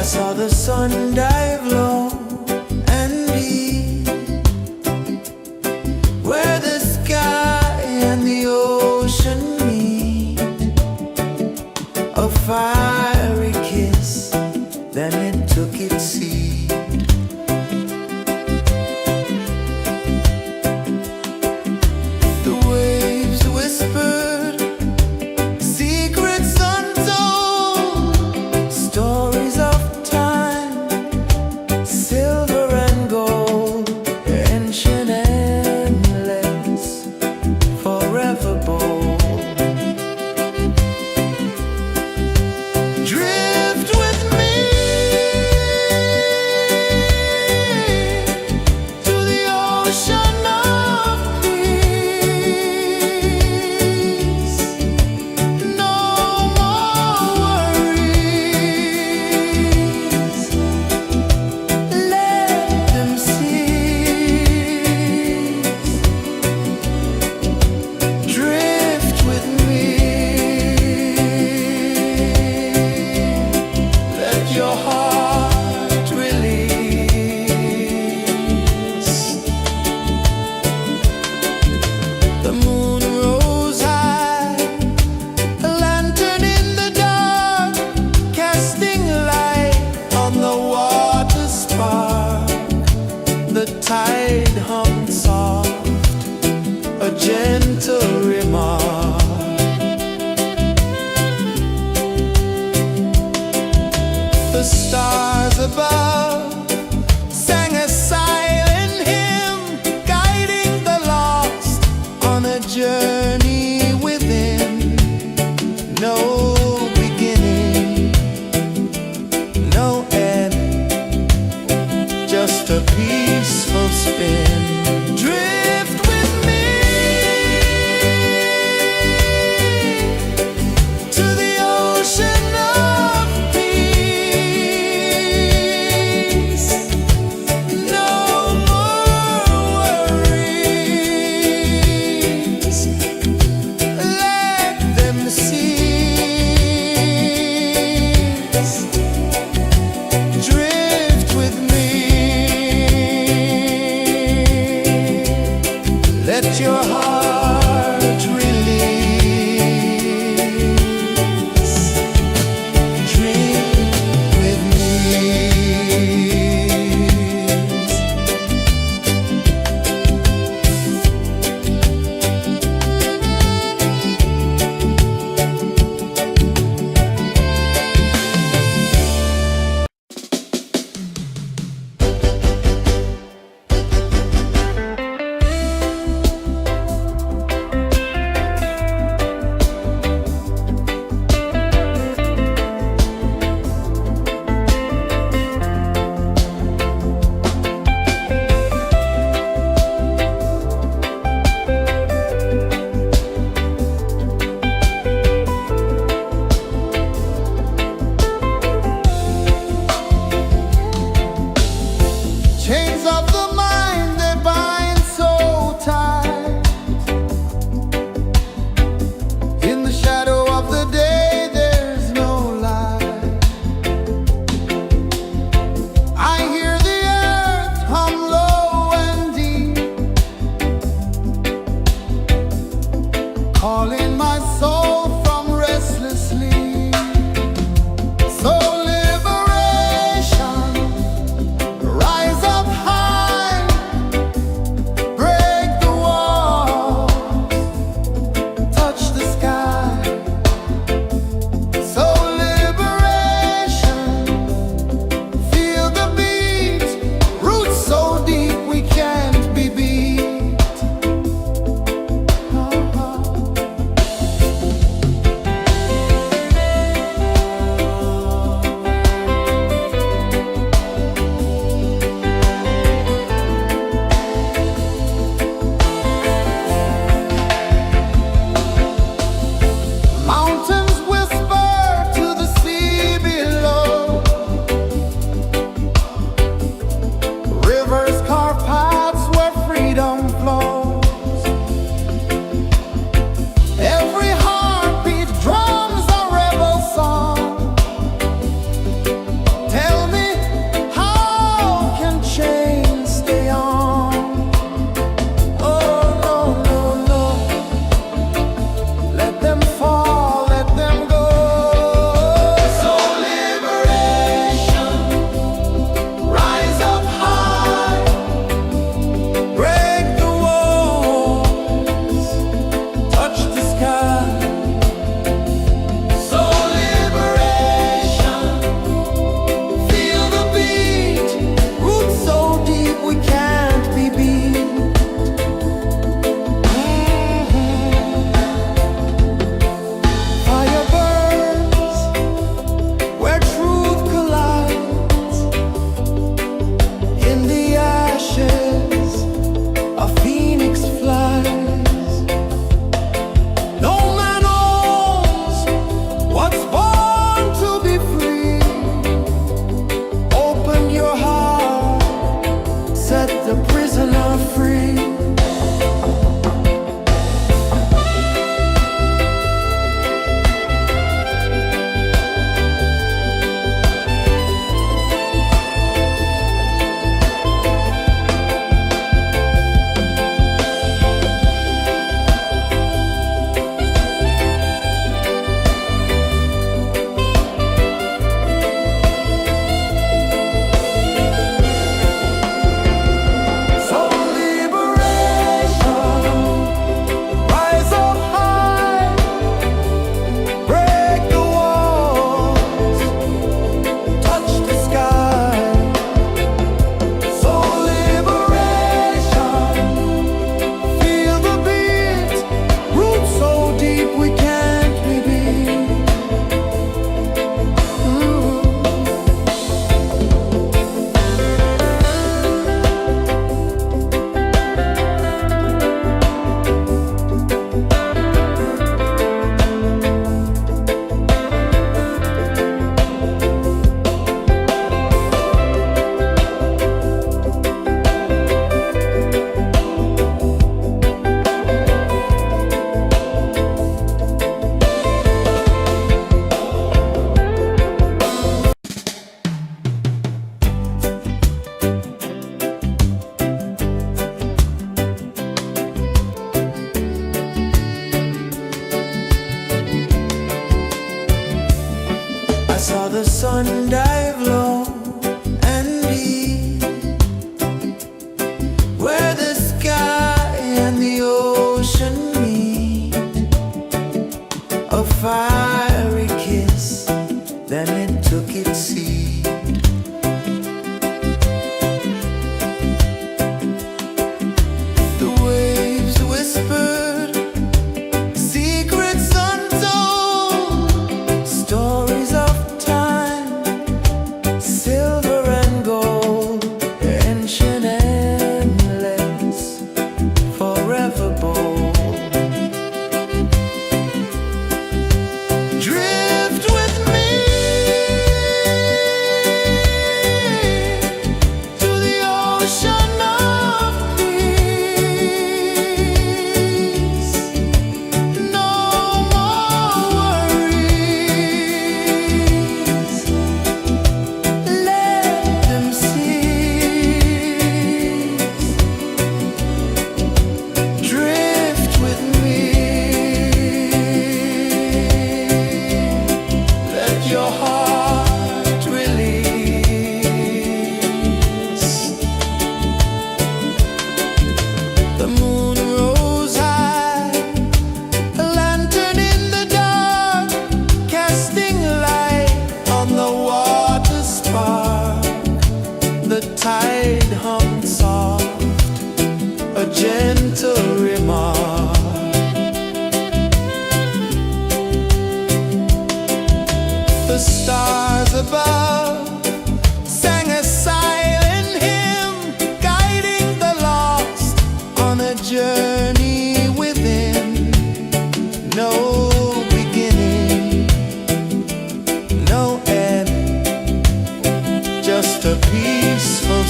saw the sun dive low and deep, where the sky and the ocean meet. A fiery kiss, then it took its seat. The waves whispered secrets untold, stories of time, silver and gold, ancient, endless, forever bold. Drift with me to the ocean of peace. No more worries, let them cease. Drift with me, let your heart release. The moon rose high, a lantern in the dark, casting light on the water spark. The tide hummed soft, a gentle remark. The stars above sang a silent hymn, guiding the lost on a journey within. No beginning, no end, just a peaceful spin. Drift with me to the ocean of peace.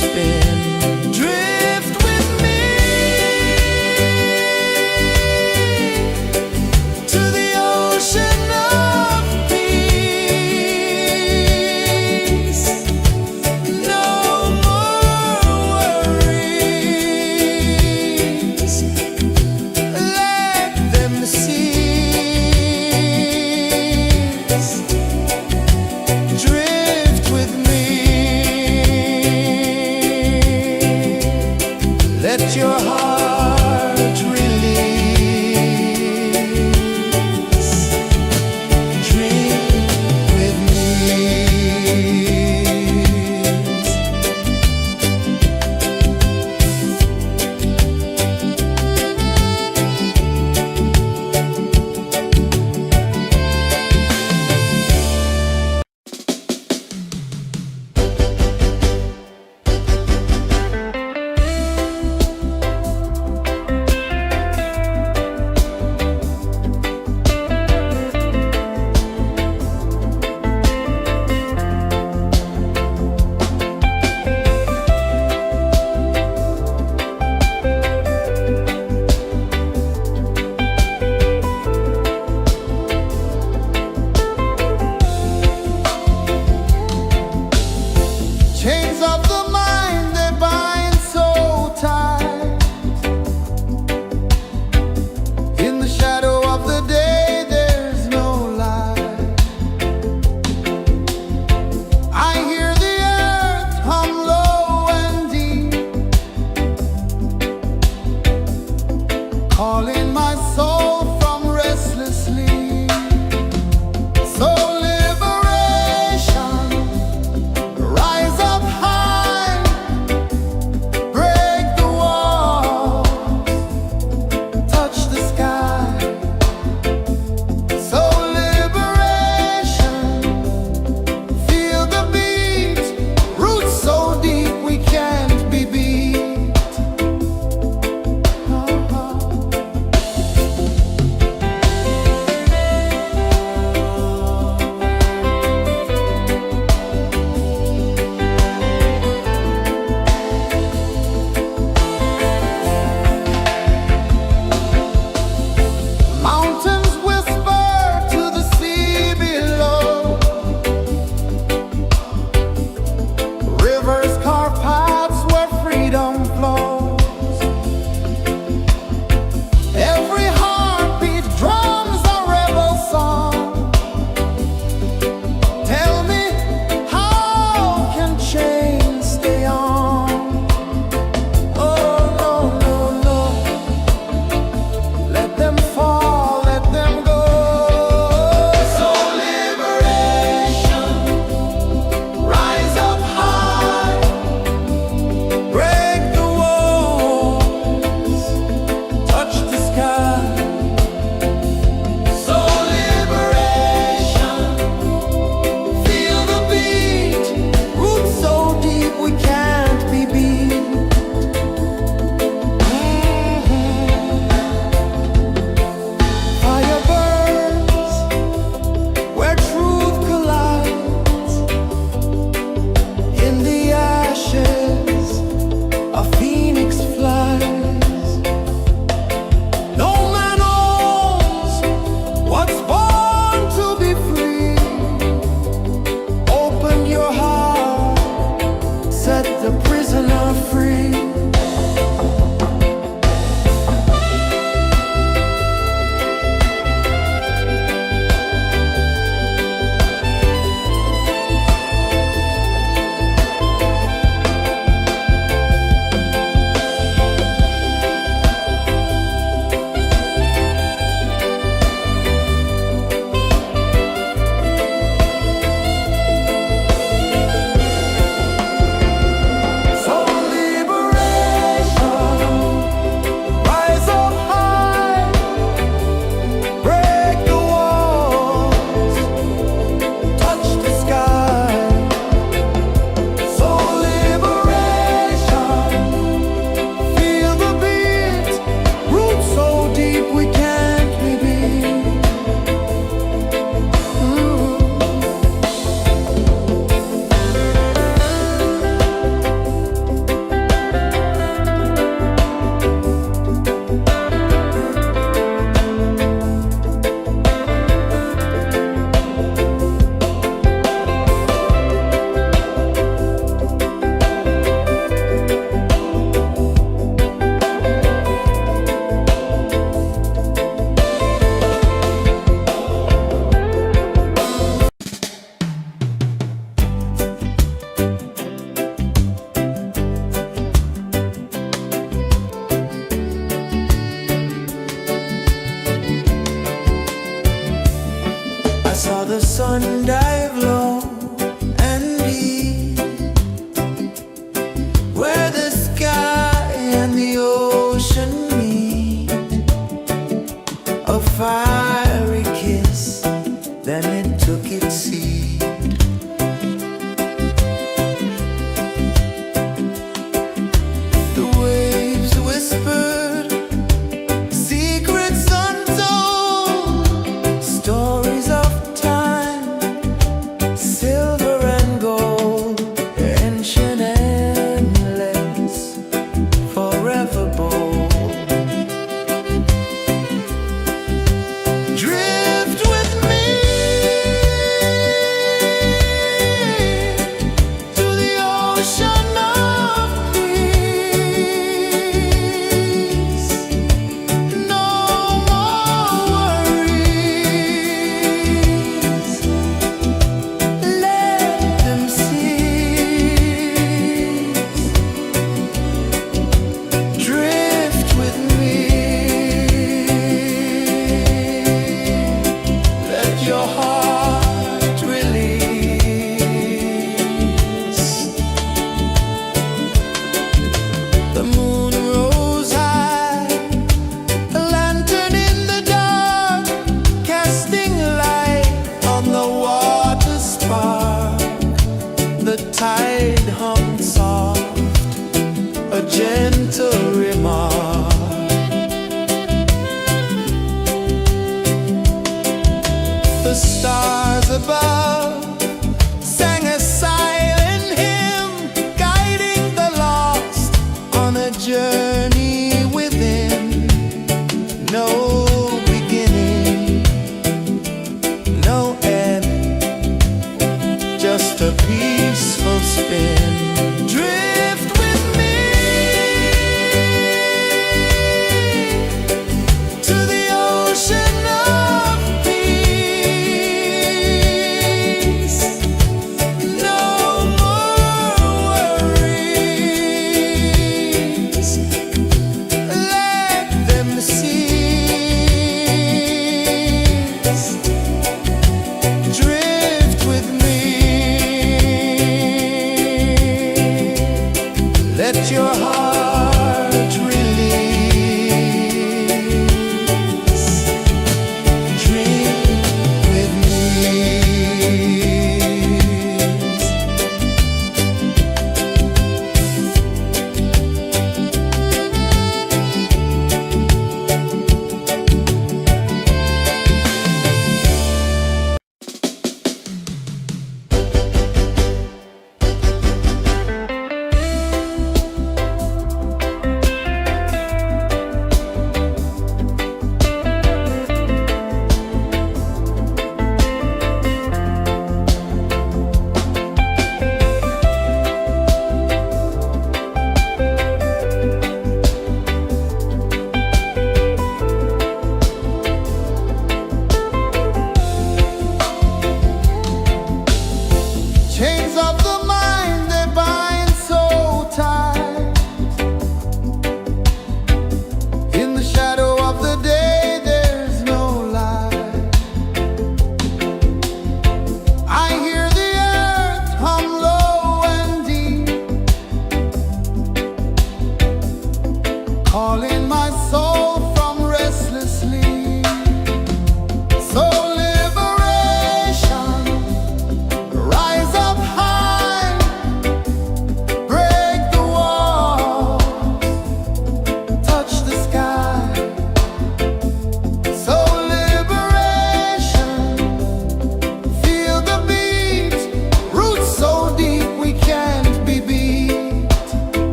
spin. Drift with me to the ocean of peace. No more worries. Let them cease. Drift with me. Let your heart release. Drift with me. Chains of the mind, they bind so tight. In the shadow of the day, there's no light. I hear the earth hum low and deep, calling my soul from restless sleep. So liberation, rise up high, break the walls, touch the sky. So liberation, feel the beat, roots so deep we can't be beat. Mountains whisper to the sea below. Rivers carve paths where freedom flows. Every heartbeat drums a rebel song. Tell me, how can chains stay on? Oh no, no, no. Let them fall, let them go. So liberation, rise up high, break the walls, touch the sky. So liberation, feel the beat, roots so deep we can't be beat. Fire burns where truth collides. In the ashes, a phoenix flies. No man owns what's born to be free. Open your heart, set the prisoner free. So liberation. ocean of peace. No more worries. Let them cease. Drift with me. Let your heart release. The moon rose high, a lantern in the dark, casting light on the water spark. The tide hung soft, a gentle remark. The stars above sang a silent hymn, guiding the lost on a journey within. No beginning, no end, just a peaceful spin. Drift with me to the ocean of peace. No more worries.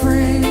free.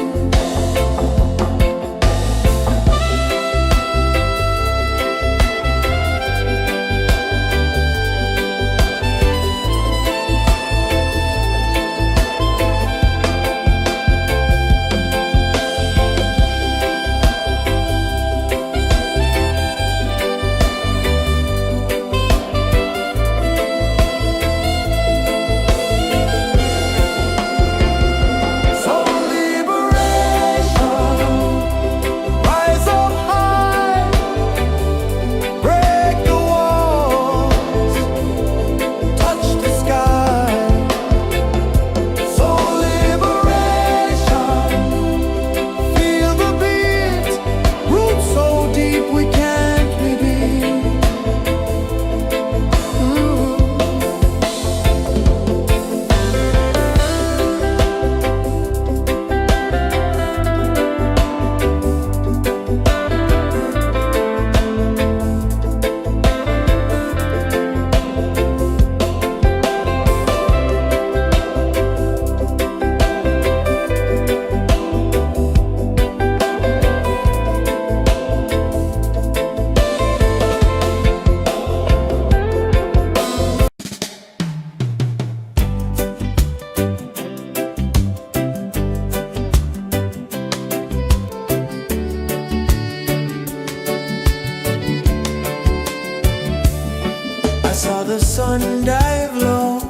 I saw the sun dive low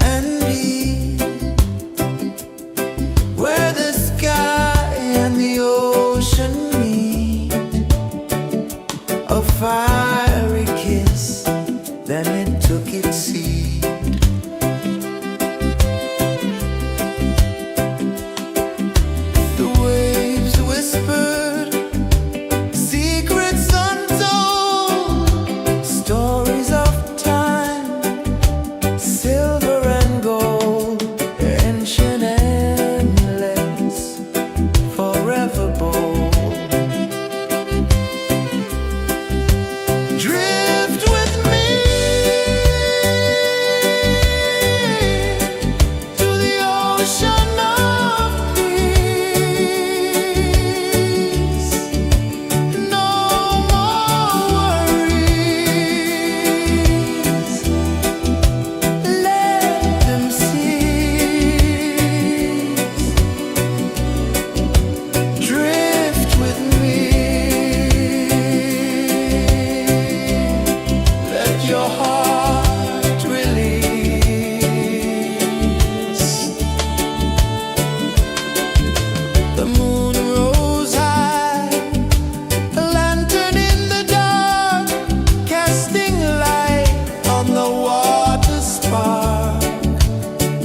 and deep, where the sky and the ocean meet. A fiery kiss, then it took its seat. The waves whispered secrets untold, stories of silver and gold, ancient, endless, forever bold. Drift with me to the ocean of peace. No more worries. Drift with me. Let your heart release. The moon rose high, a lantern in the dark, casting light on the water spark.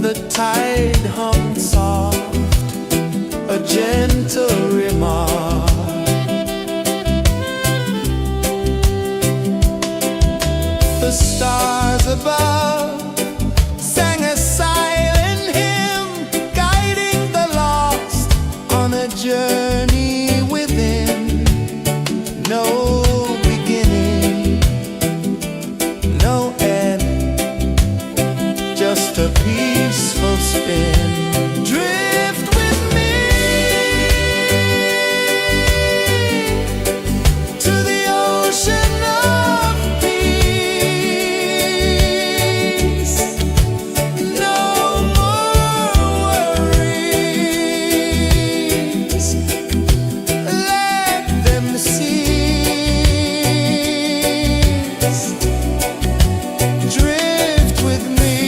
The tide hummed soft, a gentle remark. The stars above sang a silent hymn, guiding the lost on a journey within. No beginning, no end, just a peaceful spin. Drift with me to the ocean of peace. No more worries. Let them cease. Drift with me.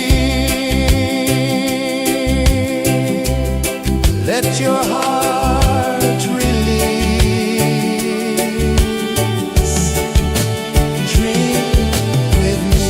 Let your heart release. Dream with me.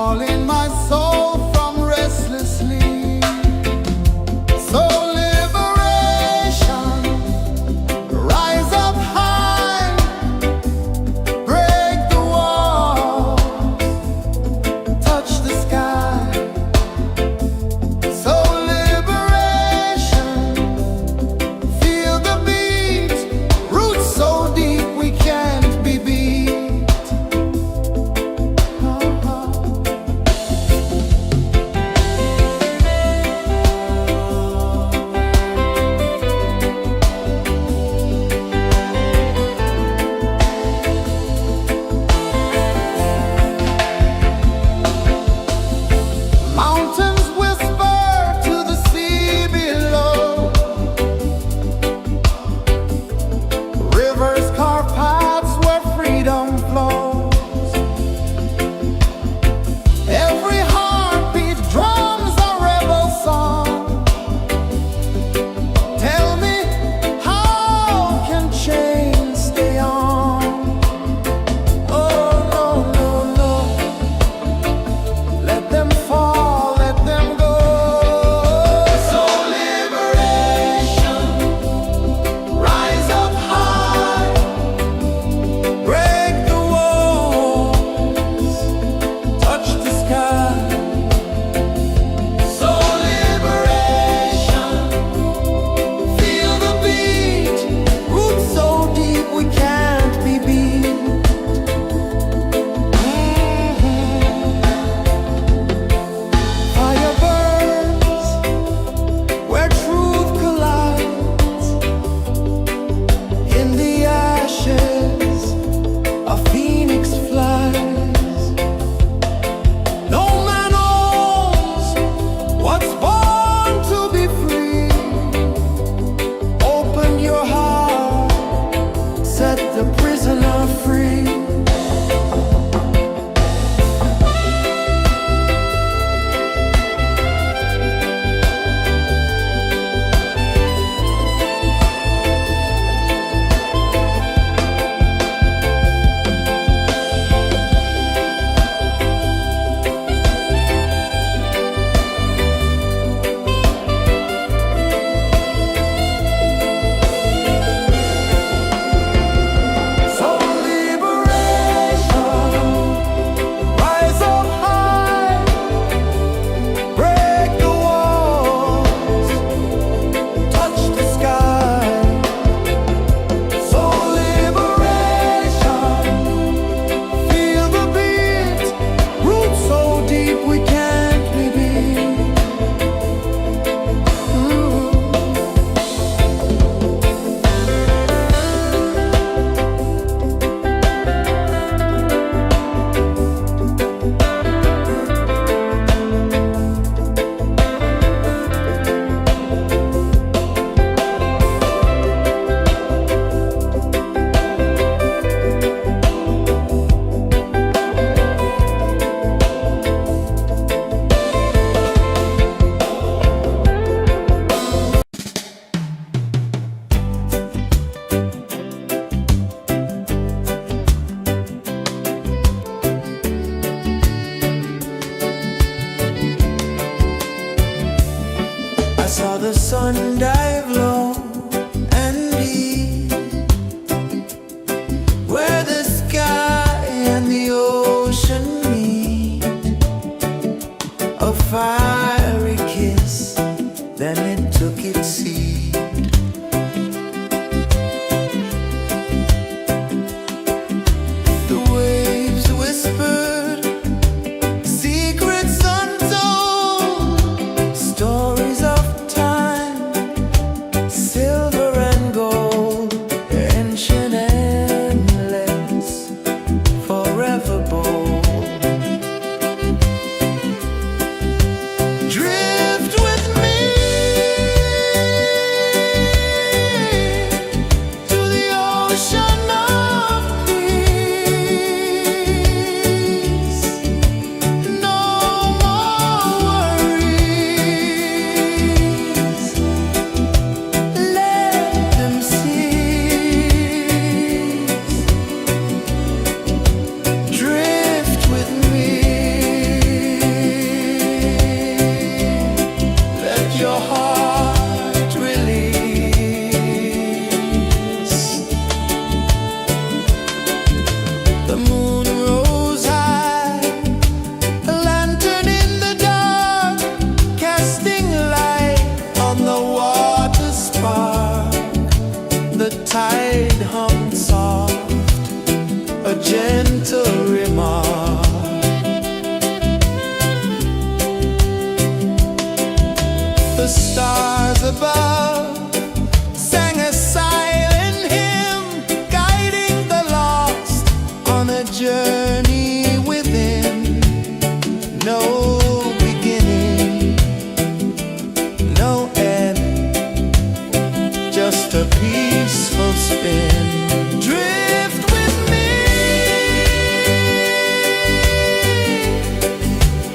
calling my soul from restless sleep. So liberation, rise up high, break the walls, touch the sky. So liberation, feel the beat, roots so deep we can't be beat. Mountains whisper to the sea below, rivers carve paths where freedom flows. Every heartbeat drums a rebel song. Tell me, how can chains stay on? Oh no, no, no. Let them fall, let them go. So liberation, rise up high, break the walls, touch the sky. So liberation, feel the beat, roots so deep we can't be beat. Fire burns where truth collides. In the ashes, a phoenix flies. No man owns what's born to be free. Open your heart, set the prisoner free. So liberation, rise up high, break the walls, touch the sky. So liberation, feel the beat, roots so deep we can't be beat. I saw the sun dive low and deep, where the sky and the ocean meet. A fiery kiss, then it took its seat. The waves whispered secrets untold, stories of time journey within, no beginning, no end, just a peaceful spin. Drift with me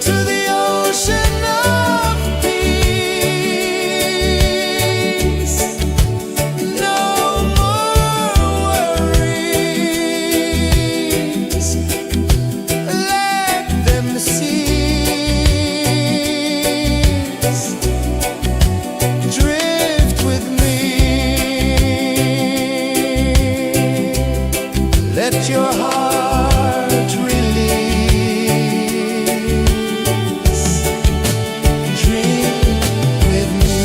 to the ocean of peace. No more worries, let them cease. Drift with me, let your heart release. Dream with me.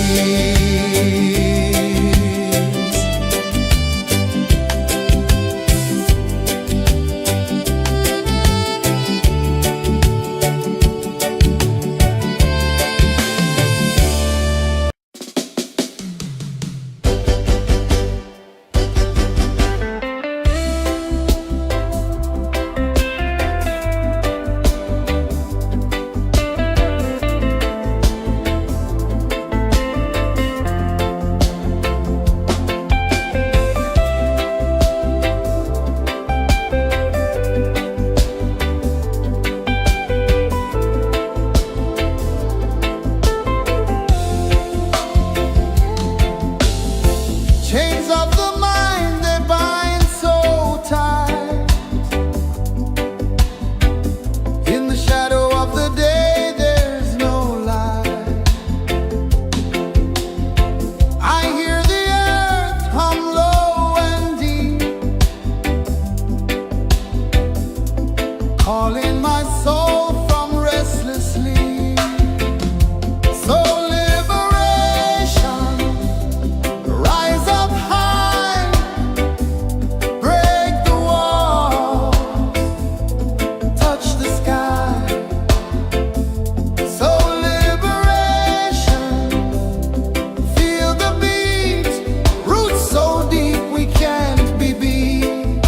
Chains of the mind, they bind so tight. In the shadow of the day, there's no light. I hear the earth hum low and deep, calling my soul from restless sleep. So liberation, rise up high, break the walls, touch the sky. So liberation, feel the beat, roots so deep we can't be beat.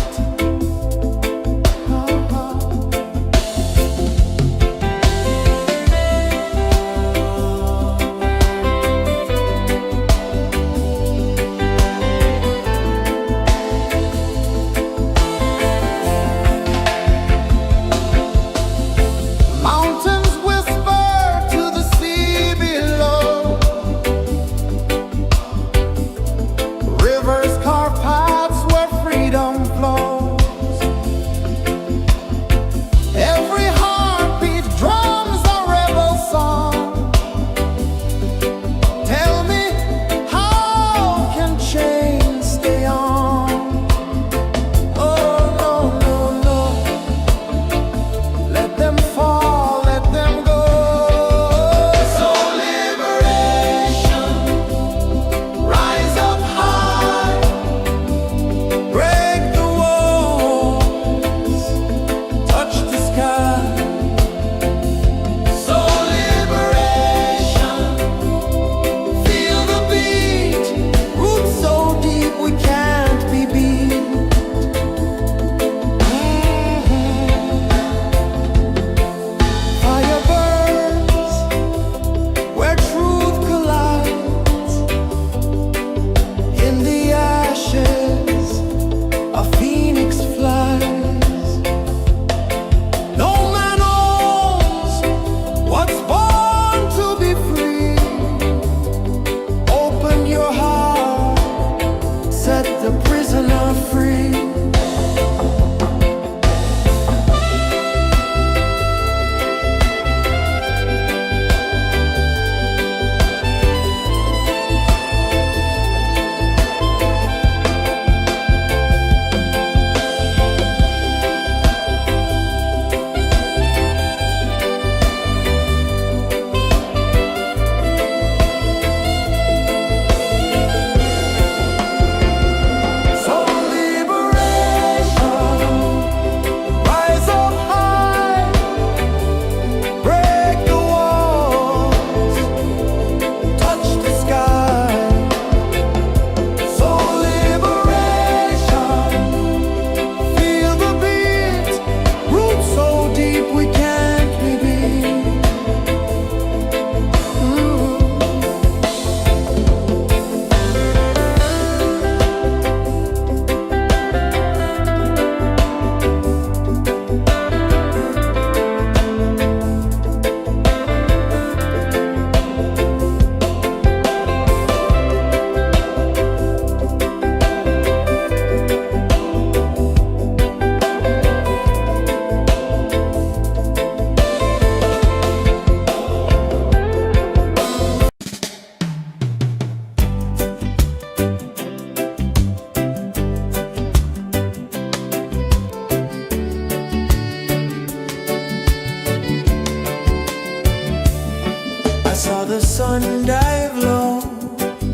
the sun dive low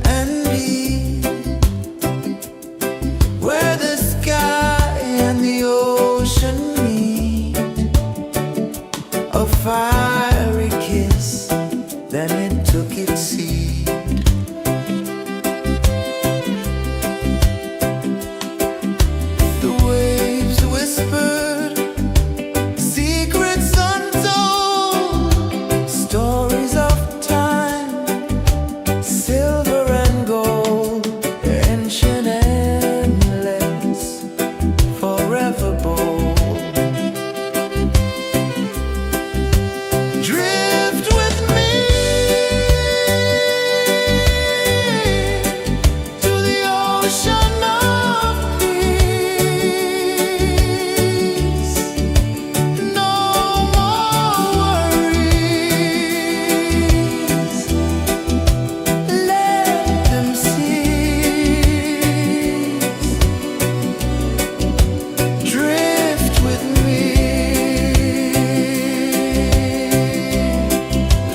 and deep, where the sky and the ocean meet. A fiery kiss, then it took its seat. The waves whispered secrets untold, stories of time, silver and gold, ancient, endless, forever bold. Drift with me to the ocean of peace. No more worries, let them cease. Drift with me,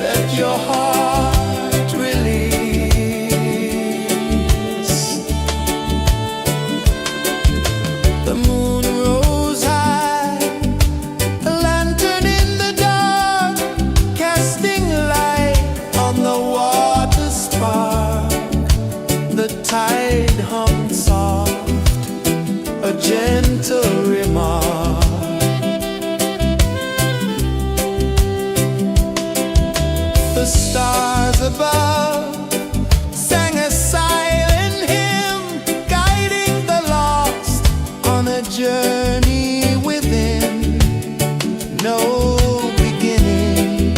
let your heart release. The moon rose high, a lantern in the dark, casting light on the water spark. The tide hummed soft, a gentle remark. The stars above sang a silent hymn, guiding the lost on a journey within. No beginning,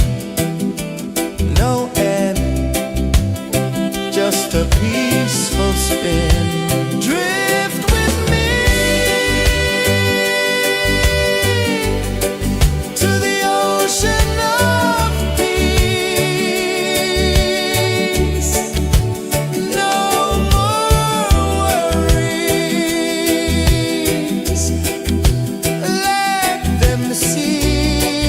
no end, just a peaceful spin. Drift with me to the ocean of peace. No more worries, let them cease.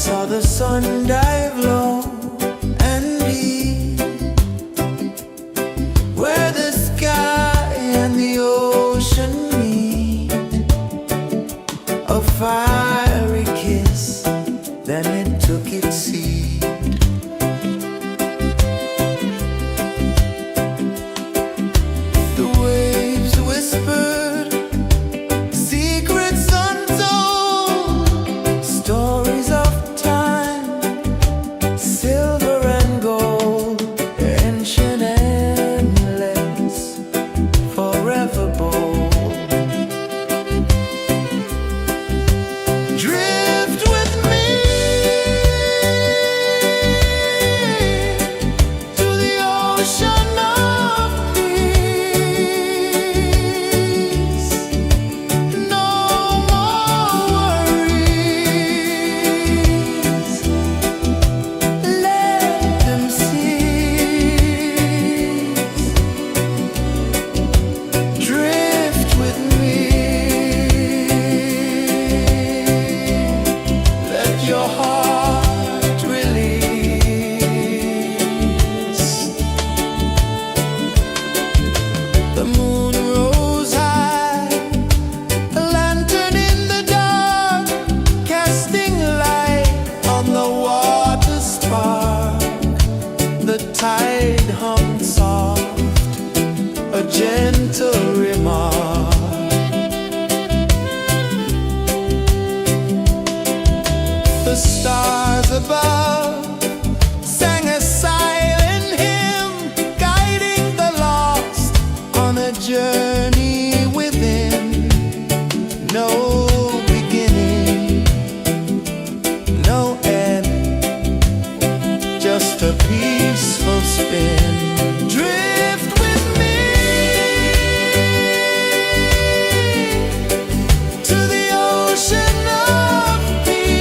saw the sun dive low and deep, where the sky and the ocean meet. A fiery kiss, then it took its seat. The waves whispered secrets untold, stories of time, silver and gold, ancient, endless, forever bold. Drift with me to the ocean of peace. No more worries, let them cease. Drift with me, let your heart release. The moon rose high, a lantern in the dark, casting light on the water spark. The tide hummed soft, a gentle remark. The stars above sang a silent hymn, guiding the lost on a journey within. No beginning, no end, just a peaceful spin. Drift with me to the ocean of peace.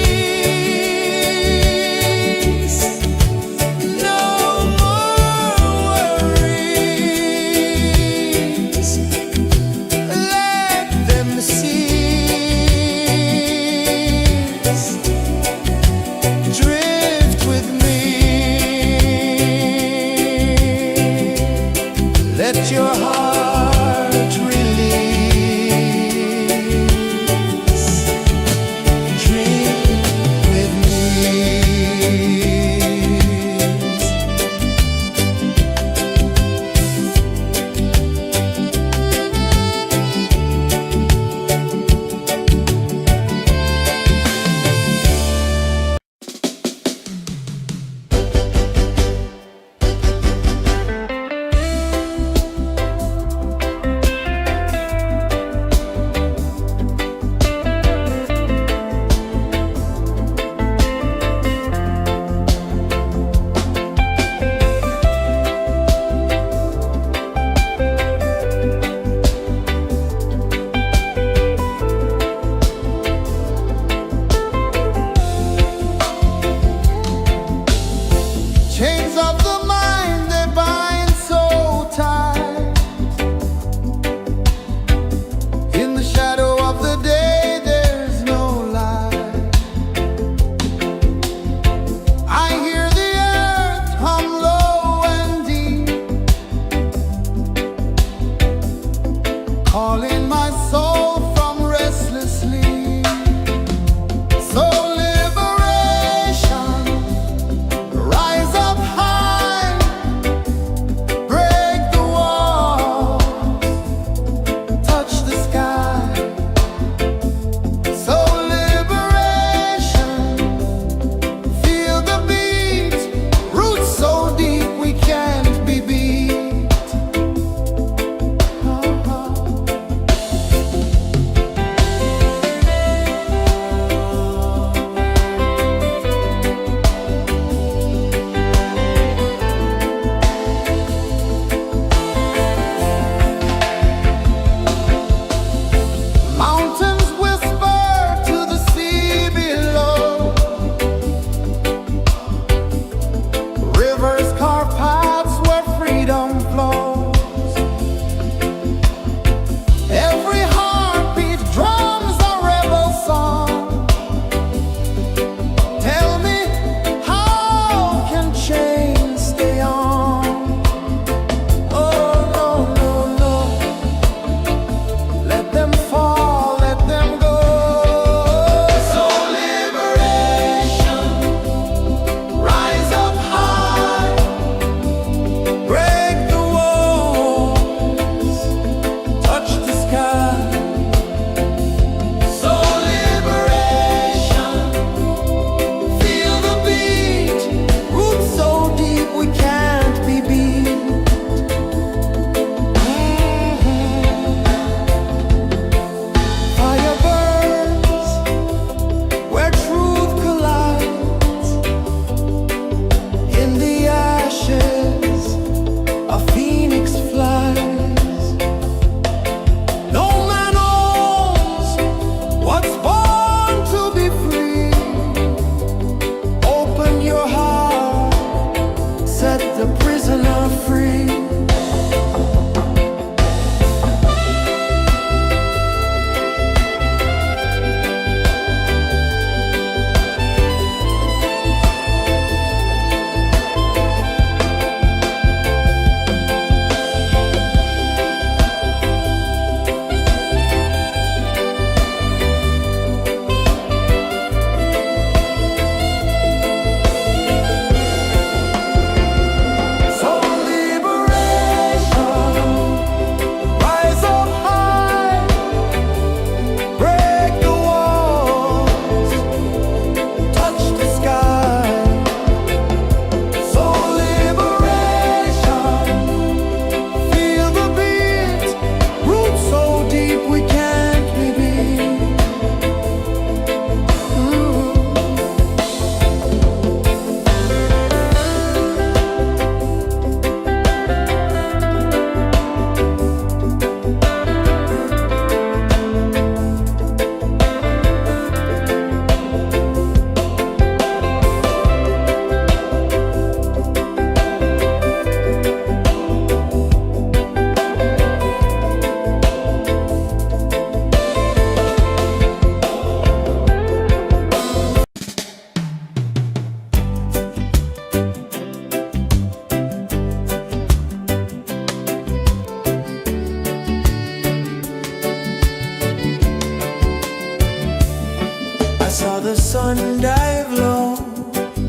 saw the sun dive low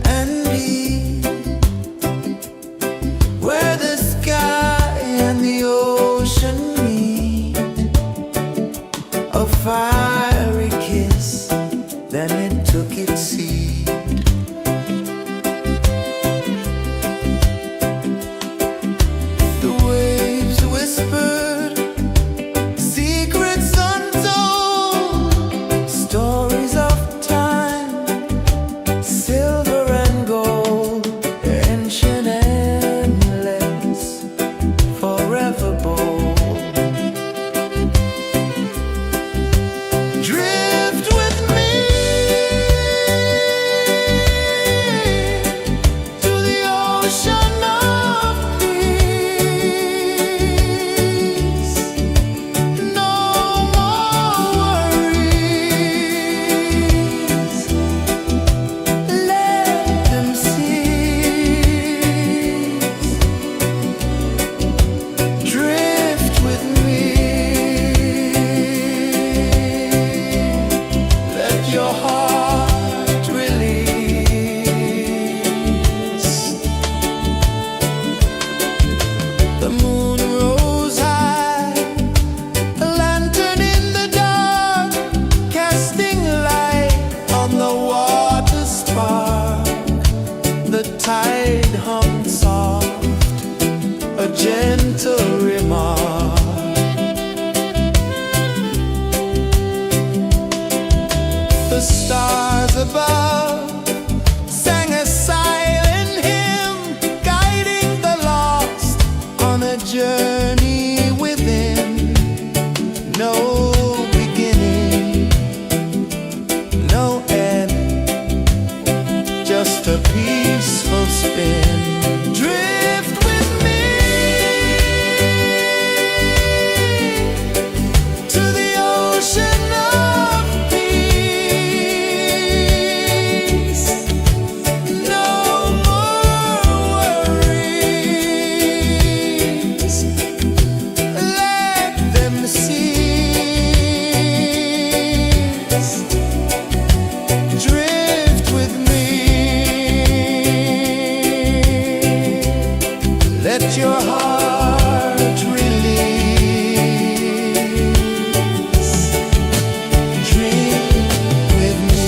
and deep, where the sky and the ocean meet. A fiery kiss, then it took its seat. The waves whispered secrets untold, stories of time, silver and gold, ancient, endless, forever bold. Drift with me to the ocean of peace. No more worries, let them cease. Drift with me, let your heart release. The moon rose high, a lantern in the dark, casting light on the water spark. The tide hummed soft, a gentle remark. The stars above sang a silent hymn, guiding the lost on a journey within. No beginning, no end, just a peaceful spin. Drift with me to the ocean of peace. No more worries, let them cease. Drift with me, let your heart release. Drift with me.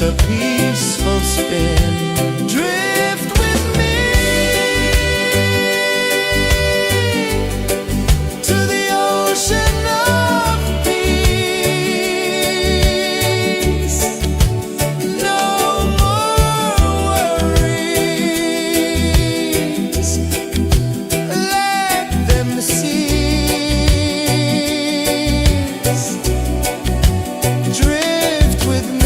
just a peaceful spin. Drift with me to the ocean of peace. No more worries, let them cease. Drift with me.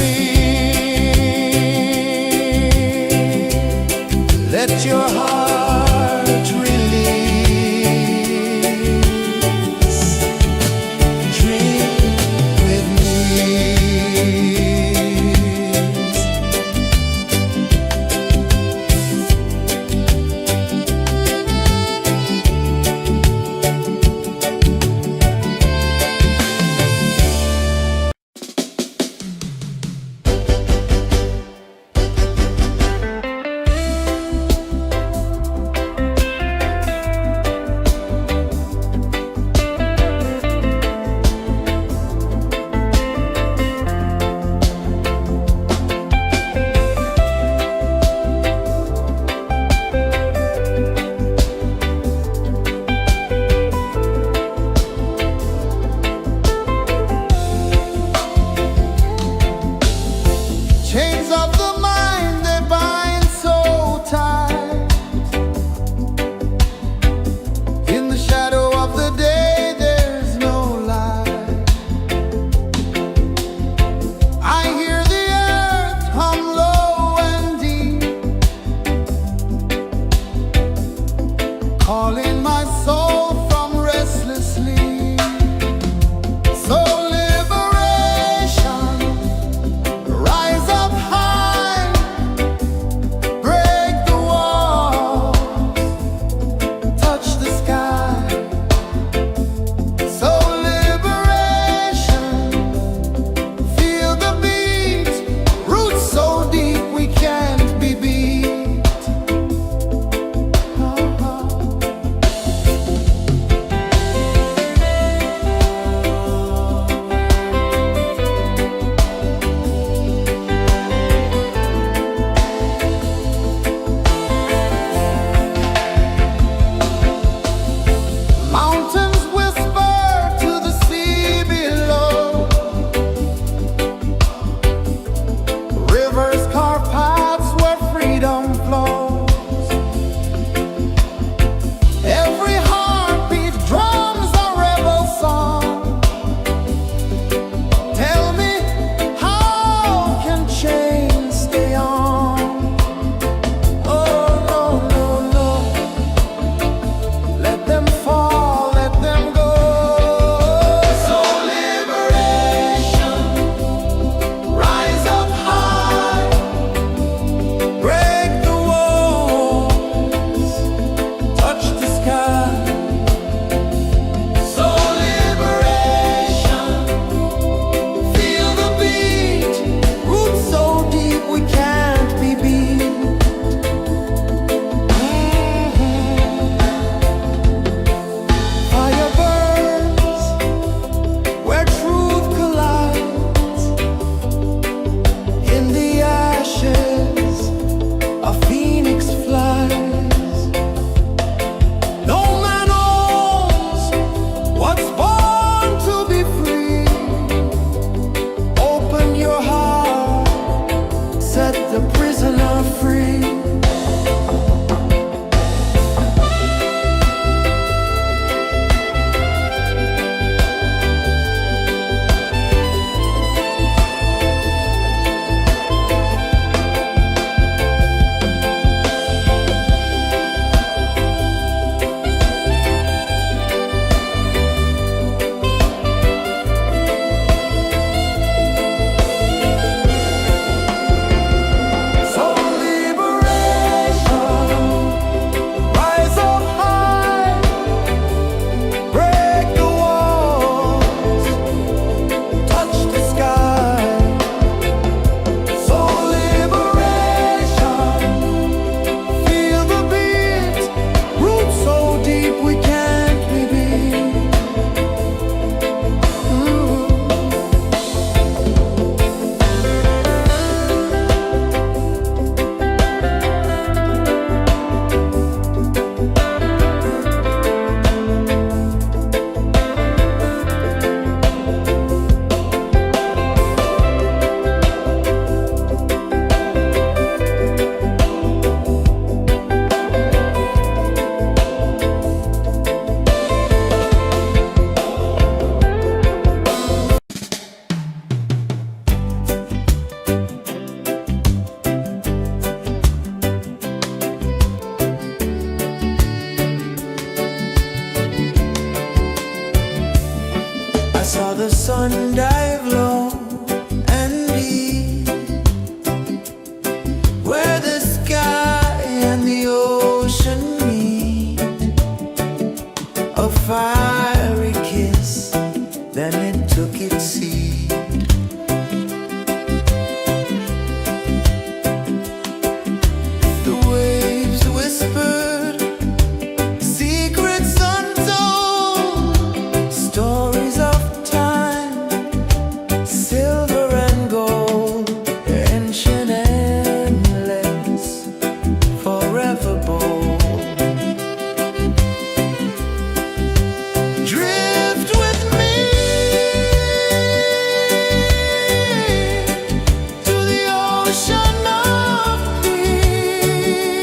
ocean of peace.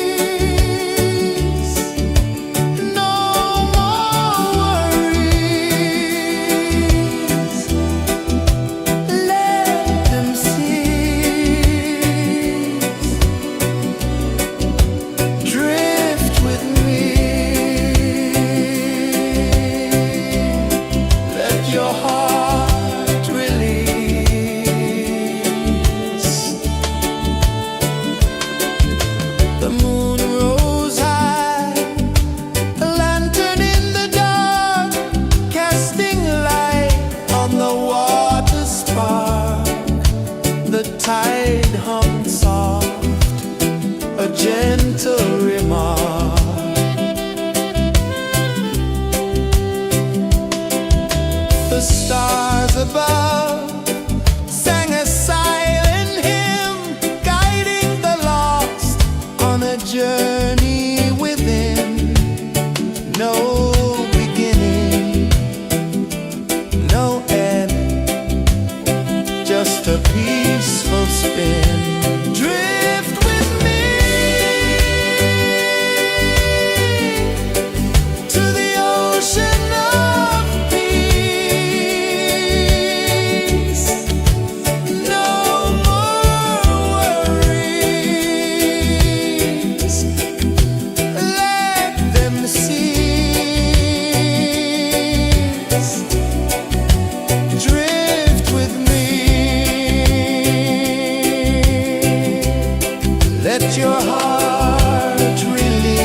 No more worries. Let them cease. Drift with me. Let your heart release. The moon rose high, a lantern in the dark, casting light on the water spark. The tide hummed soft, a gentle remark. The stars above sang a silent hymn, guiding the lost on a journey within. No beginning, no end, just a peaceful spin. Drift with me to the ocean of peace. No more worries. Let them cease. Drift with me. Let your heart release.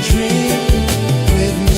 Dream with me.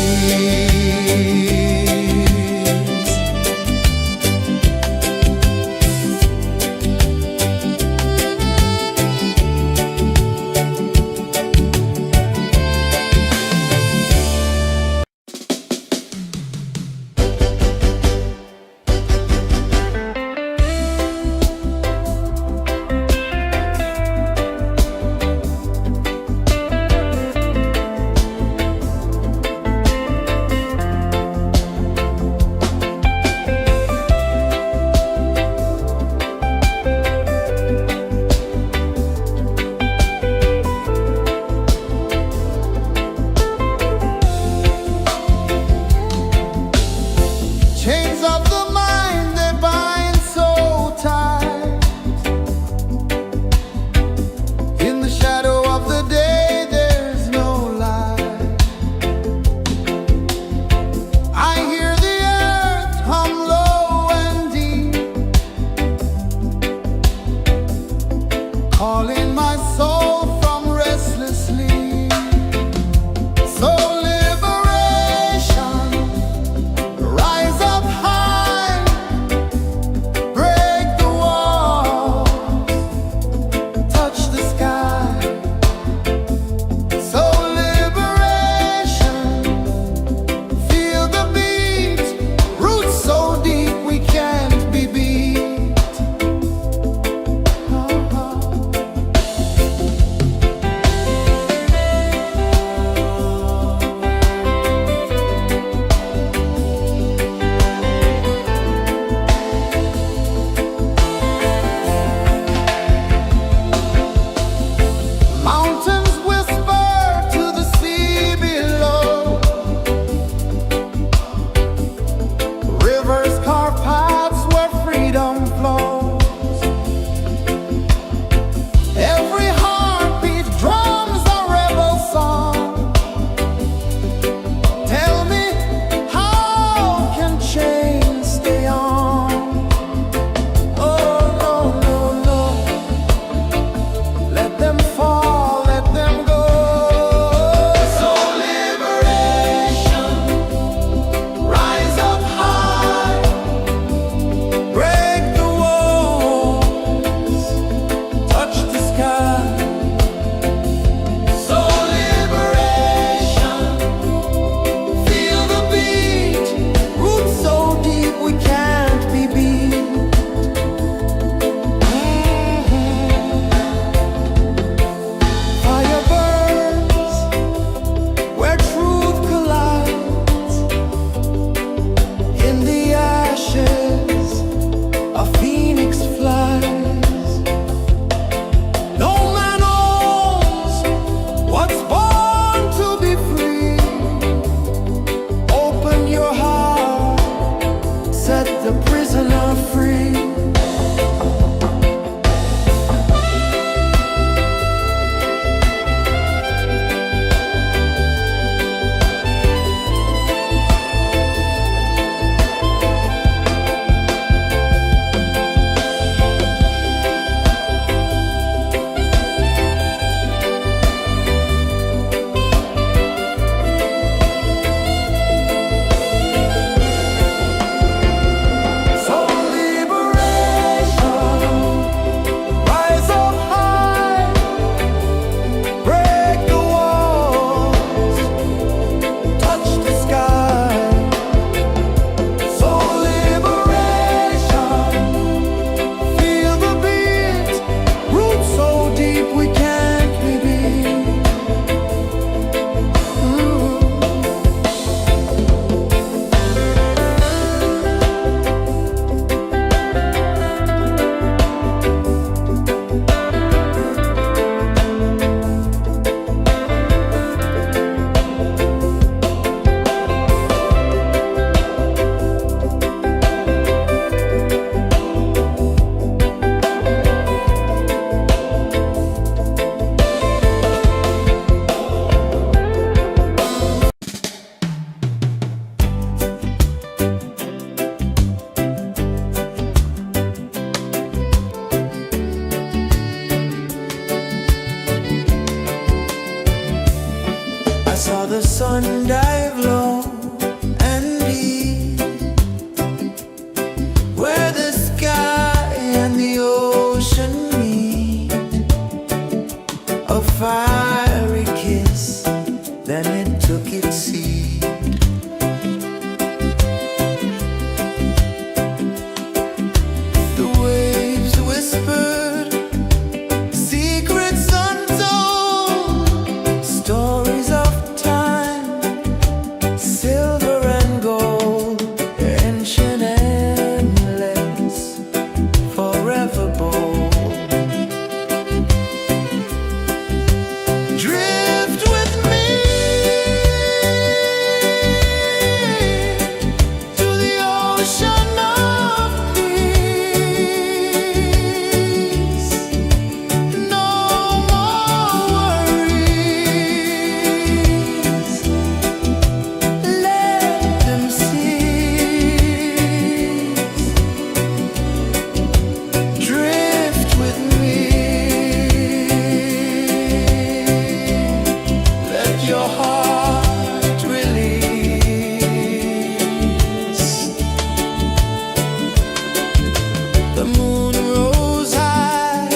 The moon rose high,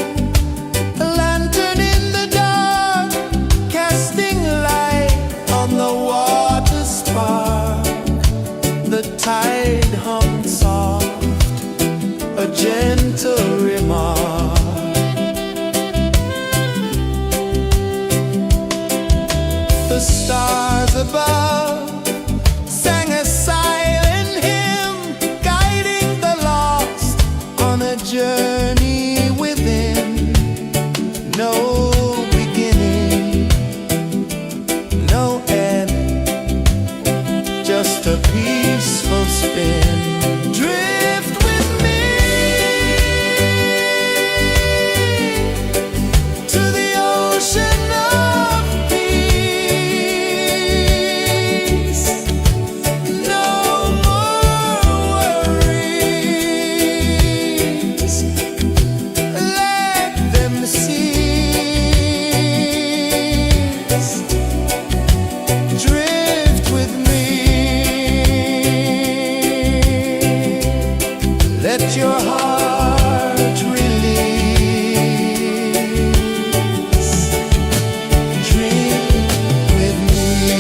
a lantern in the dark, casting light on the water spark. The tide hummed soft, a gentle remark. The stars above sang a silent hymn, guiding the lost on a journey within. No beginning, no end, just a peaceful spin. Drift with me to the ocean of peace. No more worries, let them cease. Drift with me, let your heart release. Dream with me.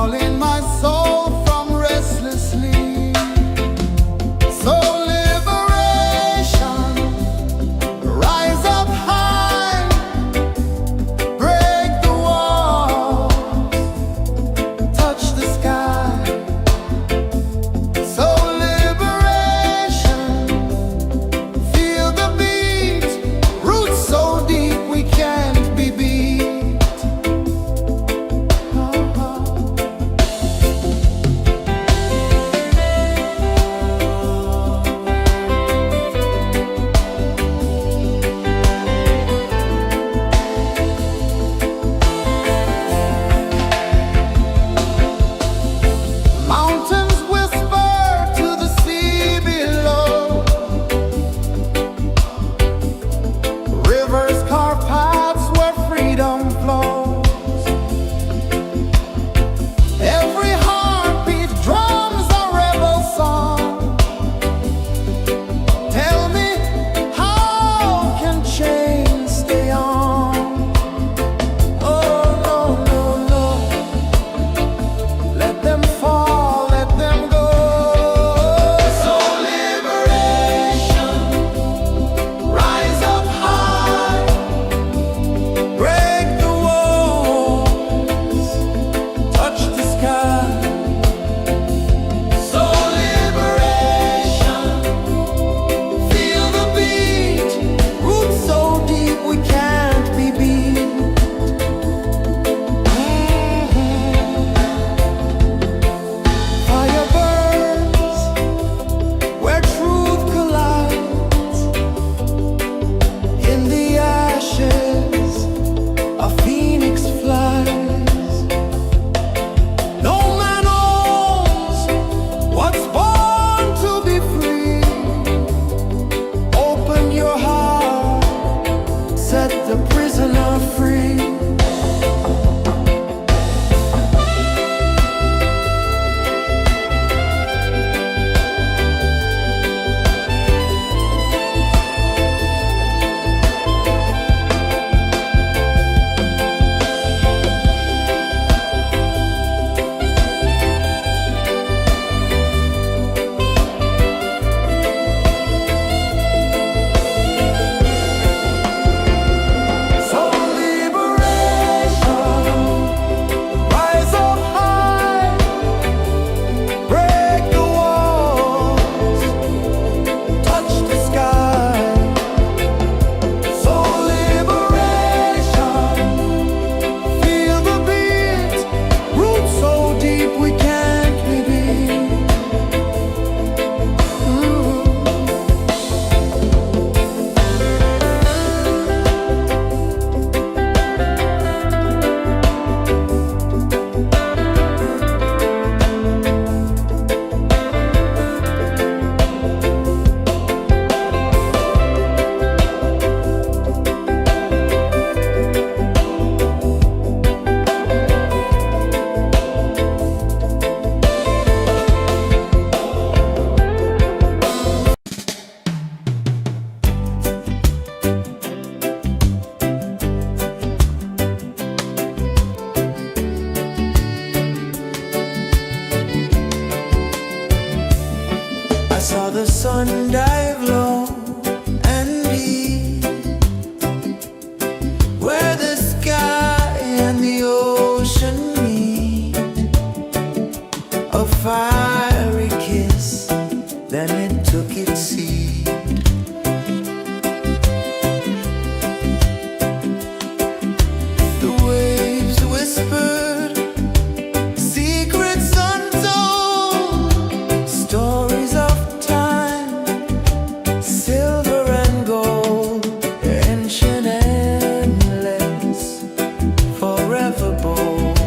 calling my soul from restless sleep. So liberation, rise up high, break the walls, touch the sky. So liberation, feel the beat, roots so deep we can't be beat. Mountains whisper to the sea below. Rivers carve paths where freedom flows. Every heartbeat drums a rebel song. Tell me, how can chains stay on? Oh no, no, no. Let them fall, let them go. So liberation, rise up high, break the walls, touch the sky. So liberation, feel the beat, roots so deep we can't be beat. Fire burns where truth collides. In the ashes, a phoenix flies. No man owns what's born to be free. Open your heart, set the prisoner free. So liberation, rise up high, break the walls, touch the sky. So liberation, feel the beat, roots so deep we can't be beat. I saw the sun dive low and deep, where the sky and the ocean meet. A fiery kiss, then it took its seat. The waves whispered secrets untold, stories of time, silver and gold, ancient, endless, forever bold.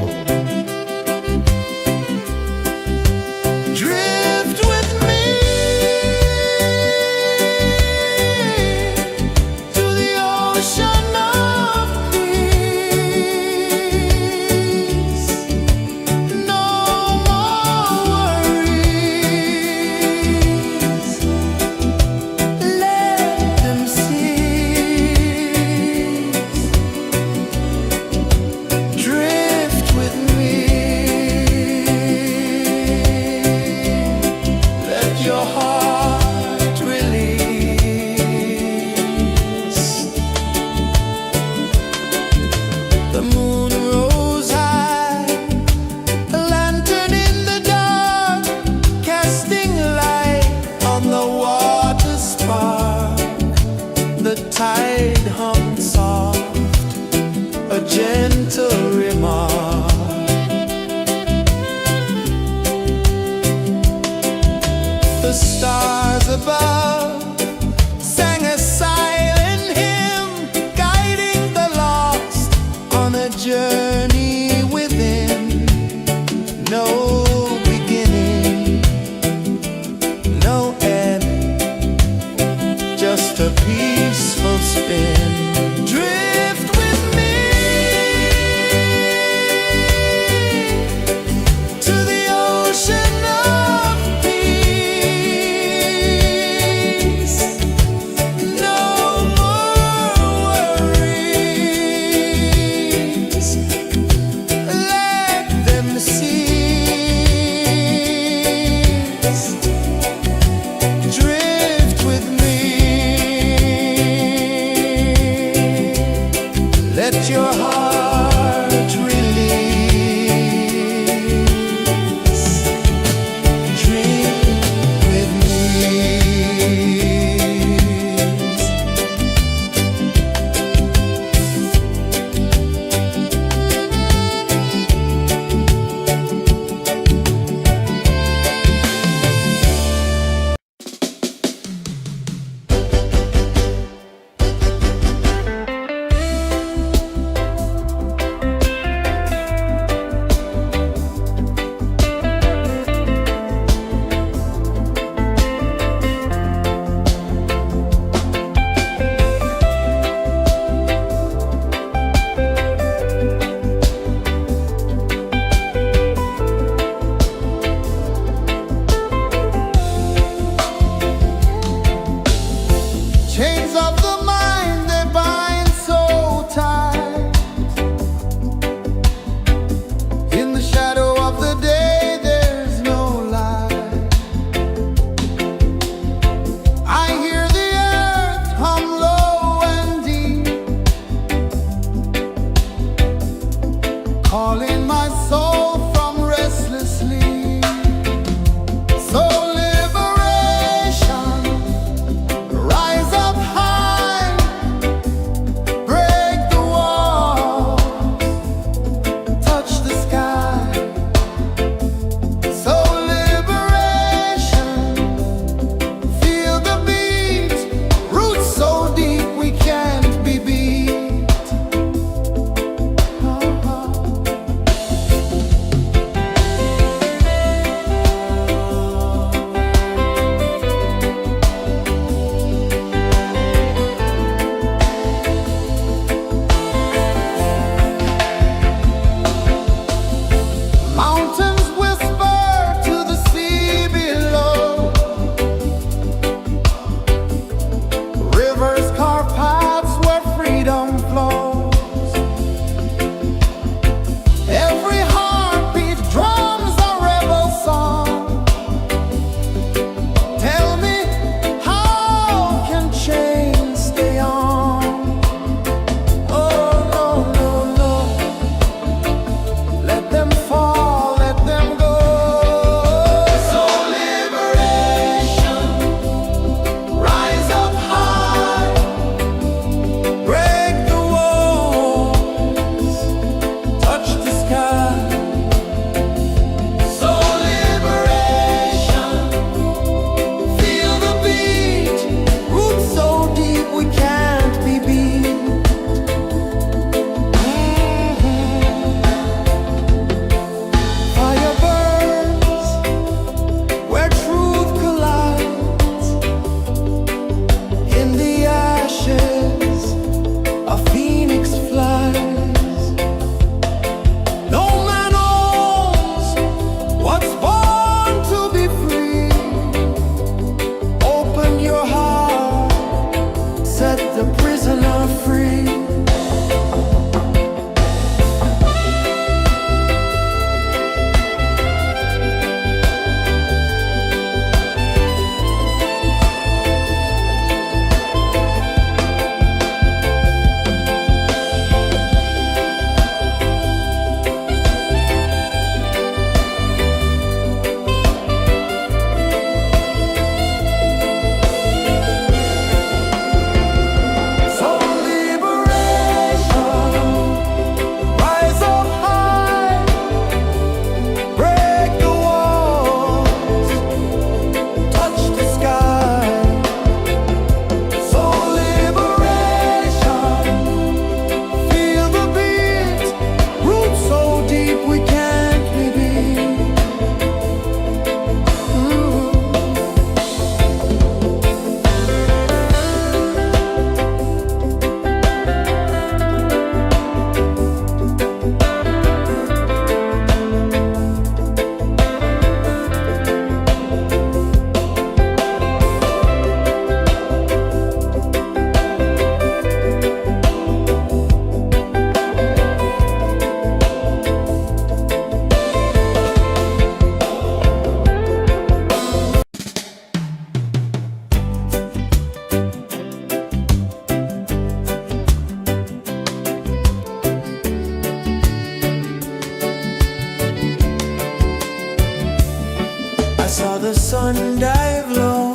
the sun dive low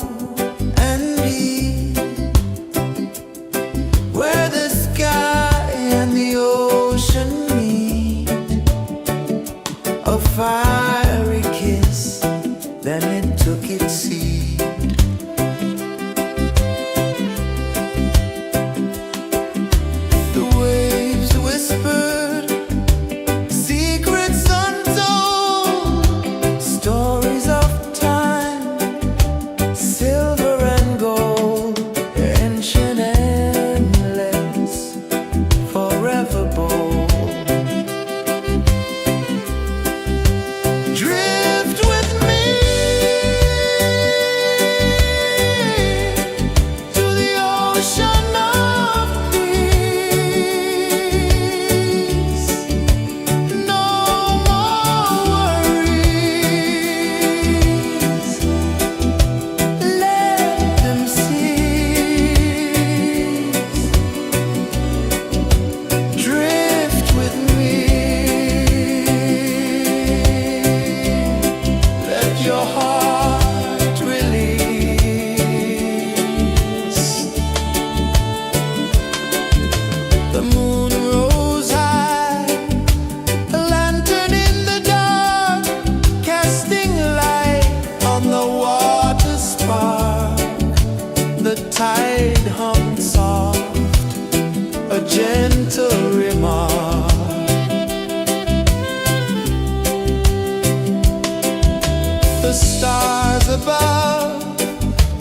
and deep, where the sky and the ocean meet. A fiery kiss, then it took its seat. The waves whispered secrets untold, stories of time, silver and gold, ancient, endless, forever bold. Drift with me to the ocean of peace. No more worries, let them cease. Drift with me, let your heart release. The moon rose high, a lantern in the dark, casting light on the water spark. The tide hummed soft, a gentle remark. The stars above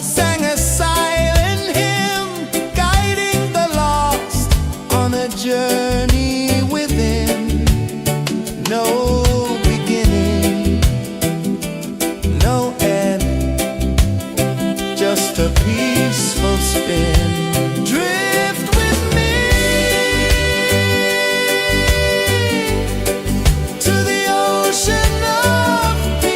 sang a silent hymn, guiding the lost on a journey within. No beginning, no end, just a peaceful spin. Drift with me to the ocean of peace.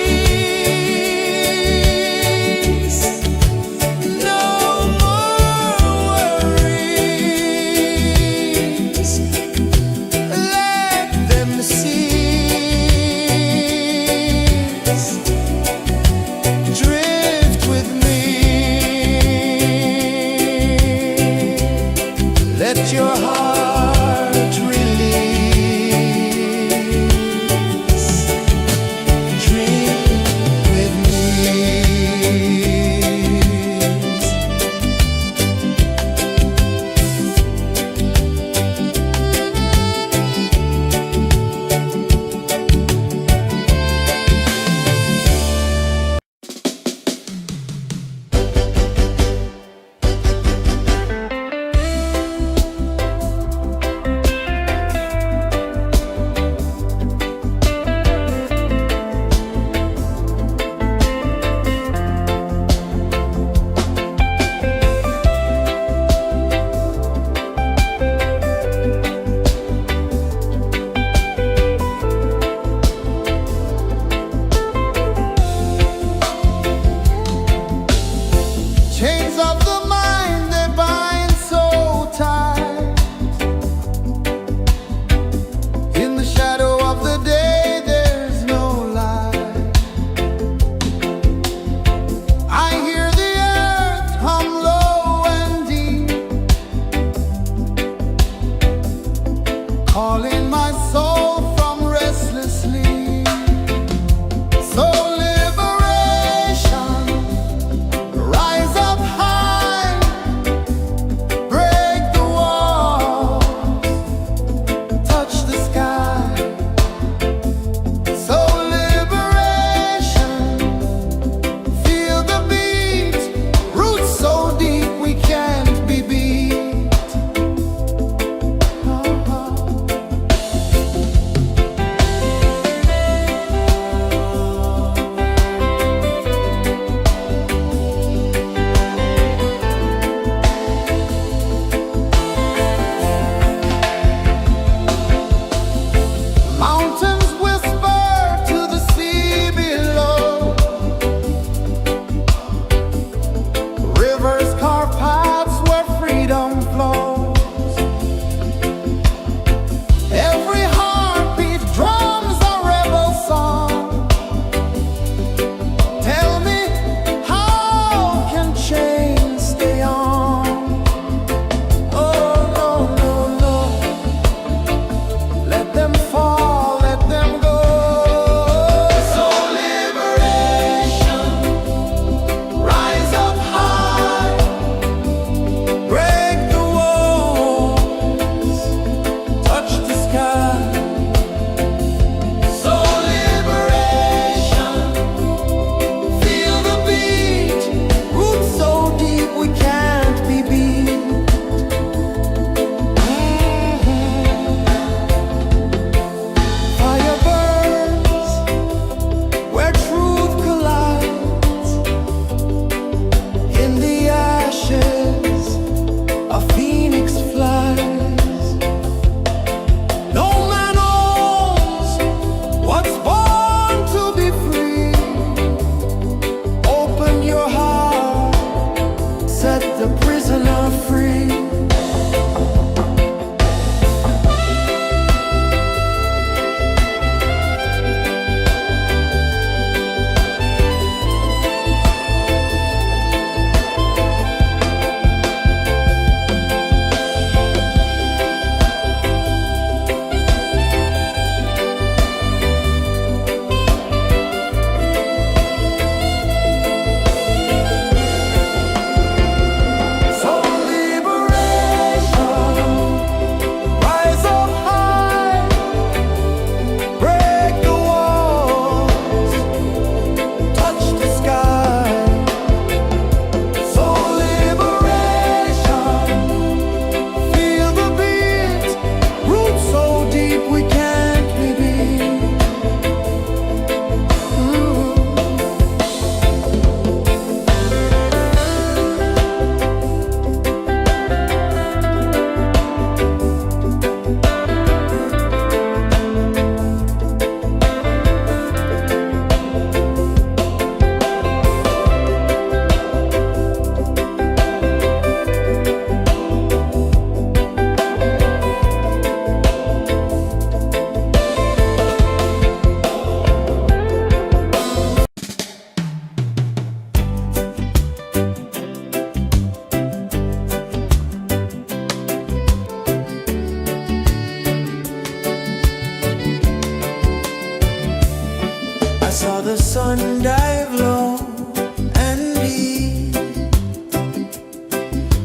sun dive low and deep,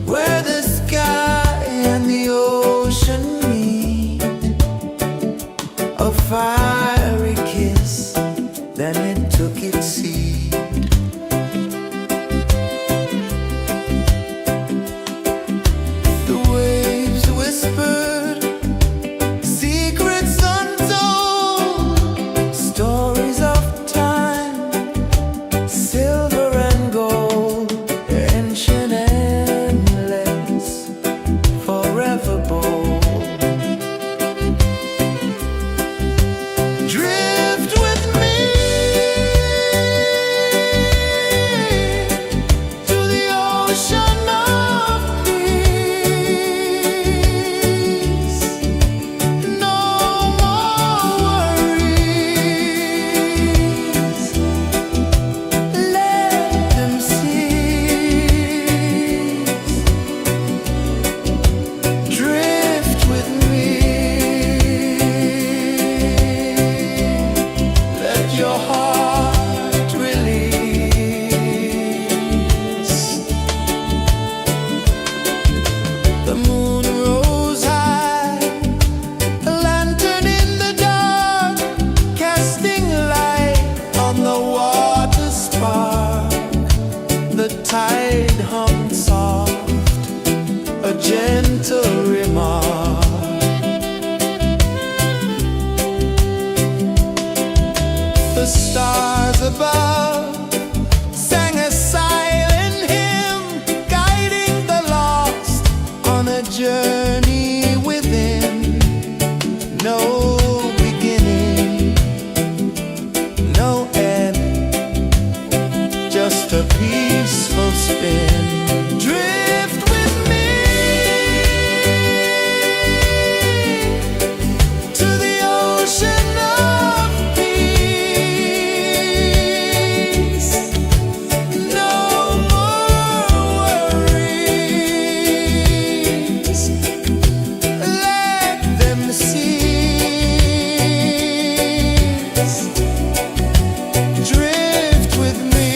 where the sky and the ocean meet. A fiery kiss, then it took its seat. The waves whispered secrets untold, stories of time, silver and gold, ancient, endless, forever bold. Drift with me to the ocean of peace. No more worries. Let them cease. Drift with me. Let your heart release. The moon rose high, a lantern in the dark, casting light on the water spark. The tide hummed soft, a gentle remark. The stars above sang a silent hymn, guiding the lost on a journey within. No beginning, no end, just a peaceful spin. Drift with me to the ocean of peace. No more worries. Let them cease. Drift with me.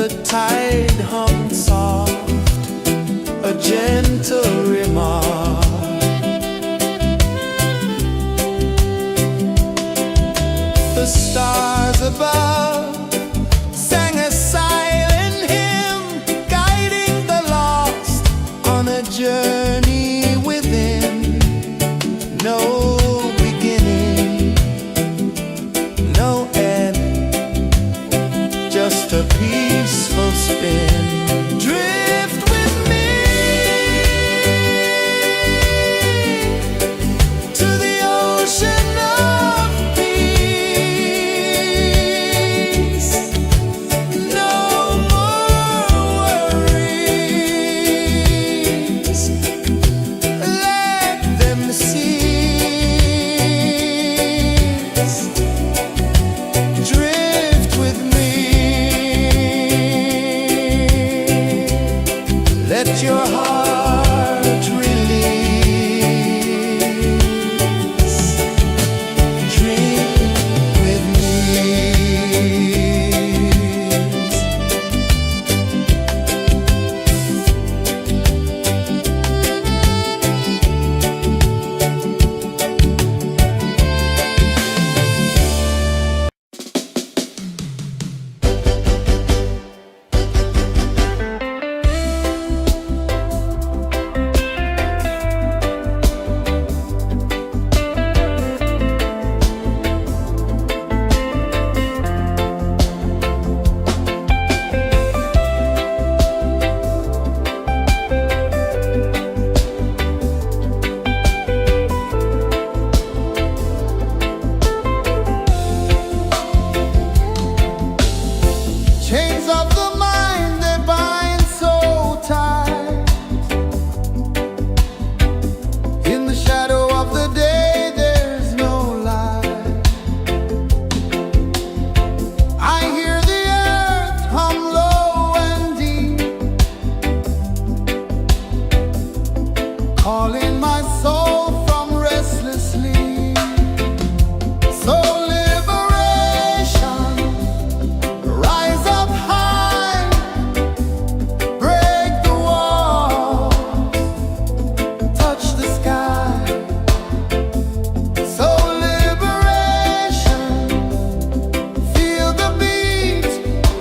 the tide hung soft, a gentle remark. The stars above sang a silent hymn, guiding the lost on a journey within. No beginning, no end, just a peaceful spin. Drift with me to the ocean of peace. No more worries, let them cease. Drift with me, let your heart release. Drift with me. Chains of the mind, they bind so tight. In the shadow of the day, there's no light. I hear the earth hum low and deep, calling my soul from restless sleep. So liberation, rise up high, break the walls, touch the sky. So liberation, feel the beat,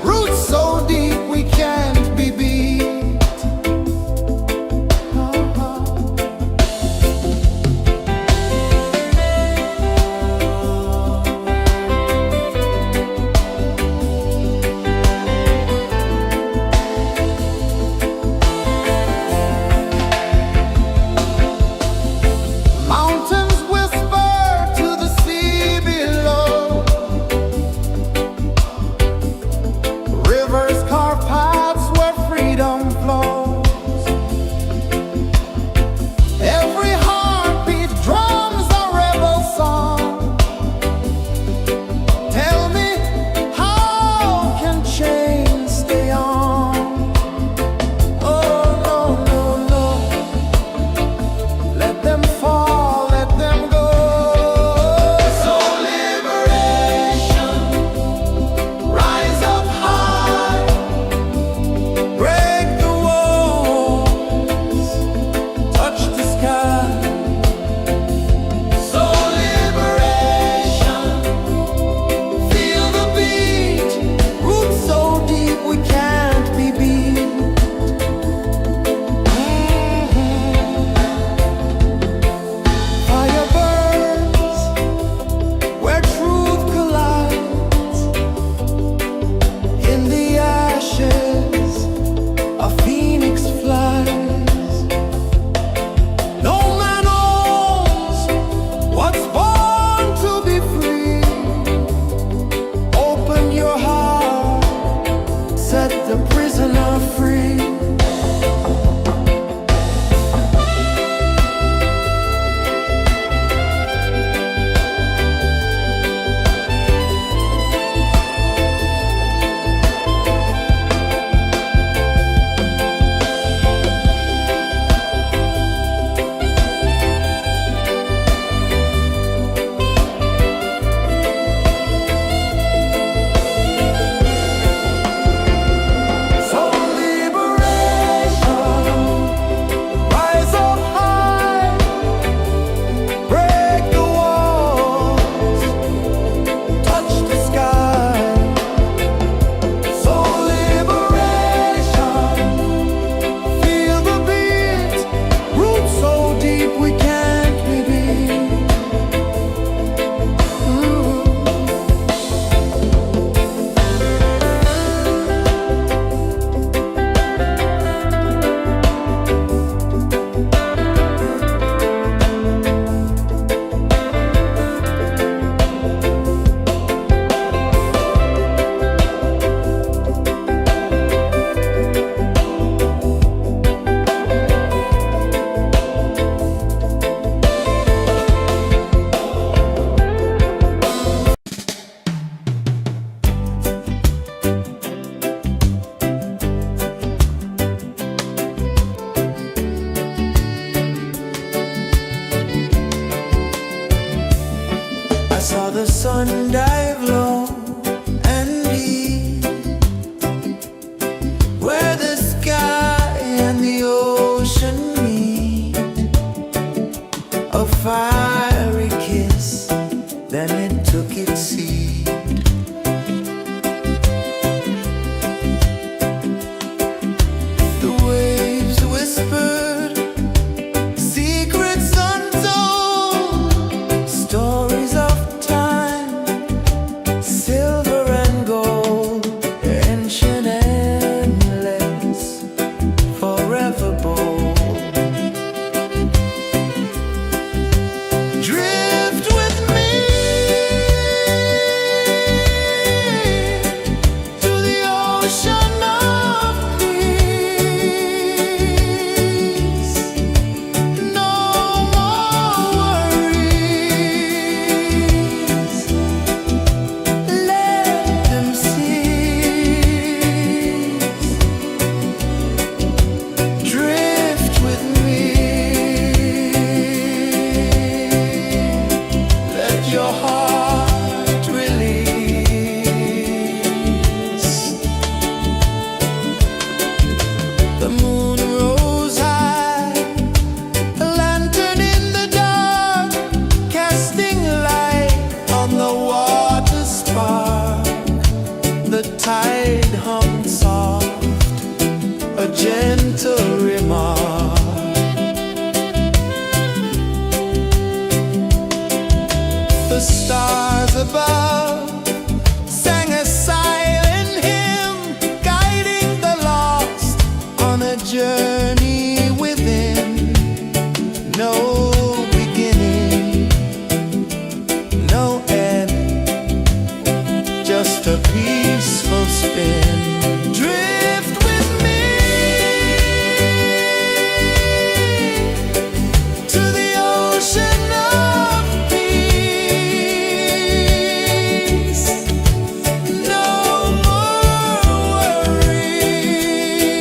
roots so deep we can't be beat. Mountains whisper to the sea below, rivers carve paths where freedom flows. Every heartbeat drums a rebel song. Tell me, how can chains stay on? Oh no, no, no, let them fall, let them go. So liberation, rise up high, break the walls, touch the sky. So liberation, feel the beat, roots so deep we can't be beat. Fire burns where truth collides. In the ashes, a phoenix flies. No man owns what's born to be free. Open your heart, set the prisoner free. journey within, no beginning, no end, just a peaceful spin. Drift with me to the ocean of peace. No more worries,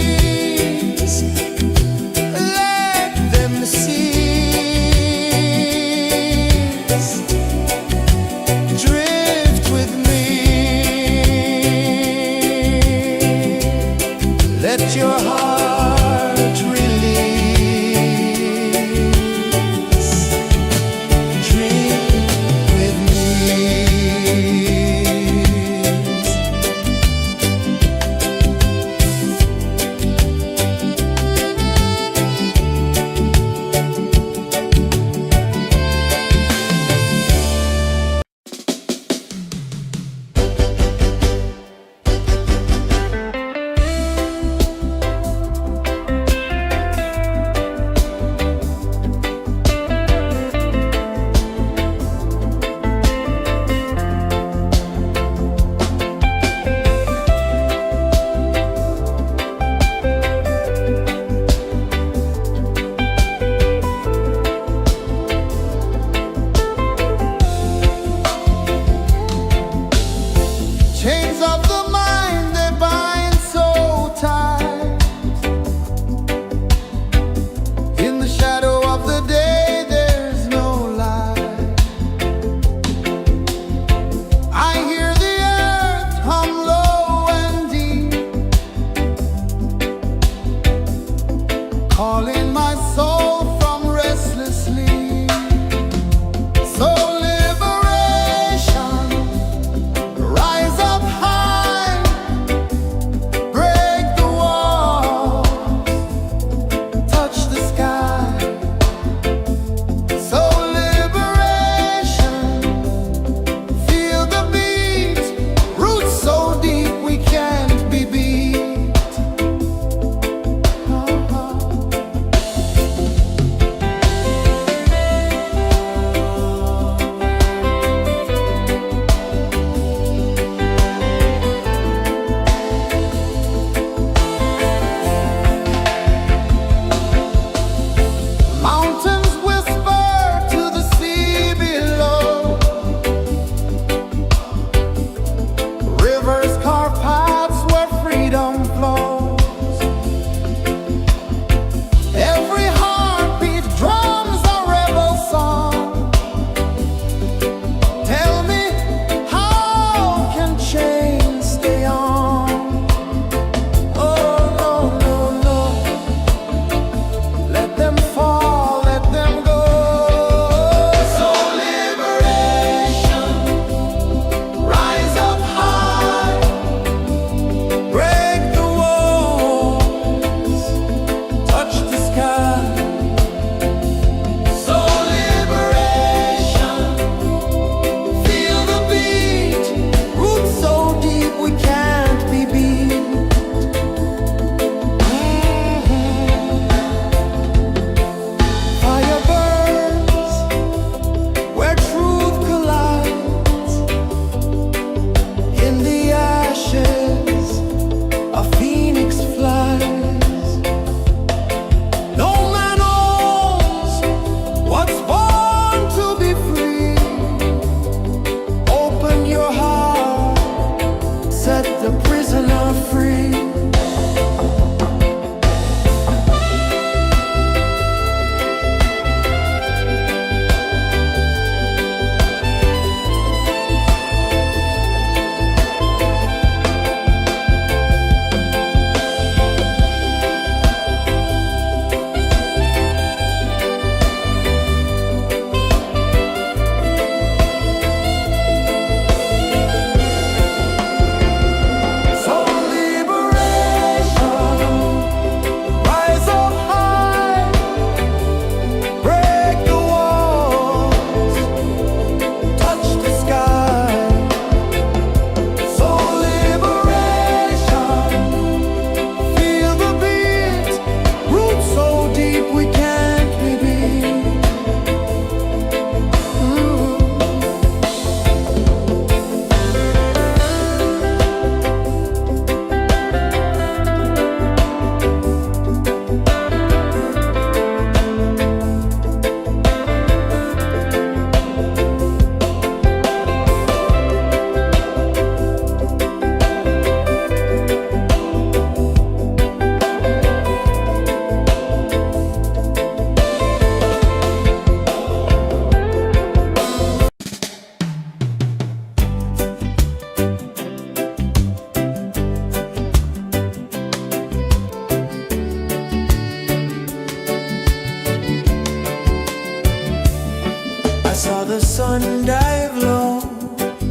sun dive low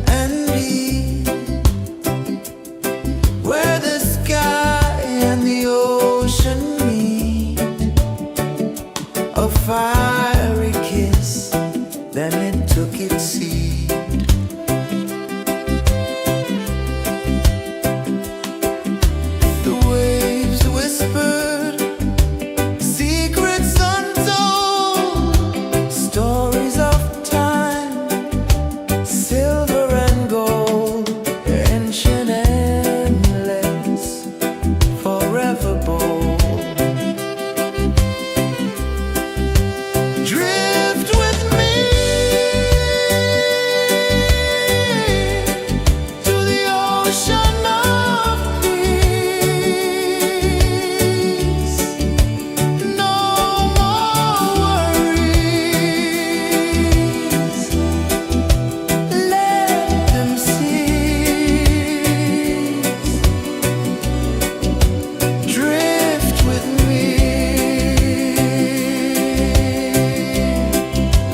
and deep, where the sky and the ocean meet. A fiery kiss, then it took its seat. The waves whispered secrets untold, stories of time, silver and gold, ancient, endless, forever bold. Drift with me to the ocean of peace. No more worries, let them cease. Drift with me,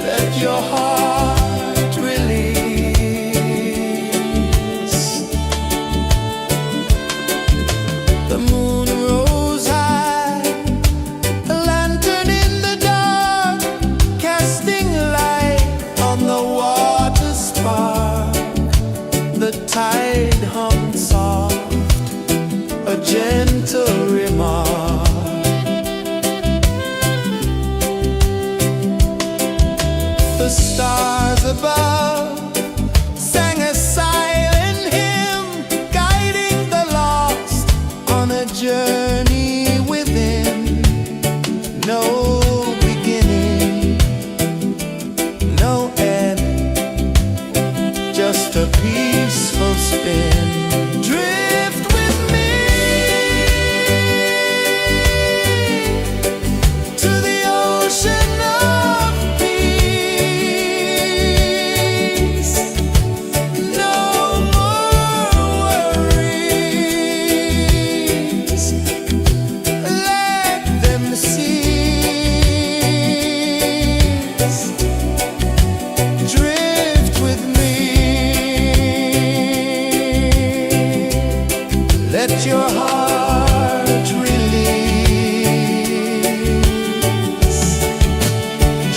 let your heart release. The moon rose high, a lantern in the dark, casting light on the water spark. The tide hummed soft, a gentle remark. The stars above sang a silent hymn, guiding the lost on a journey within. No beginning, no end, just a peaceful spin. Drift with me to the ocean of peace. No more worries, let them cease. Drift with me, let your heart release.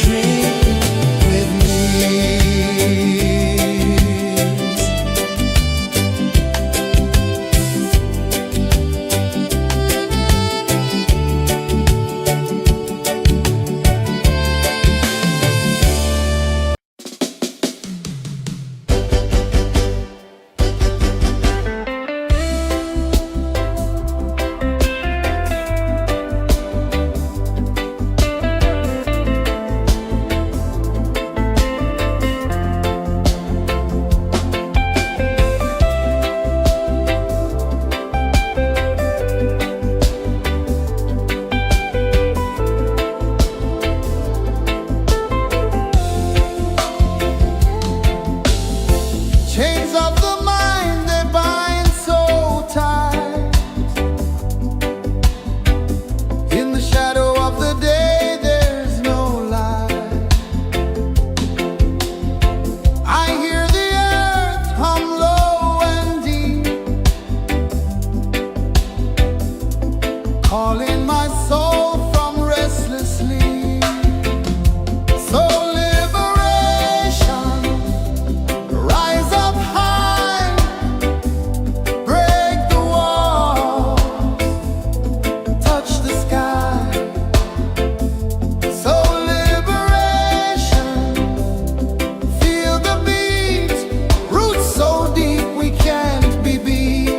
Dream with me. Chains of the mind, they bind so tight. In the shadow of the day, there's no light. I hear the earth hum low and deep, calling my soul from restless sleep. So liberation, rise up high, break the walls, touch the sky. So liberation, feel the beat, roots so deep we can't be beat.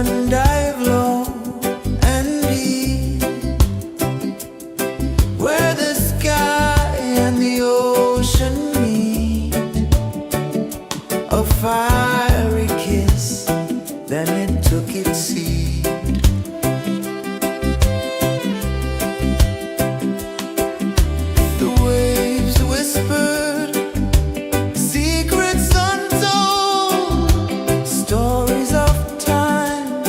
sun dive low and deep, where the sky and the ocean meet. A fiery kiss, then it took its seat. The waves whispered secrets untold, stories of time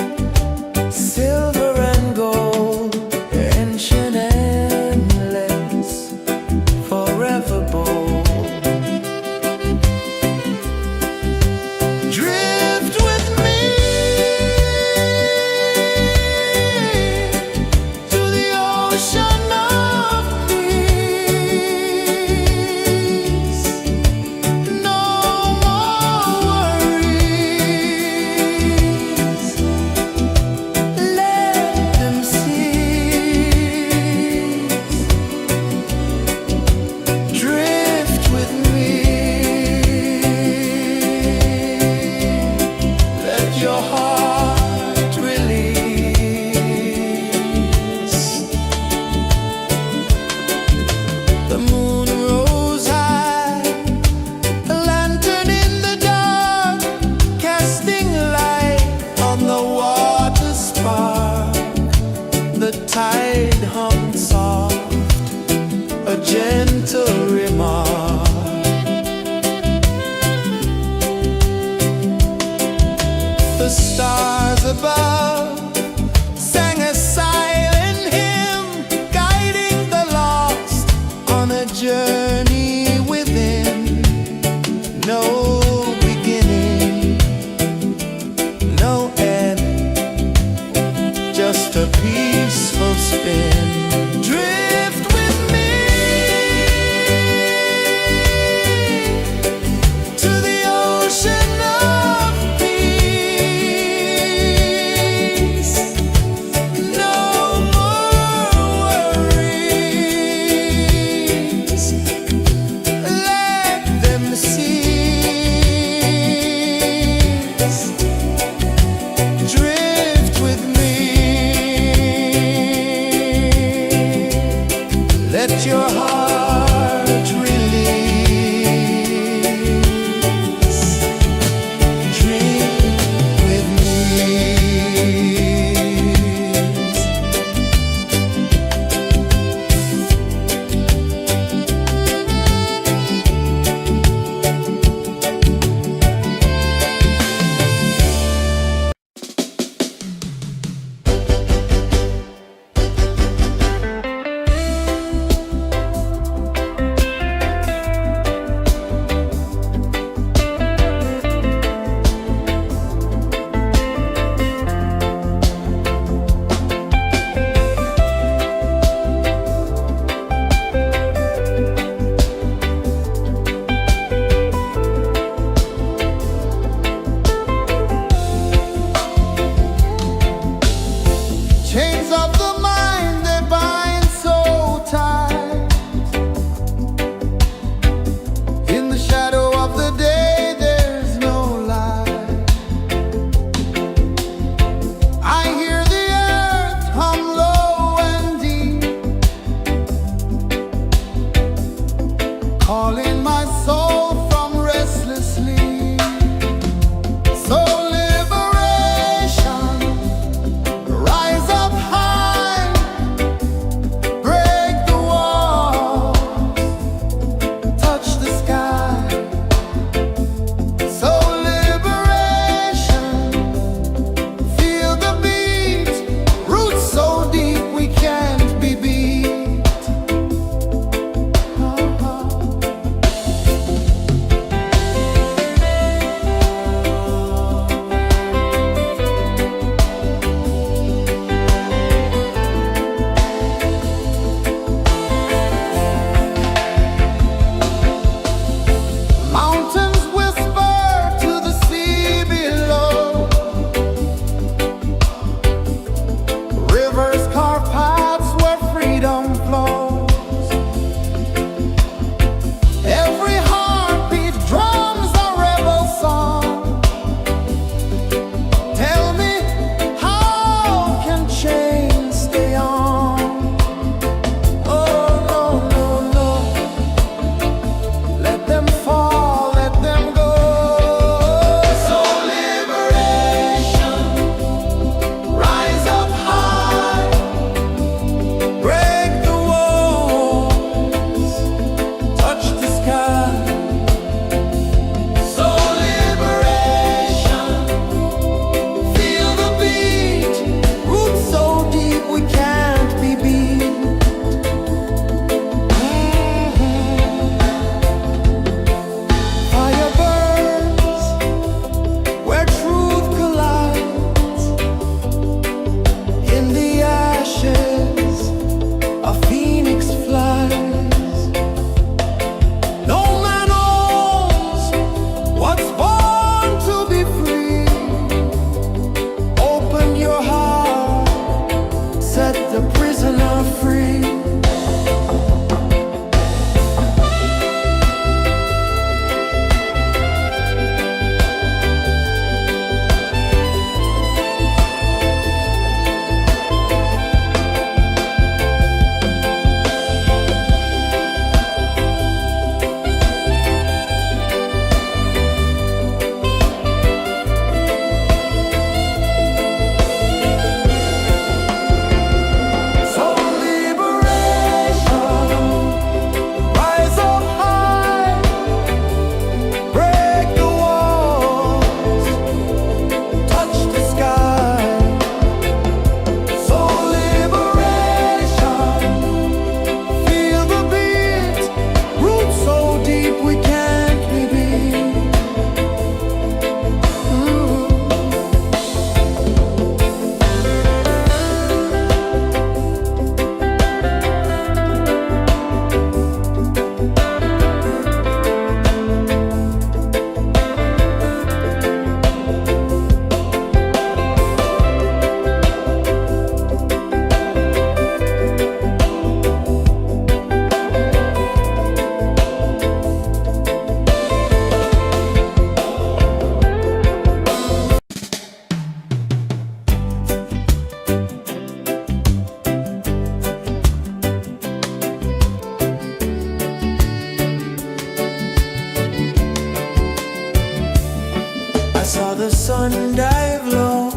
the sun dive low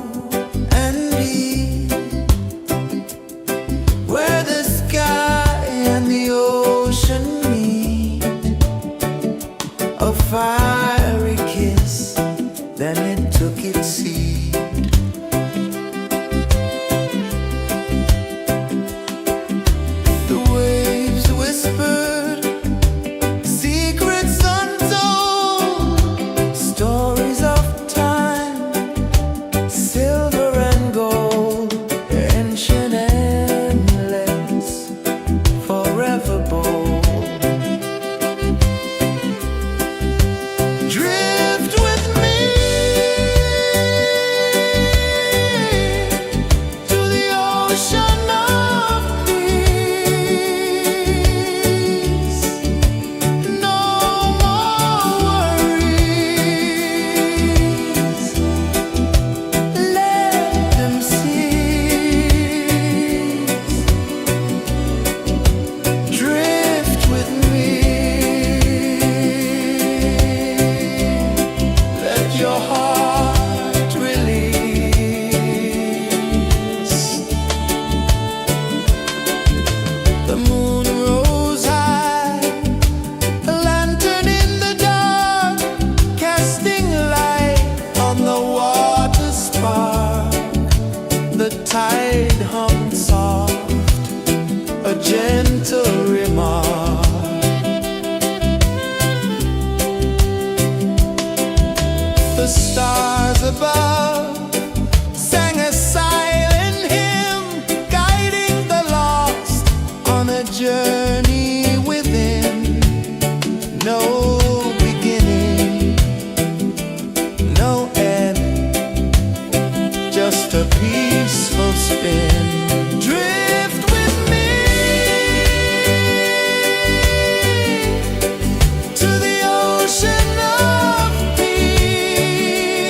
and deep, where the sky and the ocean meet. A fiery kiss, then it took its seat. The waves whispered secrets untold, stories of time, silver and gold, ancient, endless, forever bold. Drift with me to the ocean of peace. No more worries, let them cease. Drift with me, let your heart release. The moon rose high, a lantern in the dark, casting light on the water spark. The tide hummed soft, a gentle remark. The stars above sang a silent hymn, guiding the lost on a journey within. No beginning, no end, just a peaceful spin. Drift with me to the ocean of peace.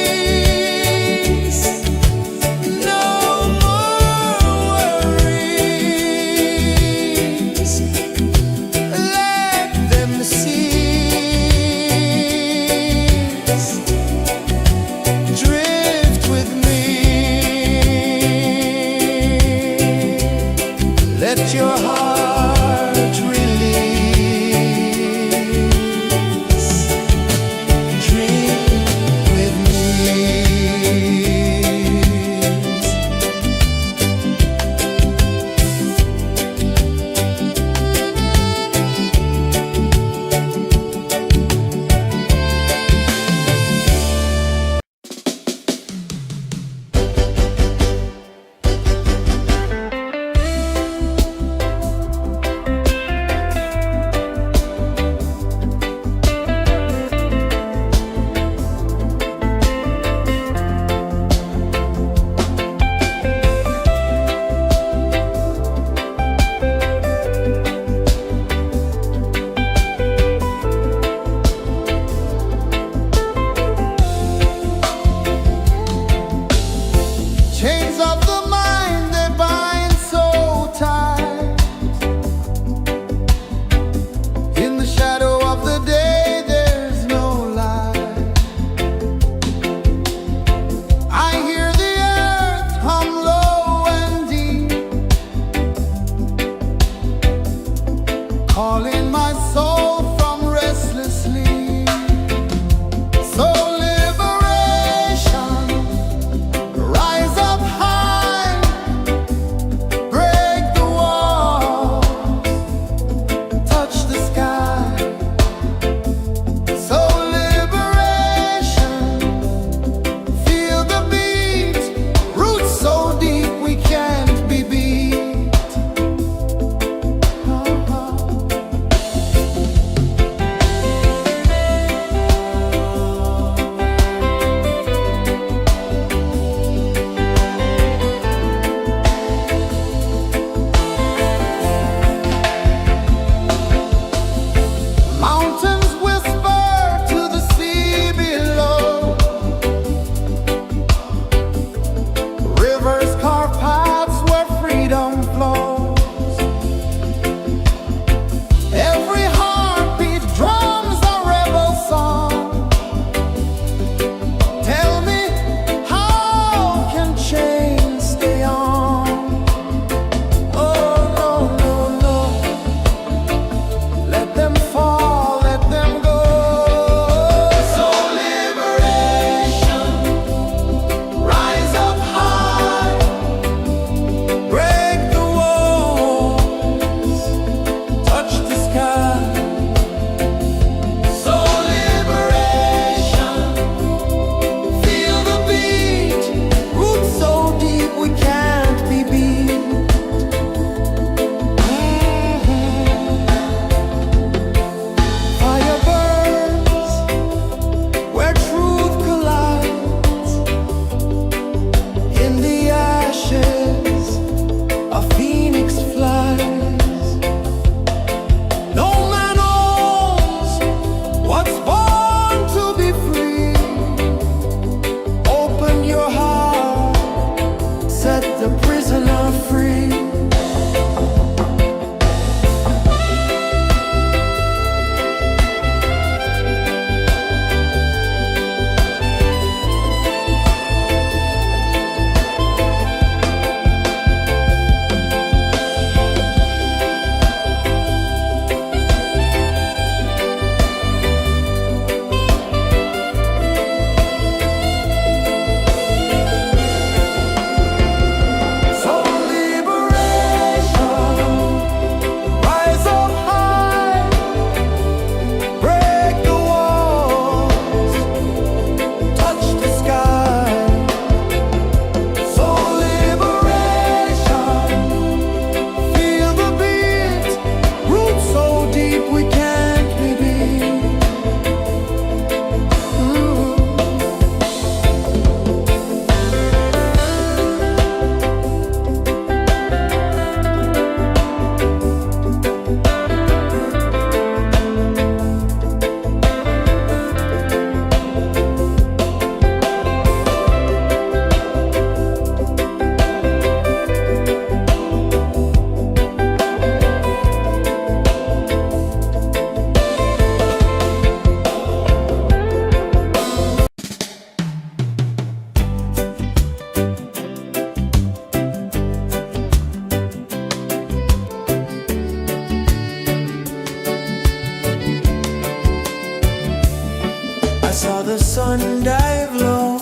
saw the sun dive low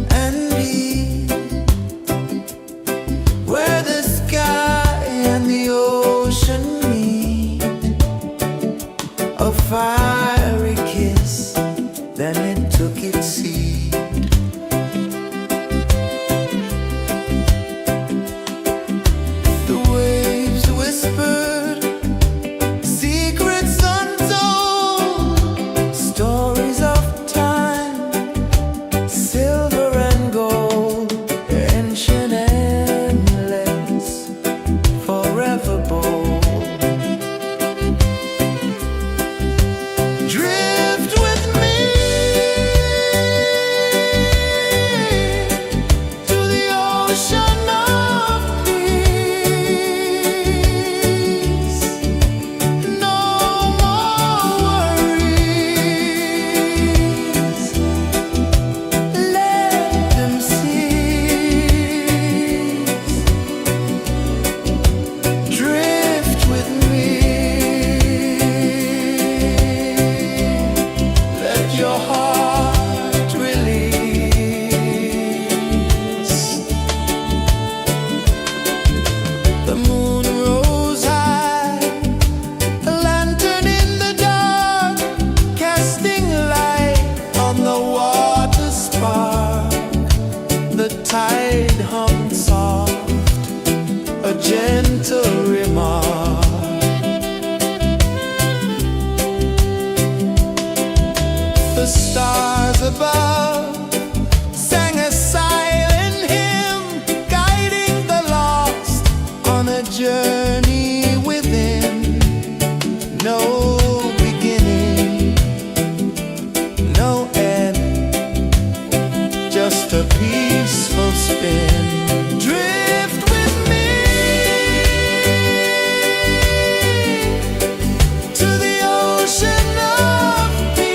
and deep, where the sky and the ocean meet. A fiery kiss, then it took its seat. The waves whispered secrets untold, stories of time, silver and gold, ancient, endless, forever bold. Drift with me to the ocean of peace. No more worries, let them cease. Drift with me, let your heart release. The moon rose high, a lantern in the dark, casting light on the water spark. The tide hummed soft, a gentle remark. The stars above sang a silent hymn, guiding the lost on a journey within. No beginning, no end, just a peaceful spin. Drift with me to the ocean of peace.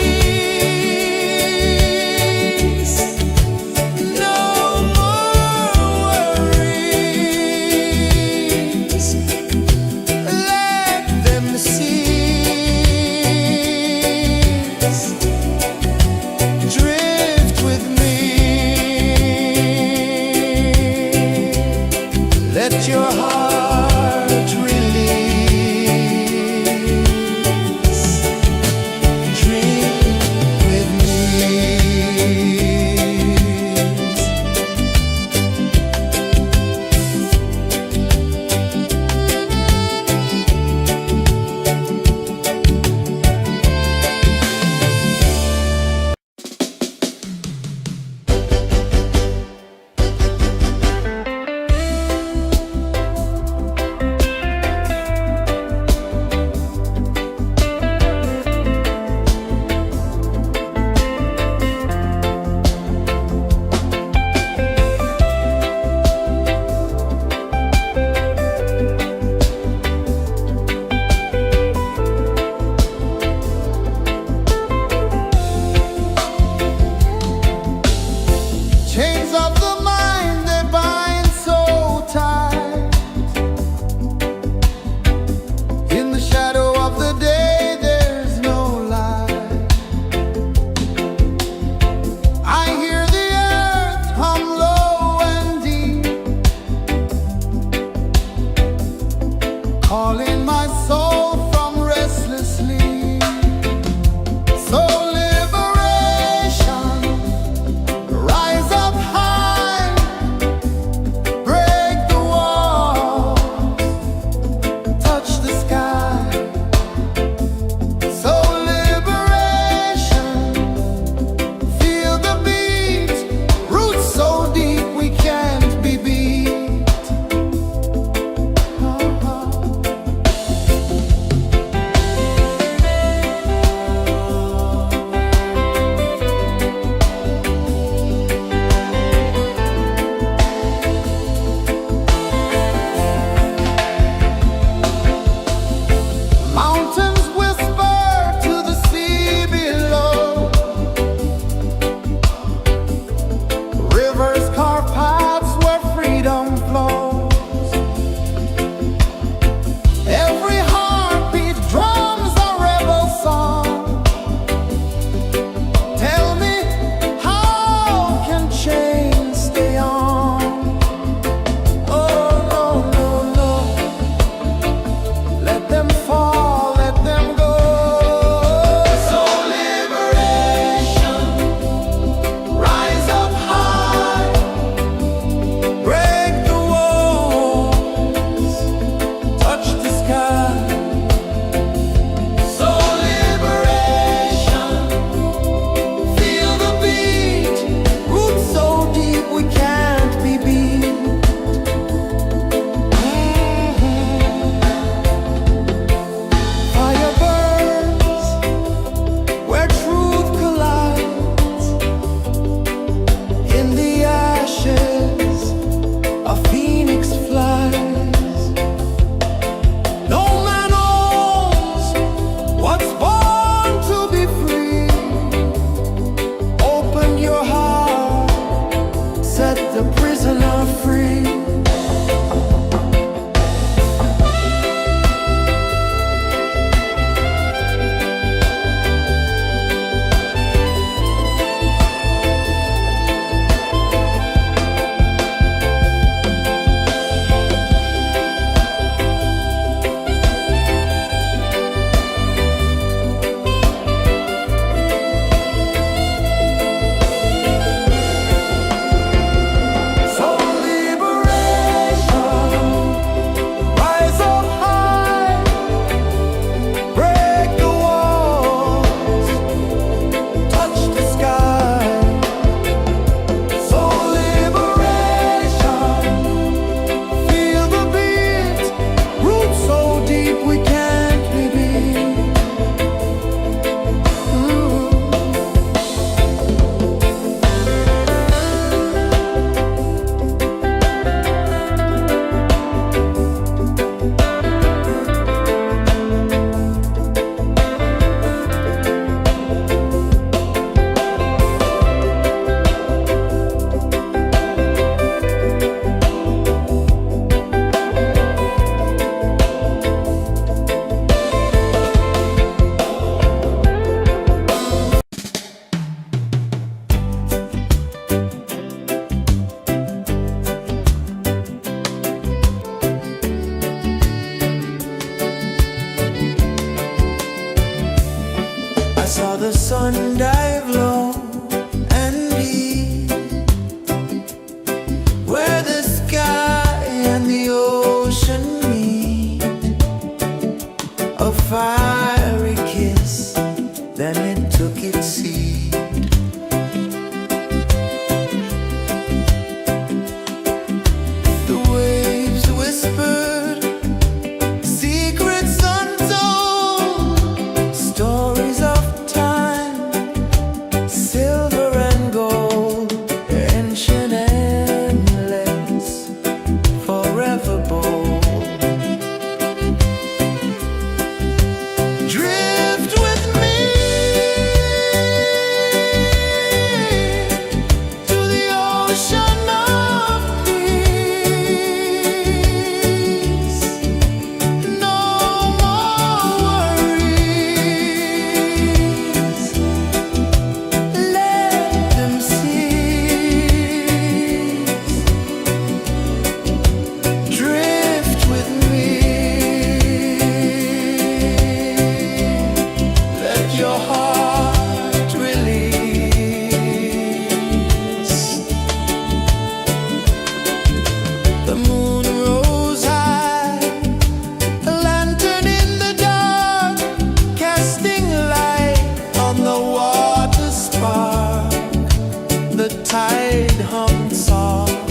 tide hung soft,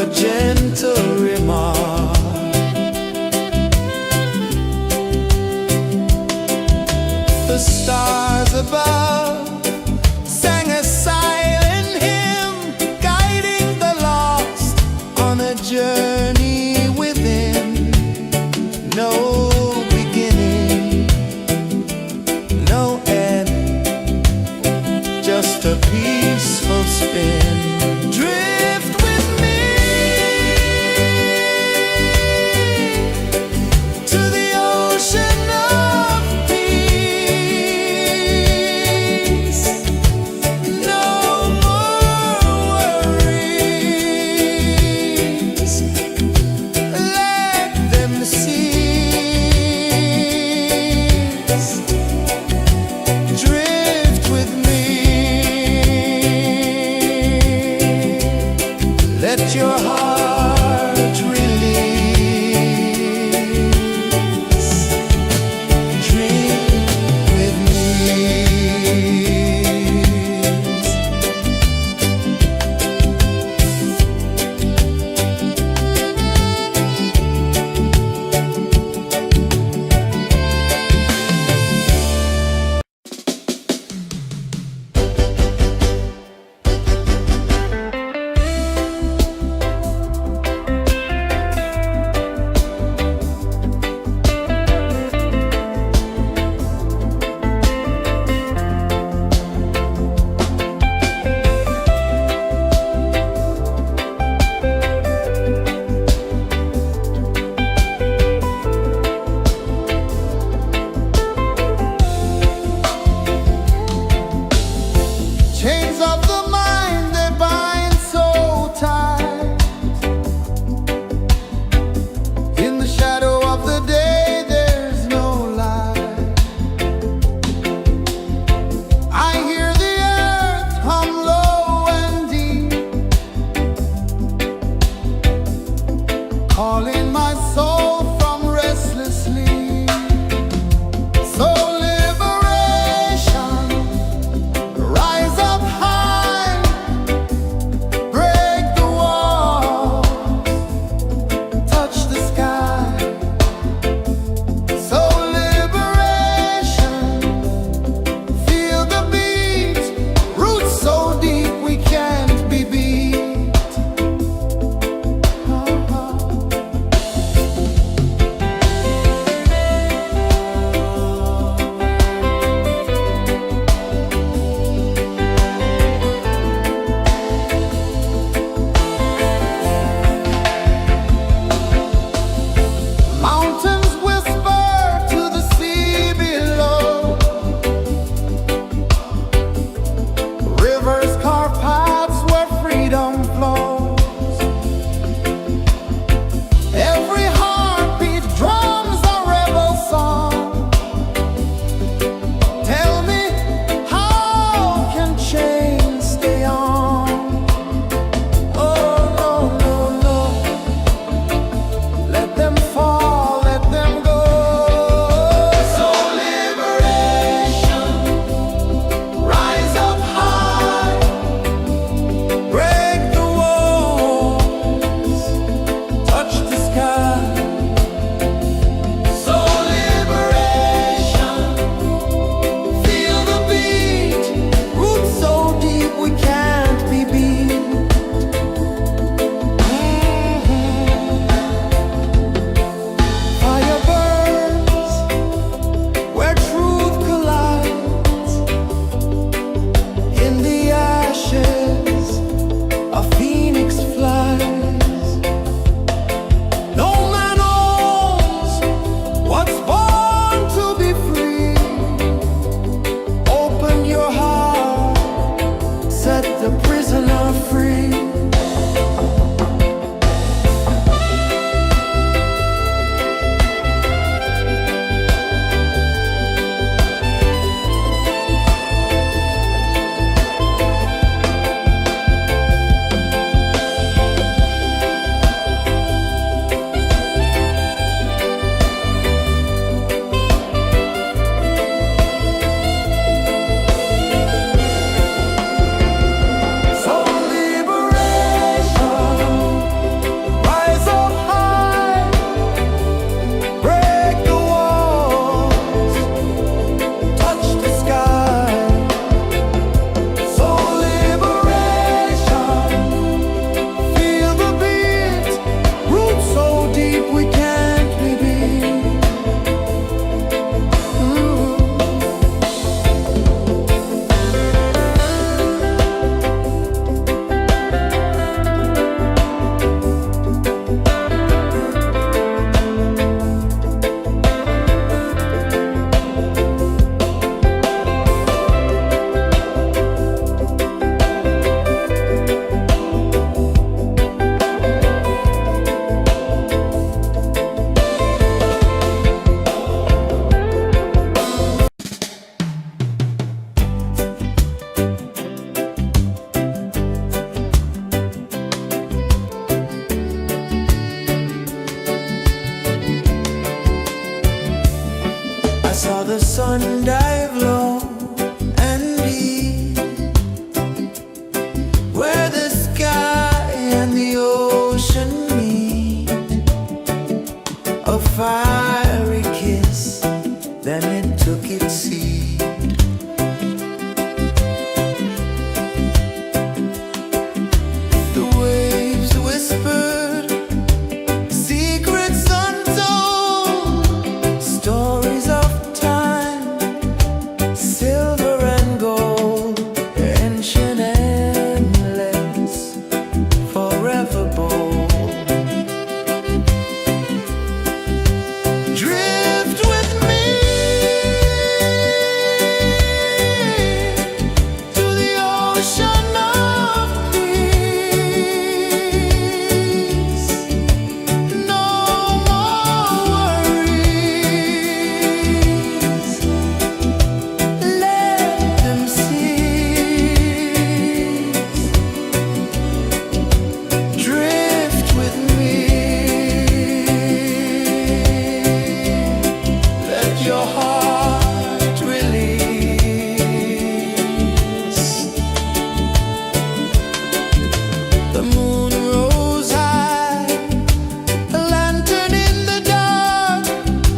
a gentle remark. The stars above sang a silent hymn, guiding the lost on a journey within. No beginning, no end, just a peaceful spin. Drift with me to the ocean of peace. No more worries, let them cease. Drift with me, let your heart release. Dream with me. Chains of the mind, they bind so tight. In the shadow of the day, there's no light. I hear the earth hum low and deep, calling my soul from restless sleep. So liberation, rise up high ocean of peace. No more worries. Let them cease. Drift with me. Let your heart release. The moon rose high, a lantern in the dark,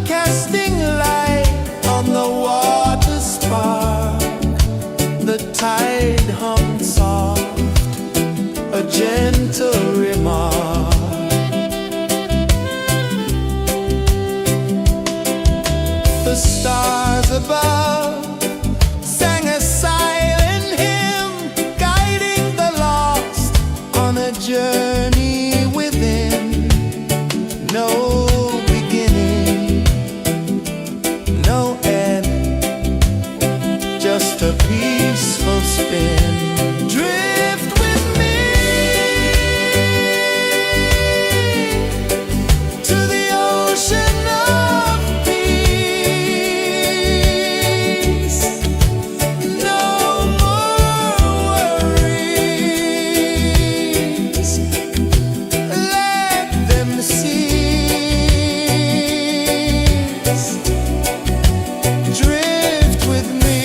casting light on the water spark. The tide hummed soft, a gentle remark. The stars above sang a silent hymn, guiding the lost on a journey within. No beginning, no end, just a peaceful spin. Drift with me to the ocean of peace. No more worries. Let them cease. Drift with me.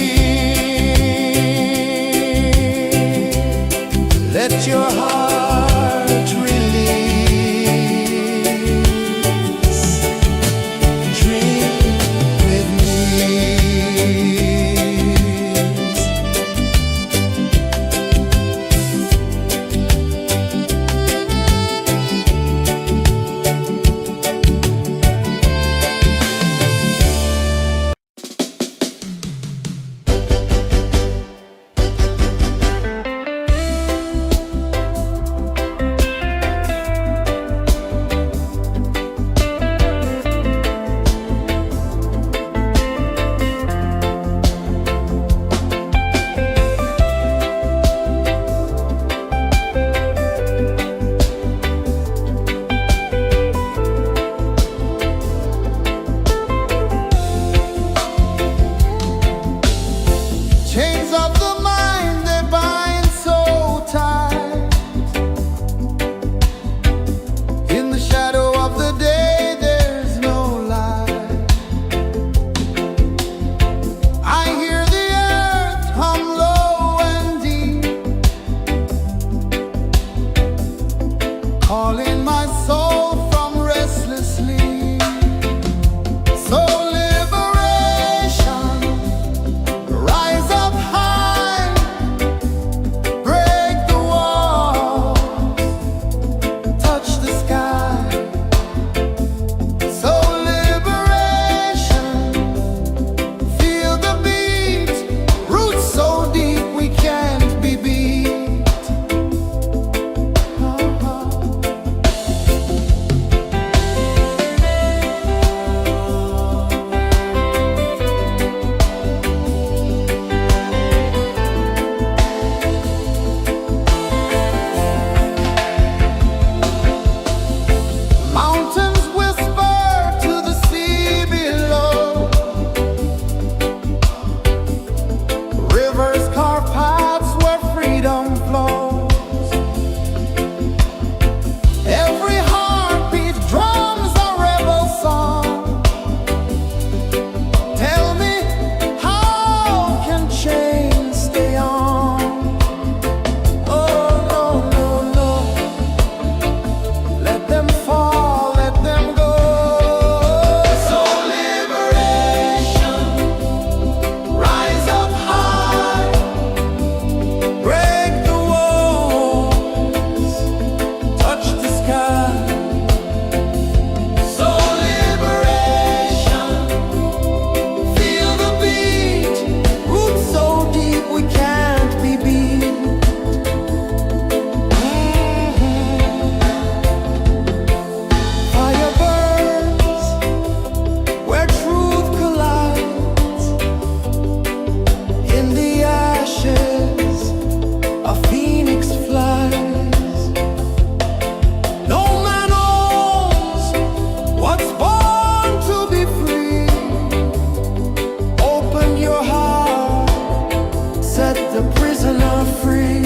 prisoner free.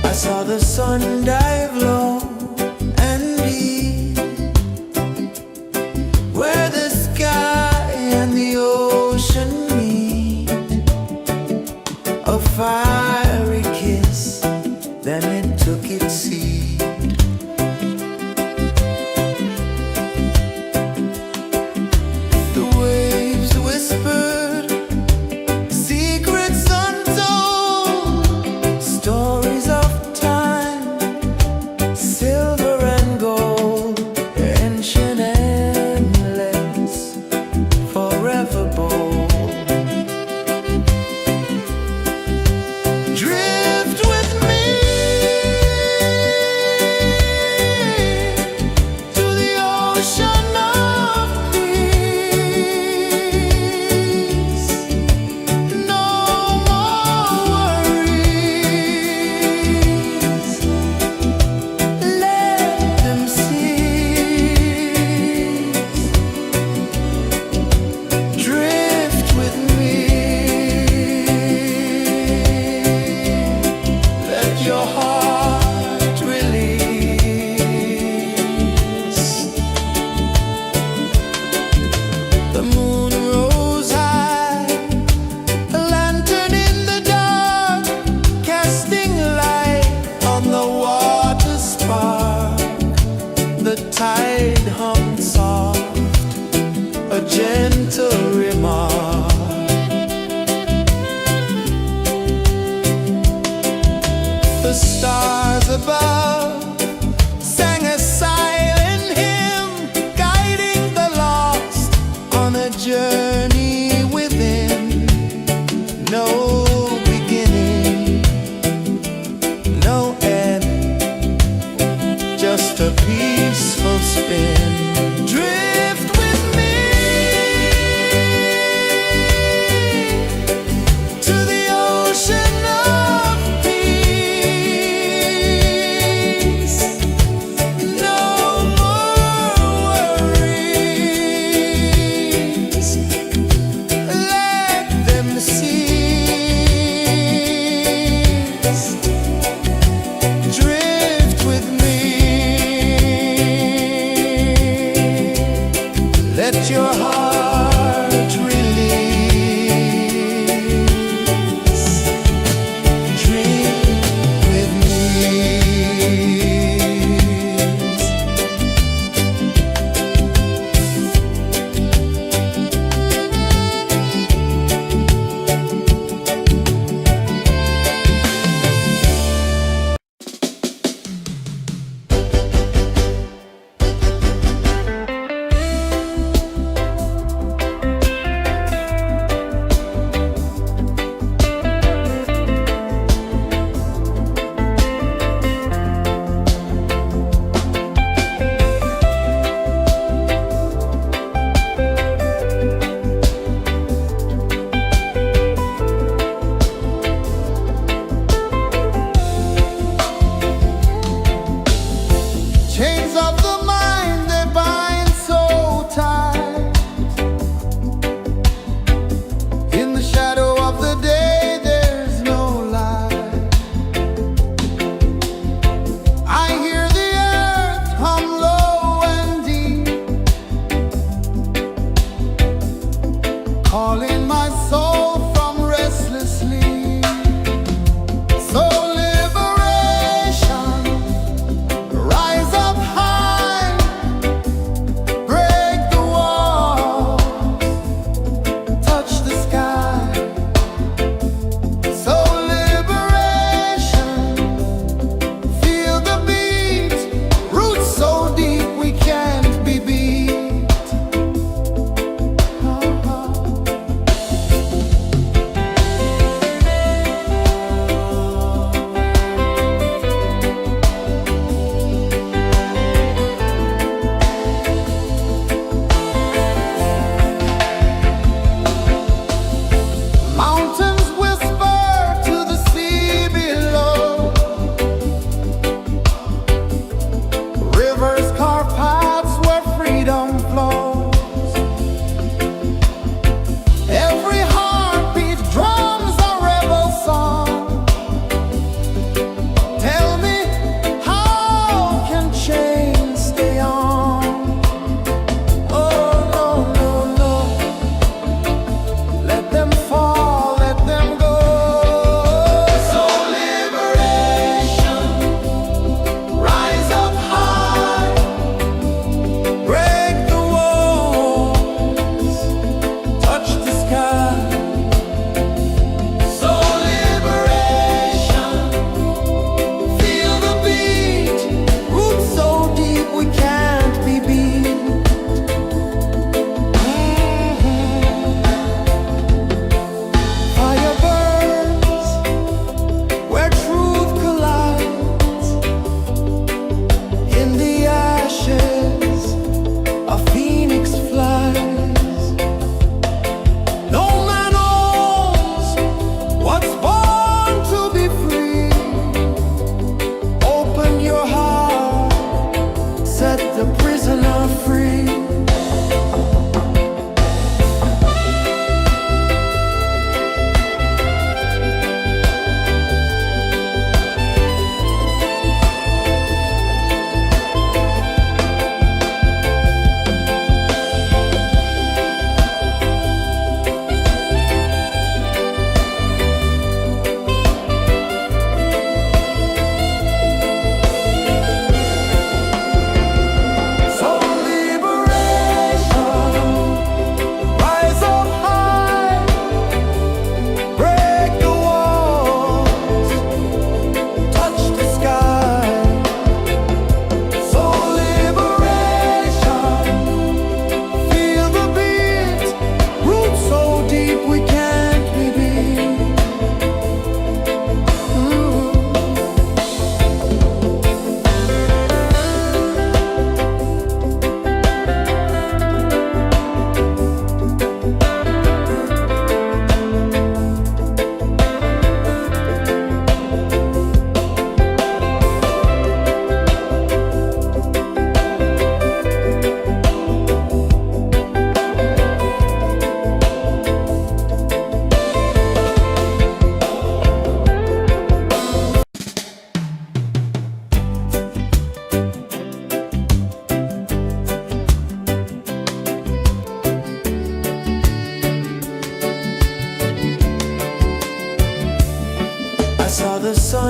I saw the sun dive low and deep, where the sky and the ocean meet. A fiery kiss, then it took its seat. The waves whispered secrets untold, stories of silver and gold, ancient endless, forever bold. Drift with me to the ocean of peace. No more worries. Your heart release. The moon rose high, a lantern in the dark, casting light on the water spark. The tide hummed soft, a gentle remark. The stars above sang a silent hymn, guiding the lost on a journey within. No beginning, no end, just a peaceful spin. Drift with me to the ocean of peace. No more worries. Let them cease. Drift with me. Let your heart release. Dream with me.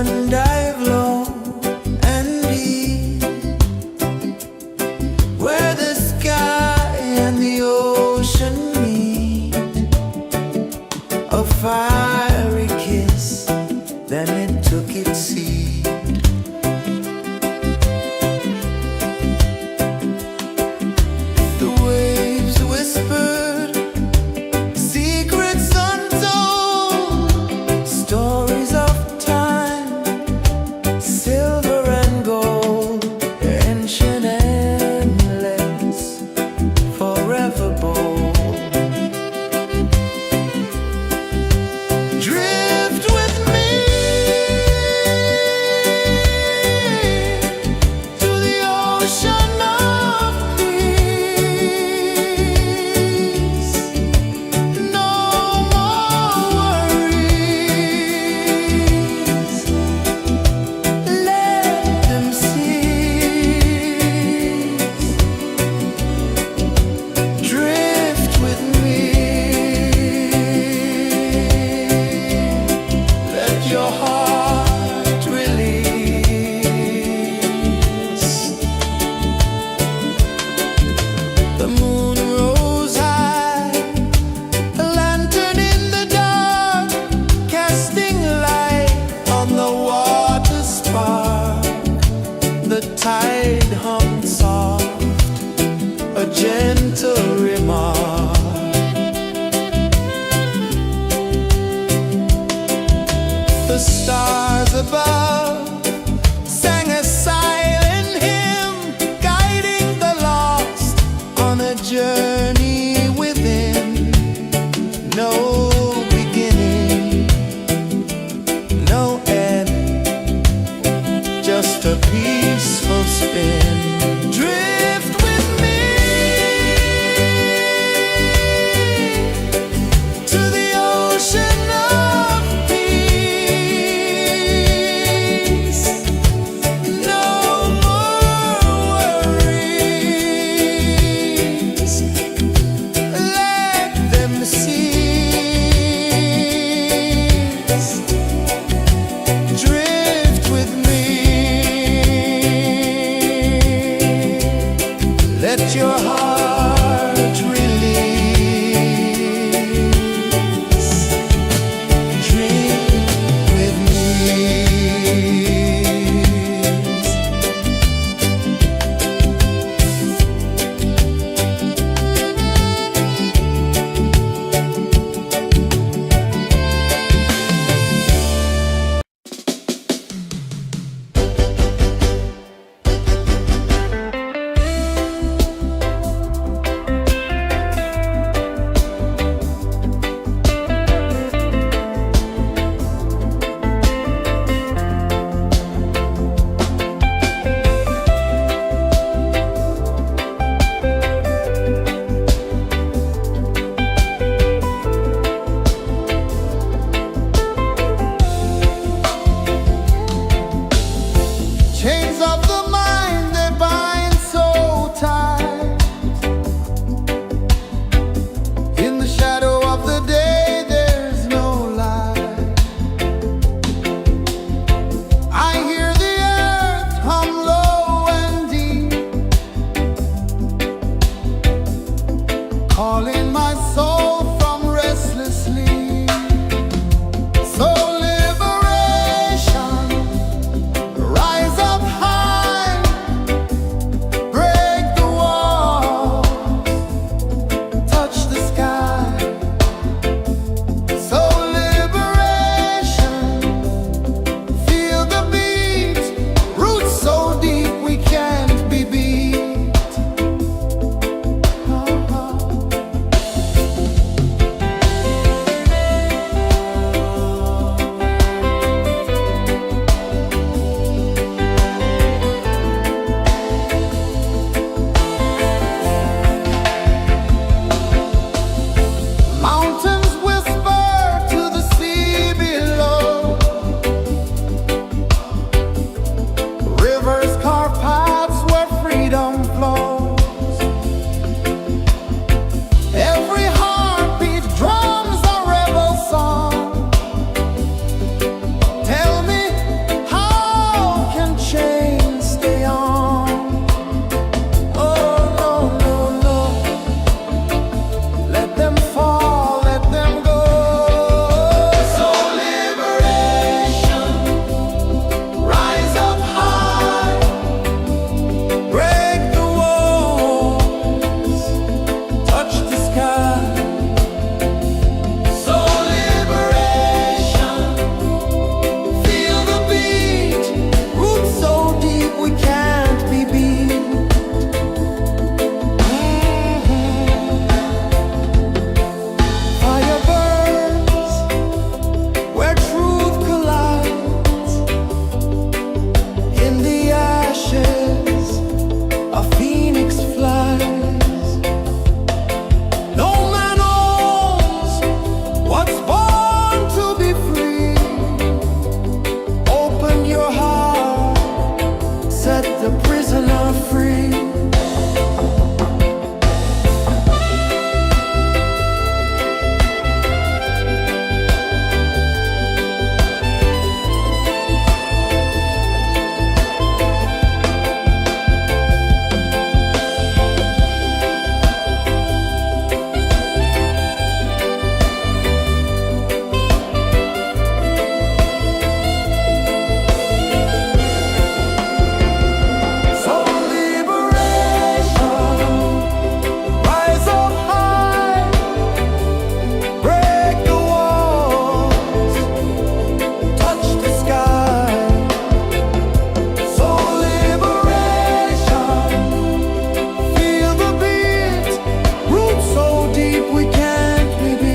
sun dive low and deep, where the sky and the ocean meet. A fiery kiss, then it took its seat. The waves whispered secrets untold, stories of time, silver and gold, ancient, endless, forever bold. Drift with me to the ocean of peace. No more worries, let them cease. Drift with me, let your heart release. The moon rose high, a lantern in the dark, casting light on the water spark. The tide hummed soft, a gentle remark. The stars above sang a silent hymn, guiding the lost on a journey within. No beginning, no end, just a peaceful spin. Drift with me to the ocean of peace. No more worries, let them cease. Drift with me, let your heart release. Dream with me. Chains of the mind, they bind so tight. In the shadow of the day, there's no light. I hear the earth hum low and deep, calling my soul from restless sleep. So liberation, rise up high, break the walls, touch the sky. So liberation, feel the beat, roots so deep we can't be beat. deep we can't be.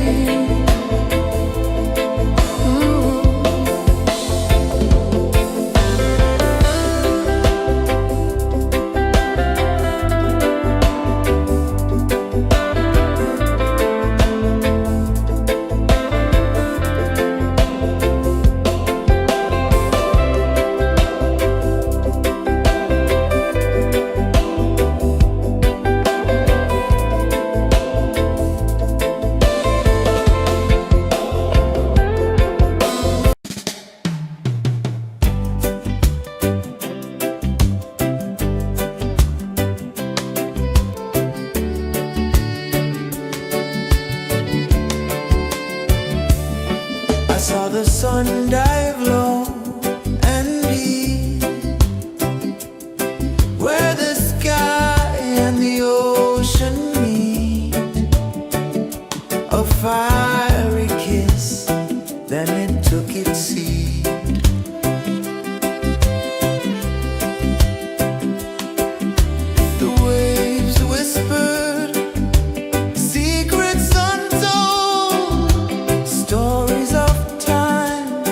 I saw the sun dive low and deep, where the sky and the ocean meet. A fiery kiss, then it took its seat. The waves whispered secrets untold, stories of time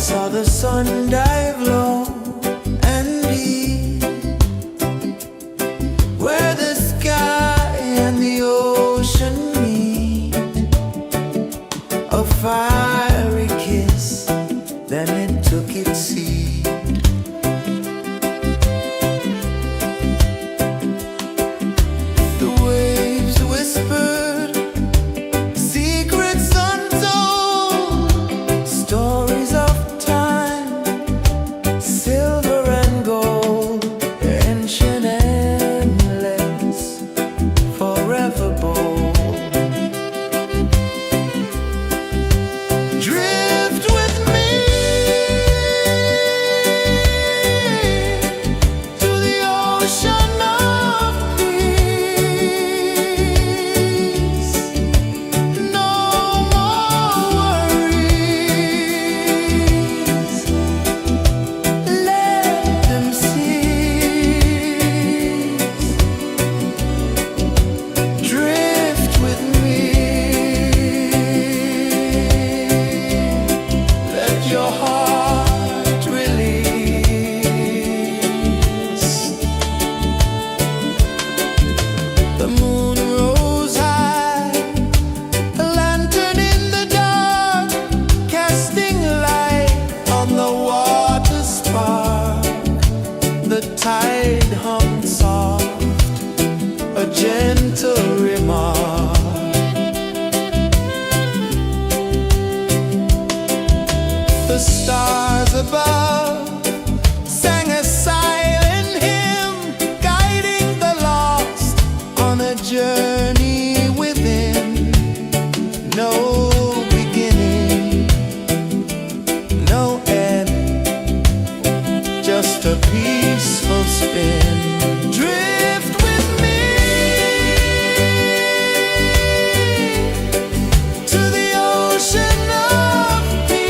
saw the sun dive low and deep, where the sky and the ocean meet. A fiery kiss, then it took its seat. The waves whispered secrets untold, stories of time, silver and gold, ancient, endless, forever bold. Drift with me to the ocean of peace. No more worries, let them cease. Drift with me, let your heart release. The moon rose high, a lantern in the dark, casting light on the water spark. The tide hummed soft, a gentle remark. The stars above sang a silent hymn, guiding the lost on a journey within. No beginning, no end, just a peaceful spin. Drift with me to the ocean of peace.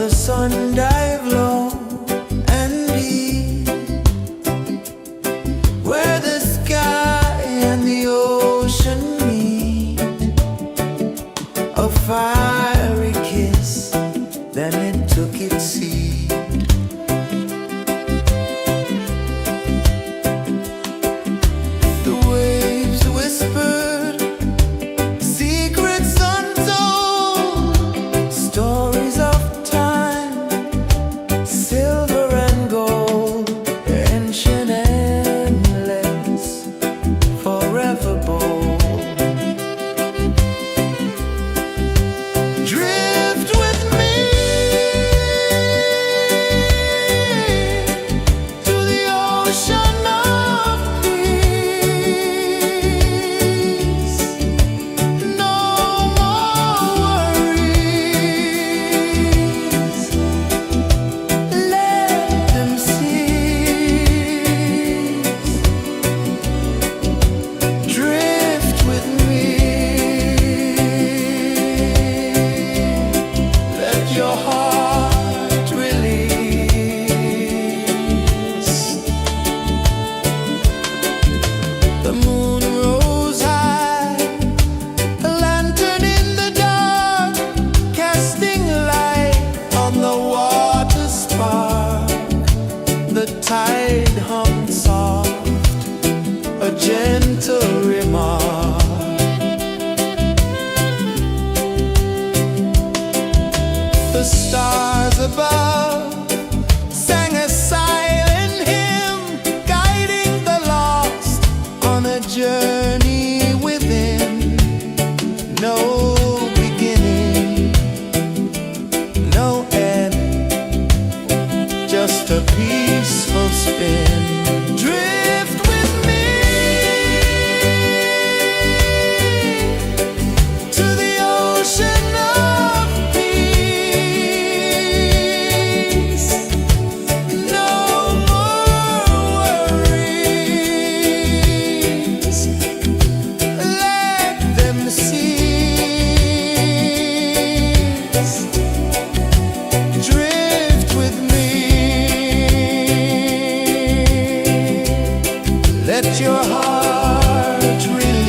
the sun dive low and deep, where the sky and the ocean meet. A fiery kiss, then it took its seed. The waves whispered secrets untold, stories of time, silver and gold, ancient, endless, forever bold. Drift with me to the ocean of peace. No more worries, let them cease. Drift with me, let your heart release. The moon rose high, a lantern in the dark, casting light on the water spark. The tide hummed soft, a gentle remark. The stars above sang a silent hymn, guiding the lost on a journey within. No beginning, no end, just a peaceful spin. Drift with me to the ocean of peace. No more worries, let them cease. Drift with me, let your heart release.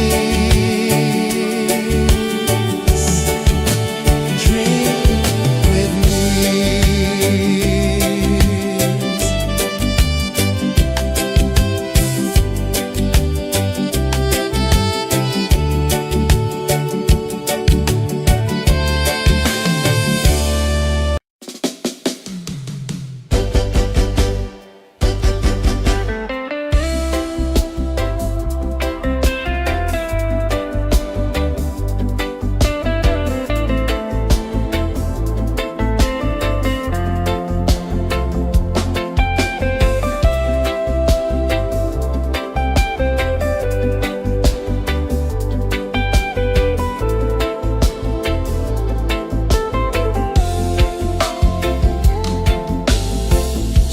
Dream with me.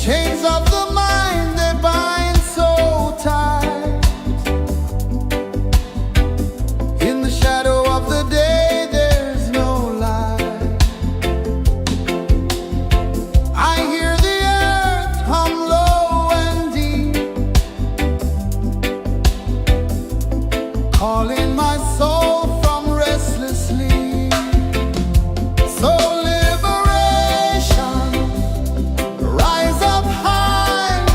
Chains of the mind, they bind so tight. In the shadow of the day, there's no light. I hear the earth hum low and deep, calling my soul from restless sleep. So liberation, rise up high,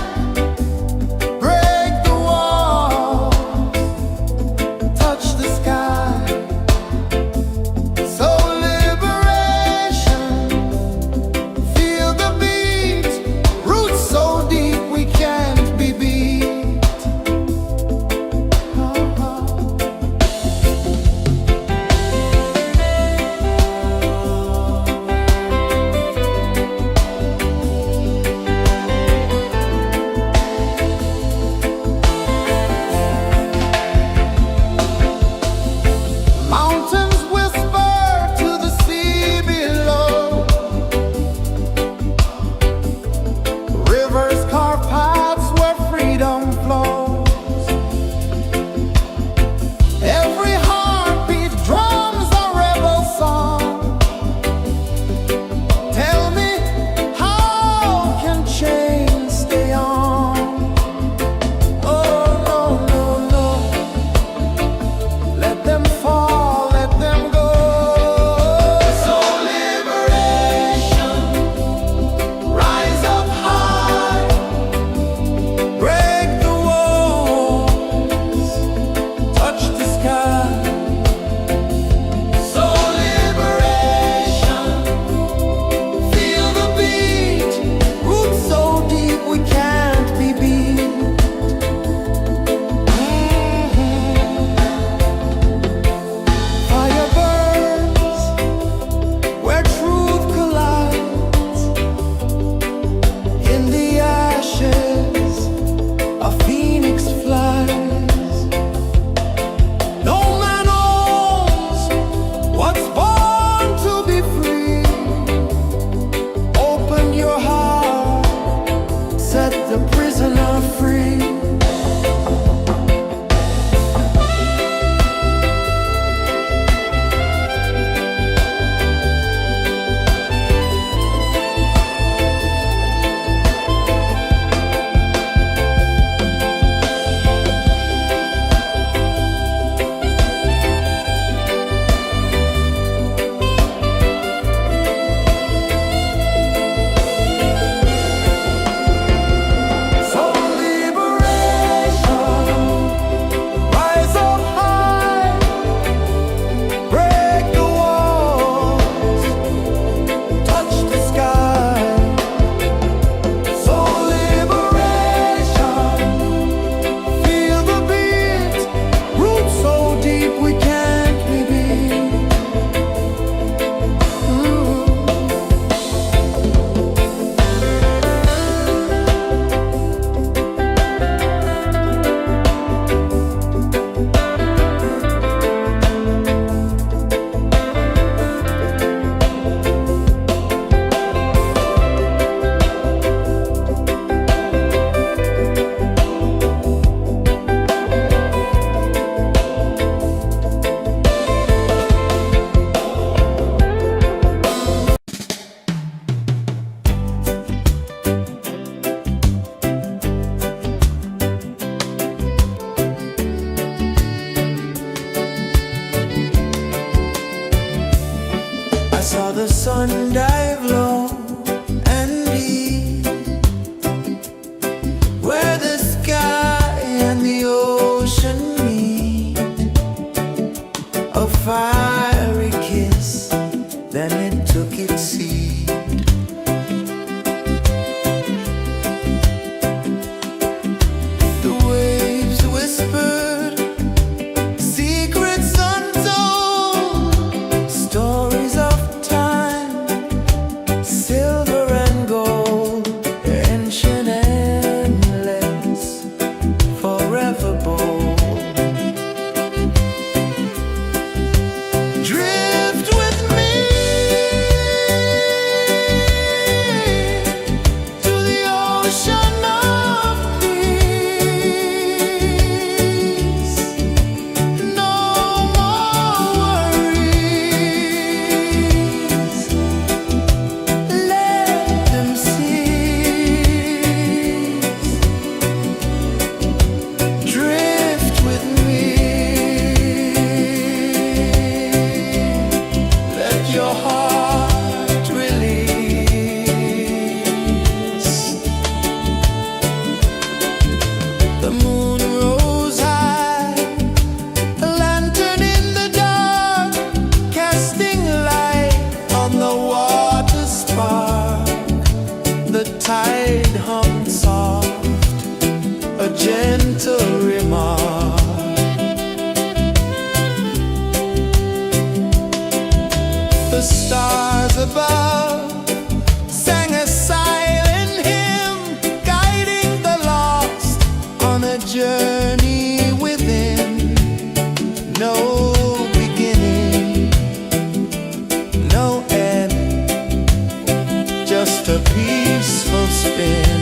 just a peaceful spin.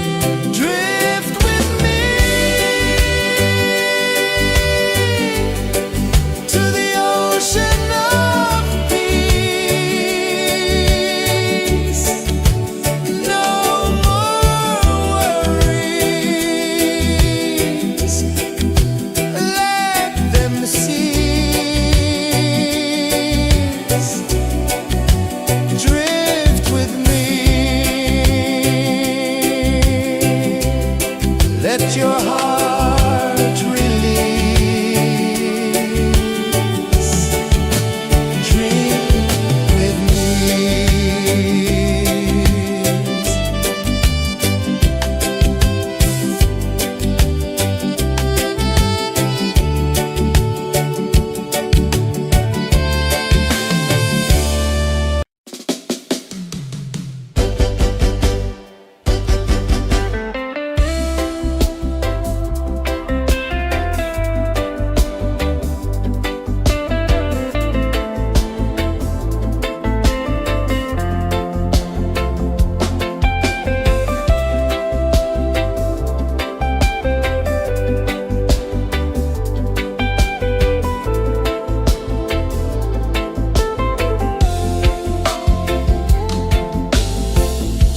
Drift with me to the ocean of peace. No more worries, let them cease. Drift with me, let your heart release. Drift with me.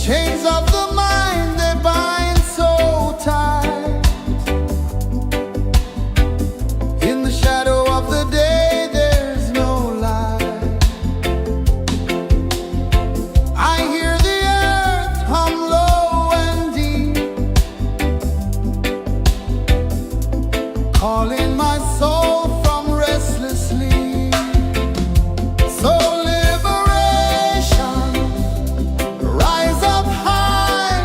Chains of the mind, they bind so tight. In the shadow of the day, there's no light. I hear the earth hum low and deep, calling my soul from restless sleep. So liberation, rise up high,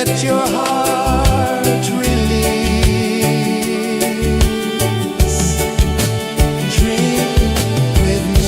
Let your heart release. Dream with me.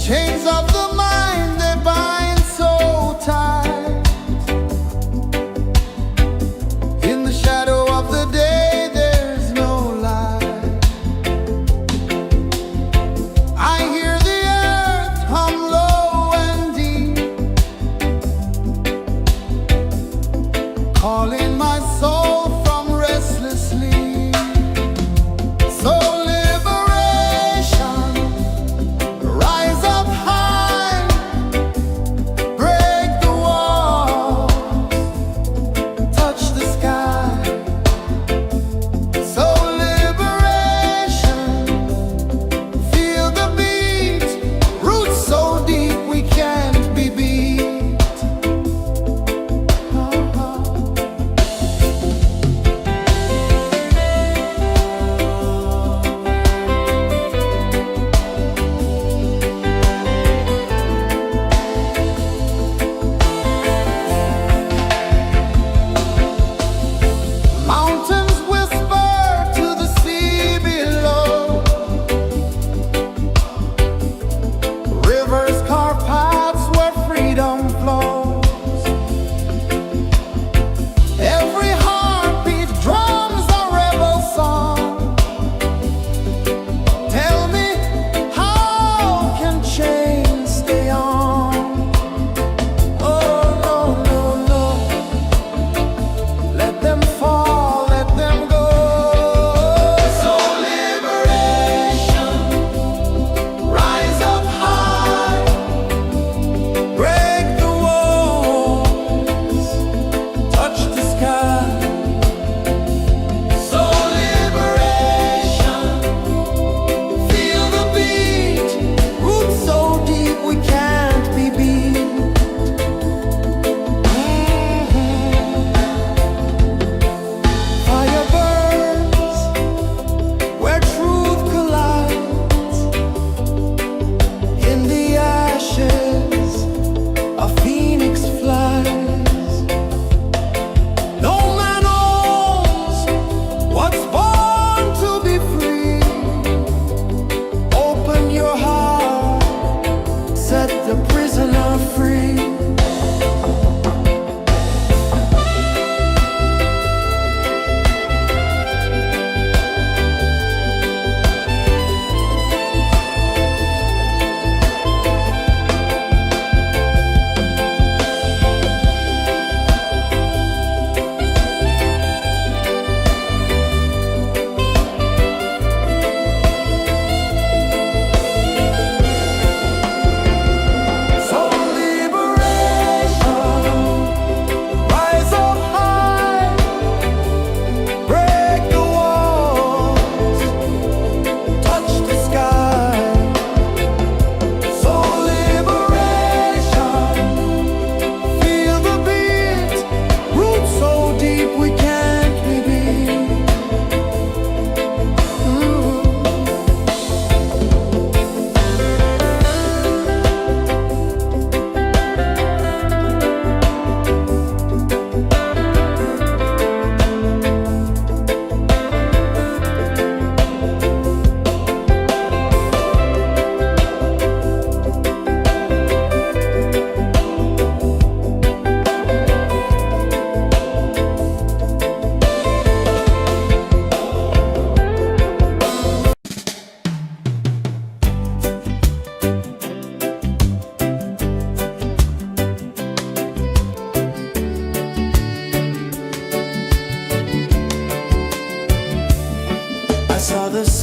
Chains of the mind, they bind so tight. In the shadow of the day, there's no light. I hear the earth hum low and deep, calling my soul from restless sleep. So liberation.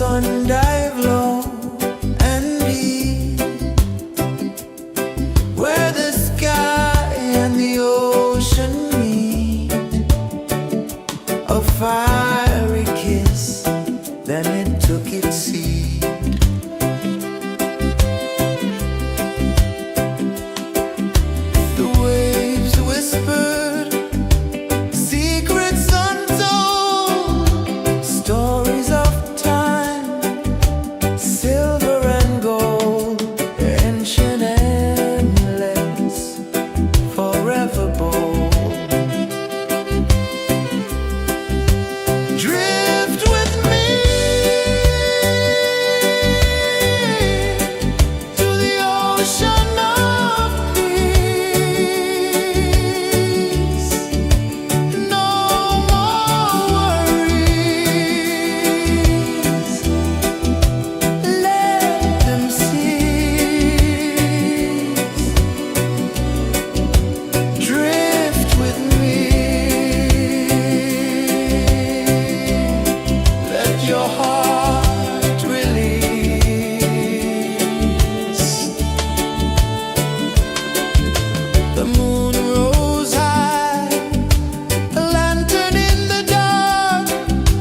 sun dive low and deep, where the sky and the ocean meet, a fiery kiss, then it took its seat. The waves whispered secrets untold, stories of time, silver and gold, ancient, endless, forever bold. Drift with me to the ocean of peace. No more worries, let them cease. Drift with me, let your heart release. The moon rose high, a lantern in the dark,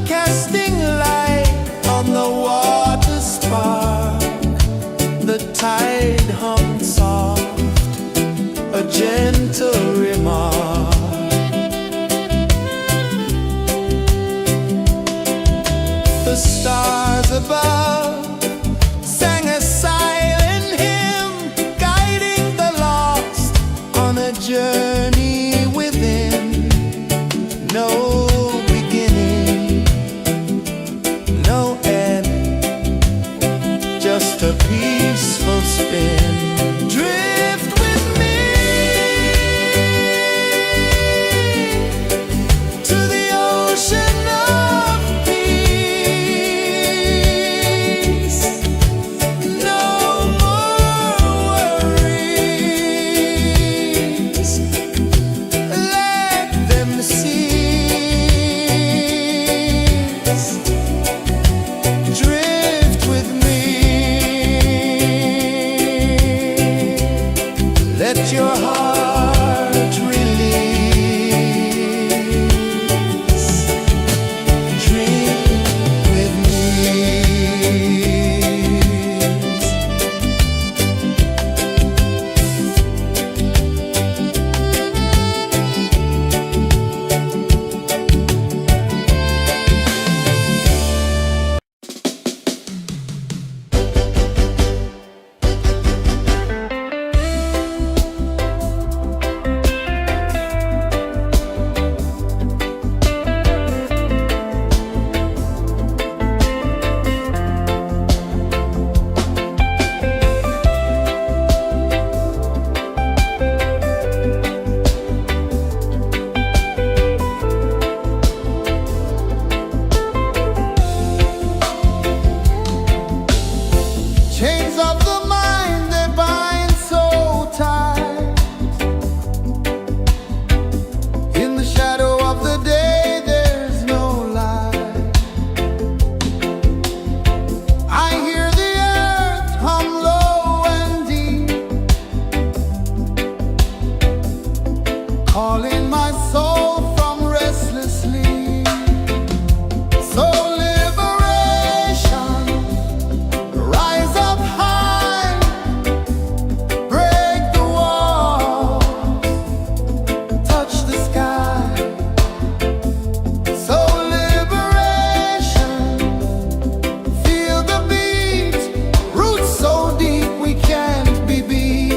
casting light on the water spark. The tide hummed soft, a gentle remark. The stars above sang a silent hymn, guiding the lost on a journey within. No beginning, no end, just a peaceful spin. Drift with me to the ocean of peace. No more worries, let them cease. Drift with me, let your heart release. Drift with me. Chains of the mind, they bind so tight. In the shadow of the day, there's no light. I hear the earth hum low and deep, calling my soul from restless sleep. So liberation, rise up high, break the walls, touch the sky. So liberation, feel the beat, roots so deep we can't be beat.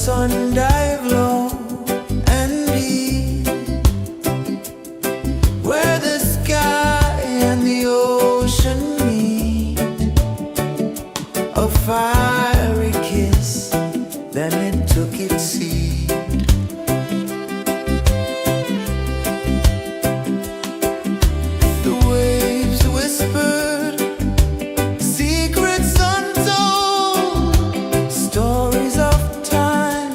sun dive low and deep, where the sky and the ocean meet. A fiery kiss, then it took its seat. The waves whispered secrets untold, stories of time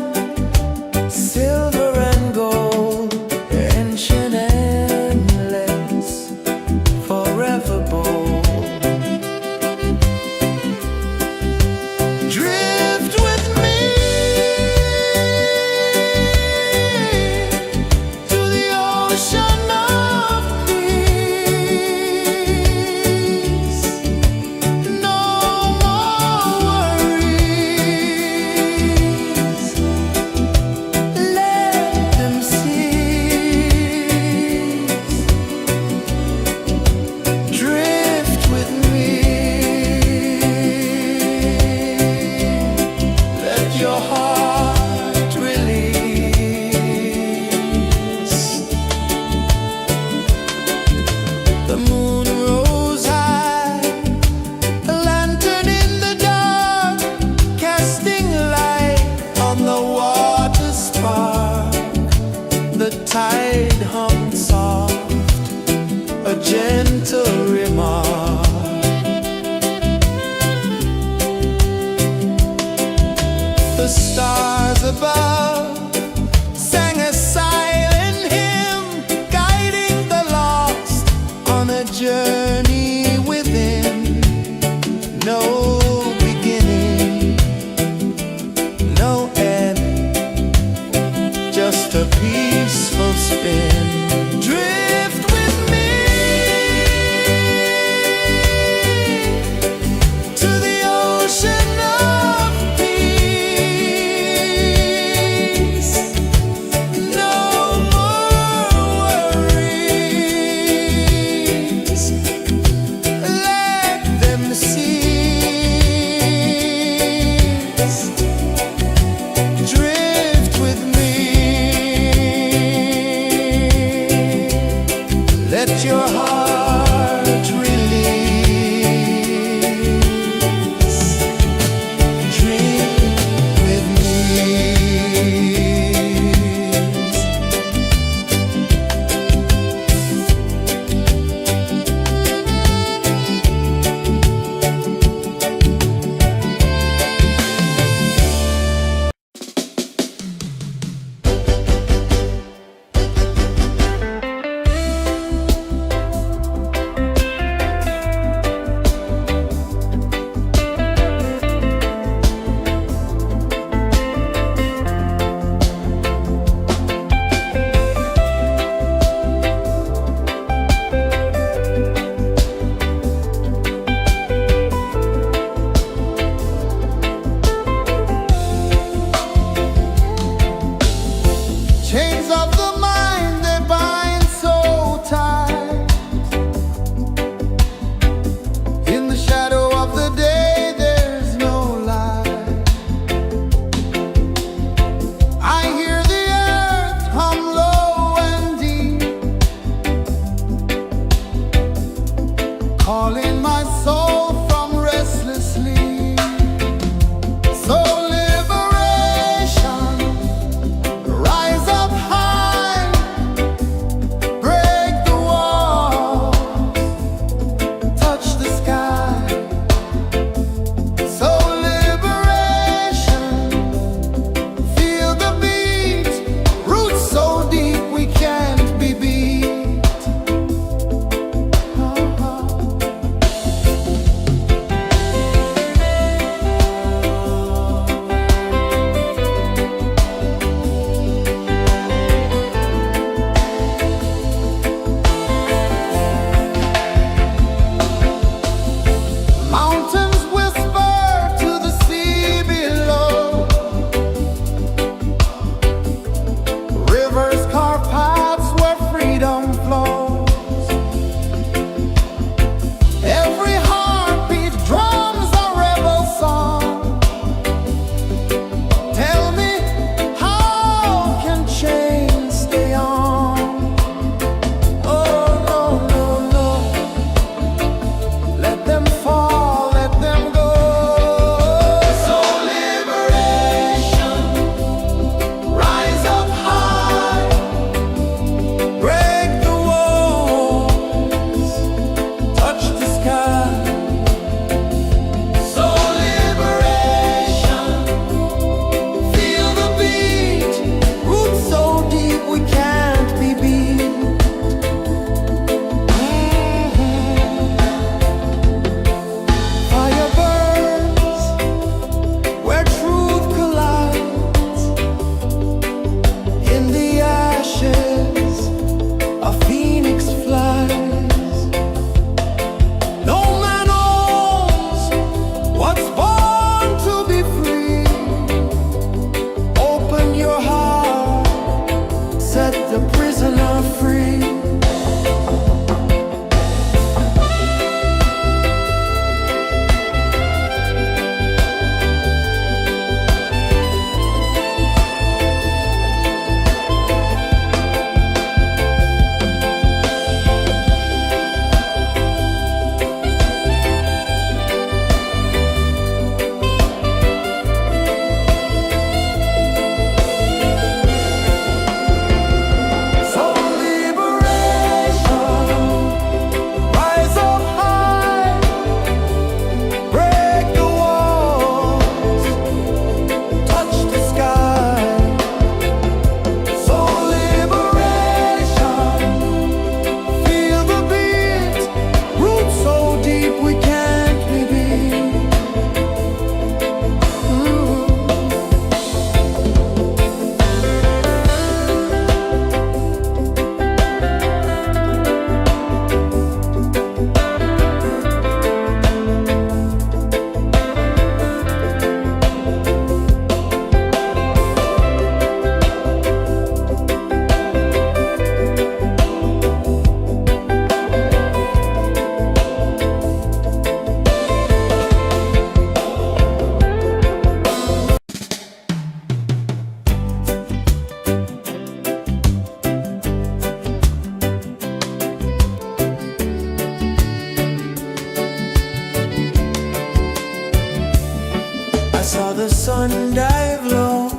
sun dive low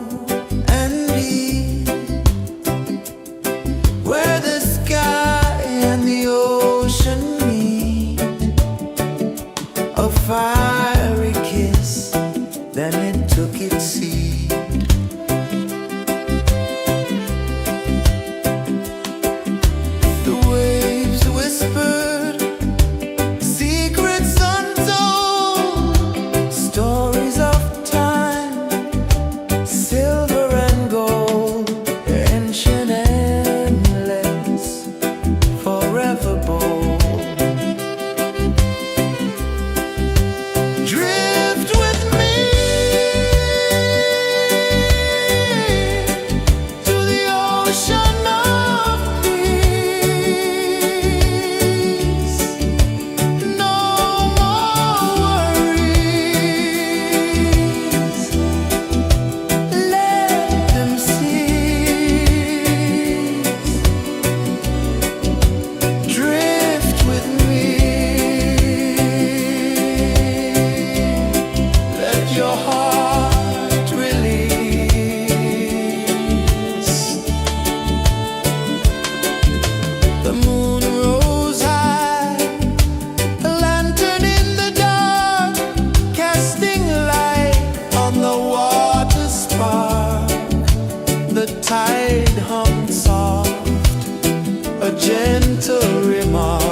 and deep, where the sky and the ocean meet, a fiery kiss, then it took its seed. The waves whispered secrets untold, stories of time, silver and gold, ancient, endless, forever bold. Drift with me to the ocean of peace. No more worries. Let them cease. Drift with me. Let your heart release. The moon rose high, a lantern in the dark, casting light on the water spark. The tide hummed soft, a gentle remark.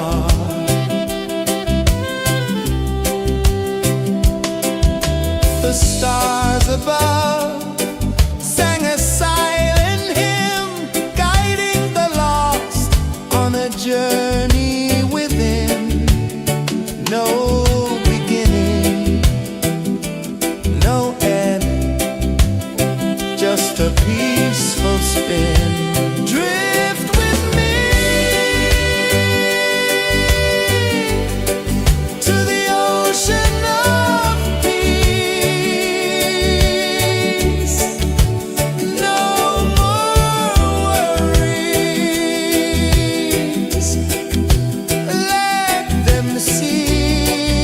The stars above sang a silent hymn, guiding the lost on a journey within. No beginning, no end, just a peaceful spin. Drift with me to the ocean of peace. No more worries. Let them cease.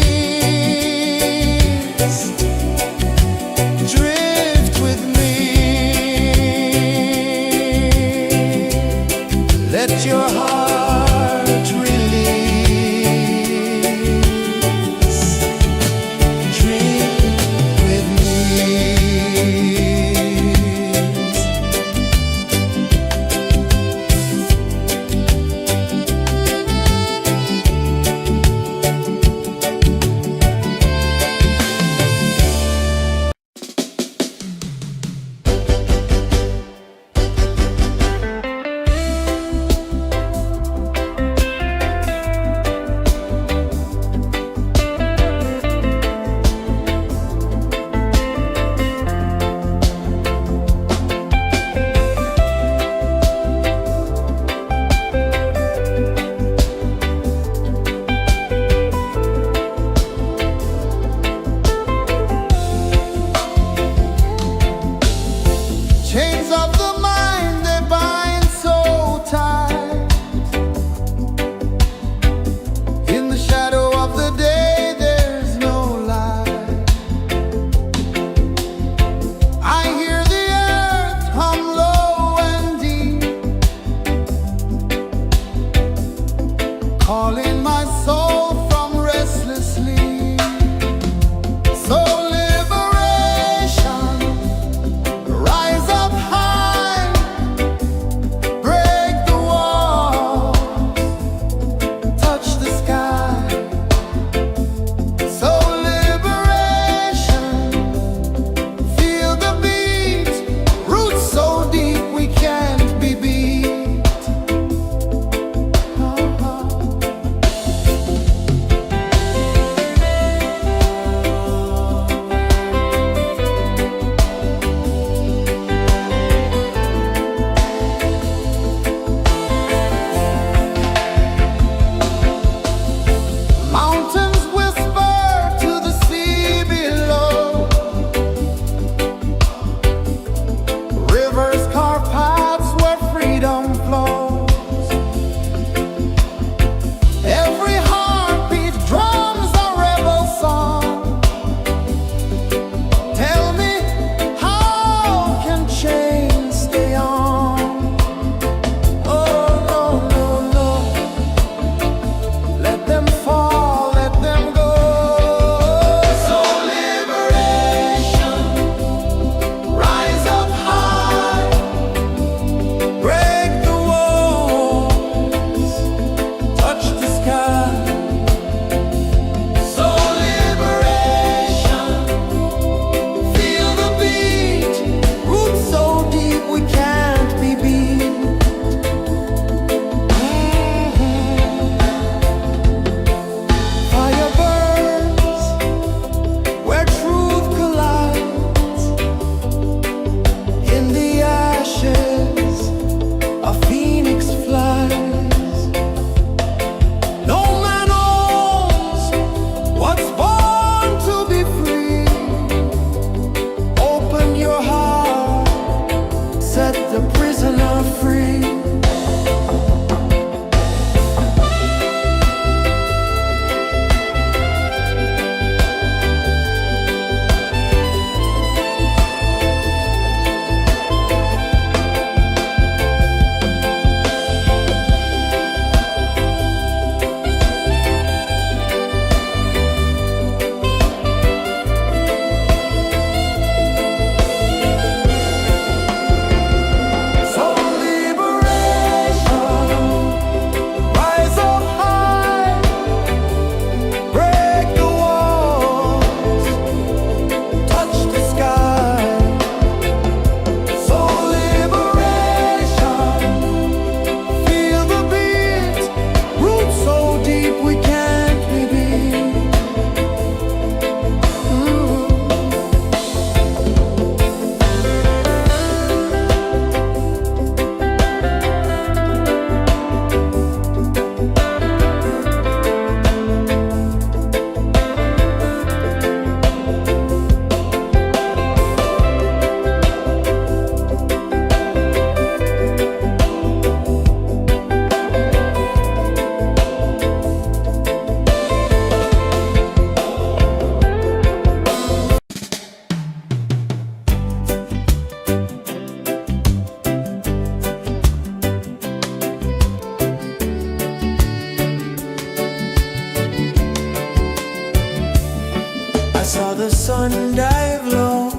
I saw the sun dive low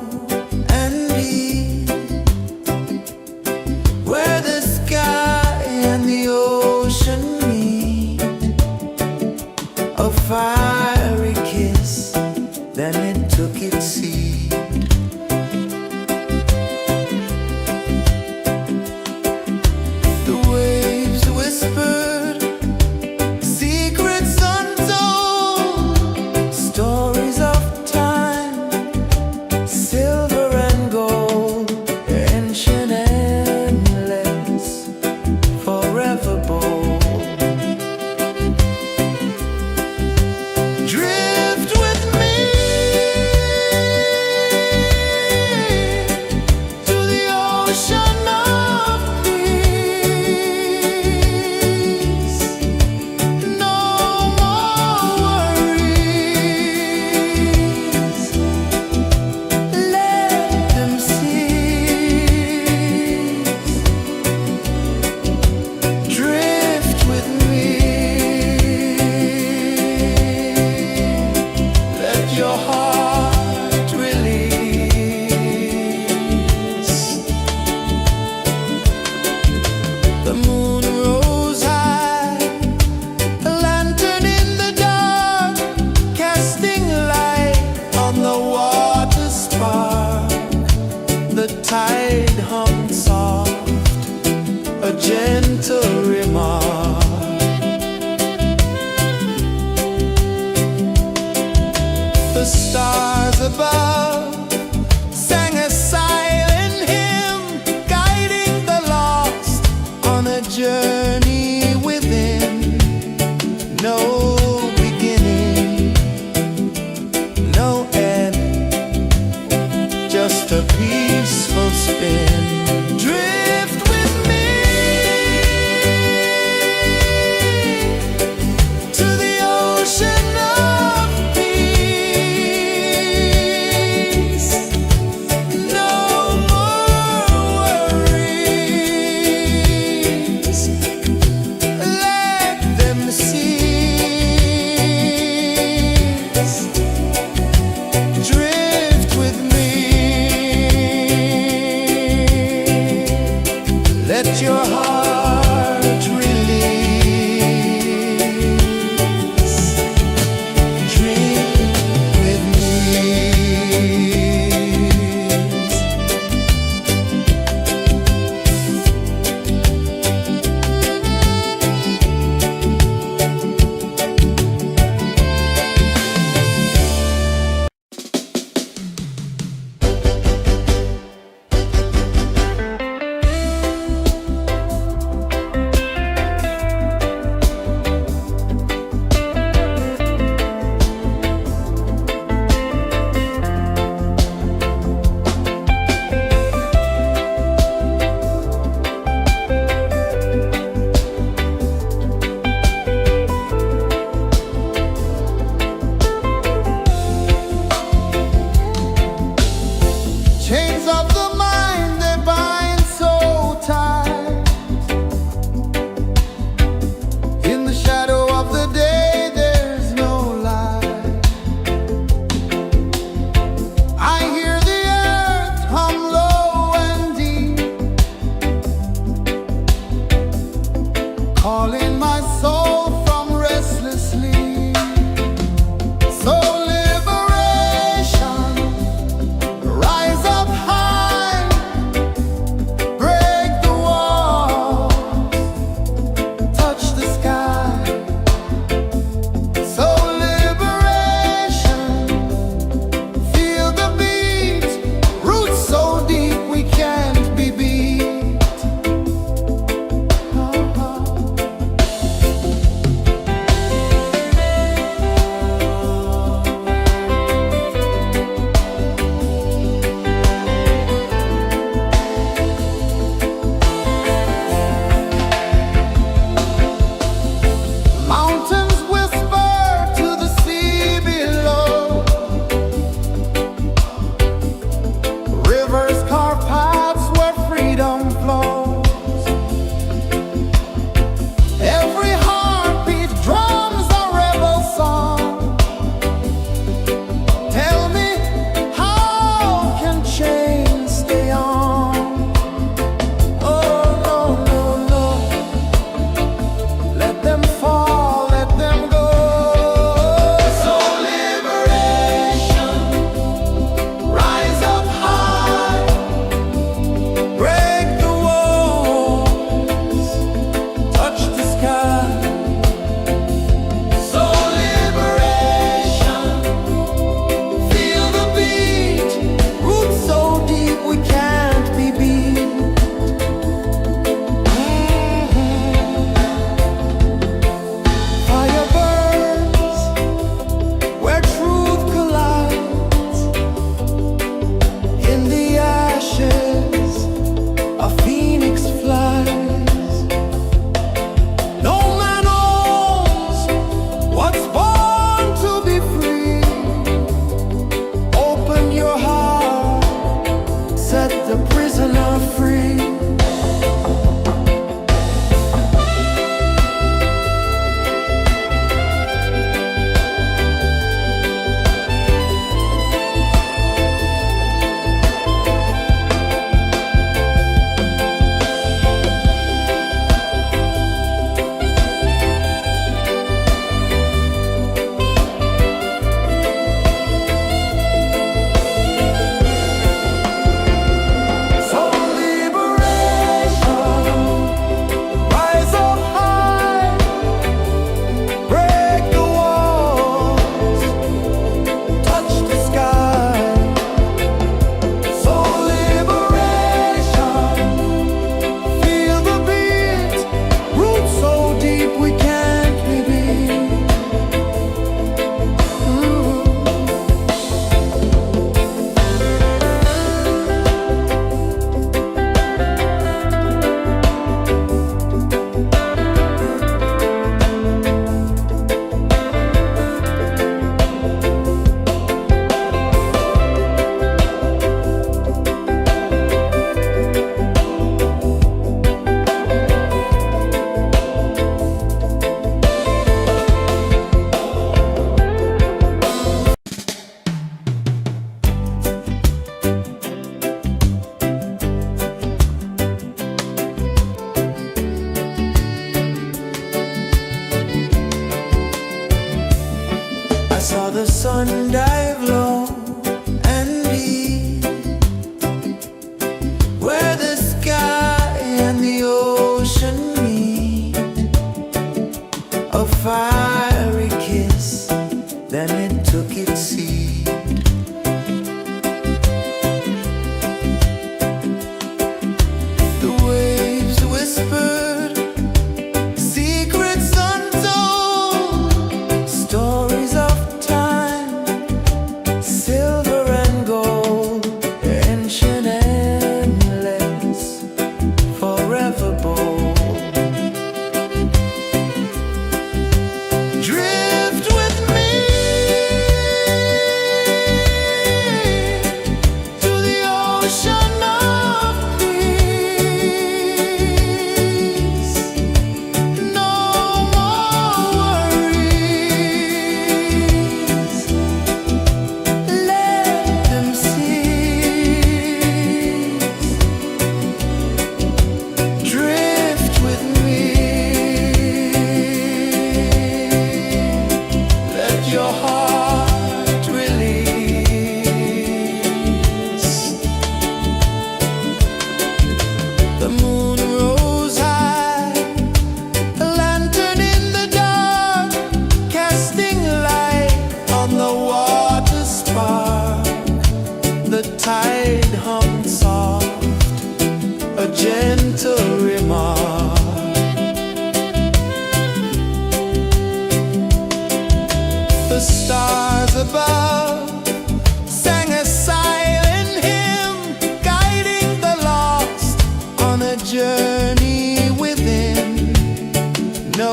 and deep, where the sky and the ocean meet. A fiery kiss, then it took its seat. The waves whispered secrets untold, stories of time, silver and gold, ancient, endless, forever bold. Drift with me to the ocean of peace. No more worries, let them cease. Drift with me, let your heart release. The moon rose high, a lantern in the dark, casting light on the water spark. The tide hummed soft, a gentle remark. The stars above sang a silent hymn, guiding the lost on a journey within. No beginning, no end, just a peaceful spin. Drift with me to the ocean of peace. dive low and deep, where the sky and the ocean meet. A fiery kiss, then it took its seed. The waves whispered secrets untold, stories of time, silver and gold, ancient, endless, forever bold. Drift with me to the ocean of peace. No more worries, let them cease. Drift with me, let your heart release. The moon rose high, a lantern in the dark, casting light on the water spark. The tide hummed soft, a gentle remark. The stars above sang a silent hymn, guiding the lost on a journey within. No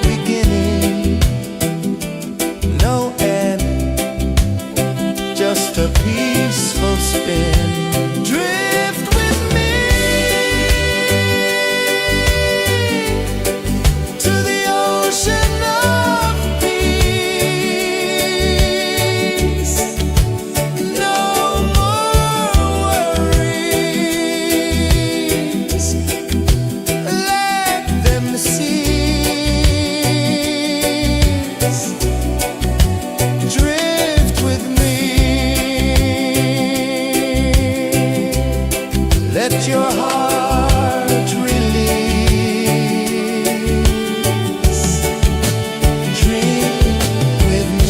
beginning, no end, just a peaceful spin. Drift with me to the ocean of peace. No more worries, let them cease. Drift with me, let your heart release. Drift with me.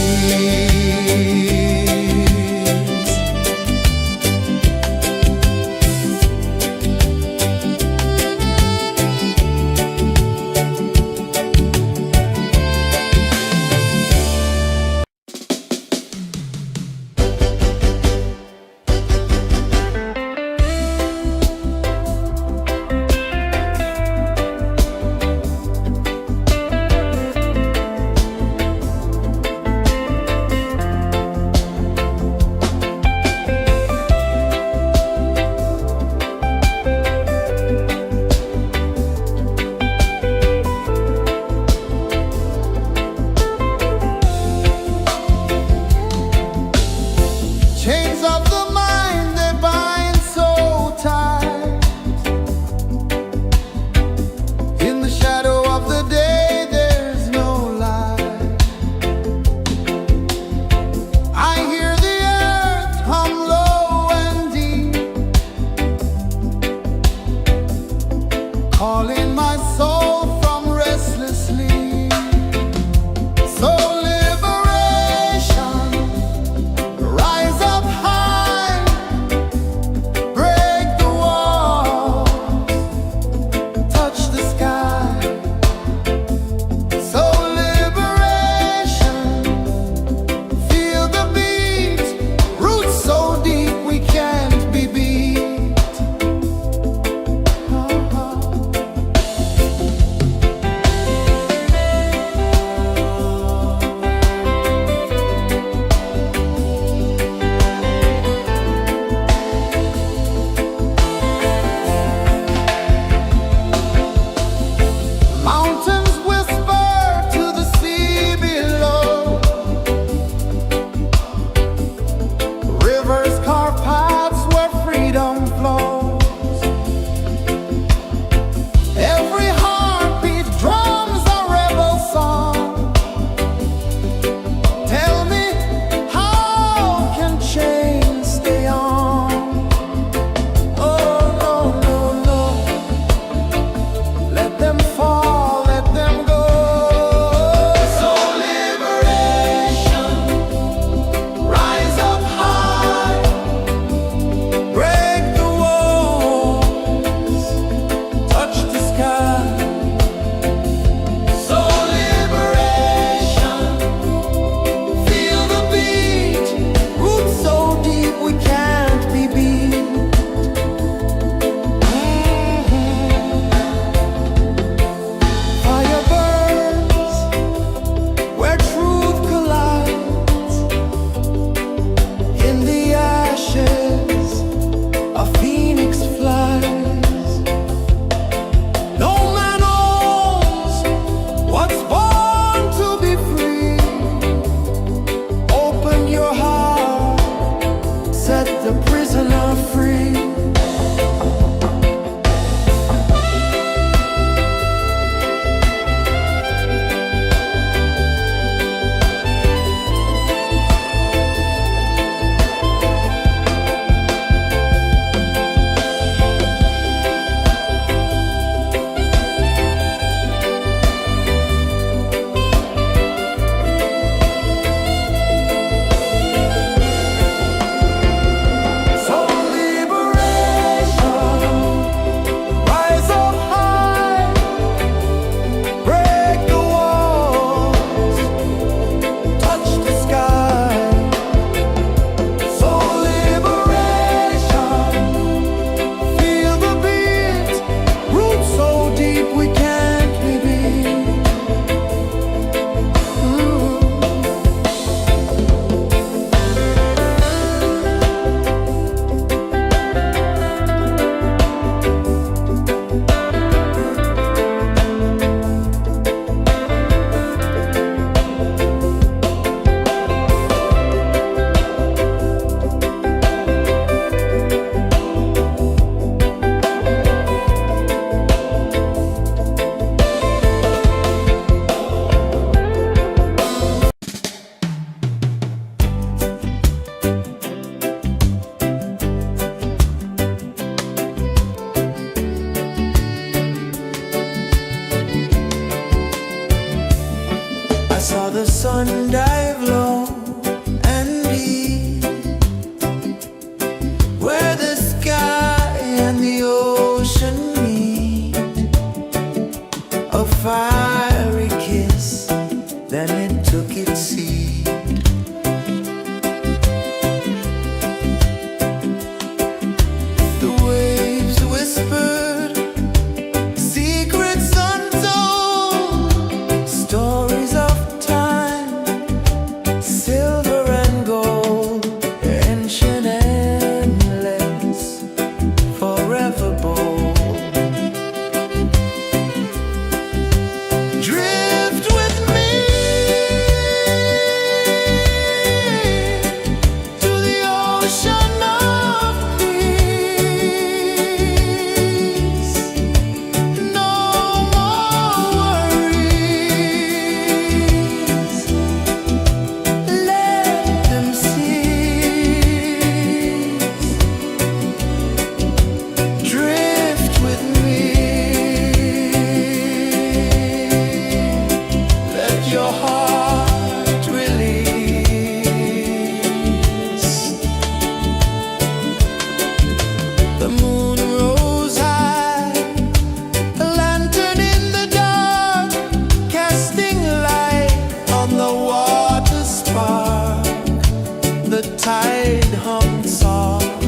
the tide hung soft,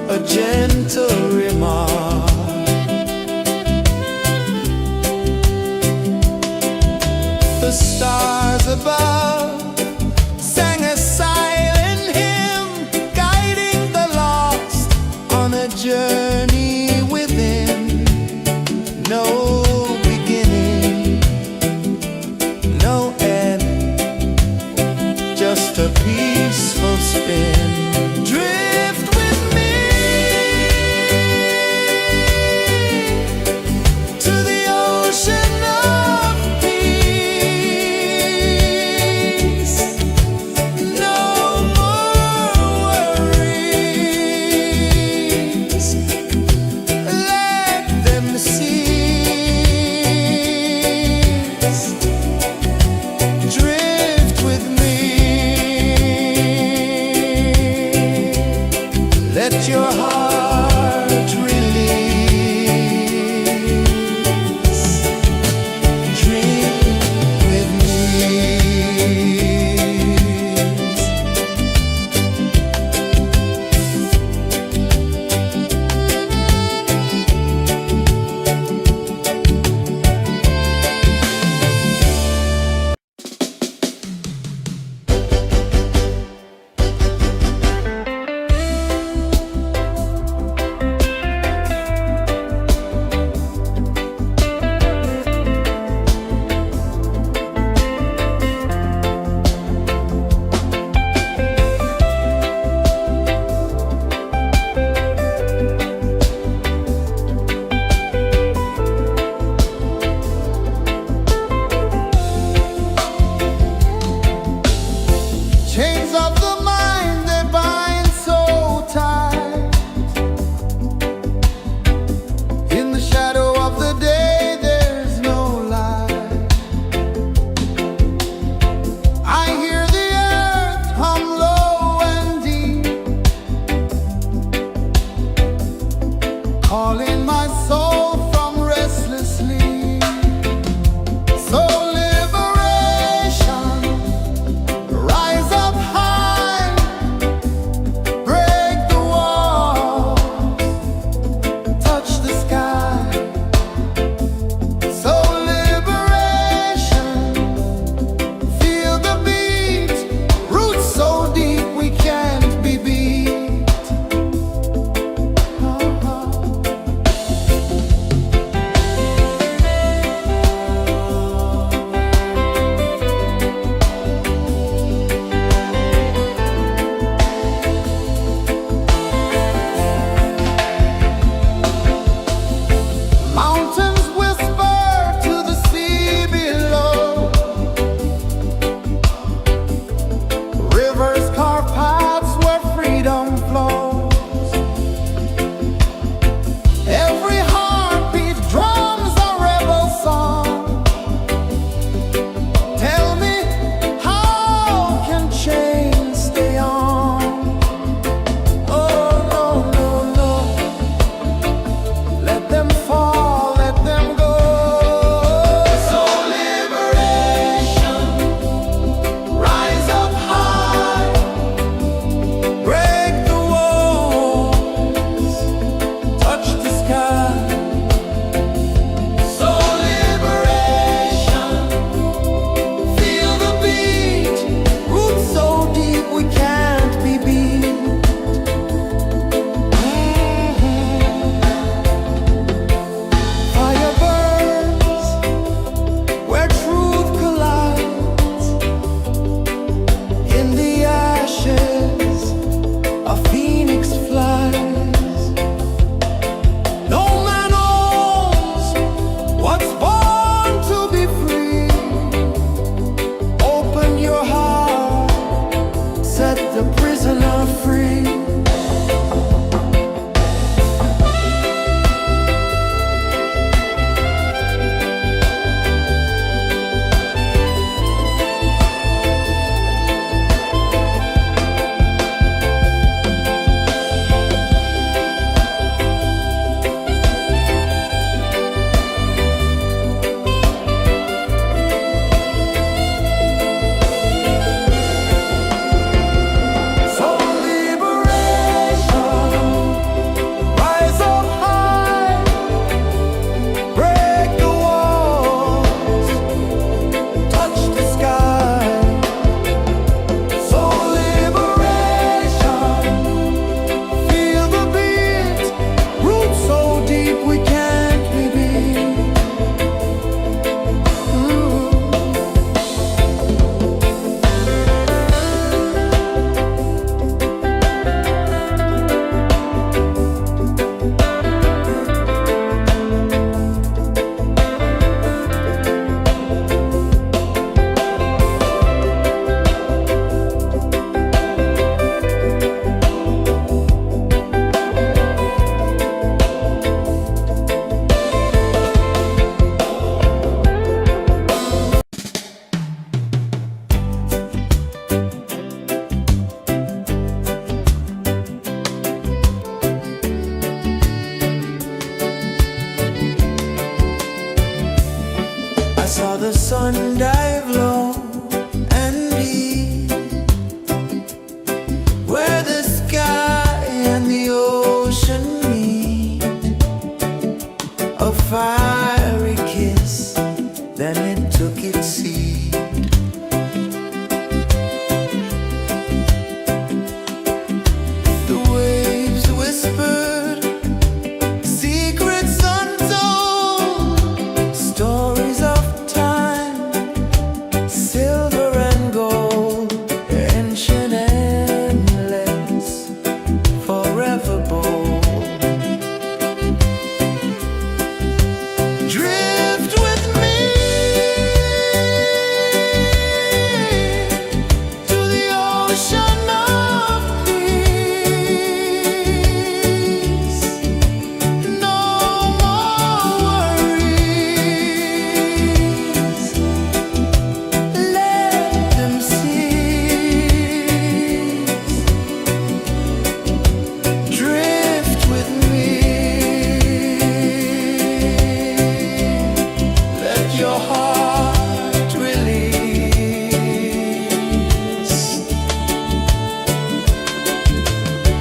a gentle remark. The stars above sang a silent hymn, guiding the lost on a journey within. No beginning, no end, just a peaceful spin. Drift with me to the ocean of peace. No more worries, let them cease. Drift with me, let your heart release. Dream with me.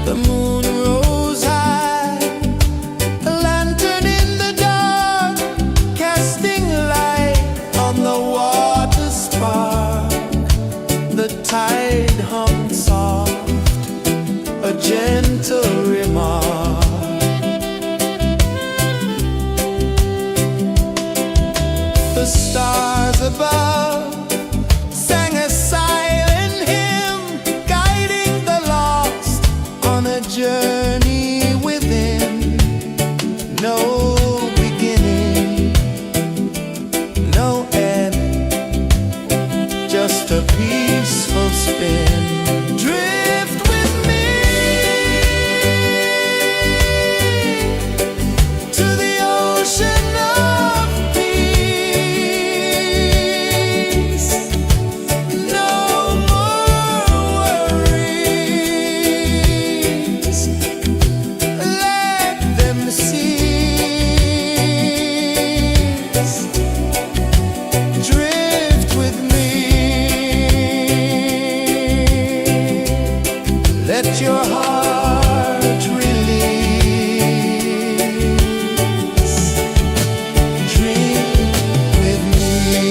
The moon rose high, a lantern in the dark, casting light on the water spark. The tide hummed soft, a gentle remark. The stars above sang a silent hymn, guiding the lost on a journey within. No beginning, no end, just a peaceful spin. Drift with me to the ocean of peace. No more worries, let them cease. Drift with me, let your heart release. Dream with me.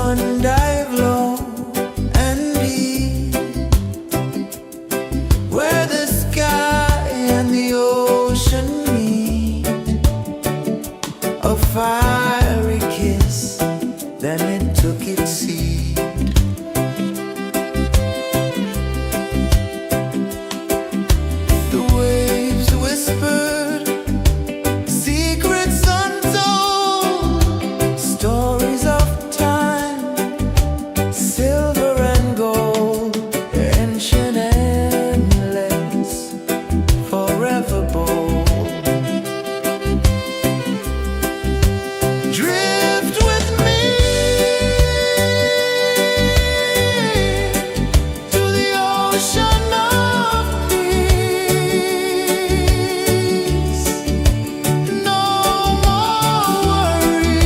one dive low and deep, where the sky and the ocean meet. A fiery kiss, then it took its seat. The waves whispered secrets untold, stories of time, silver and gold, ancient endless, forever bold. Drift with me to the ocean of peace. No more worries.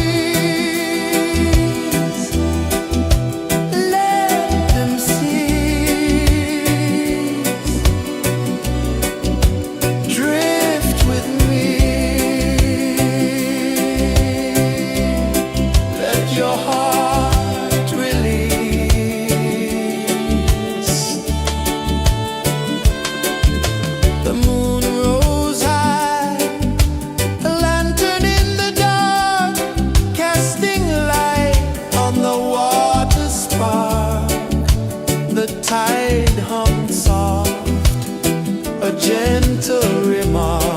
Let them cease. Drift with me. Let your heart release. The moon rose high, a lantern in the dark, casting light on the water spark. The tide hummed soft, a gentle remark.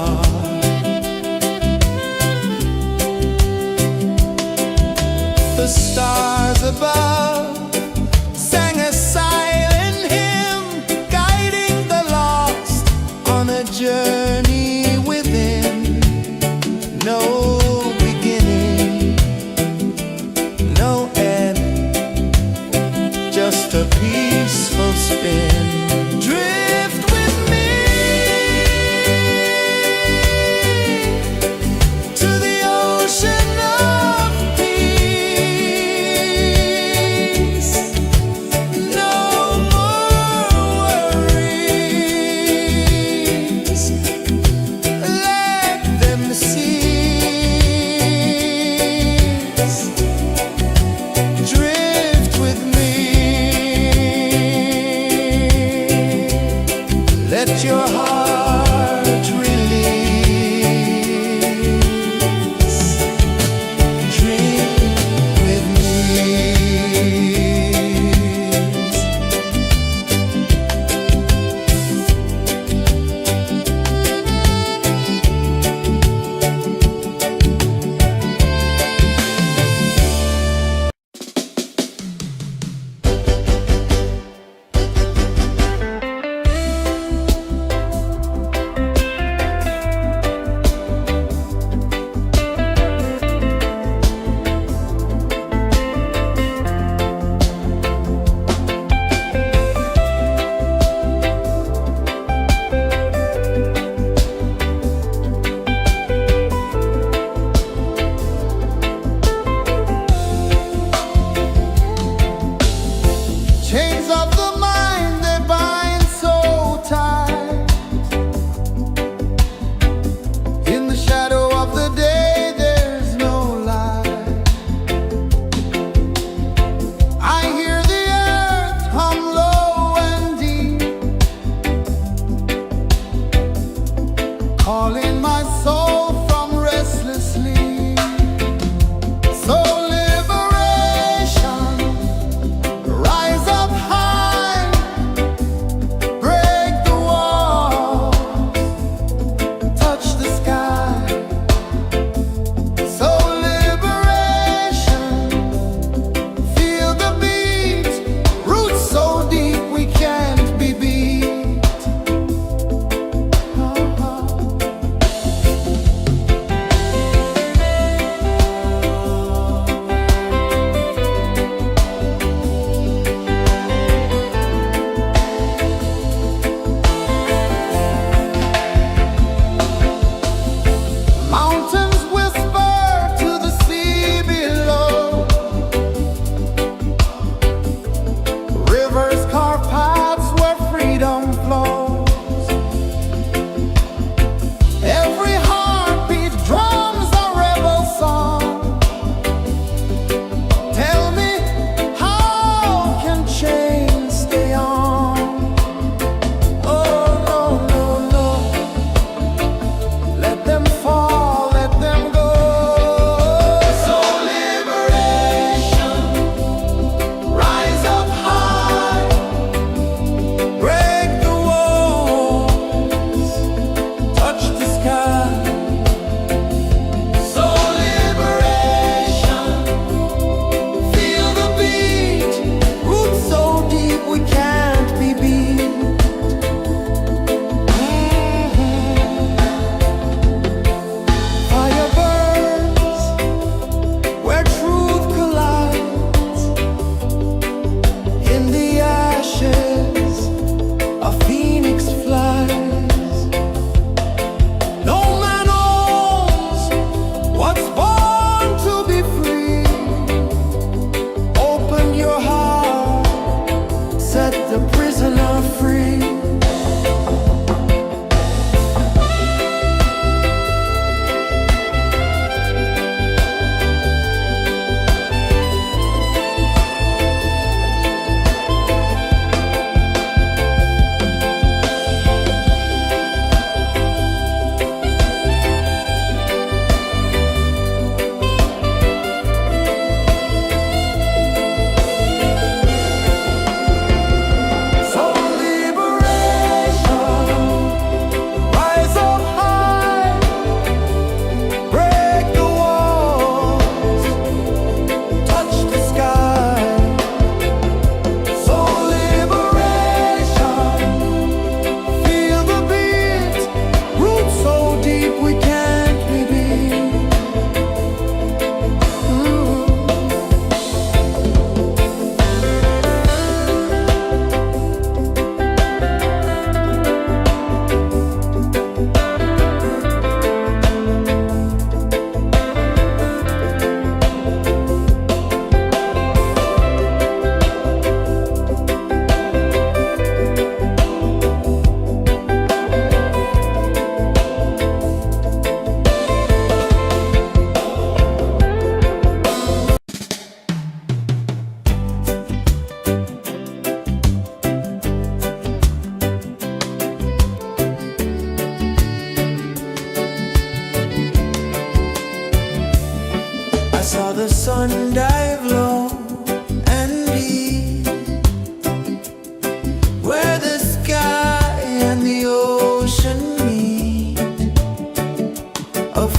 The stars above sang a silent hymn, guiding the lost on a journey within. No beginning, no end, just a peaceful spin. Drift with me to the ocean of peace. No more worries. Let them cease.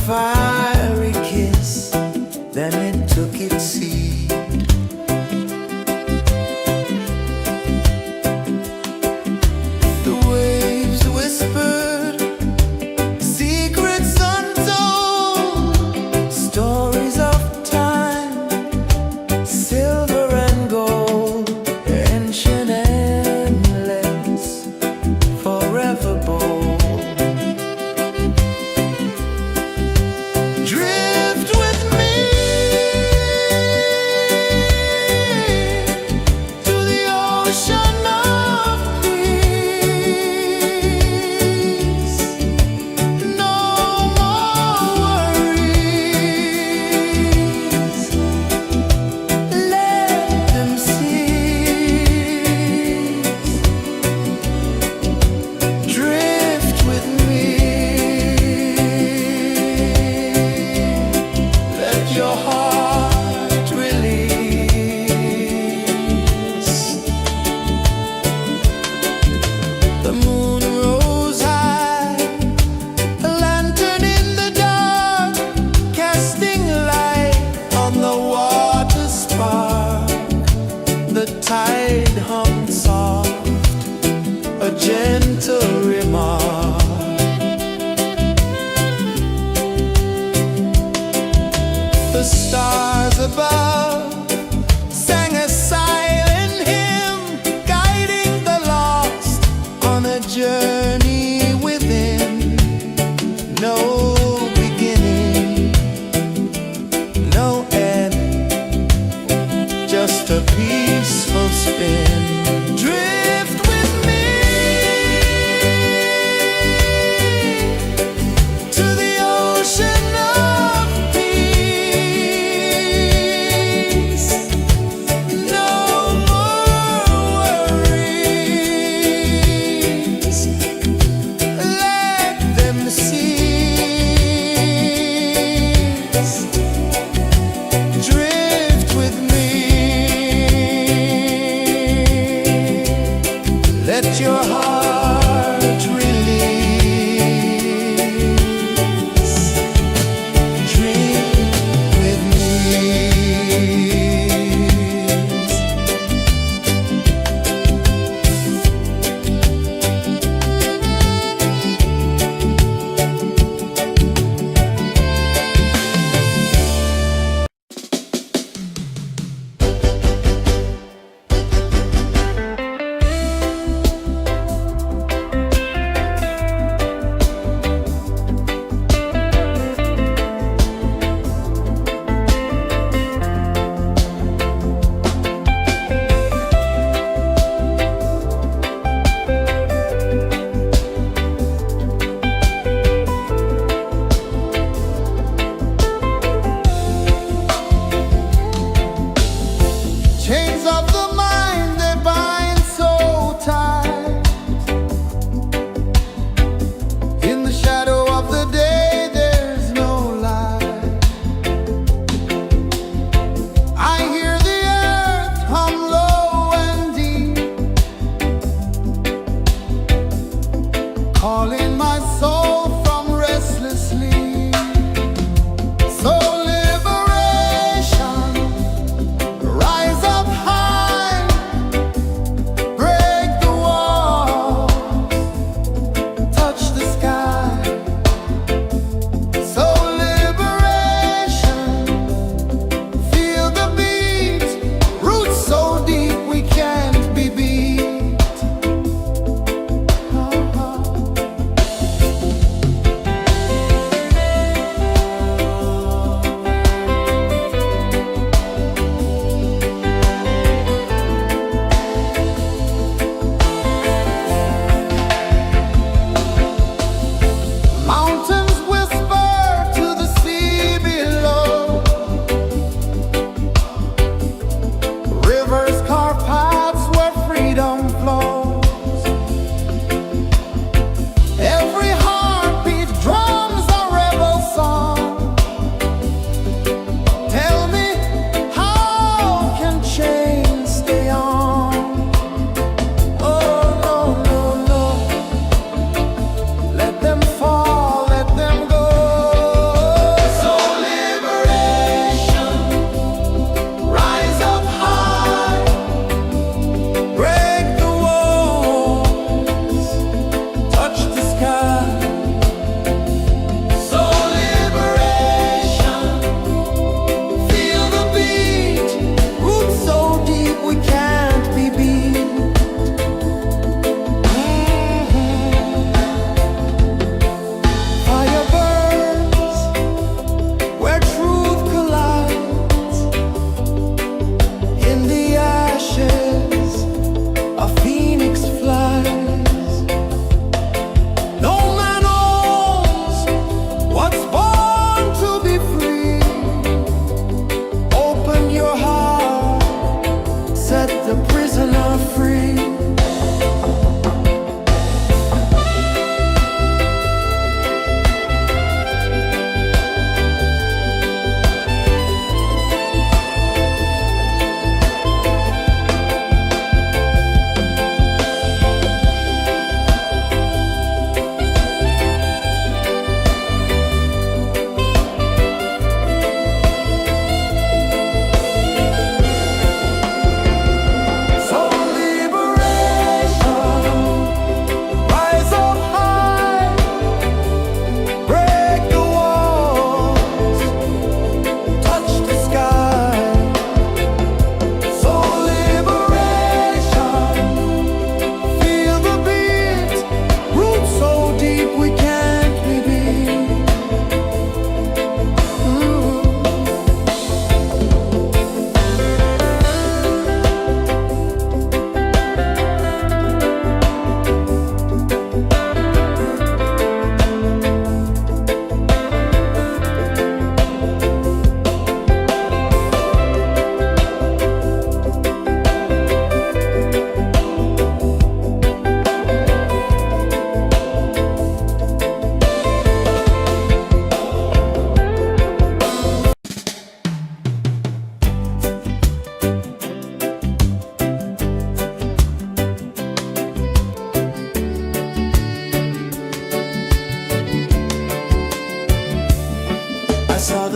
fiery kiss, then it took its seed. The waves whispered secrets untold, stories of time, silver and gold, ancient, endless, forever bold.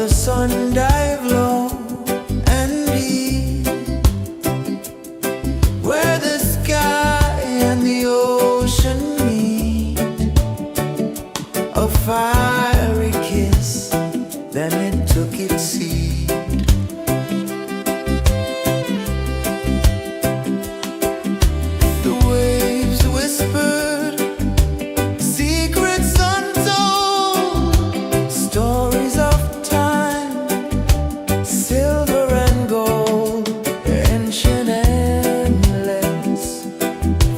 sun dive low and deep, where the sky and the ocean meet. A fiery kiss, then it took its seat. The waves whispered secrets untold, stories of time, silver and gold, ancient endless,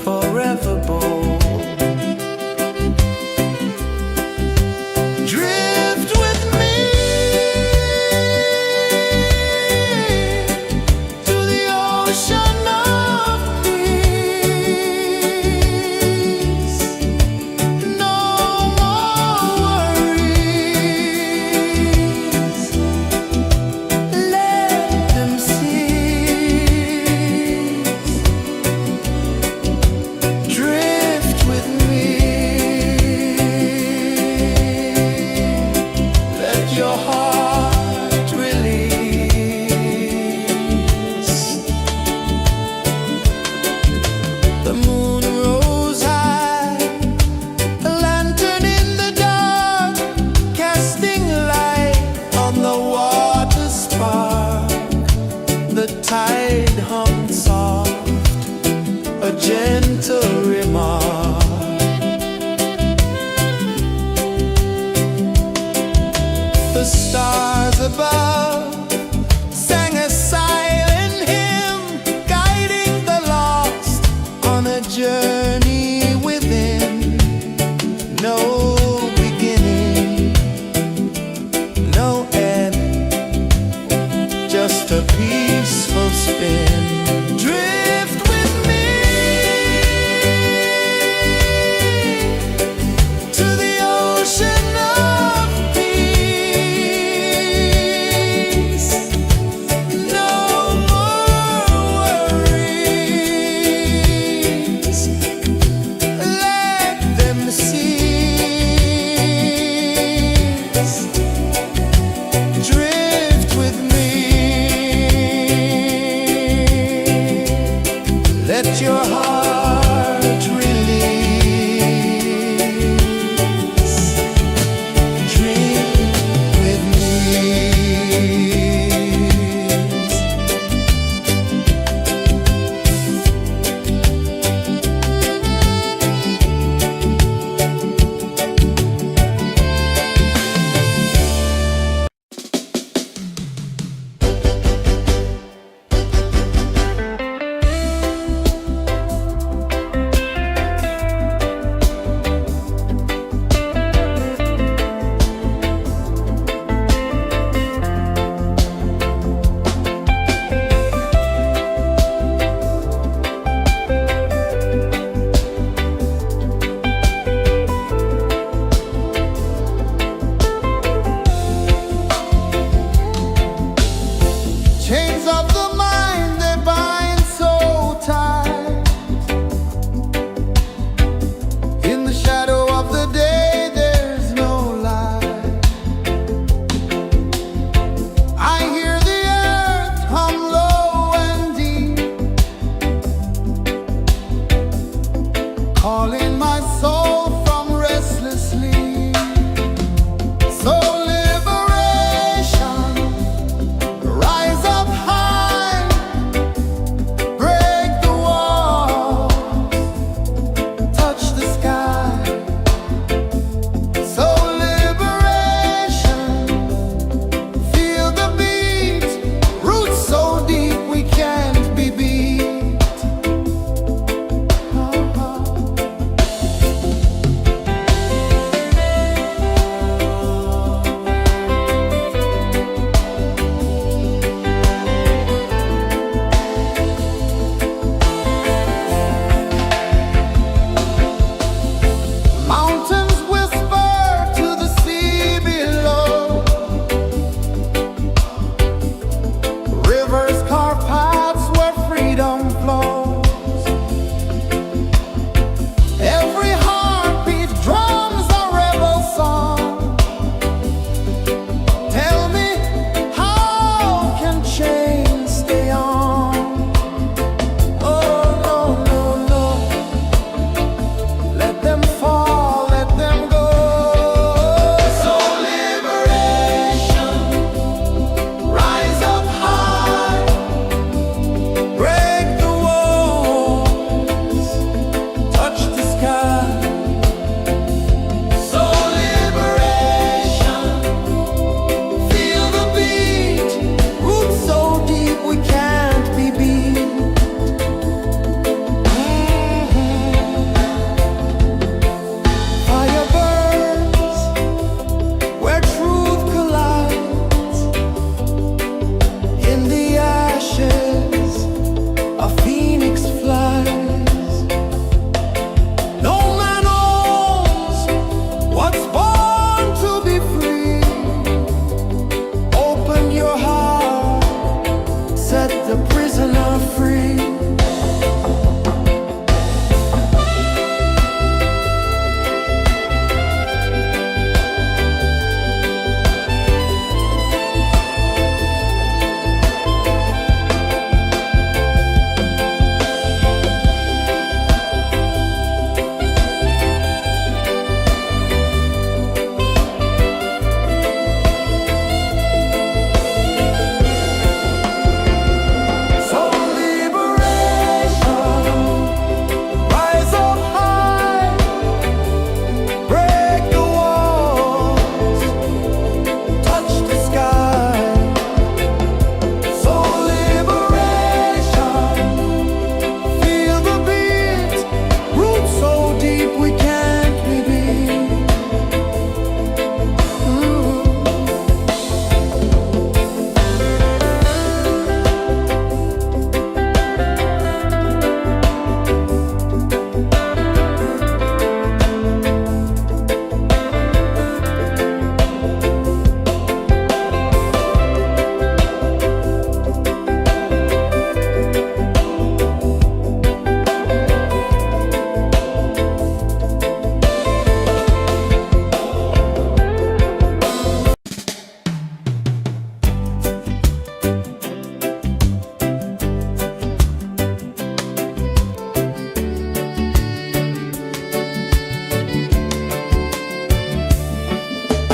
forever bold. Drift with me to the ocean of peace. No more worries, let them cease. Drift with me, let your heart release. The moon rose high, a lantern in the dark, casting light on the water spark. The tide hummed soft, a gentle remark. The stars above sang a silent hymn, guiding the lost on a journey within. No beginning, no end, just a peaceful spin. Drift with me to the ocean of peace.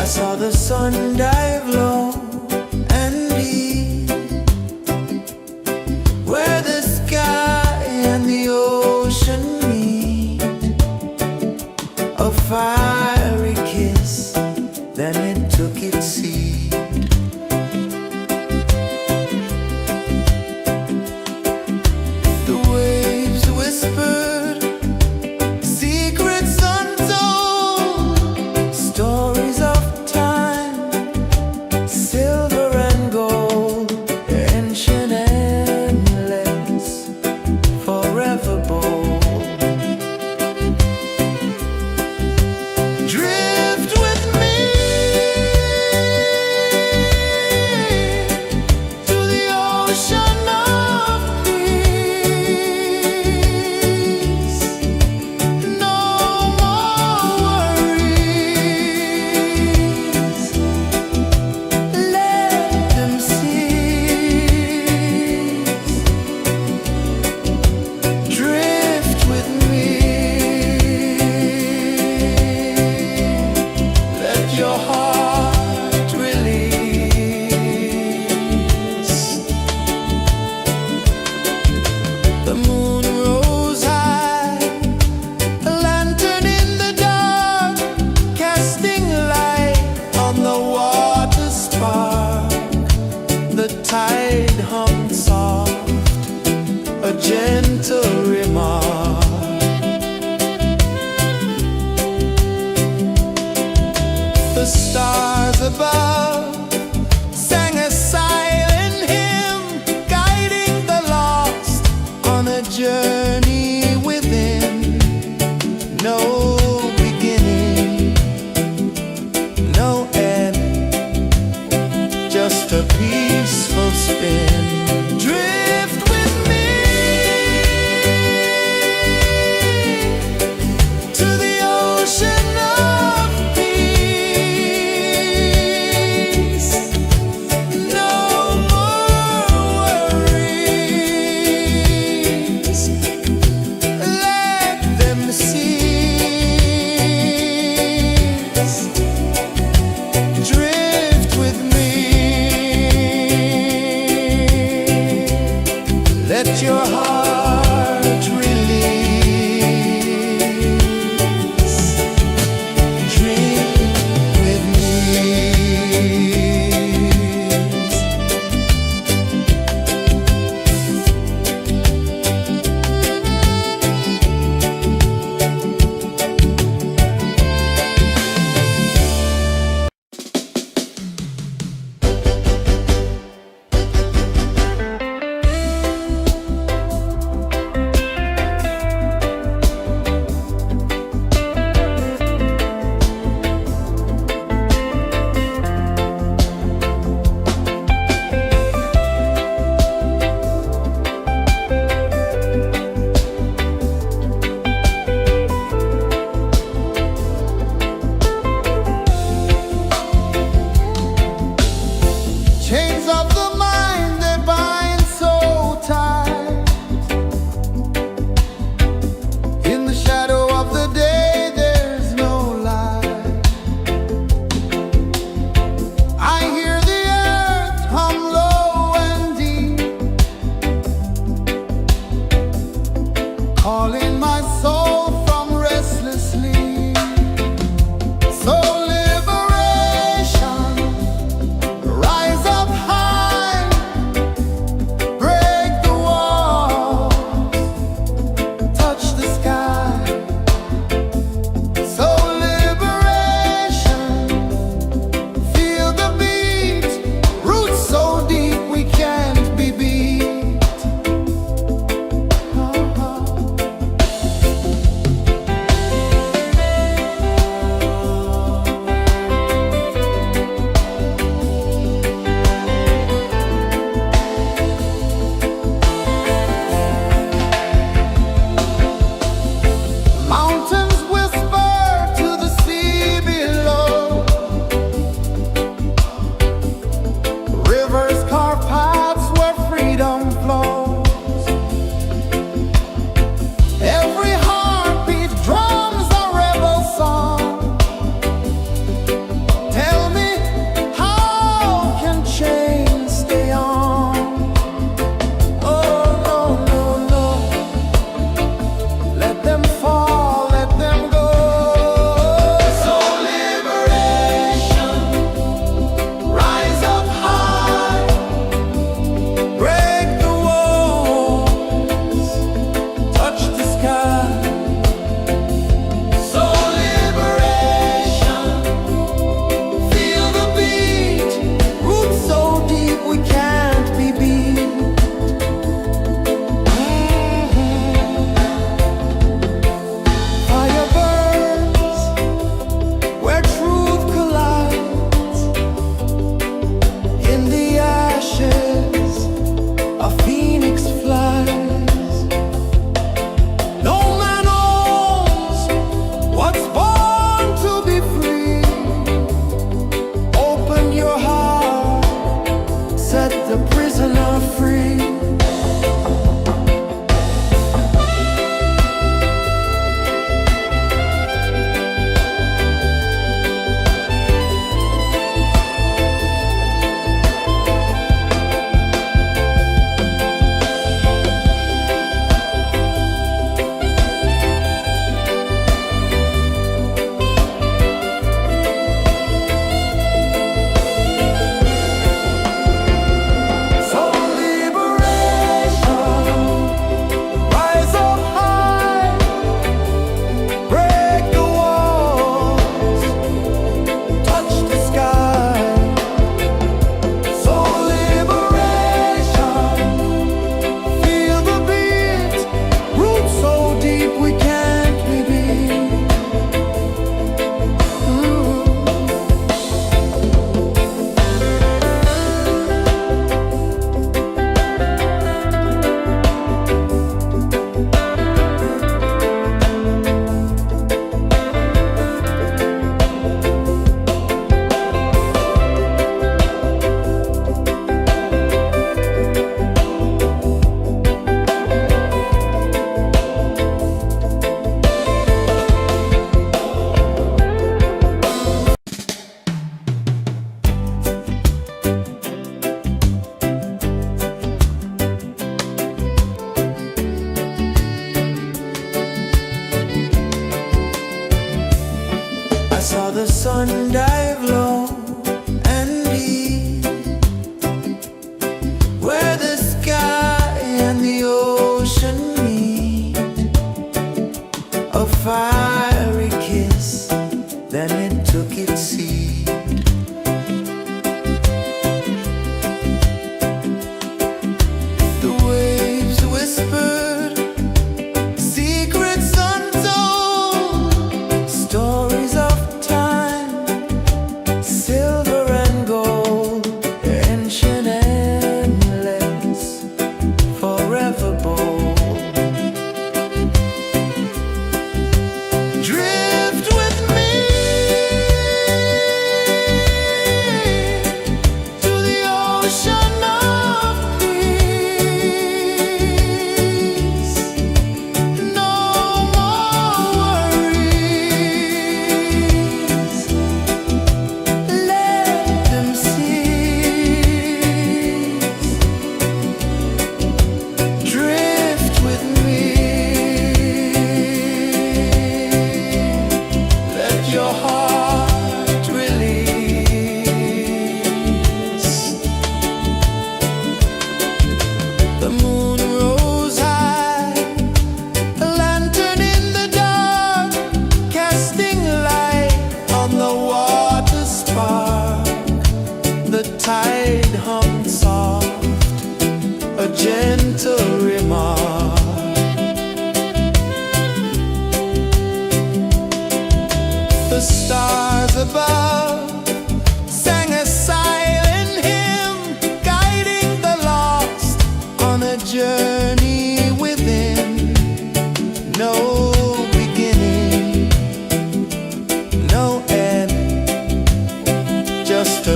saw the sun dive low and deep, where the sky and the ocean meet. A fiery kiss, then it took its seat. The waves whispered secrets untold, stories of time, silver and gold, ancient, endless, forever bold. Drift with me to the ocean of peace. No more worries, let them cease. Drift with me, let your heart release. The moon rose high, a lantern in the dark, casting light on the water spark. The tide hummed soft, a gentle remark. The stars above sang a silent hymn, guiding the lost on a journey within. No beginning, no end, just a peaceful spin. Drift with me to the ocean of peace. No more worries, let them cease. Drift with me.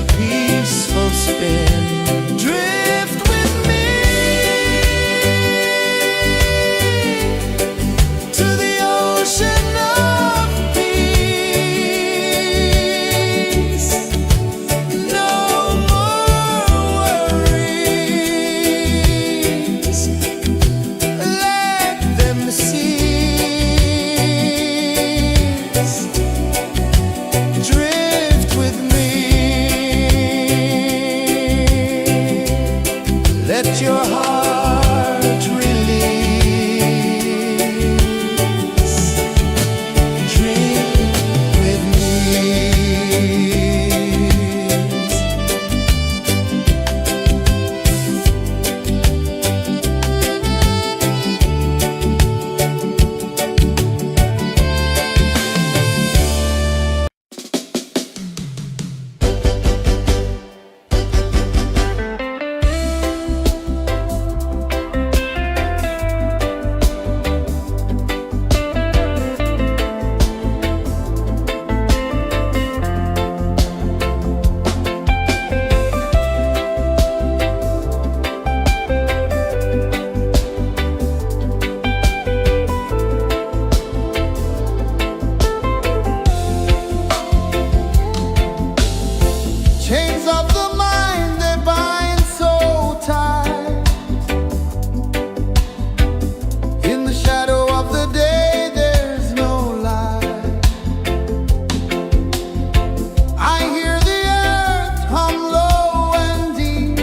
a peaceful spin. Drift with me to the ocean of peace. No more worries, let them cease. Drift with me, let your heart release. Dream with me. Chains of the mind, they bind so tight. In the shadow of the day, there's no light. I hear the earth hum low and deep,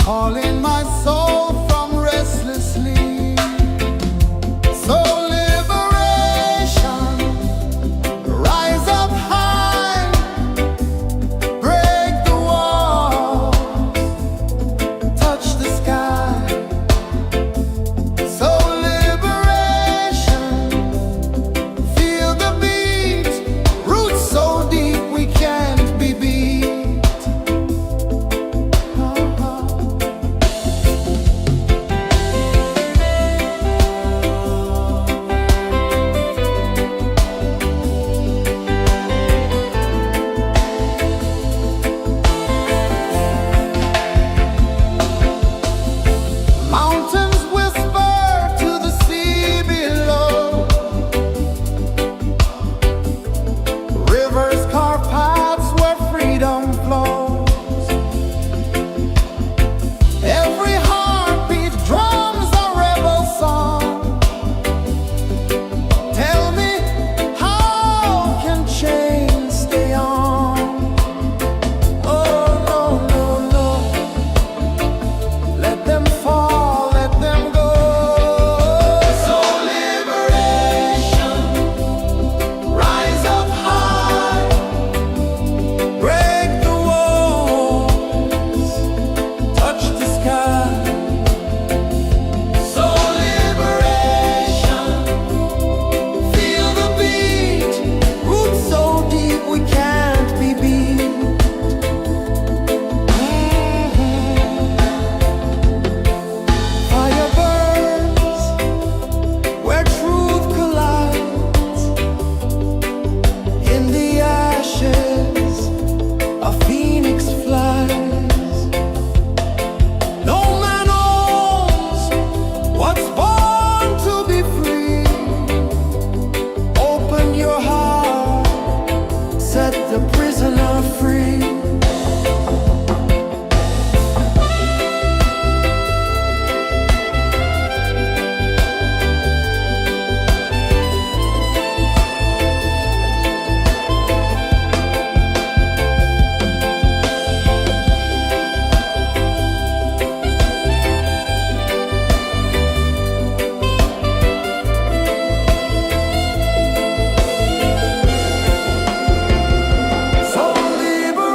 calling my soul from restless sleep. So liberation, rise up high, break the walls, touch the sky. So liberation, feel the beat, roots so deep we can't be beat. Mountains whisper to the sea below, rivers carve paths where freedom flows. Every heartbeat drums a rebel song. Tell me, how can chains stay on? Oh no, no, no, let them fall, let them go. So liberation, rise up high, break the walls, touch the sky. So liberation, feel the beat, roots so deep we can't be beat. Fire burns where truth collides. In the ashes, a phoenix flies. No man owns what's born to be free. Open your heart, set the prisoner free. So liberation.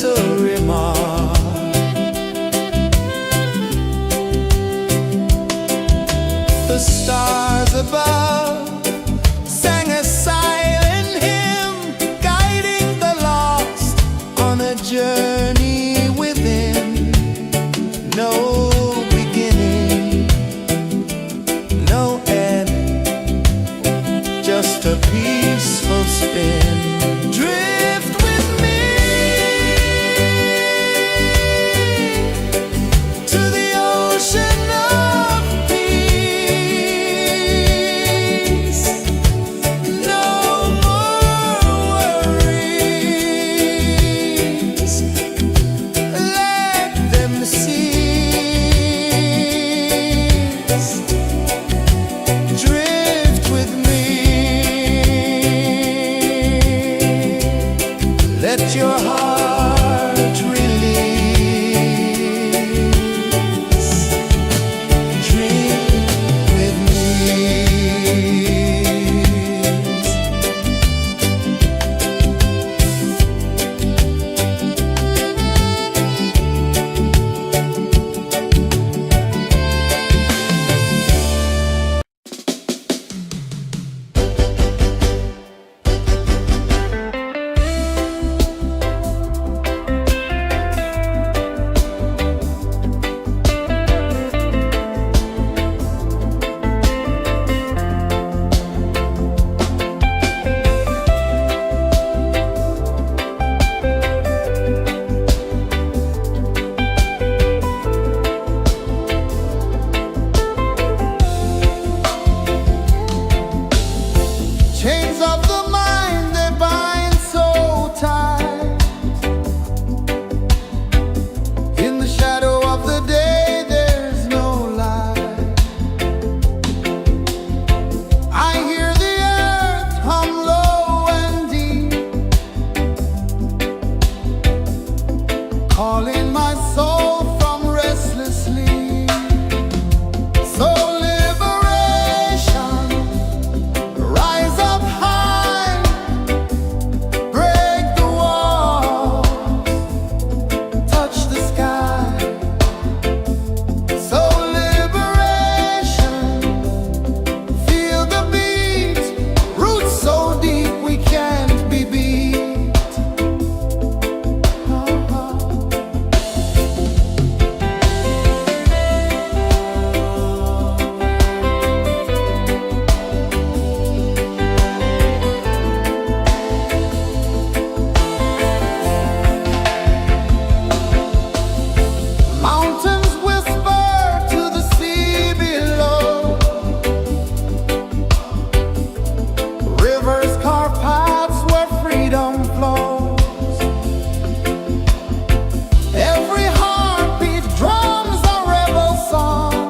gentle remark. The stars above sang a silent hymn, guiding the lost on a journey within. No beginning, no end, just a peaceful spin. Drift with me to the ocean of peace. No more worries, let them cease. Drift with me, let your heart release. Dream with me. Chains of the mind, they bind so tight. In the shadow of the day, there's no light. I hear the earth hum low and deep, calling my soul from restless sleep. So liberation, rise up high, break the walls, touch the sky. So liberation, feel the beat, roots so deep we can't be beat. Mountains whisper to the sea below, rivers carve paths where freedom flows. Every heartbeat drums a rebel song.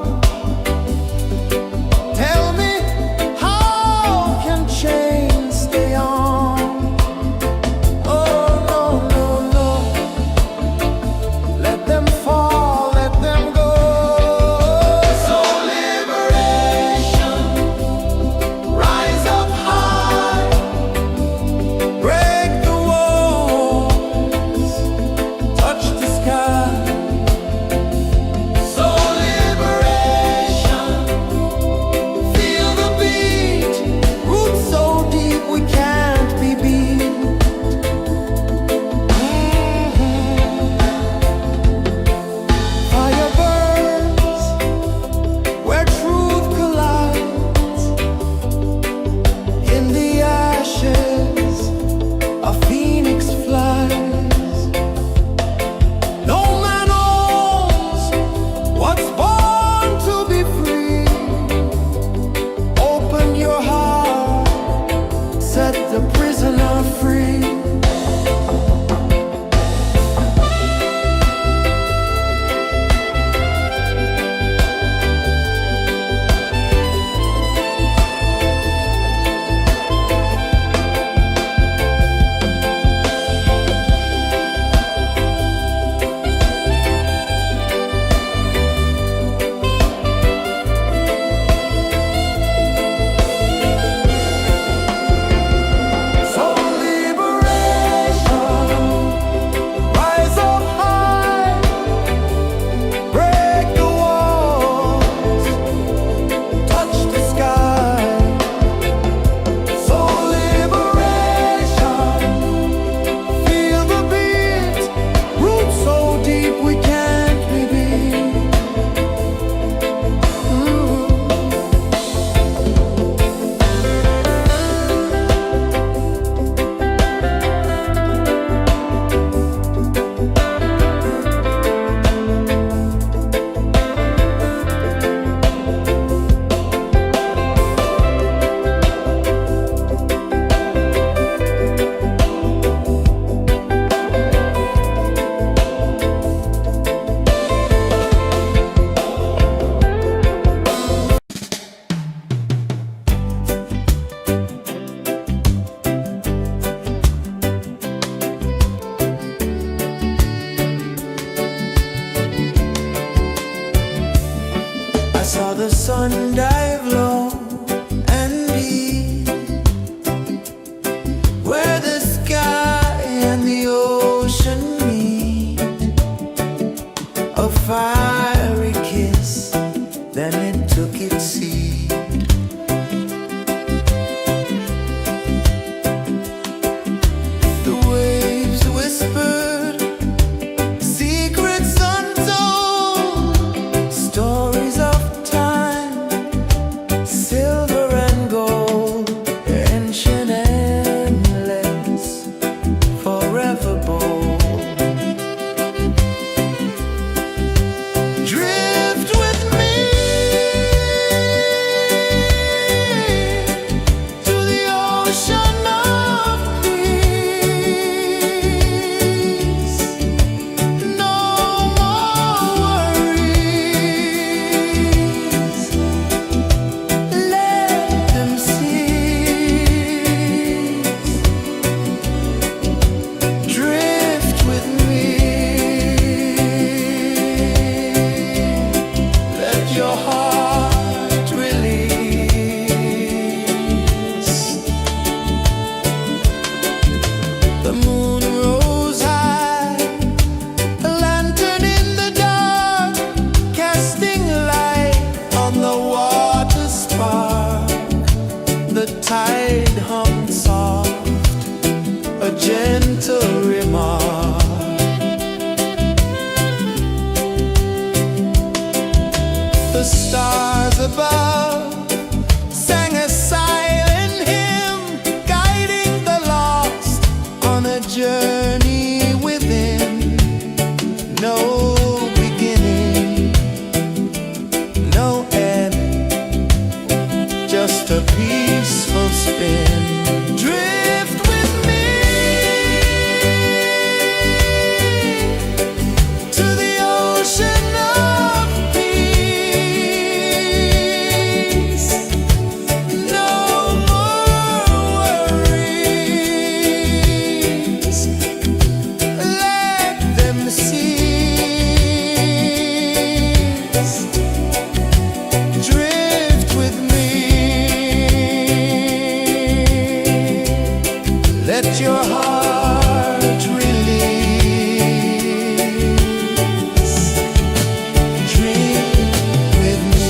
Tell me, how can chains stay on? Oh no, no, no, let them fall, let them go. So liberation, rise up high, break the walls, touch the sky. So liberation, feel the beat, roots so deep we can't be beat. Fire burns where truth collides. In the ashes, a phoenix flies. No man owns what's born to be free. Open your heart, set the prisoner free. So liberation. Let your heart release. Dream with me.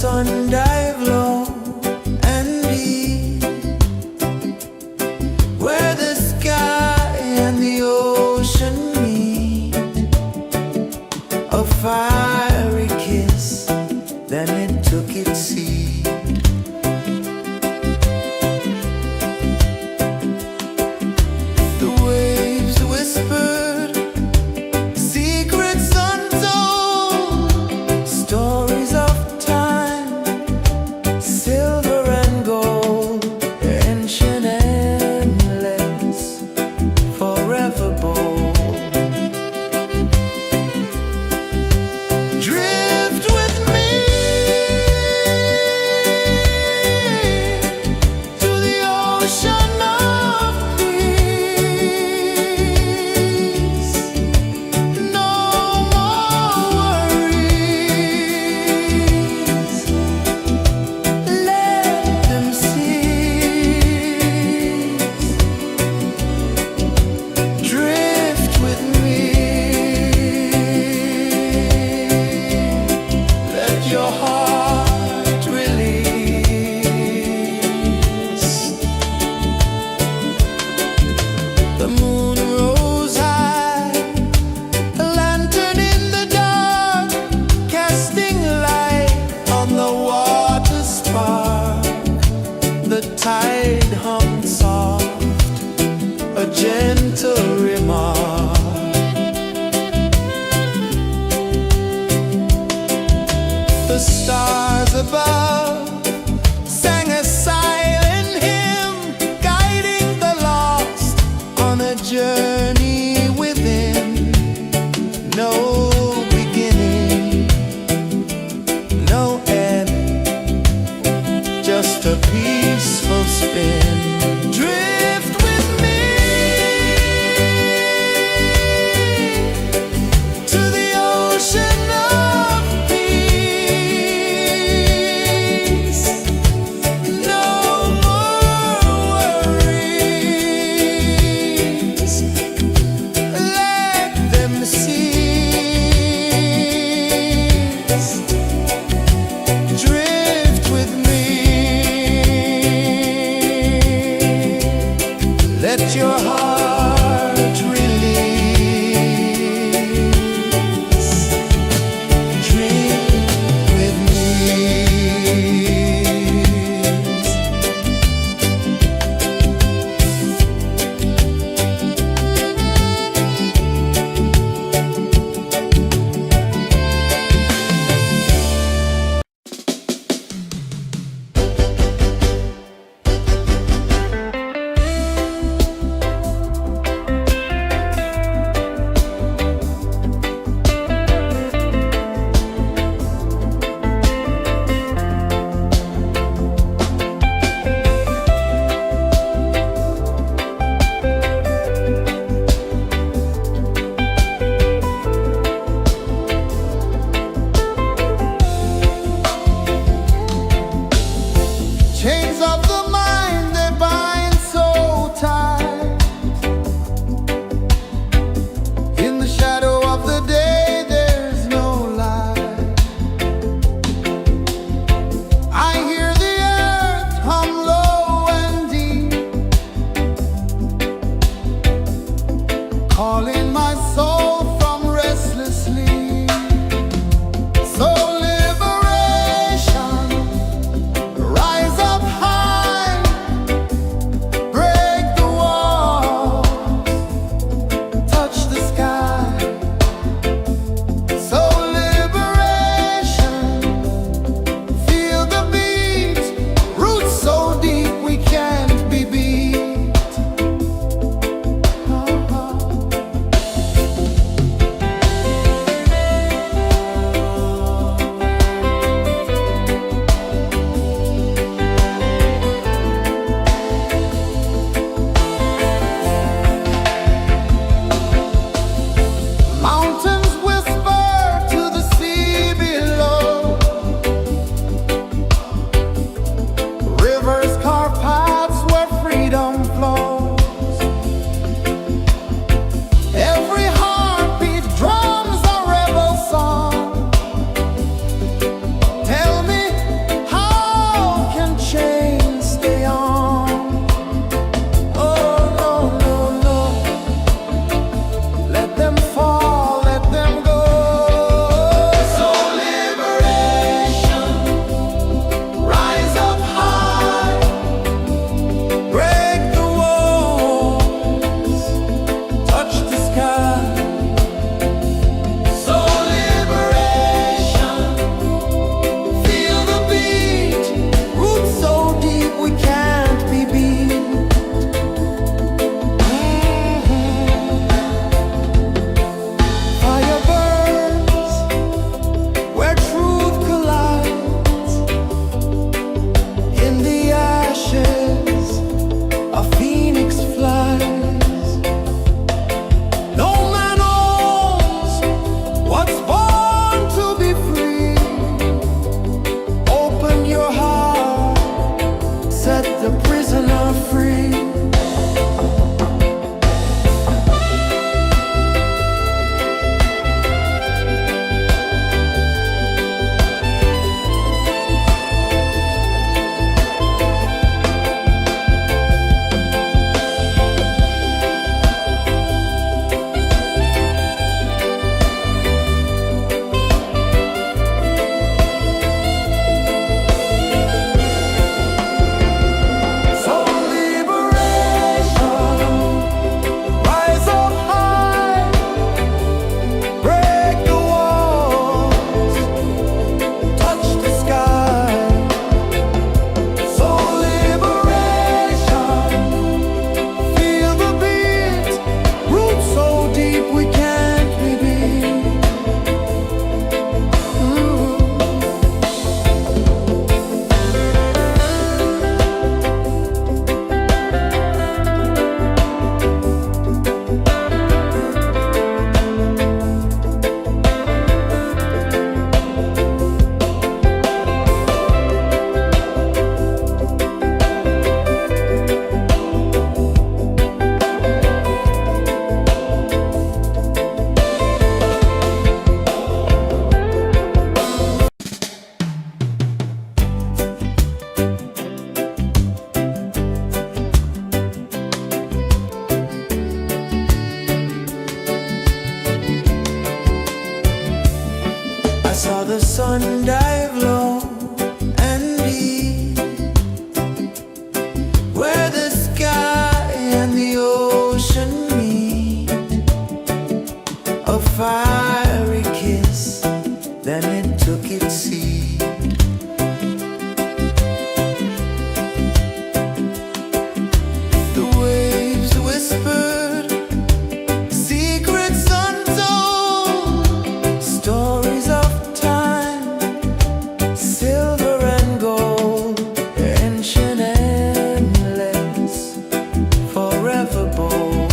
sun dive low and deep, where the sky and the ocean meet, a fiery kiss, then it took its seed. The waves whispered secrets untold, stories of time, silver and gold, ancient, endless, forever bold. Drift with me to the ocean of peace. No more worries, let them cease. Drift with me, let your heart release. The moon rose high, a lantern in the dark, casting light on the water spark. The tide hummed soft, a gentle remark. The stars above sang a silent hymn, guiding the lost on a journey within. No beginning, no end, just a peaceful spin. Drift with me to the ocean of peace. No more worries, let them cease. Drift with me, let your heart release. Drift with me. Chains of the mind, they bind so tight. In the shadow of the day, there's no light. I hear the earth hum low and deep, calling my soul from restless sleep. So liberation, rise up high, break the walls, touch the sky. So liberation, feel the beat, roots so deep we can't be beat. sun dive low and deep, where the sky and the ocean meet, a fiery kiss, then it took its seat. The waves whispered secrets untold, stories of time, silver and gold, ancient, endless, forever bold.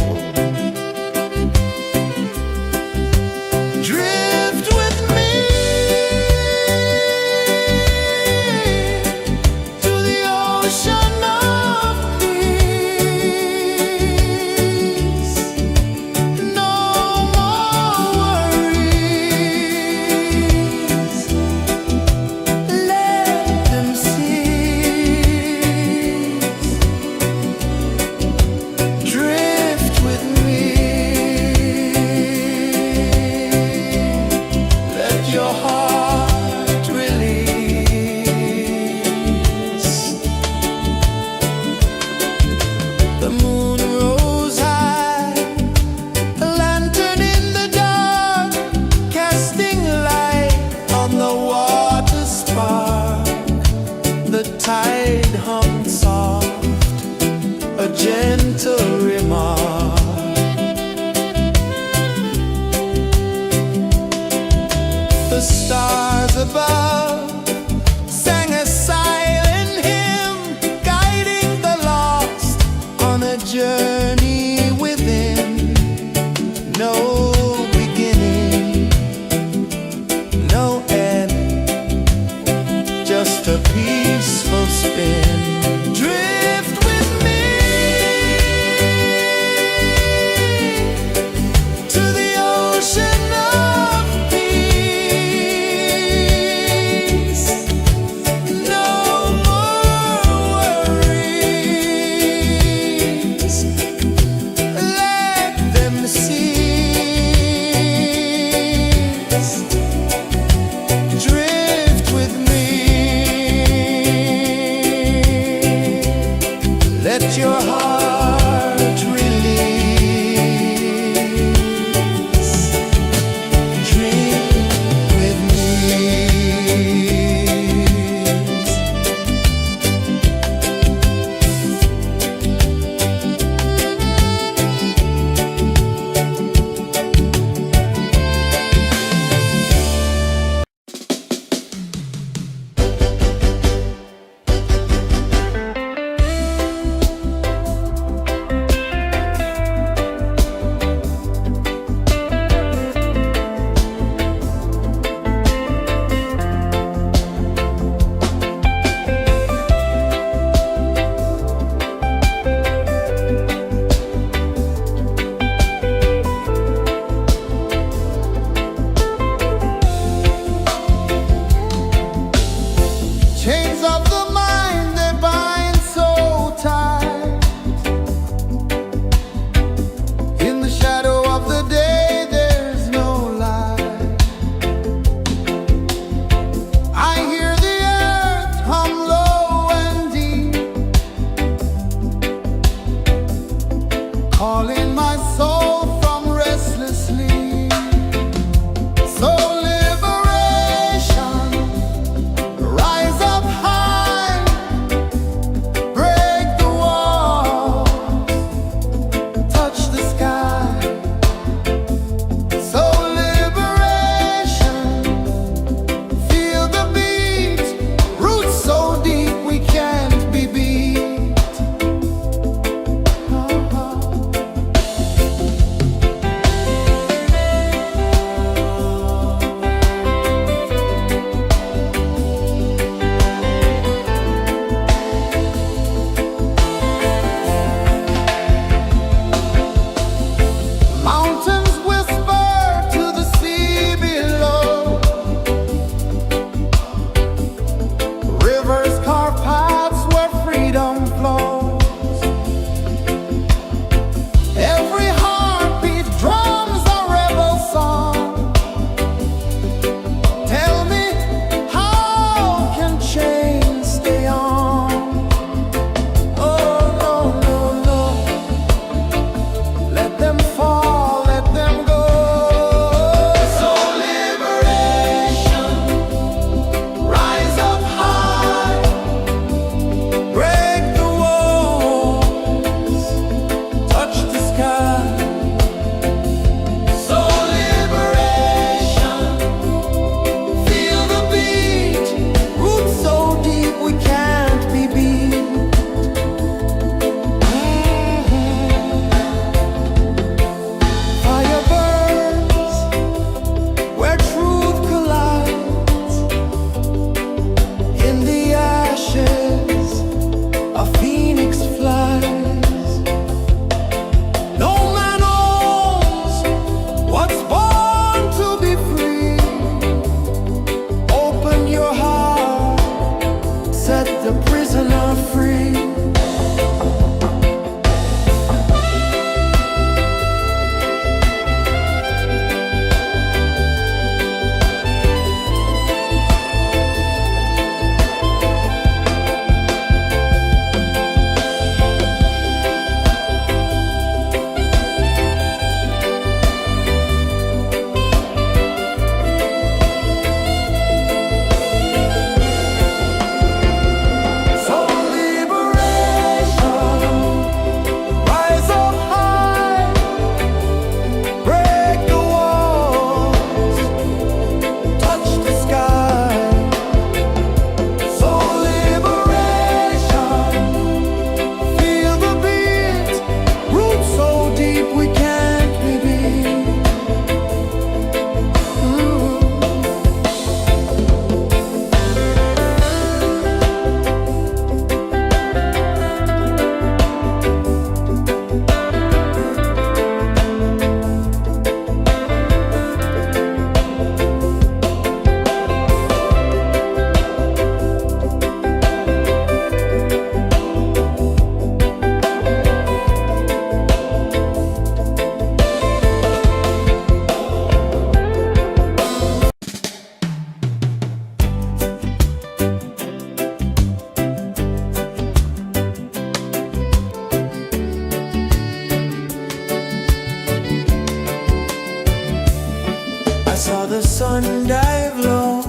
the sun dive low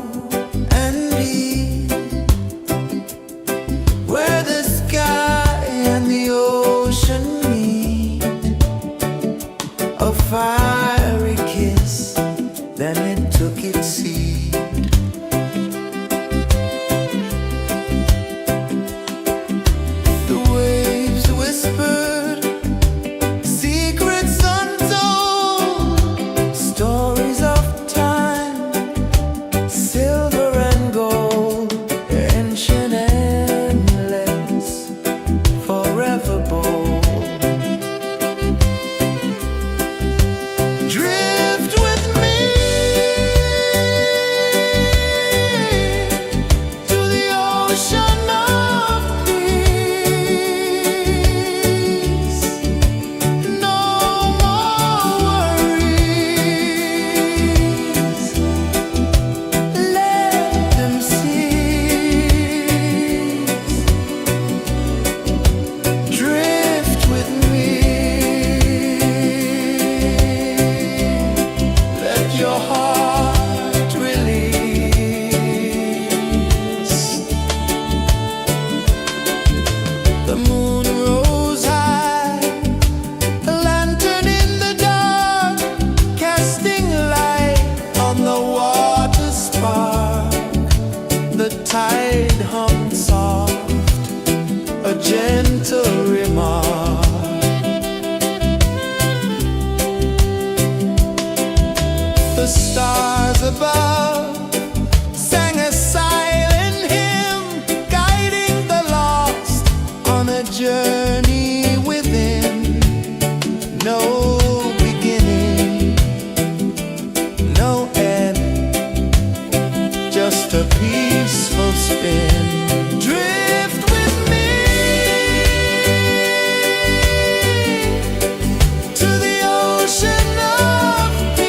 and deep, where the sky and the ocean meet. A fiery kiss, then it took its seed. The waves whispered secrets untold, stories of time, silver and gold, ancient, endless, forever bold. Drift with me to the ocean of peace. No more worries, let them cease. Drift with me, let your heart release. The moon rose high, a lantern in the dark, casting light on the water spark. The tide hummed soft, a gentle remark. The stars above sang a silent hymn, guiding the lost on a journey within. No beginning, no end, just a peaceful spin. Drift with me to the ocean of peace.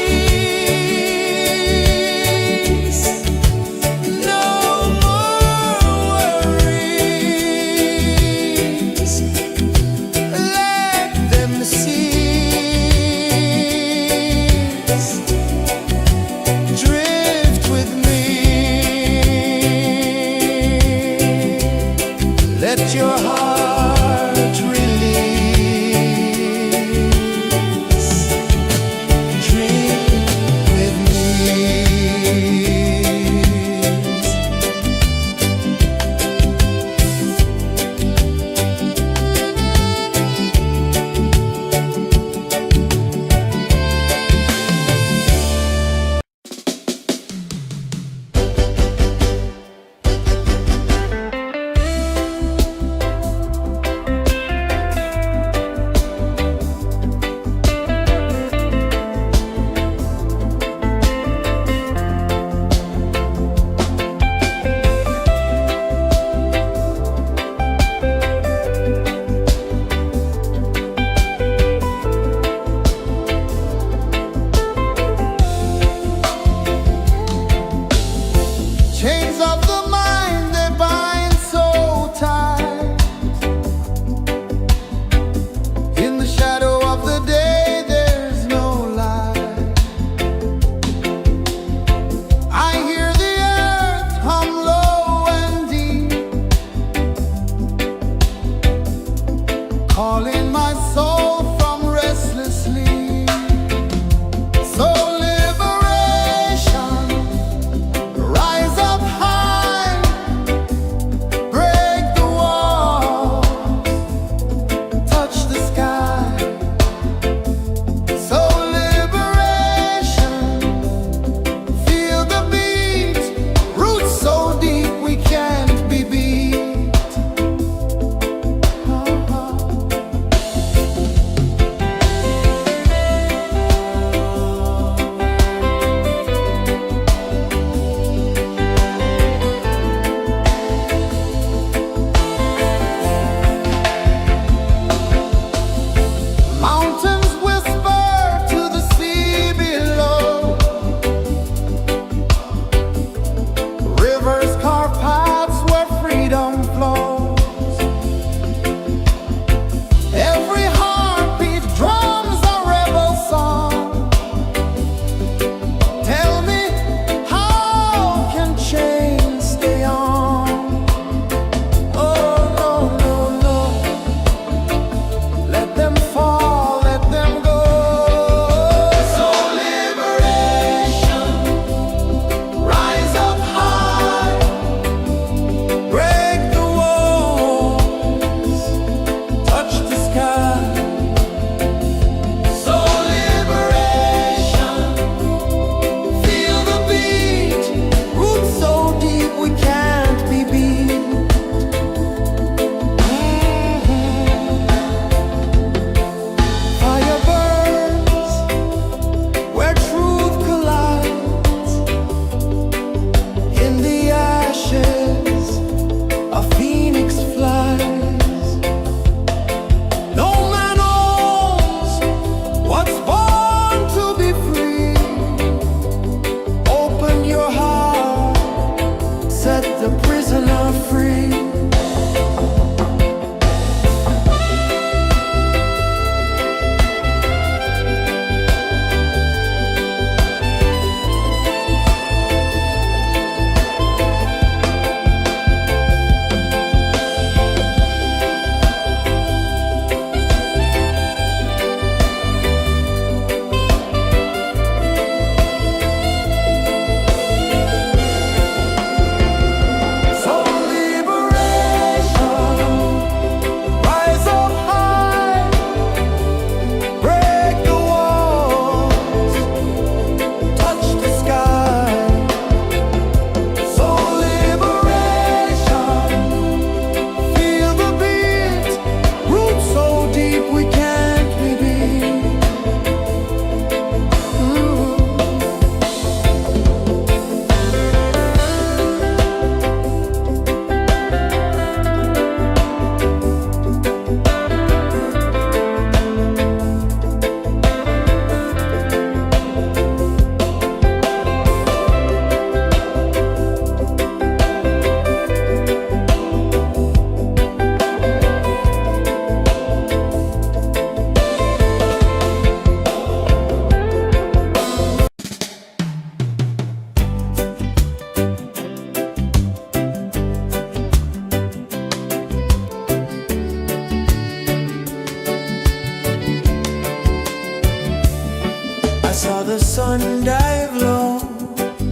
sun dive low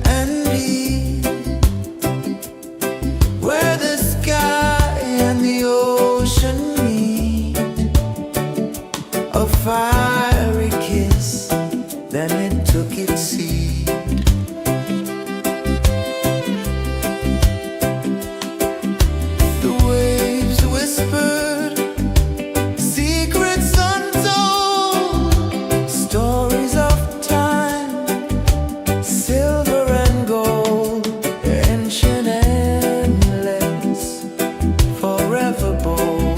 and deep, where the sky and the ocean meet. A fiery kiss, then it took its seat. The waves whispered secrets untold, stories of time, silver and gold, ancient, endless, forever bold.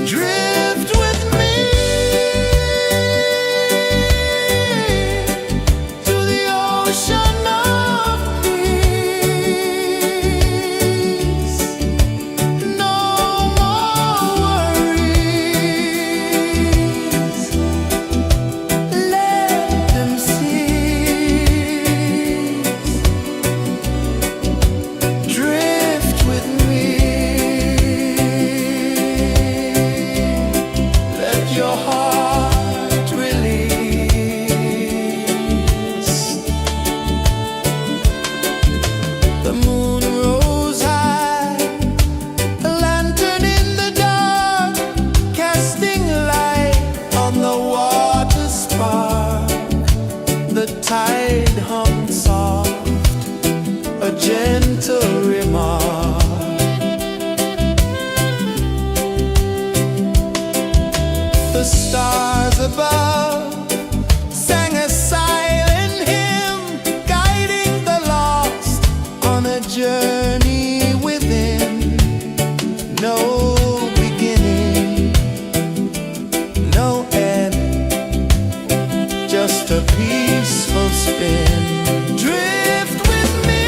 Drift with me to the ocean of peace. No more worries. Let them cease. Drift with me. Let your heart release. The moon rose high, a lantern in the dark, casting light on the water spark. The tide hummed soft, a gentle remark. The stars above sang a silent hymn, guiding the lost on a journey within. No beginning, no end, just a peaceful spin. Drift with me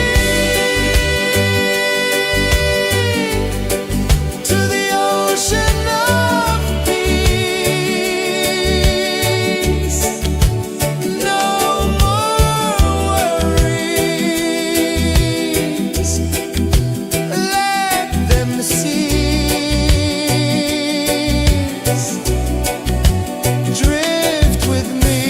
to the ocean of peace. No more worries. Let them cease. Drift with me.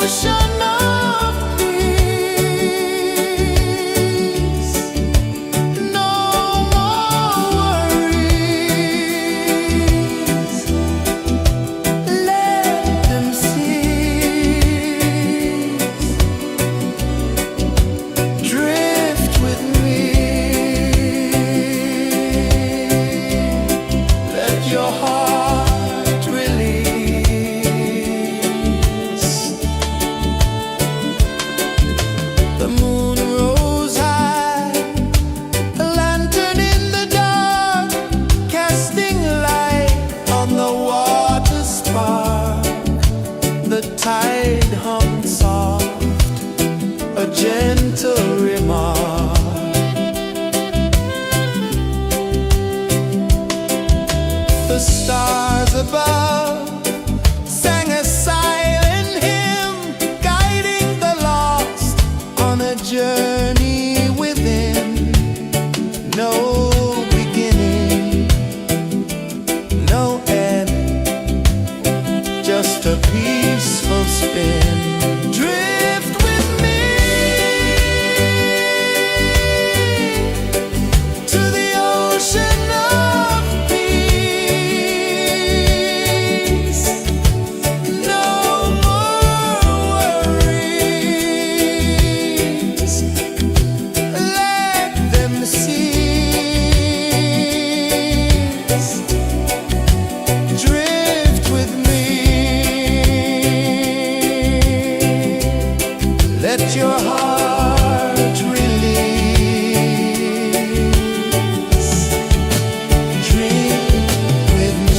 ocean of peace. No more worries. Let them cease. Drift with me. Let your heart release. The moon rose high, a lantern in the dark, casting light on the water spark. The tide hummed soft, a gentle remark. The stars above sang a silent hymn, guiding the lost on a journey within. No beginning, no end, just a peaceful spin. Drift with me to the ocean of peace. No more worries. Let them cease. Drift with me. Let your heart release. Dream with me.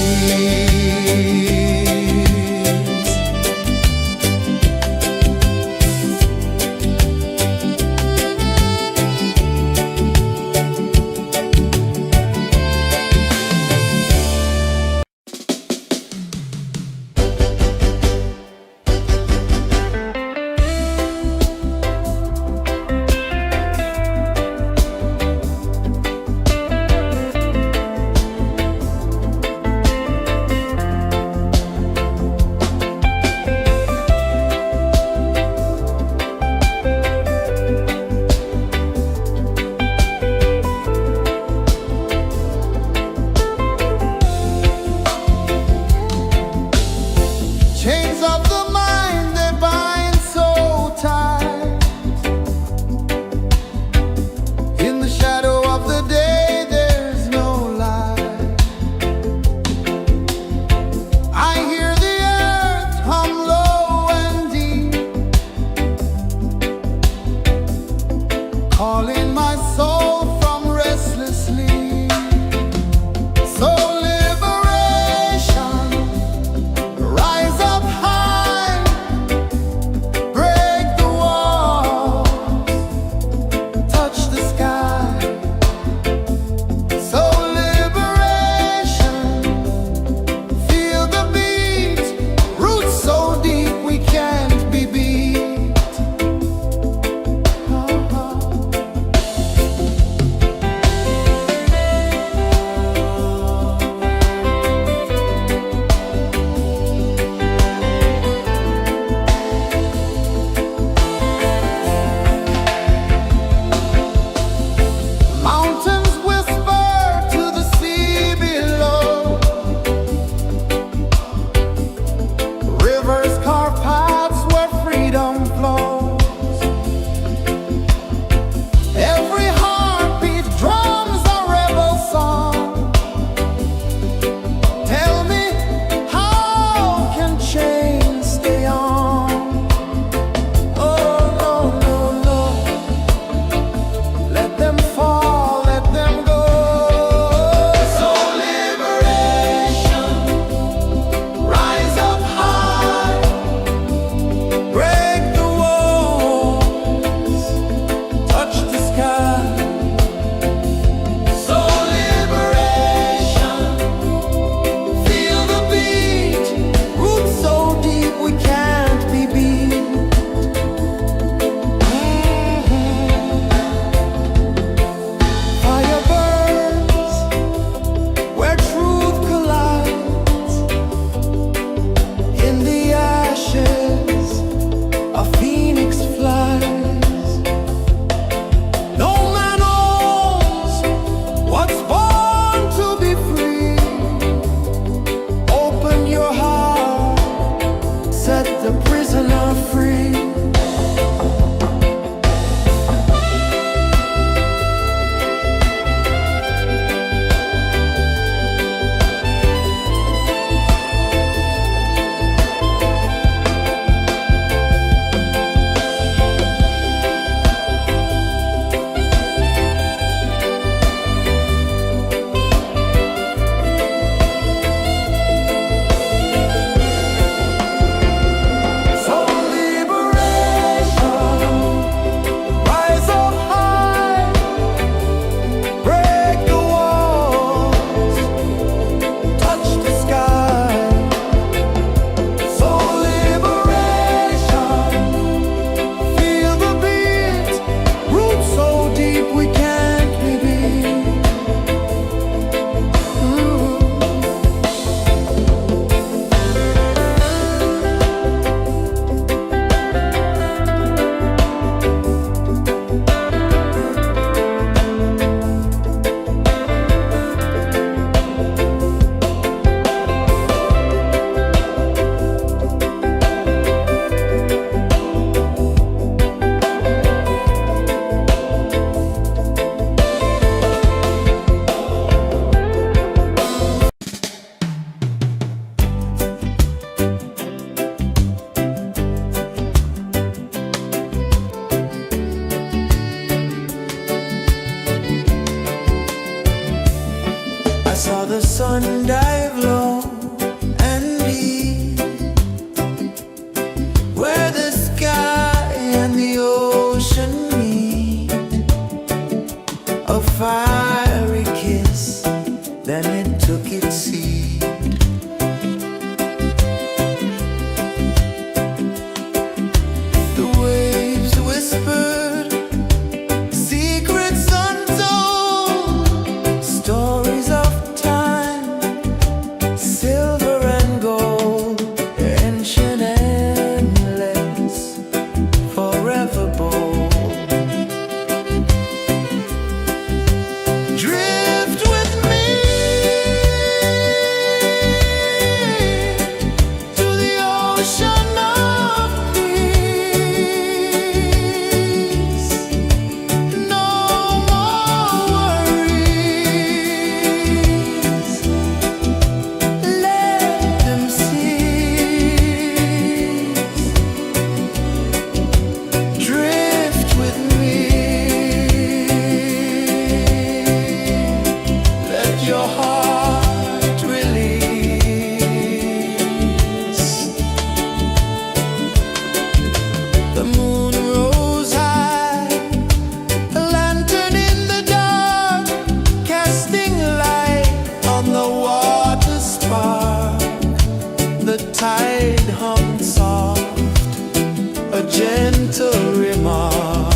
gentle remark.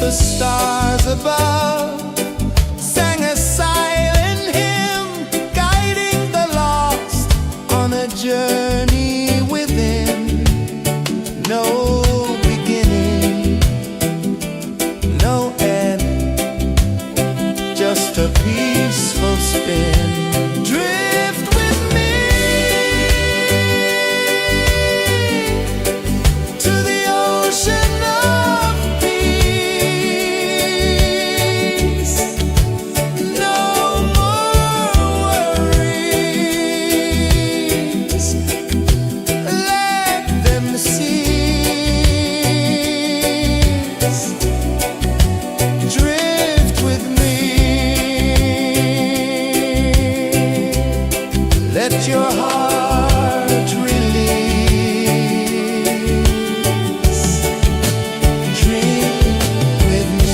The stars above sang a silent hymn, guiding the lost on a journey within. No beginning, no end, just a peaceful spin. Drift with me to the ocean of peace. No more worries, let them cease. Drift with me, let your heart release. Dream with me.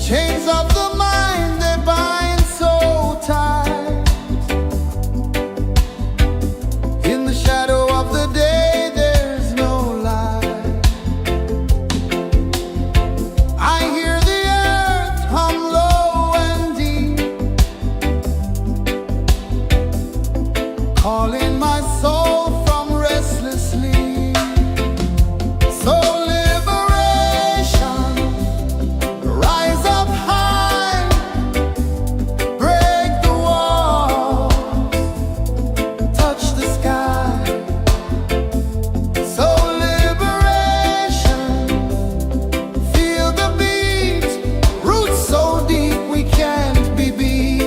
Chains of the mind, they bind so tight. In the shadow of the day, there's no light. I hear the earth hum low and deep, calling my soul from restless sleep. So liberation, rise up high, break the walls, touch the sky. So liberation, feel the beat, roots so deep we can't be beat.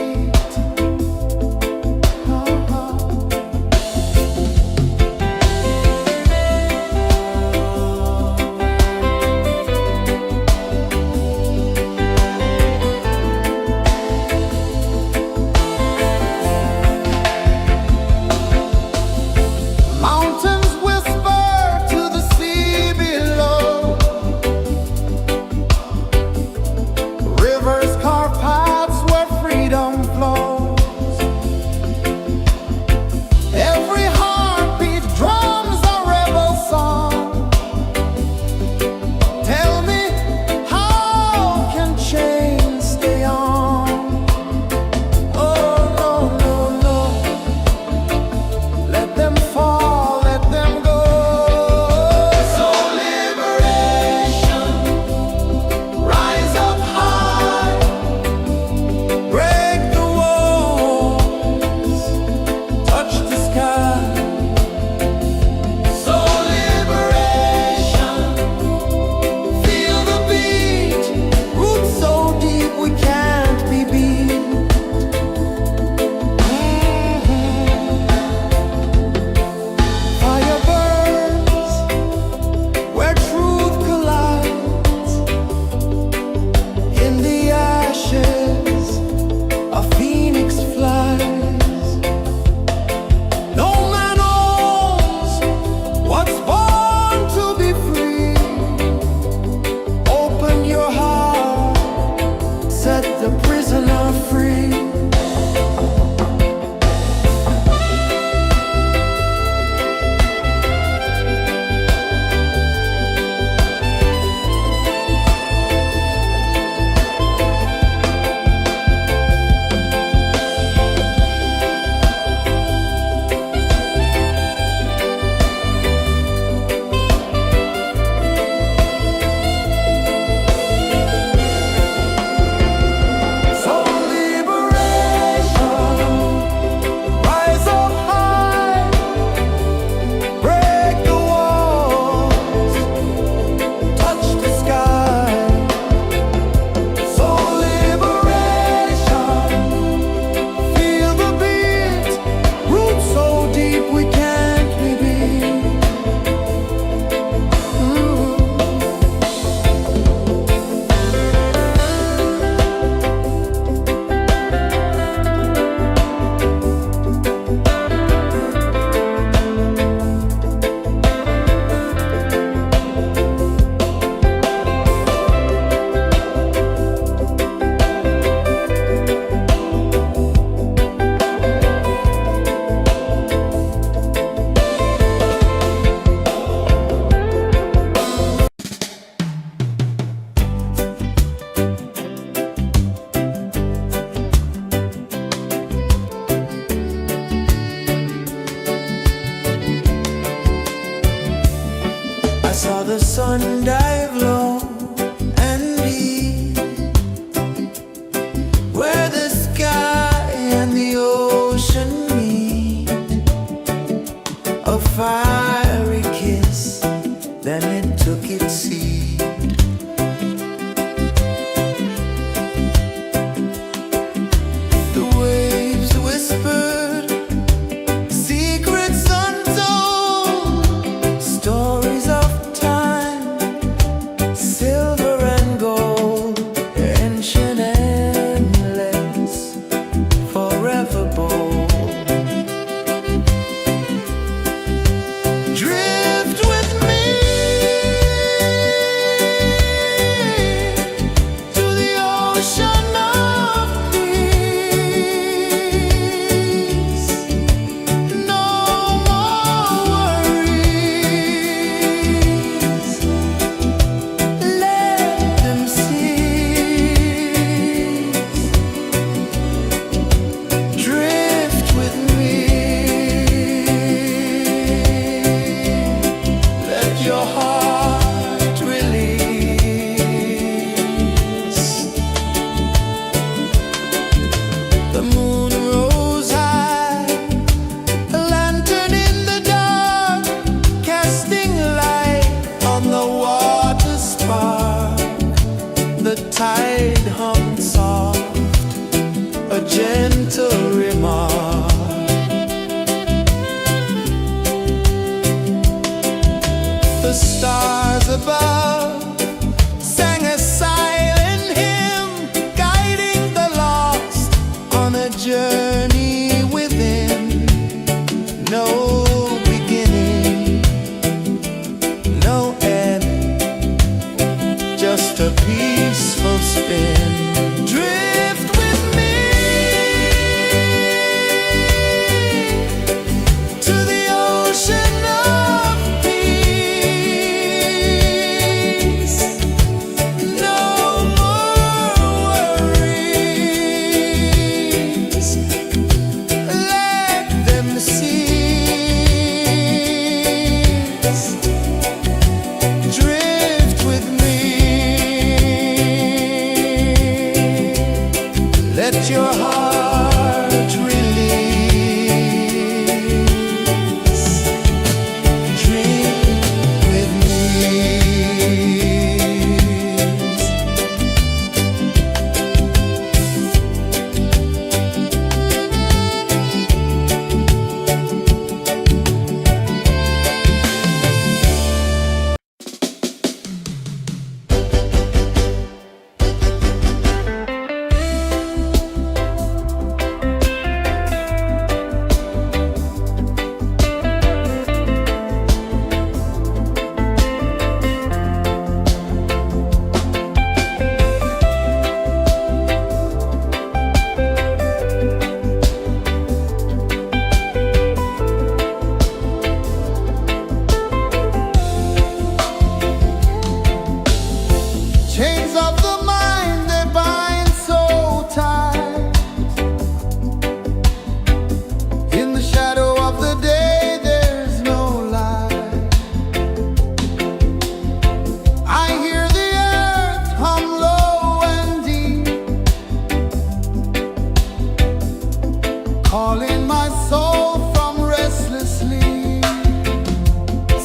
soul from restless sleep.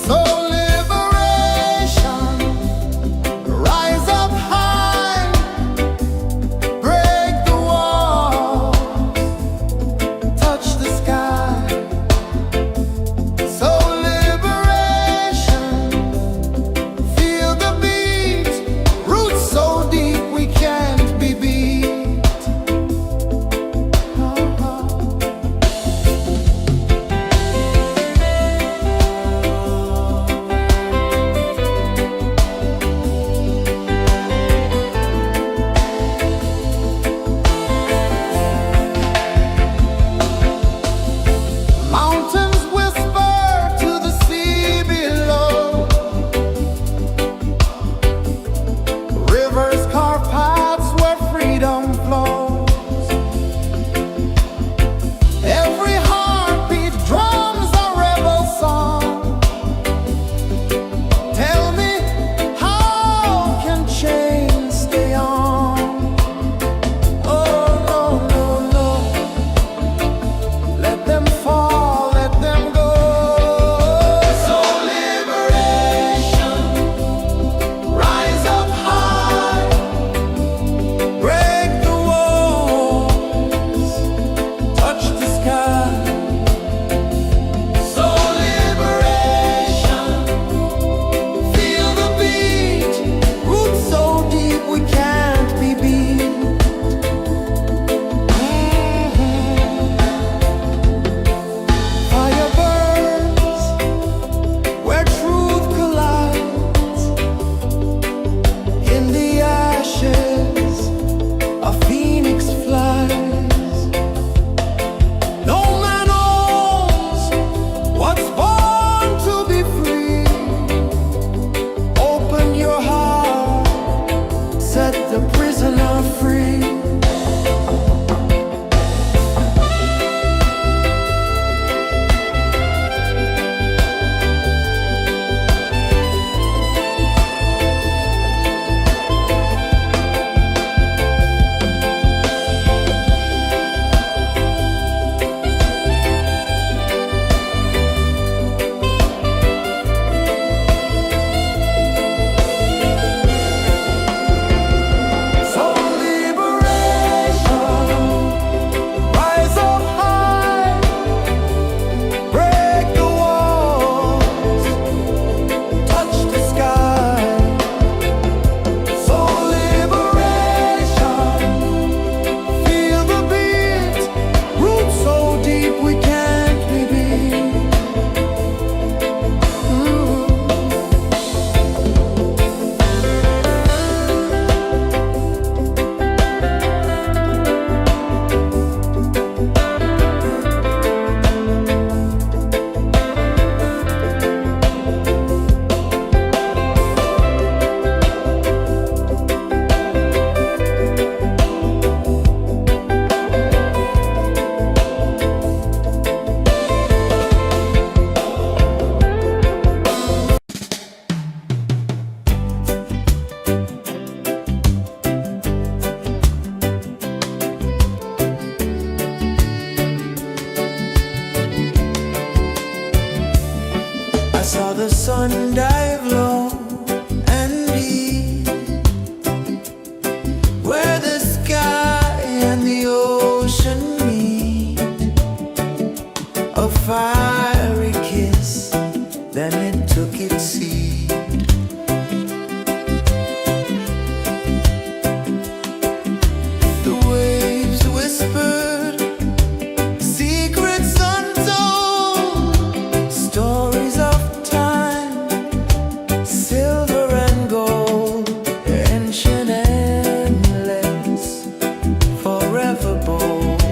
So liberation, rise up high, break the walls, touch the sky. So liberation, feel the beat, roots so deep we can't be beat. Mountains whisper to the sea below. Rivers carve paths where freedom flows. Every heartbeat drums a rebel song. Tell me, how can chains stay on? Oh, no, no, no. Let them fall, let them go. So liberation, rise up high, break the walls, touch the sky. So liberation, feel the beat, roots so deep we can't be beat. Fire burns where truth collides. In the ashes, a phoenix flies. No man owns what's born to be free. Open your heart, set the prisoner free. So liberation, rise up high, break the walls, touch the sky. So liberation, feel the beat, roots so deep we can't be beat. I saw the sun dive low and deep, where the sky and the ocean meet. A fiery kiss, then it took its seed. The waves whispered secrets untold, stories of time, silver and gold, ancient, endless, forever bold.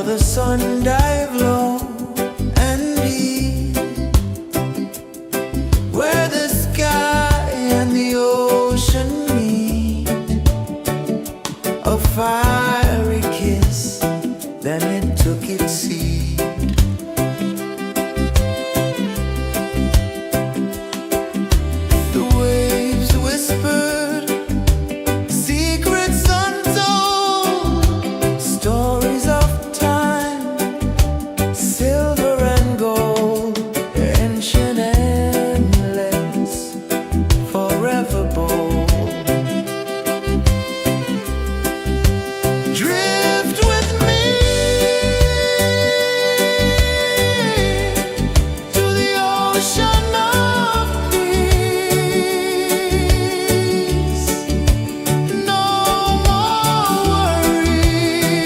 the sun dive low and deep, where the sky and the ocean meet, a fiery kiss, then it took its seed. The waves whispered secrets untold, stories of time, silver and gold, ancient, endless, forever bold. Drift with me to the ocean of peace. No more worries,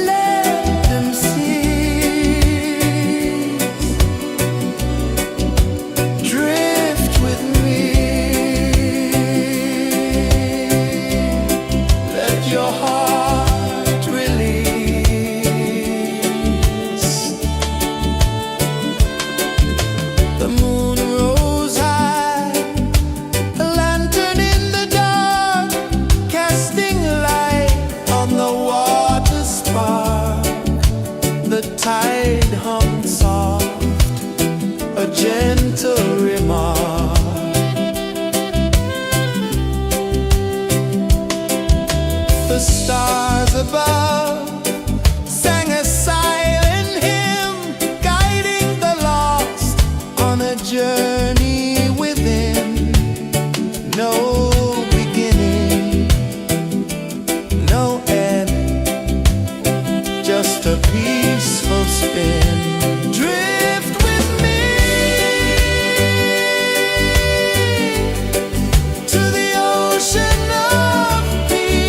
let them cease. Drift with me, let your heart release. The moon rose high, a lantern in the dark, casting light on the water spark. The tide hummed soft, a gentle remark. The stars above sang a silent hymn, guiding the lost on a journey within. No beginning, no end, just a peaceful spin. Drift with me to the ocean of peace.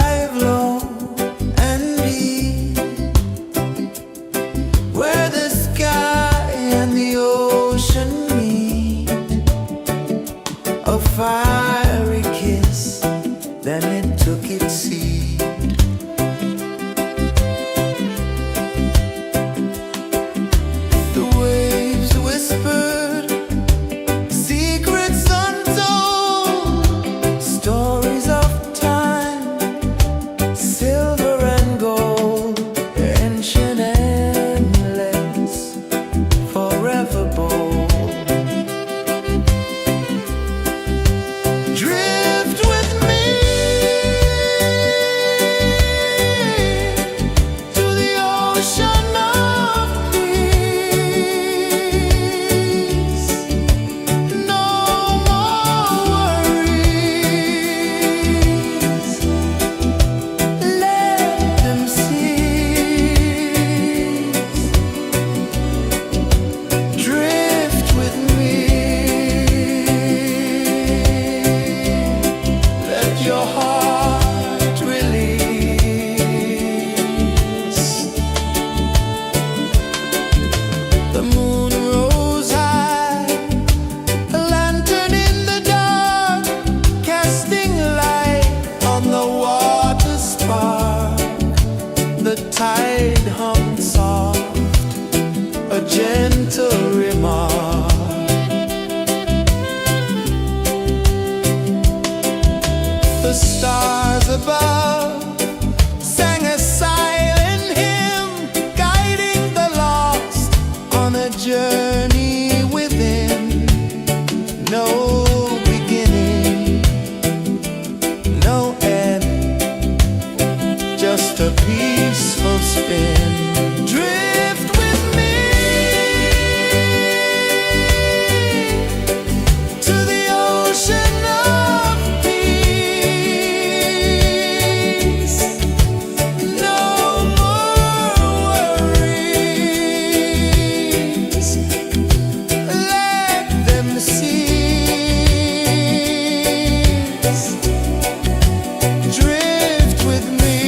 dive low and deep, where the sky and the ocean meet. A fiery kiss, then it took its seed. The waves whispered secrets untold, stories of time, silver and gold, ancient, endless, forever bold. Drift with me to the ocean of peace. No more worries. Let them cease. Drift with me. Let your heart release. The moon rose high, a lantern in the dark, casting light on the water spark. The tide hummed soft, a gentle remark. The stars above sang a silent hymn, guiding the lost on a journey within. No beginning, no end, just a peaceful spin. Drift with me to the ocean of peace. No more worries. Let them cease. Drift with me.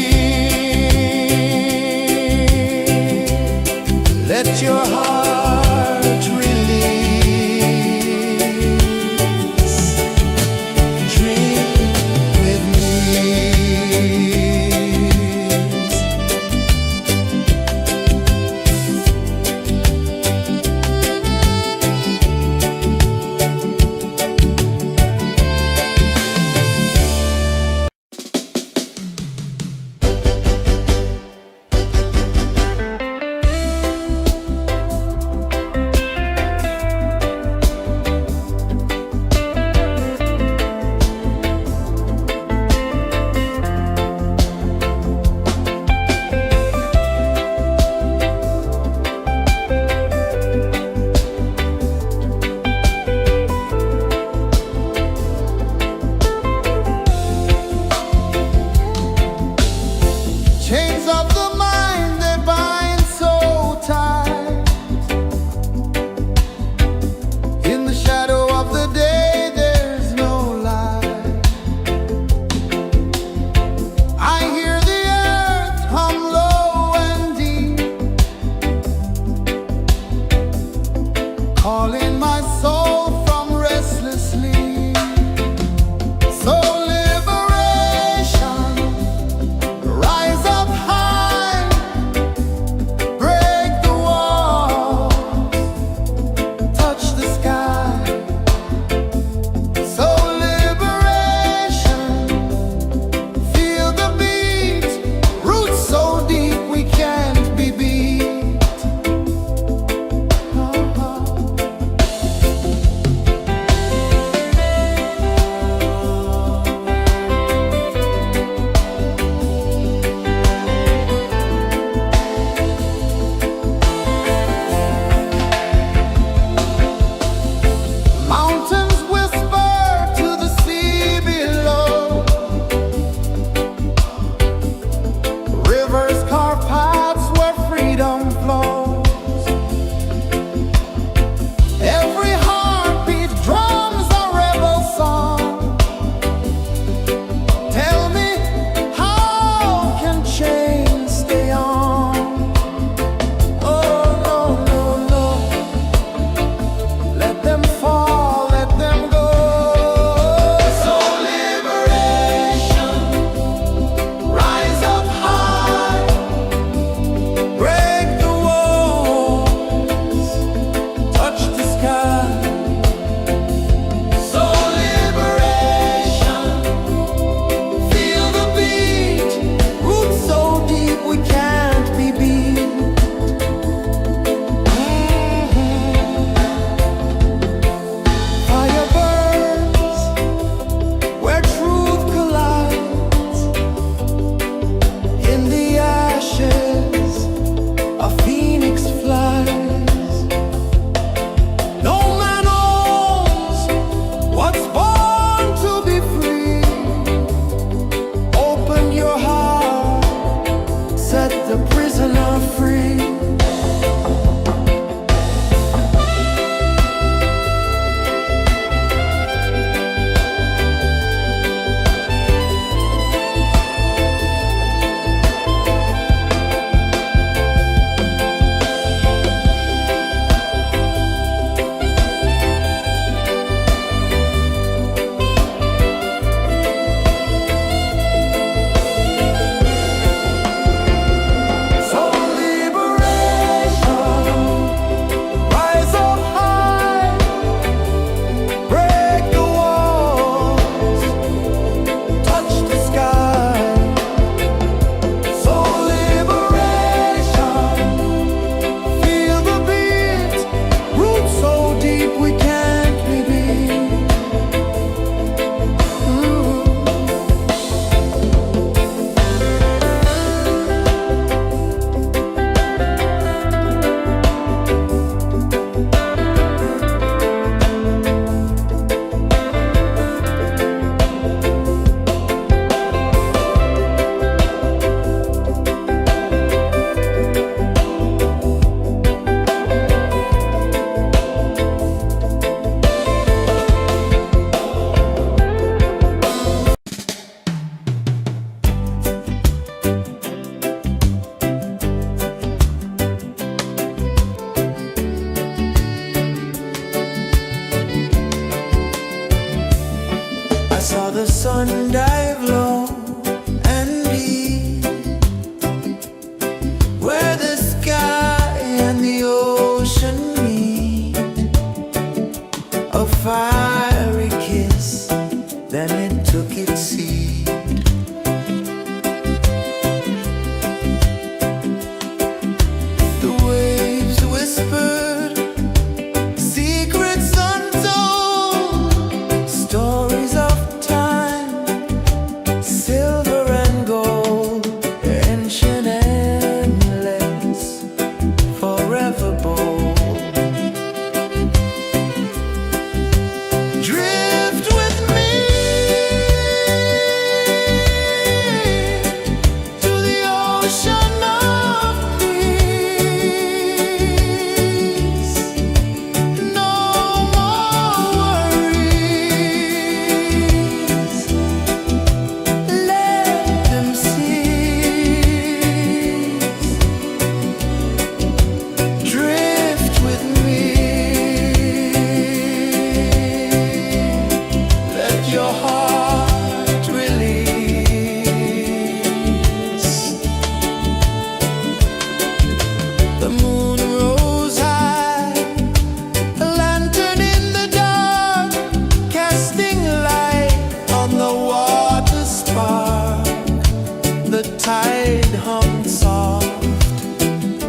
the tide hung soft,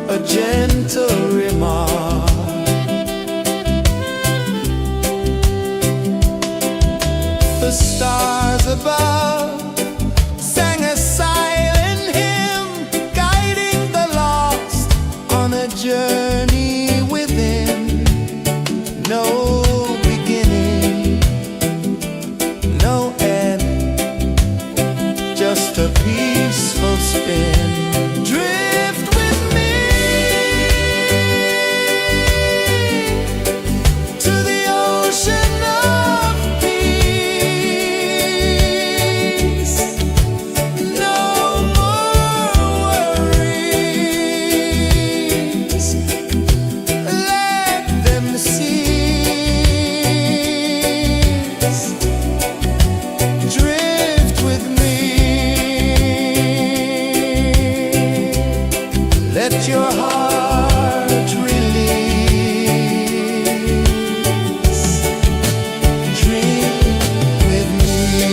a gentle remark. The stars above sang a silent hymn, guiding the lost on a journey within. No beginning, no end, just a peaceful spin. Drift with me to the ocean of peace. No more worries, let them cease. Drift with me, let your heart release. Dream with me.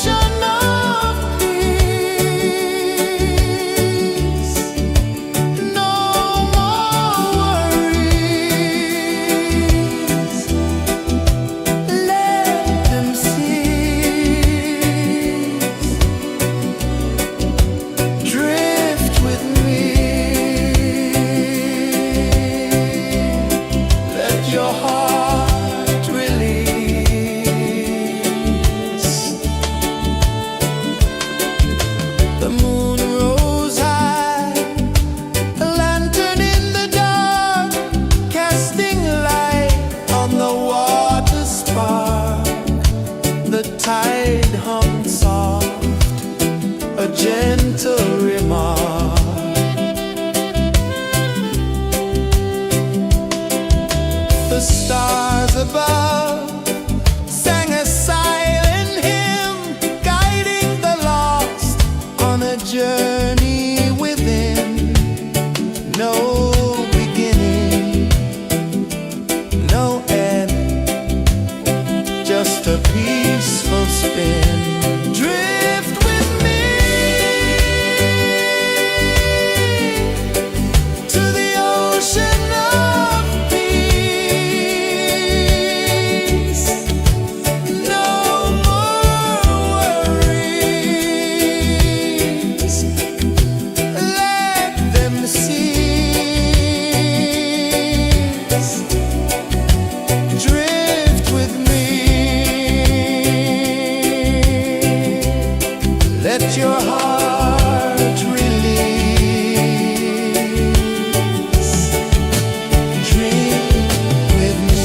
ocean of peace. No more worries. Let them cease. Drift with me. Let your heart release. The moon rose high, a lantern in the dark, casting light on the water spark. The tide hummed soft, a gentle remark. The stars above sang a silent hymn, guiding the lost on a journey within. No beginning, no end, just a peaceful spin. Drift with me to the ocean of peace. No more worries. Let them cease. Drift with me. Let your heart release. Dream with me.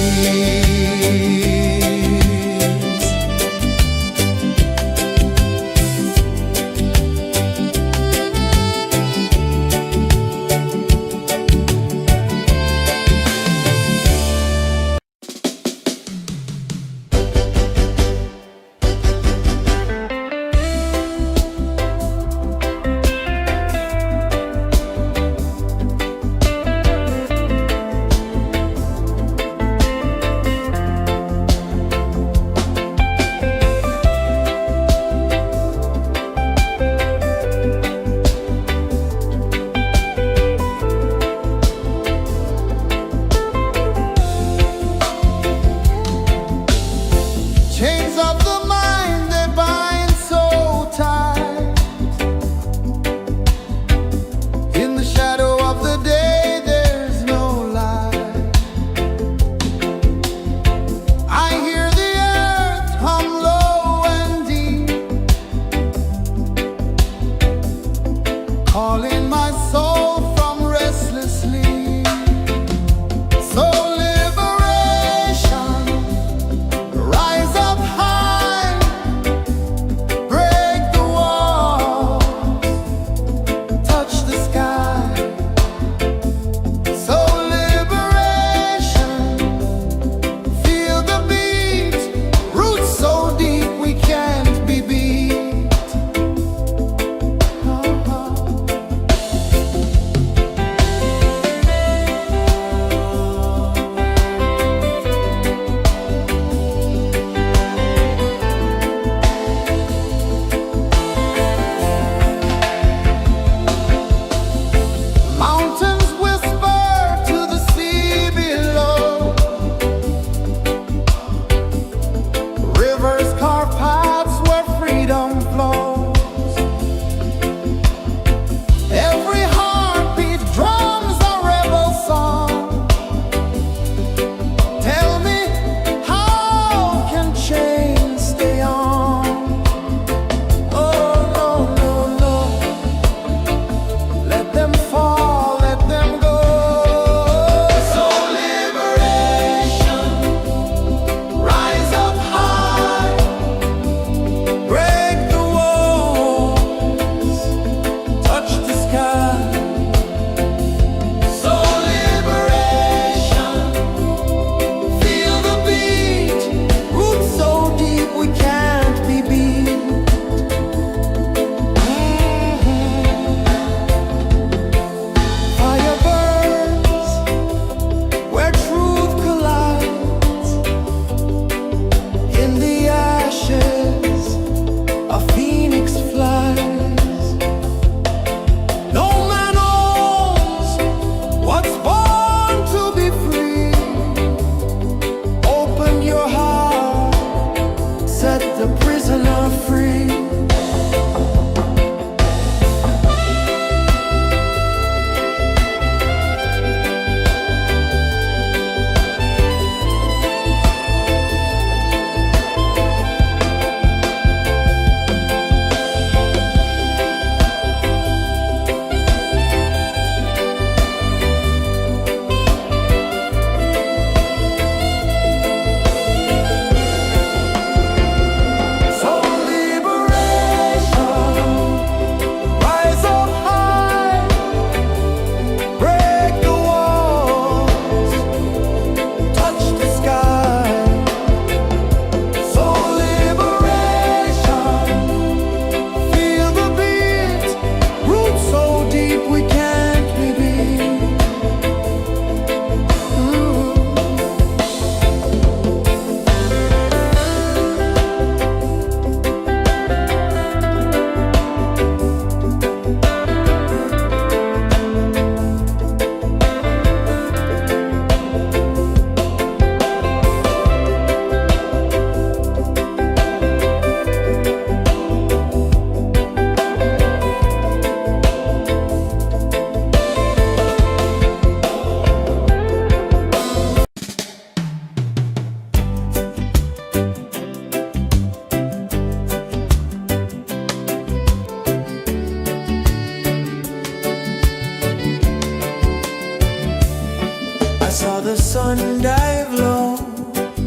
sun dive low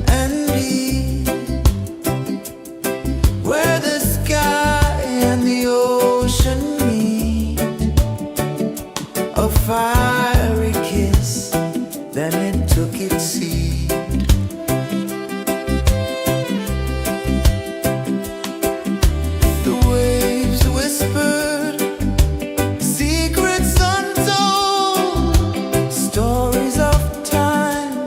and deep, where the sky and the ocean meet. A fiery kiss, then it took its seed. The waves whispered secrets untold, stories of time,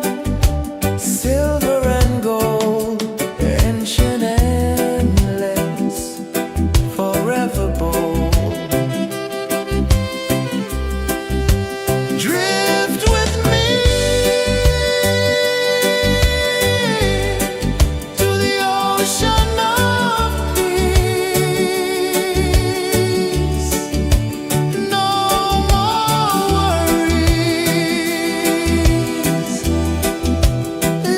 silver and gold, ancient, endless, forever bold. Drift with me to the ocean of peace. No more worries,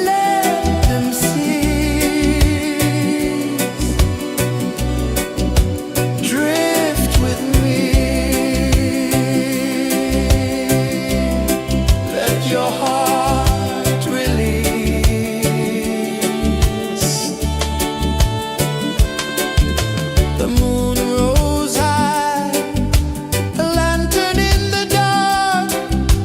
let them cease. Drift with me, let your heart release. The moon rose high, a lantern in the dark,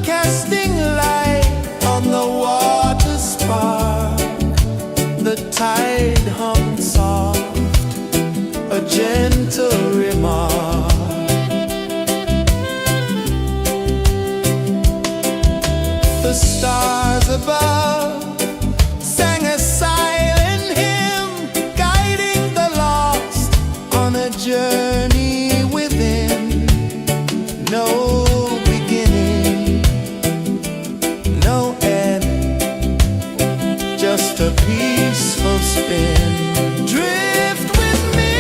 casting light on the water spark. The tide hummed soft, a gentle remark. The stars above sang a silent hymn, guiding the lost on a journey within. No beginning, no end, just a peaceful spin. Drift with me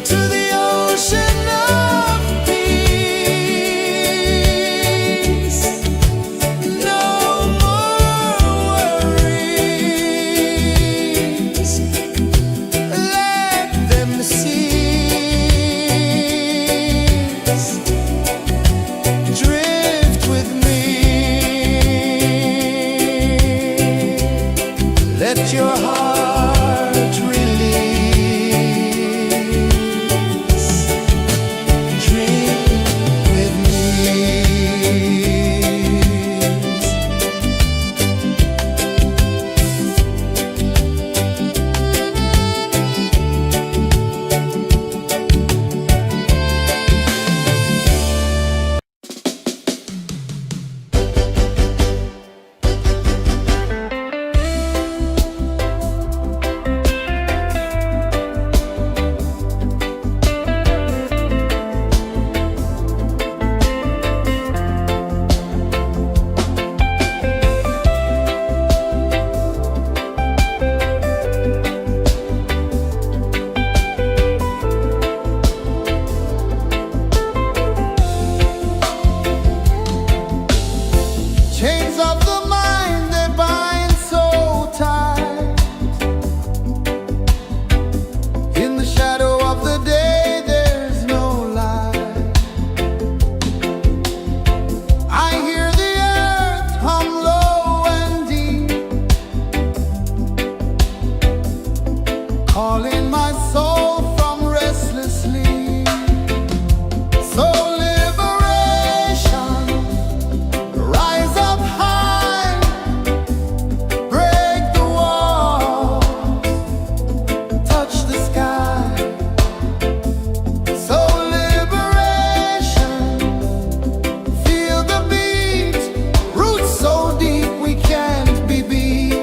to the ocean of peace. No more worries, let them cease. Drift with me, let your heart release. Dream with me. Chains of the mind, they bind so tight. In the shadow of the day, there's no light. I hear the earth hum low and deep, calling my soul from restless sleep. So liberation, rise up high, break the walls, touch the sky. So liberation, feel the beat, roots so deep we can't be beat.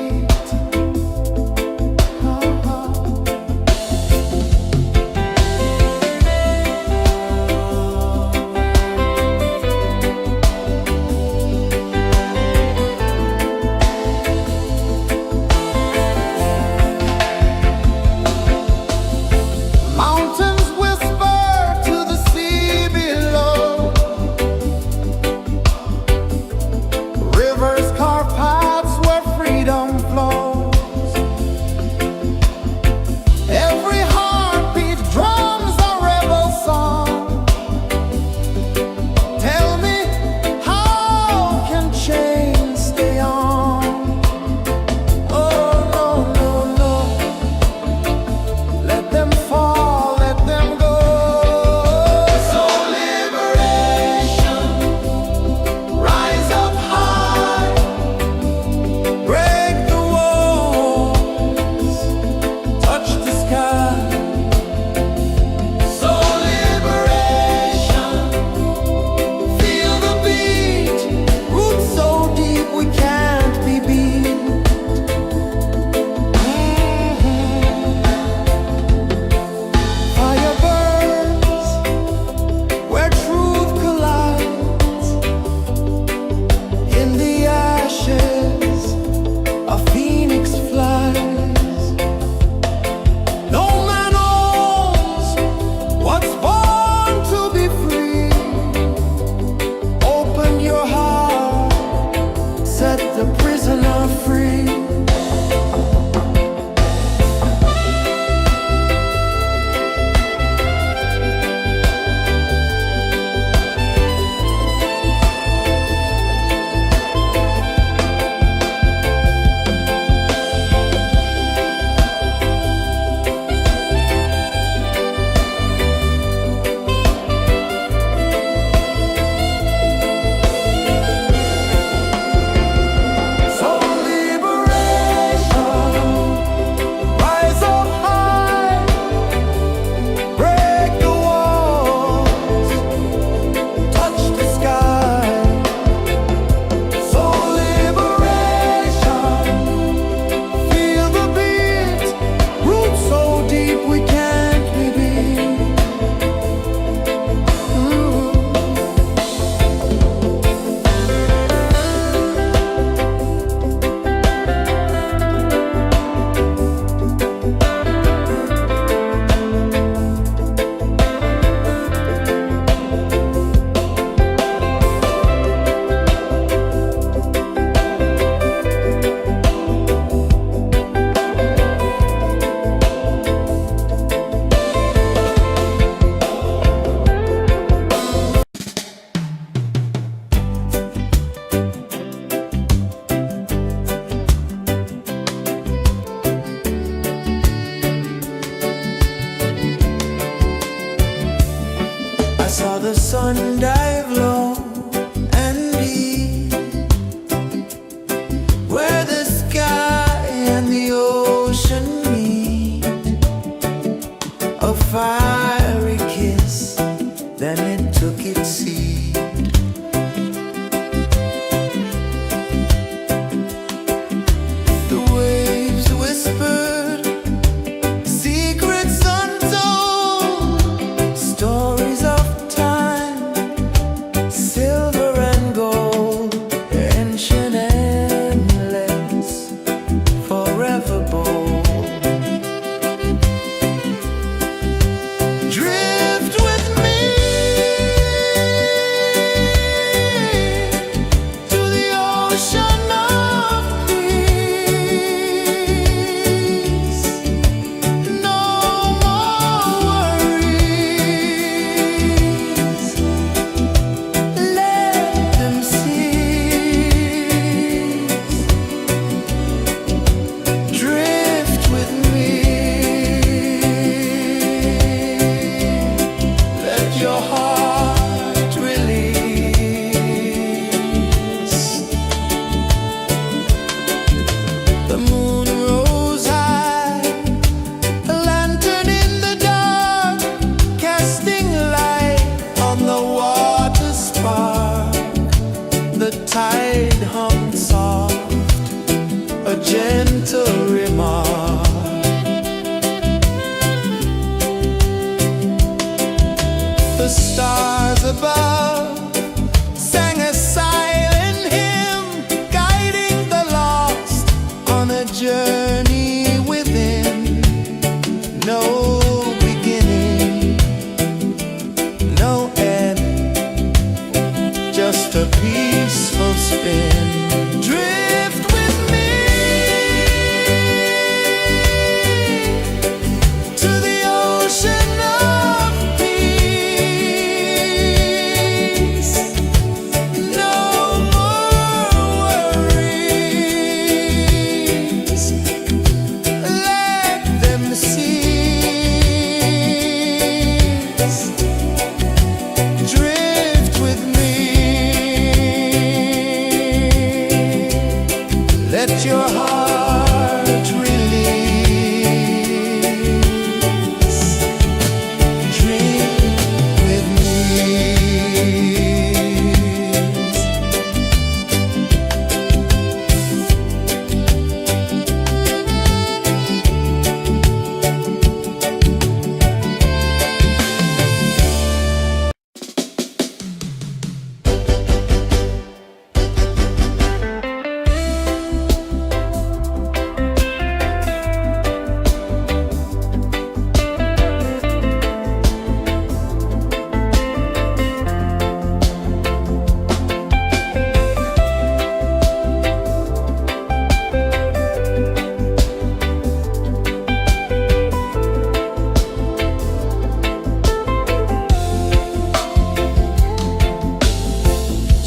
sun dive low and deep, where the sky and the ocean meet. A fiery kiss, then it took its seat. The waves whispered secrets untold, stories of time, silver and gold, ancient, endless, forever bold. Drift with me to the ocean of peace. No more worries, let them cease. Drift with me, let your heart release. The moon rose high, a lantern in the dark, casting light on the water spark. The tide hummed soft, a gentle remark. The stars above sang a silent hymn, guiding the lost on a journey within. No beginning, no end, just a peaceful spin. Drift with me to the ocean of peace. No more worries, let them cease. Drift with me, let your heart release. Drift with me.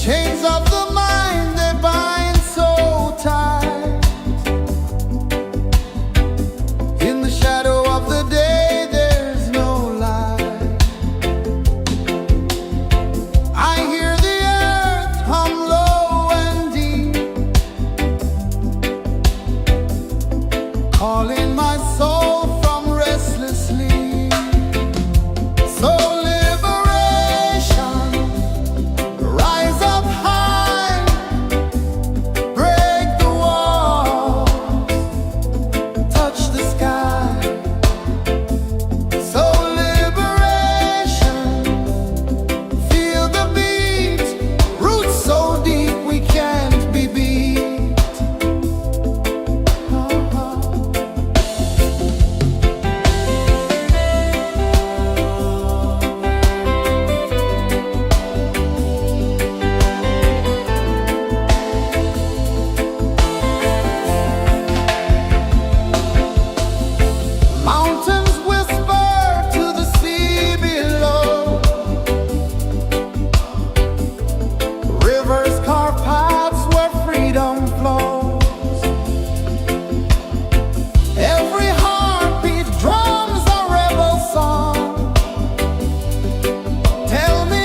Chains of the mind, they bind so tight. In the shadow of the day, there's no light. I hear the earth hum low and deep, calling my soul from restless sleep. So liberation, rise up high, break the walls, touch the sky. So liberation, feel the beat, roots so deep we can't be beat. Mountains whisper to the sea below, rivers carve paths where freedom flows. Every heartbeat drums a rebel song. Tell me,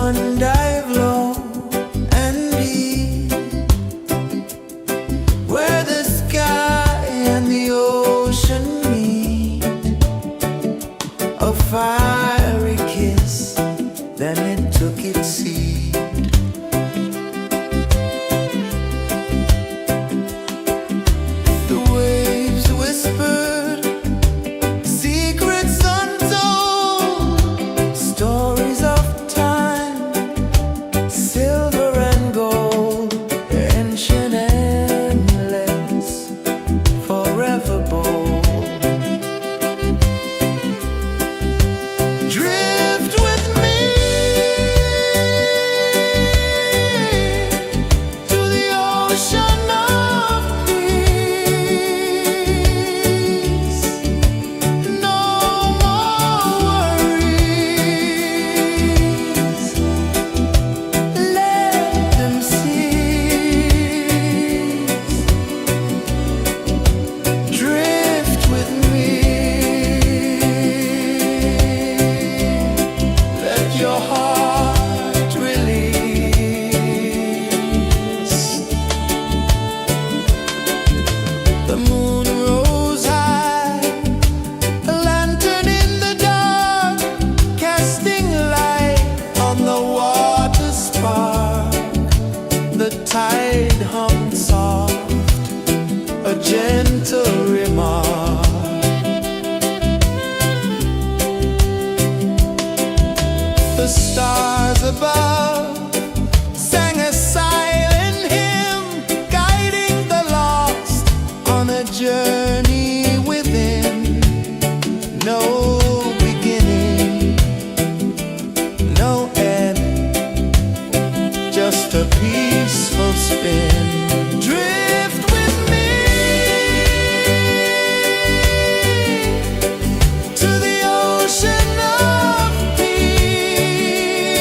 sun dive low and deep, where the sky and the ocean meet. A fiery kiss, then it took its seat. The waves whispered secrets untold, stories of time, silver and gold, ancient, endless, forever bold. Drift with me to the ocean of peace. No more worries, let them cease. Drift with me, let your heart release. The moon rose high, a lantern in the dark, casting light on the water spark. The tide hummed soft, a gentle remark. The stars above sang a silent hymn, guiding the lost on a journey within. No beginning, no end, just a peaceful spin. Drift with me to the ocean of peace.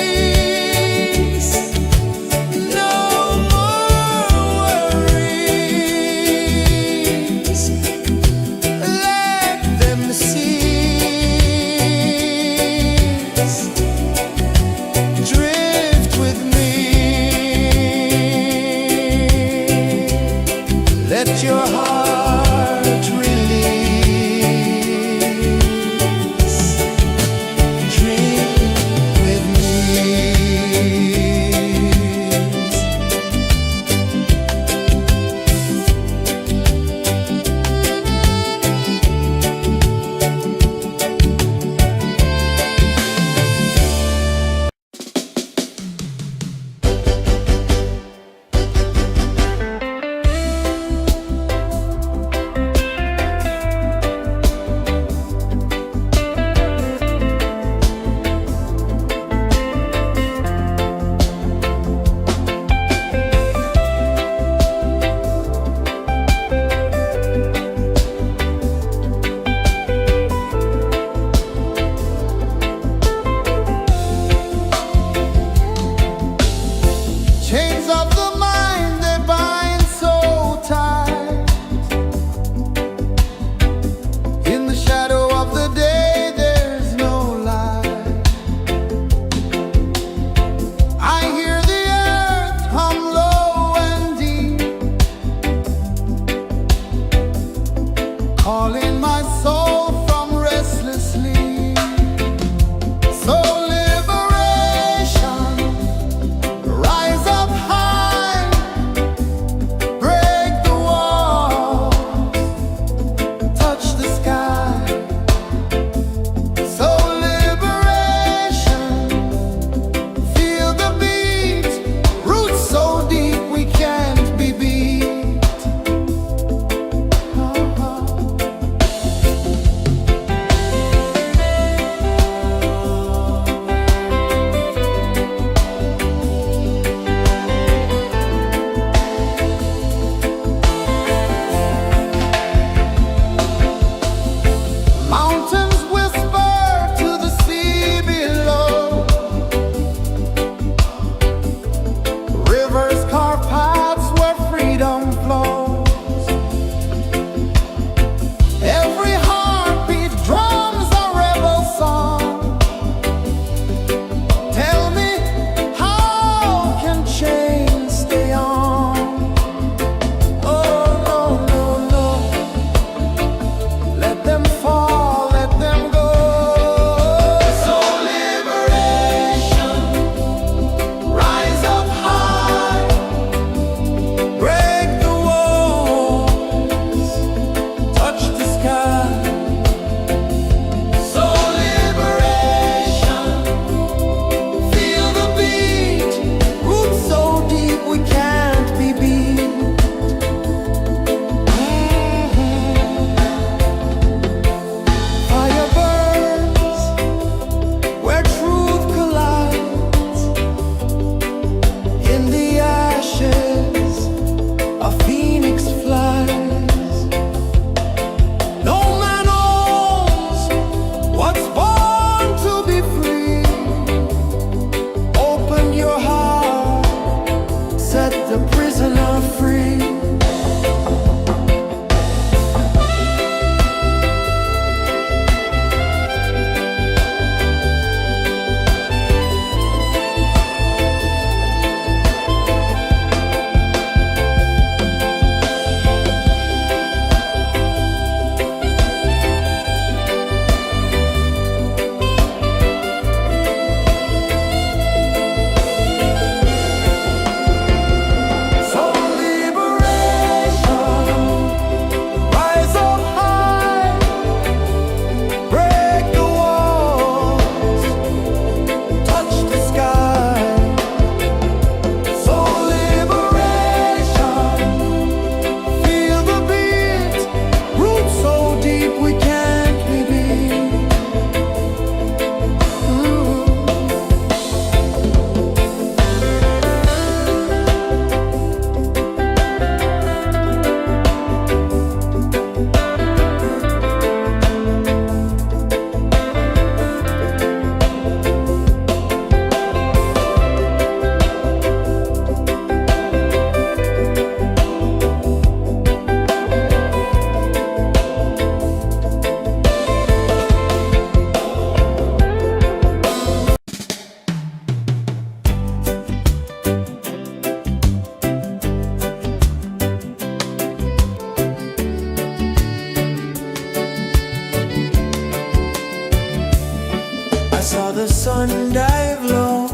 saw the sun dive low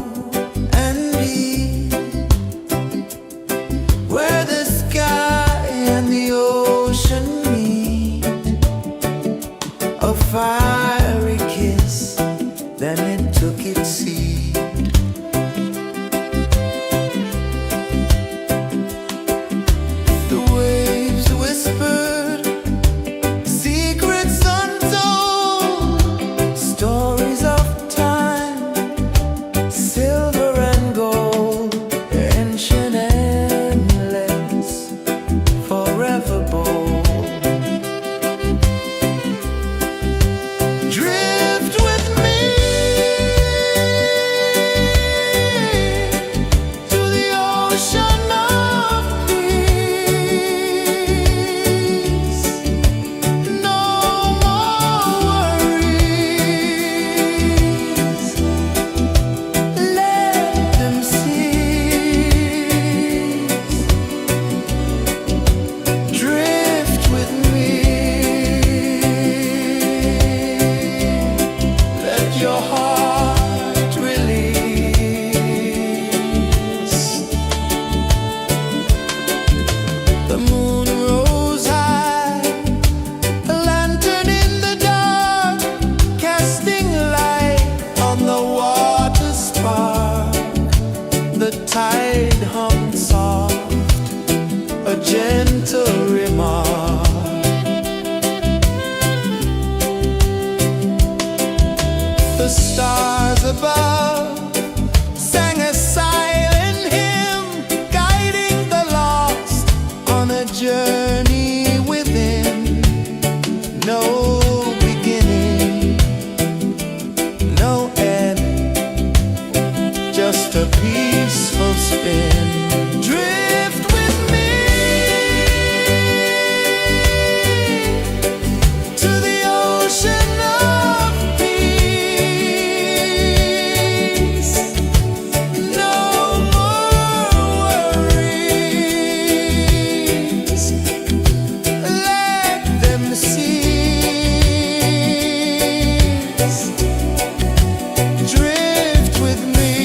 and deep, where the sky and the ocean meet. A fiery kiss, then it took its seat. The waves whispered secrets untold, stories of time, silver and gold, ancient, endless, forever bold. Drift with me to the ocean of peace. No more worries, let them cease. Drift with me, let your heart release. The moon rose high, a lantern in the dark, casting light on the water spark. The tide hummed soft, a gentle remark. The stars above sang a silent hymn, guiding the lost on a journey within. No beginning, no end, just a peaceful spin. Drift with me to the ocean of peace. No more worries, let them cease. Drift with me.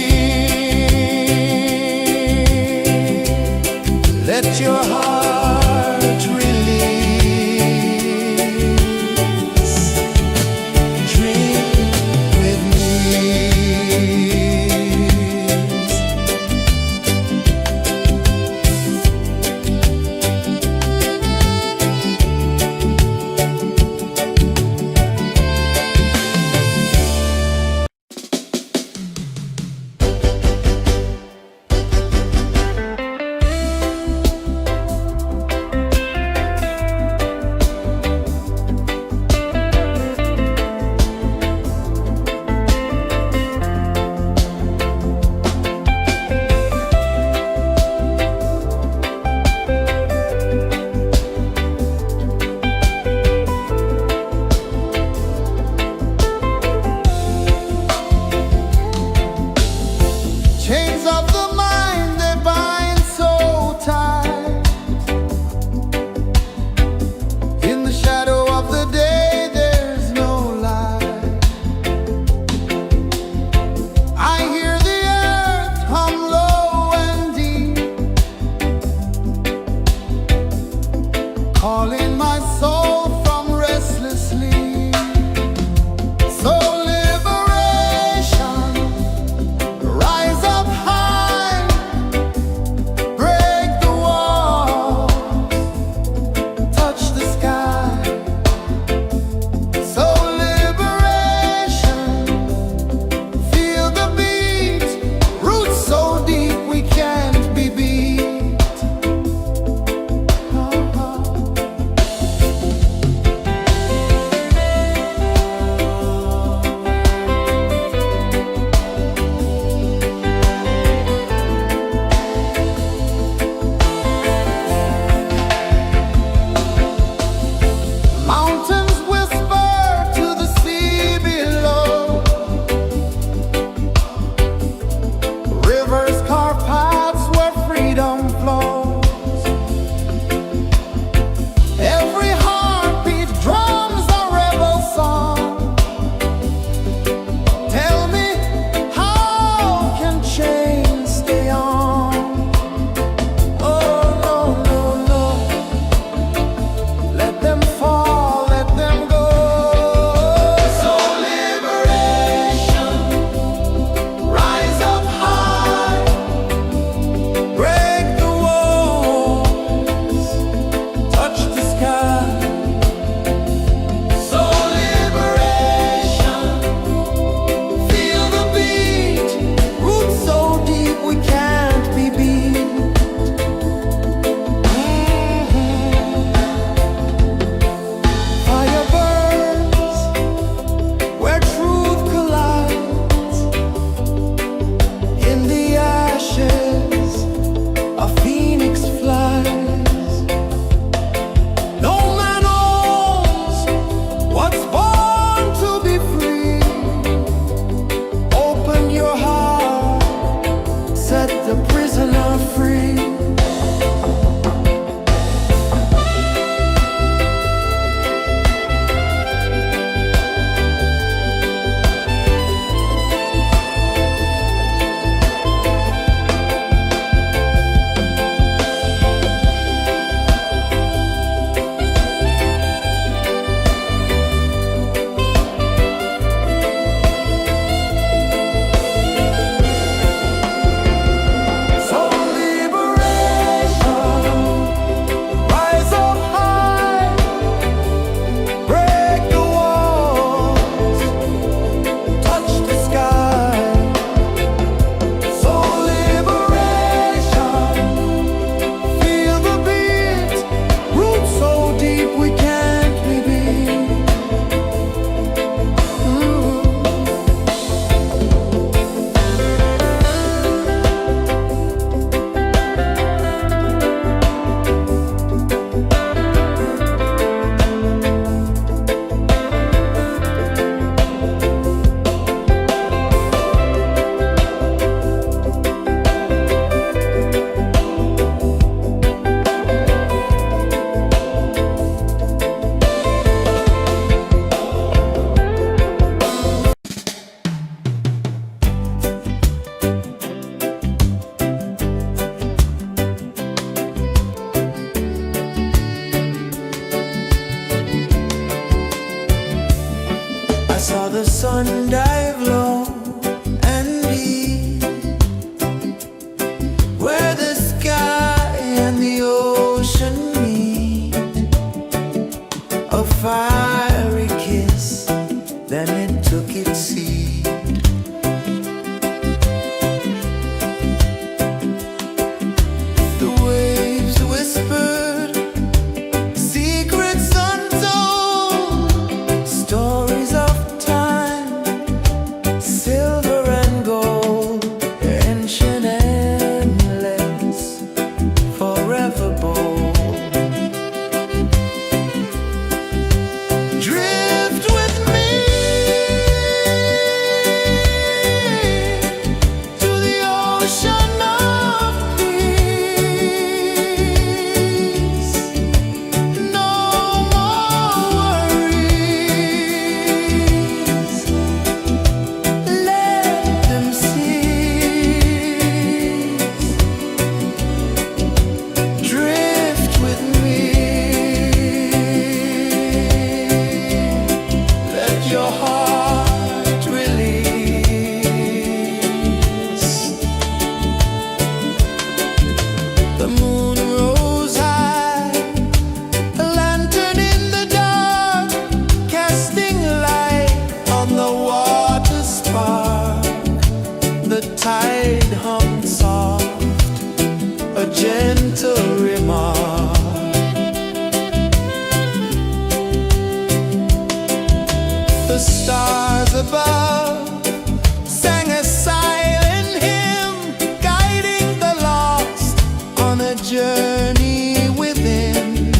sang a silent hymn, guiding the lost on a journey within.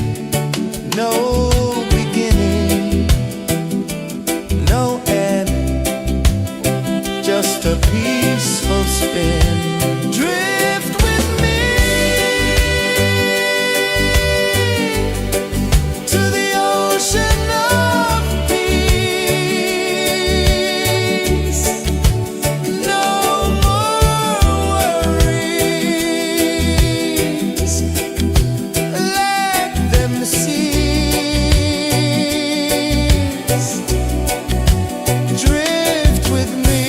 No beginning, no end, just a peaceful spin. Drift with me to the ocean of peace. No more worries, let them cease. Drift with me.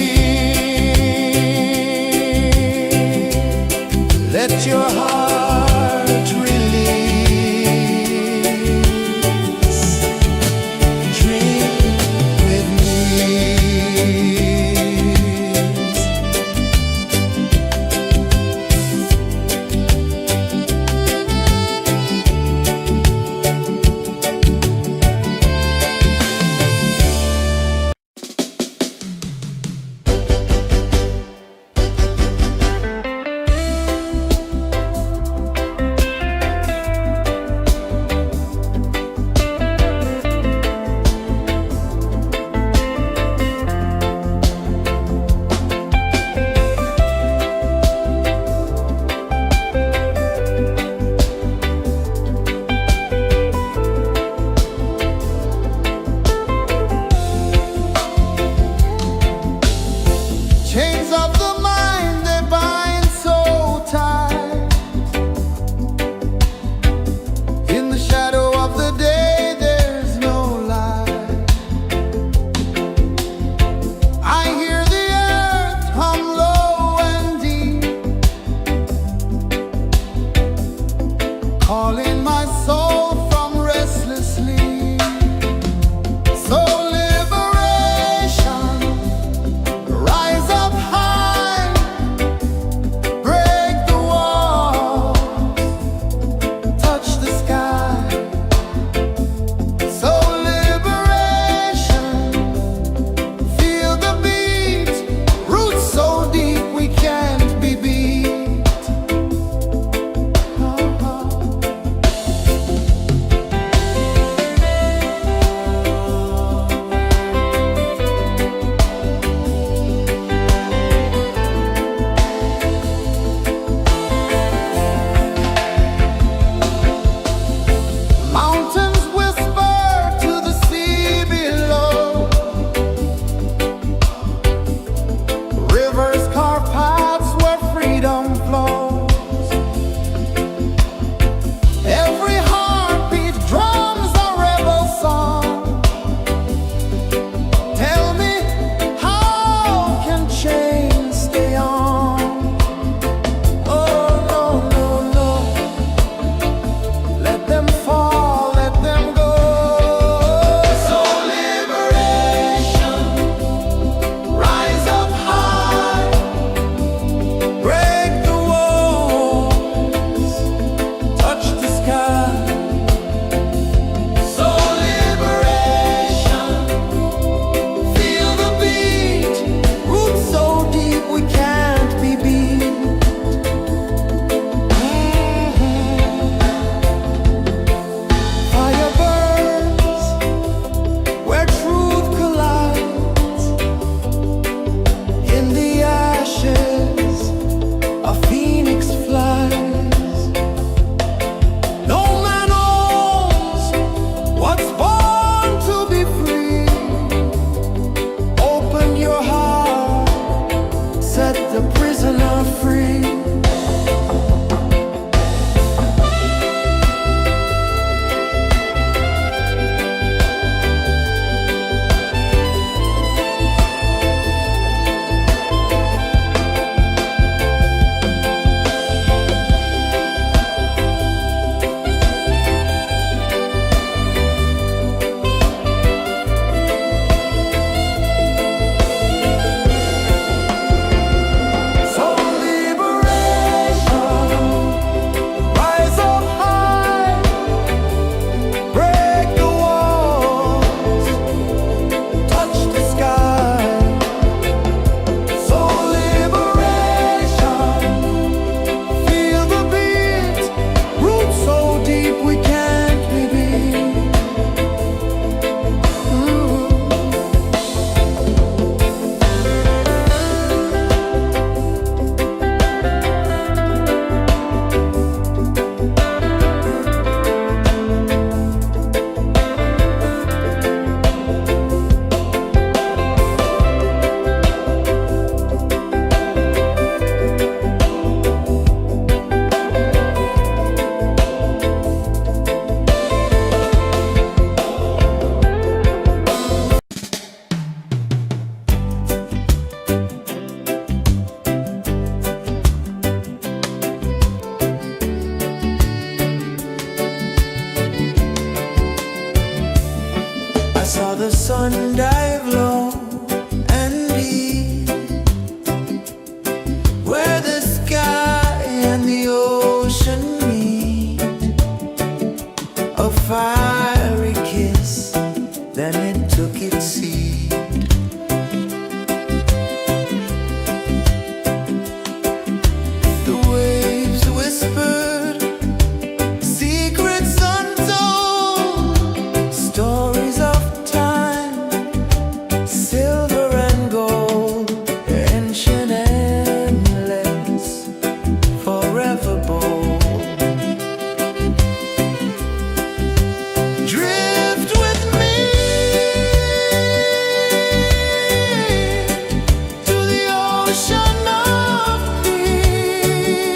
ocean of peace.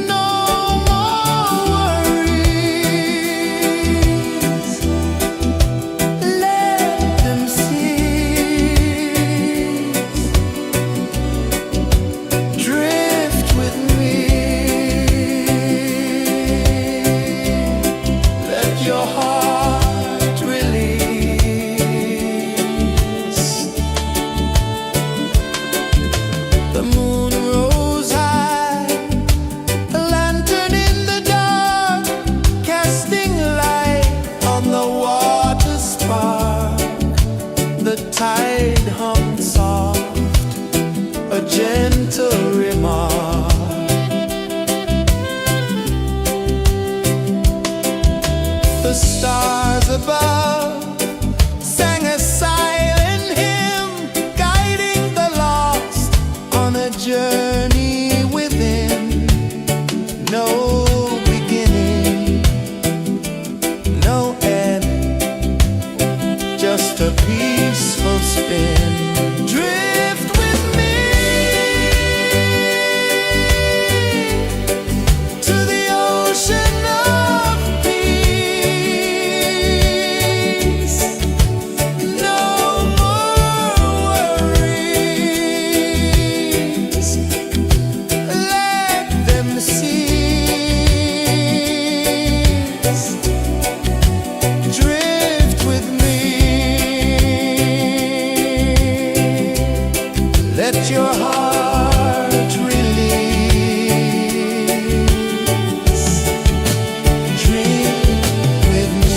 No more worries. Let them cease. Drift with me. Let your heart release. The moon rose high, a lantern in the dark, casting light on the water spark. The tide hummed soft, a gentle remark. The stars above sang a silent hymn, guiding the lost on a journey within. No beginning, no end, just a peaceful spin. Drift with me to the ocean of peace. No more worries. Let them cease. Drift with me. Let your heart release. Dream with me.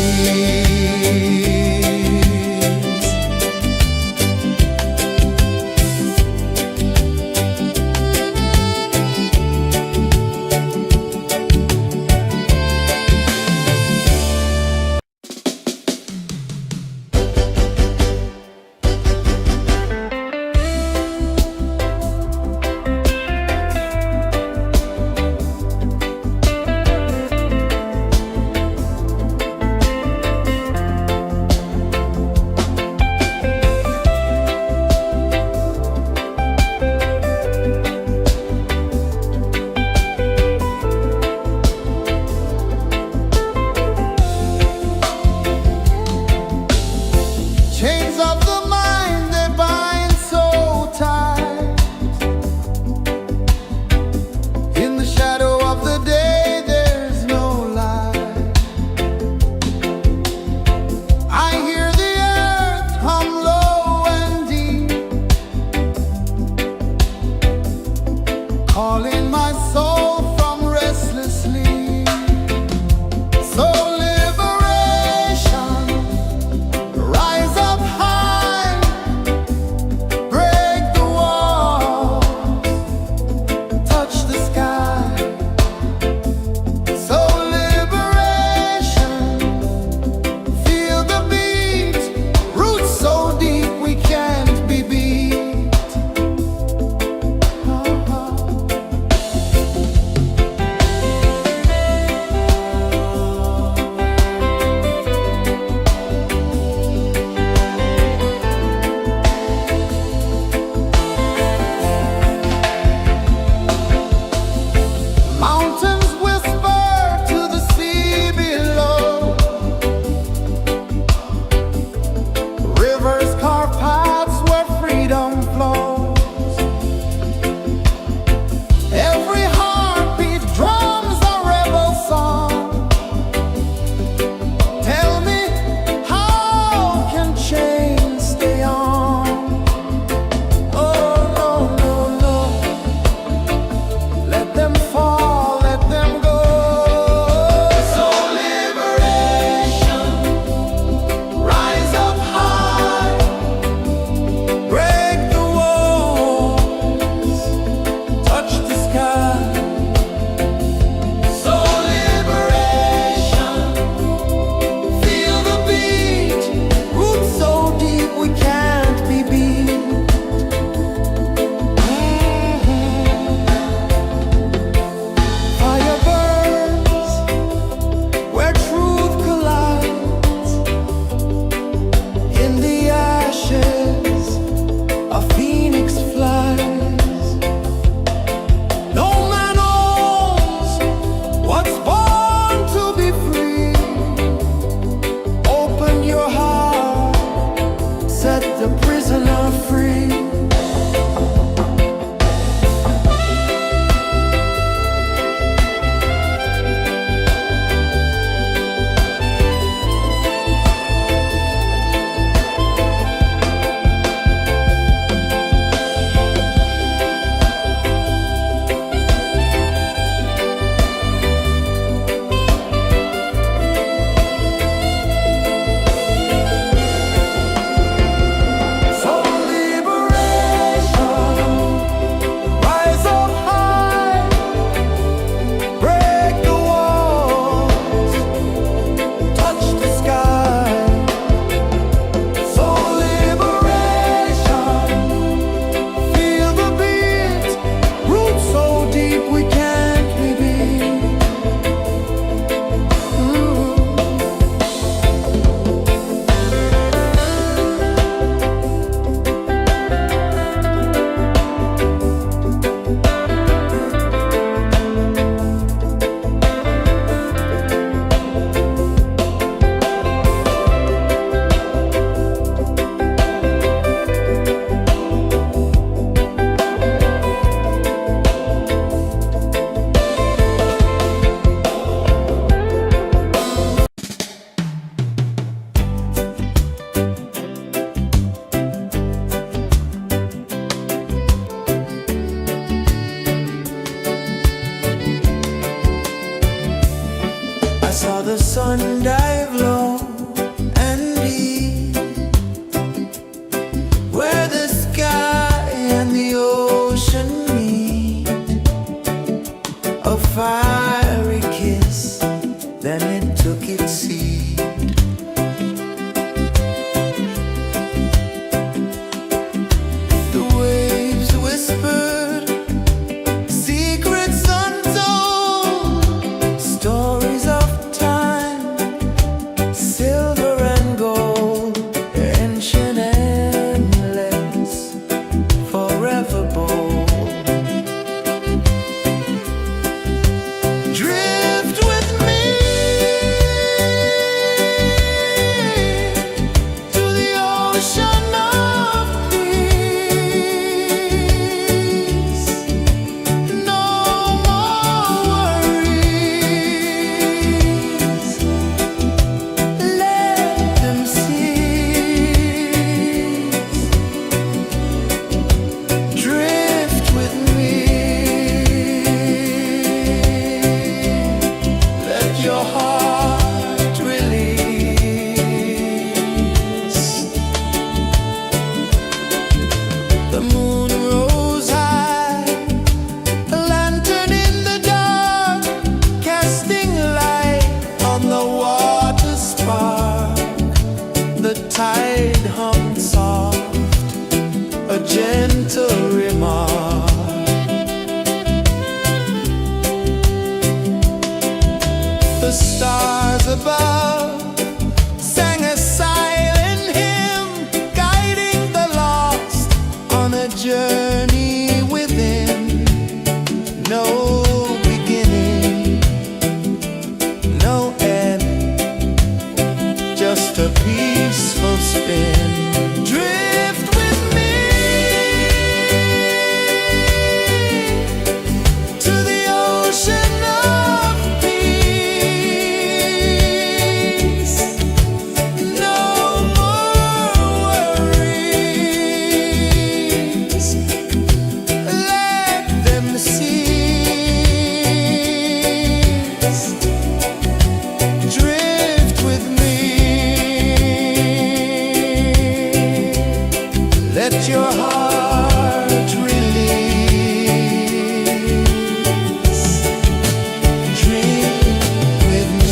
Chains of the mind, they bind so tight. In the shadow of the day, there's no light. I hear the earth hum low and deep, calling my soul from restless sleep. So liberation, rise up high, let your heart release. Dream with me.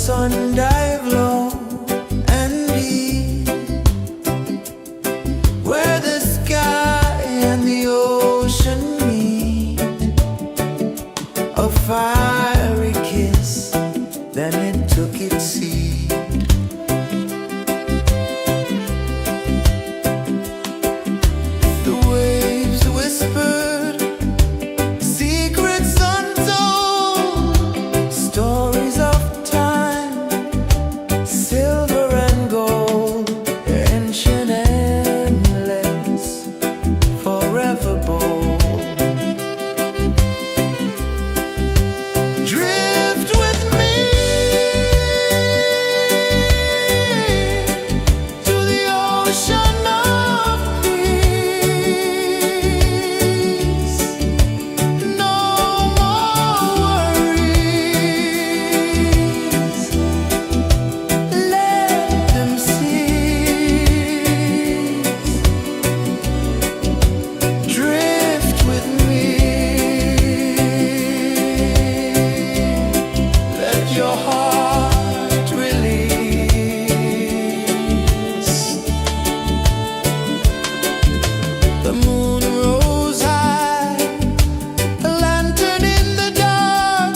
sun dive low and deep, where the sky and the ocean meet. A fiery kiss, then it took its seat. The waves whispered secrets untold, stories of time, silver and gold, ancient, endless, forever bold. Drift with me to the ocean of peace. No more worries, let them cease. Drift with me, let your heart release. The moon rose high, a lantern in the dark,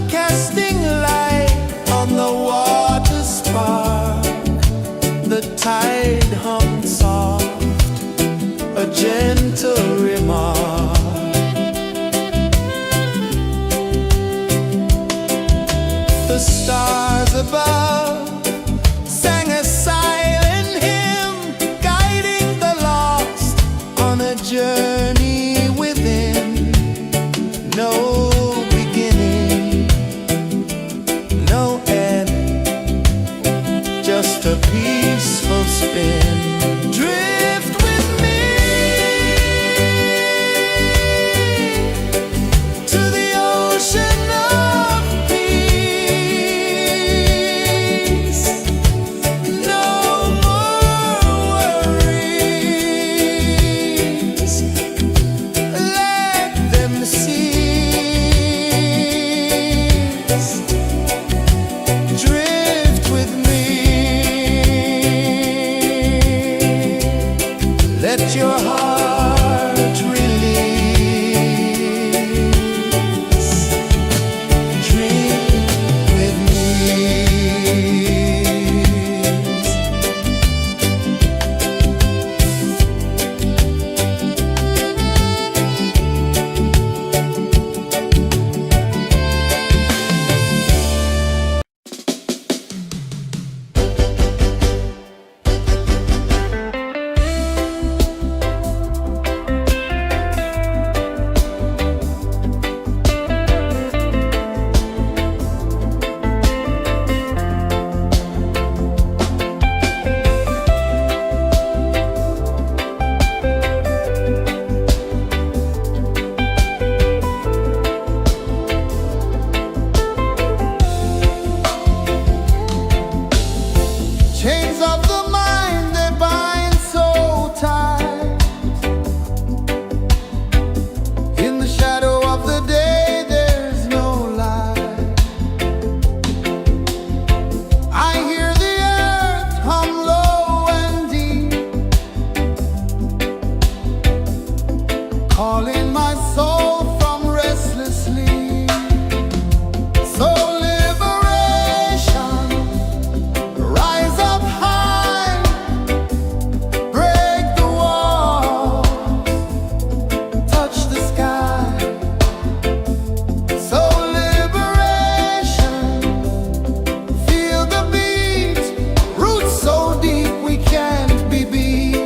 casting light on the water spark. The tide hummed soft, a gentle remark. The stars above sang a silent hymn, guiding the lost on a journey within. No beginning, no end, just a peaceful spin. Drift with me to the ocean of peace. No more worries, let them cease. Drift with me, let your heart release. Drift with me. Chains of the mind, they bind so tight. In the shadow of the day, there's no light. I hear the earth hum low and deep, calling my soul from restless sleep. So liberation, rise up high, break the walls, touch the sky. So liberation, feel the beat, roots so deep we can't be beat.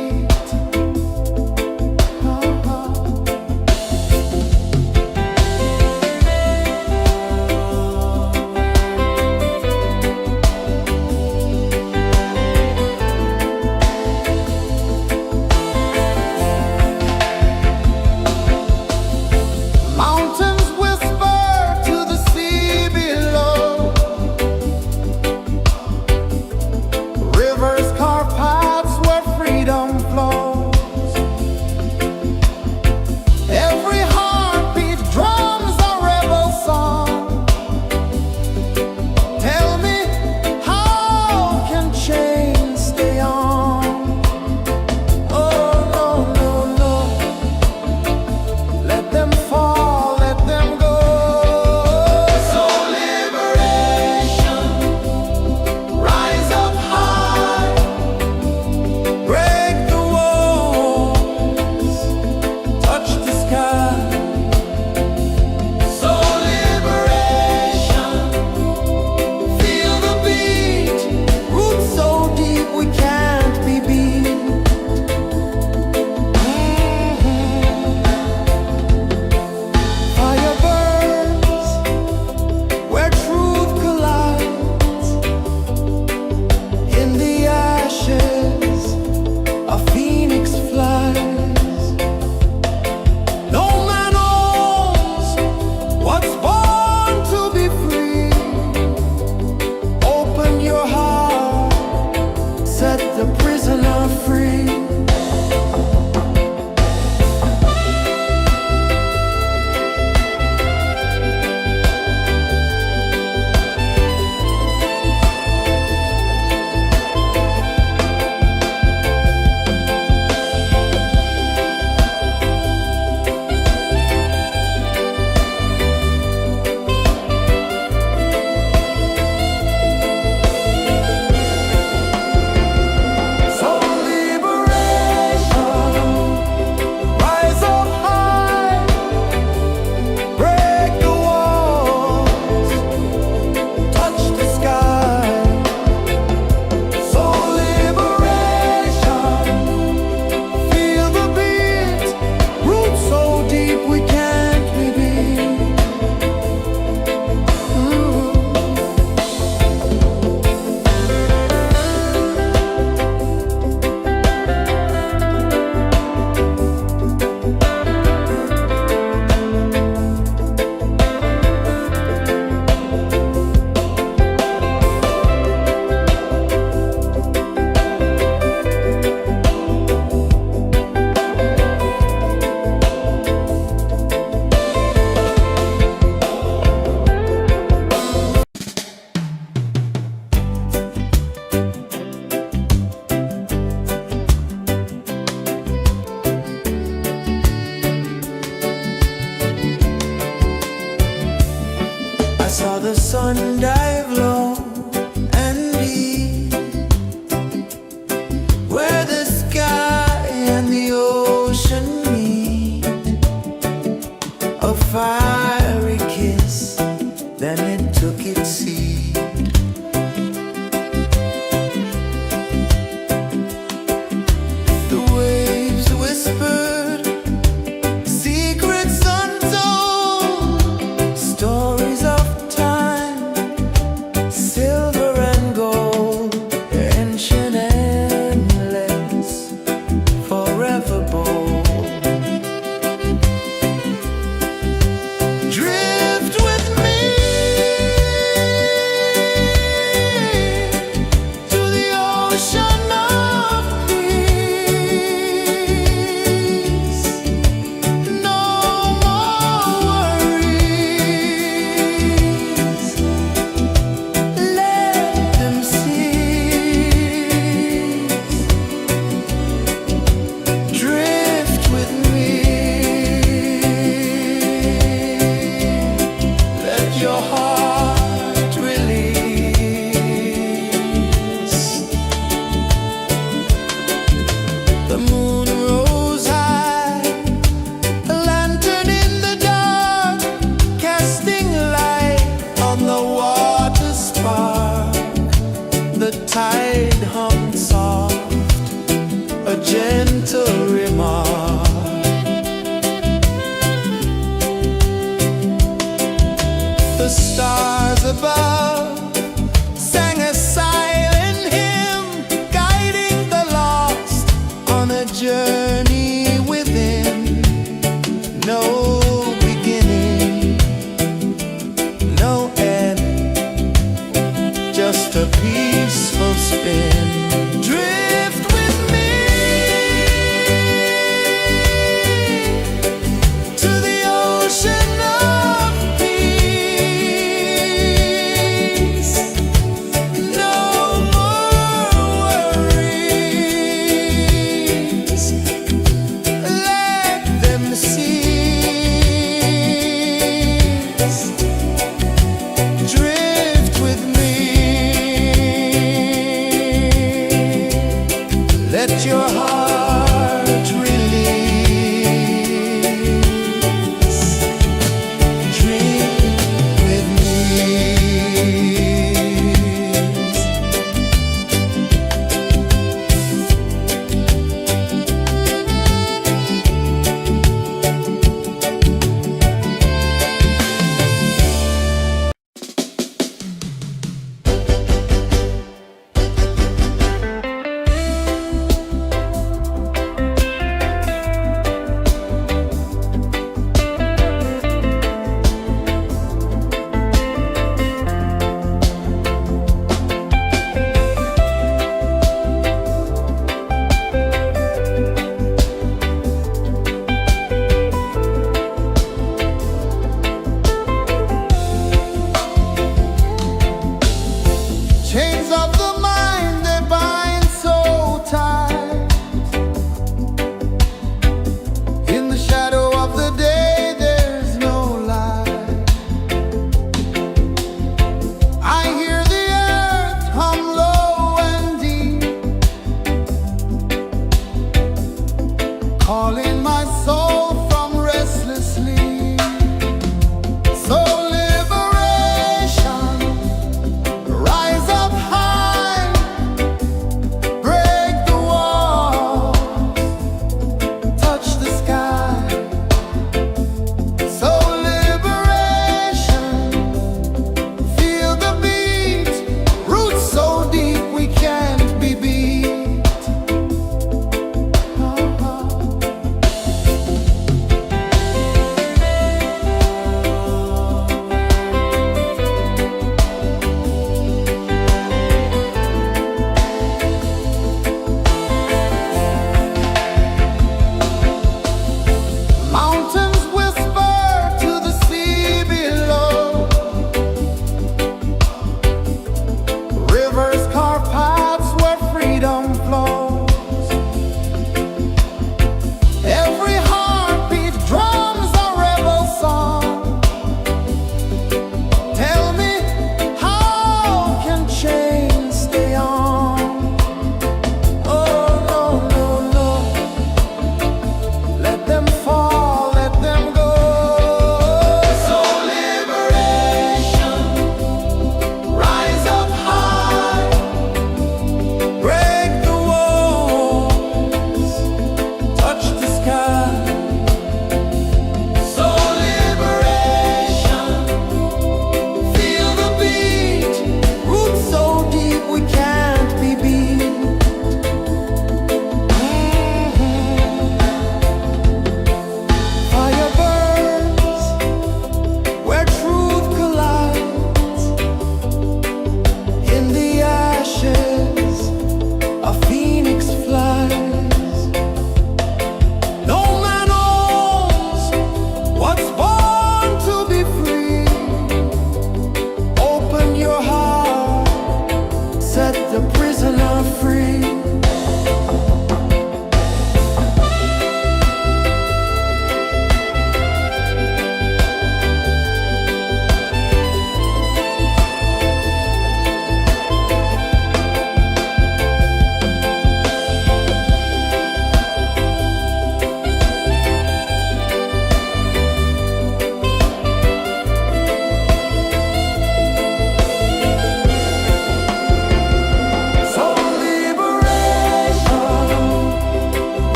sun dive low and deep, where the sky and the ocean meet, a fiery kiss, then it took its seat. The waves whispered secrets untold, stories of time, silver and gold, ancient, endless, forever bold. Drift with me to the ocean of peace. No more worries. Let them cease. Drift with me. Let your heart release. The moon rose high, a lantern in the dark, casting light on the water spark. The tide hummed soft, a gentle remark. The stars above sang a silent hymn, guiding the lost on a journey within. No beginning, no end, just a peaceful spin. Drift with me to the ocean of peace. No more worries. Let them cease. Drift with me. Let your heart release. Dream with me.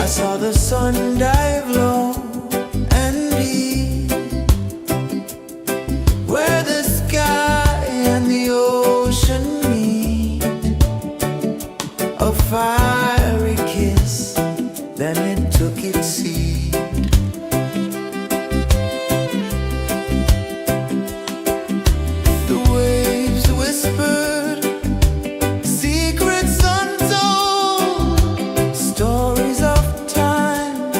saw the sun dive low and deep, where the sky and the ocean meet. A fiery kiss, then it took its seat. The waves whispered secrets untold, stories of time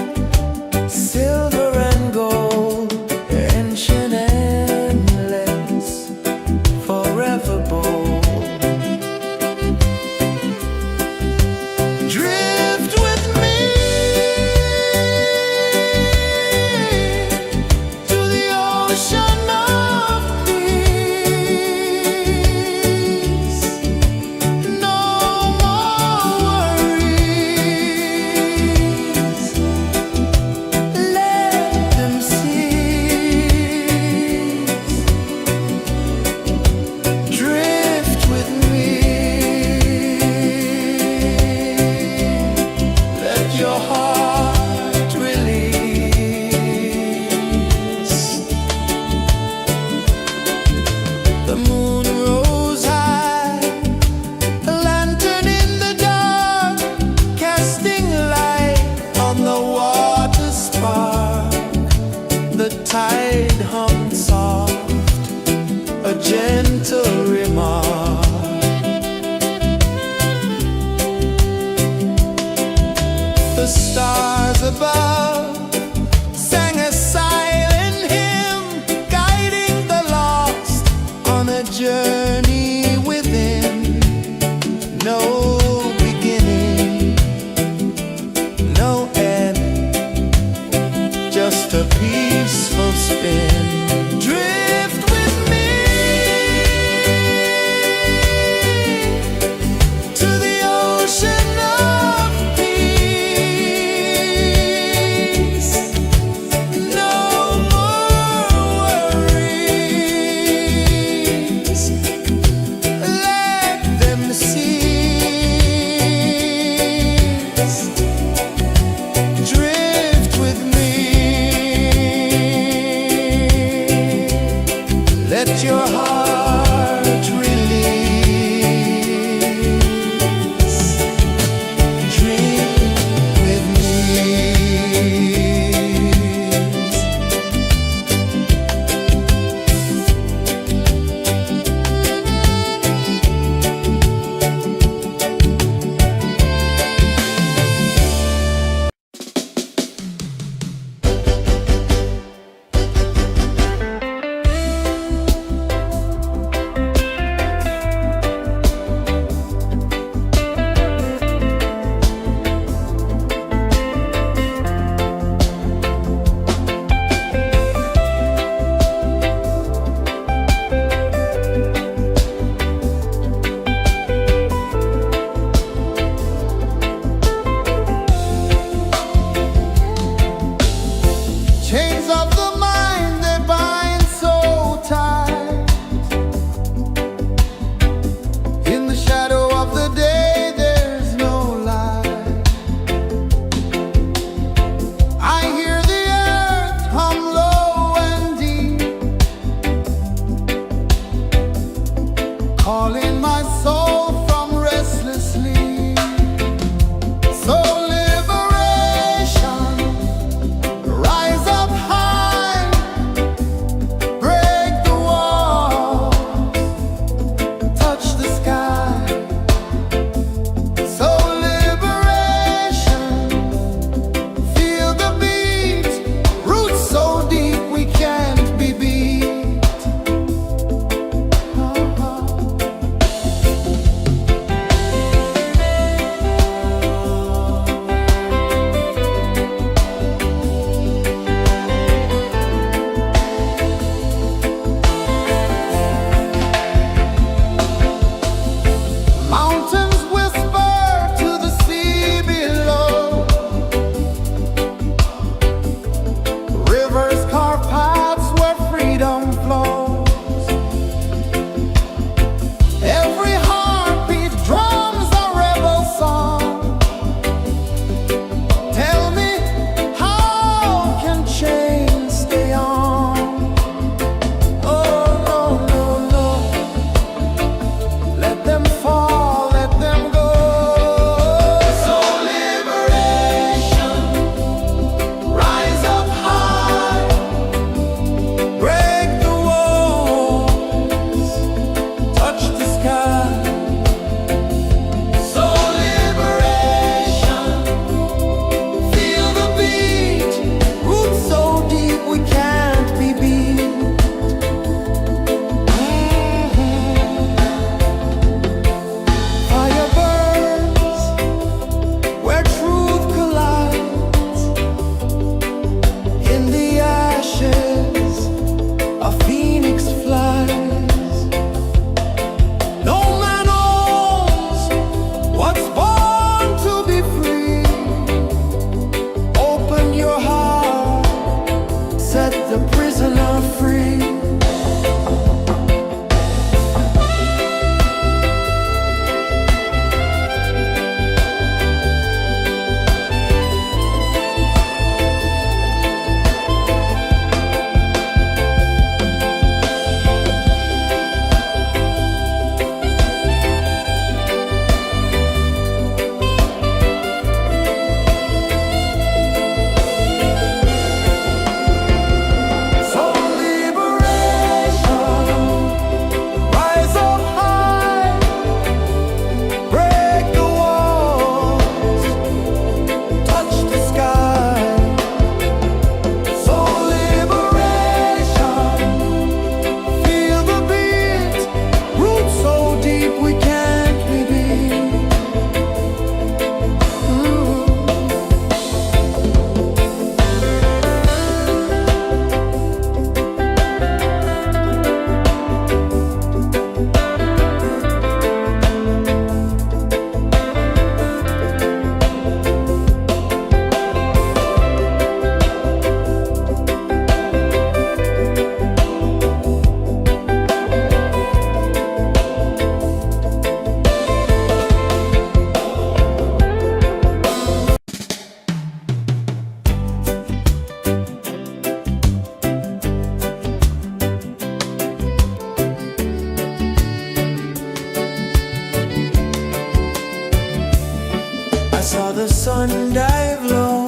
saw the sun dive low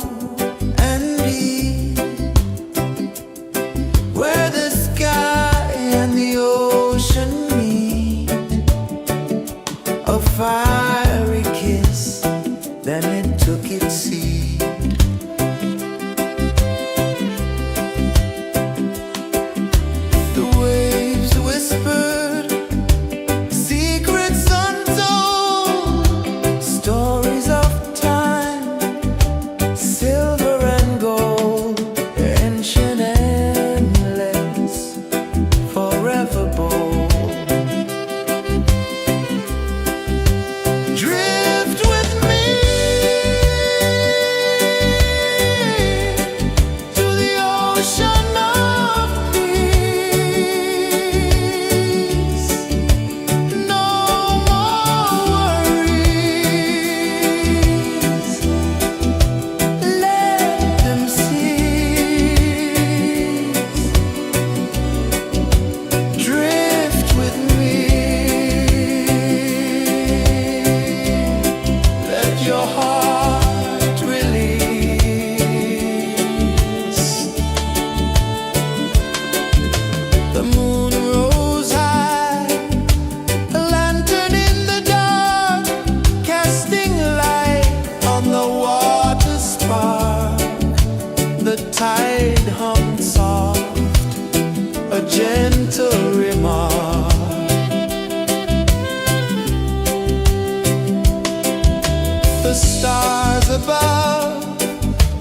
and deep, where the sky and the ocean meet. A fiery kiss, then it took its seat. The waves whispered secrets untold, stories of time, silver and gold, ancient, endless, forever bold. Drift with me to the ocean of peace. No more worries, let them cease. Drift with me, let your heart release. The moon rose high, a lantern in the dark, casting light on the water spark. The tide hummed soft, a gentle remark. The stars above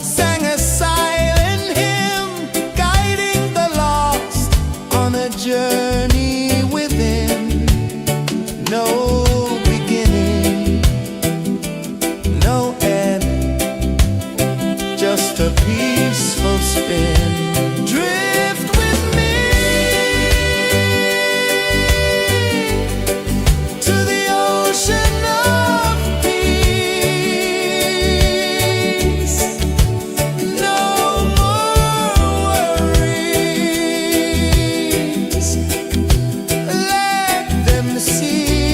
sang a silent hymn, guiding the lost on a journey within. No beginning, no end, just a peaceful spin. Drift with me to the ocean of peace. No more worries, let them cease.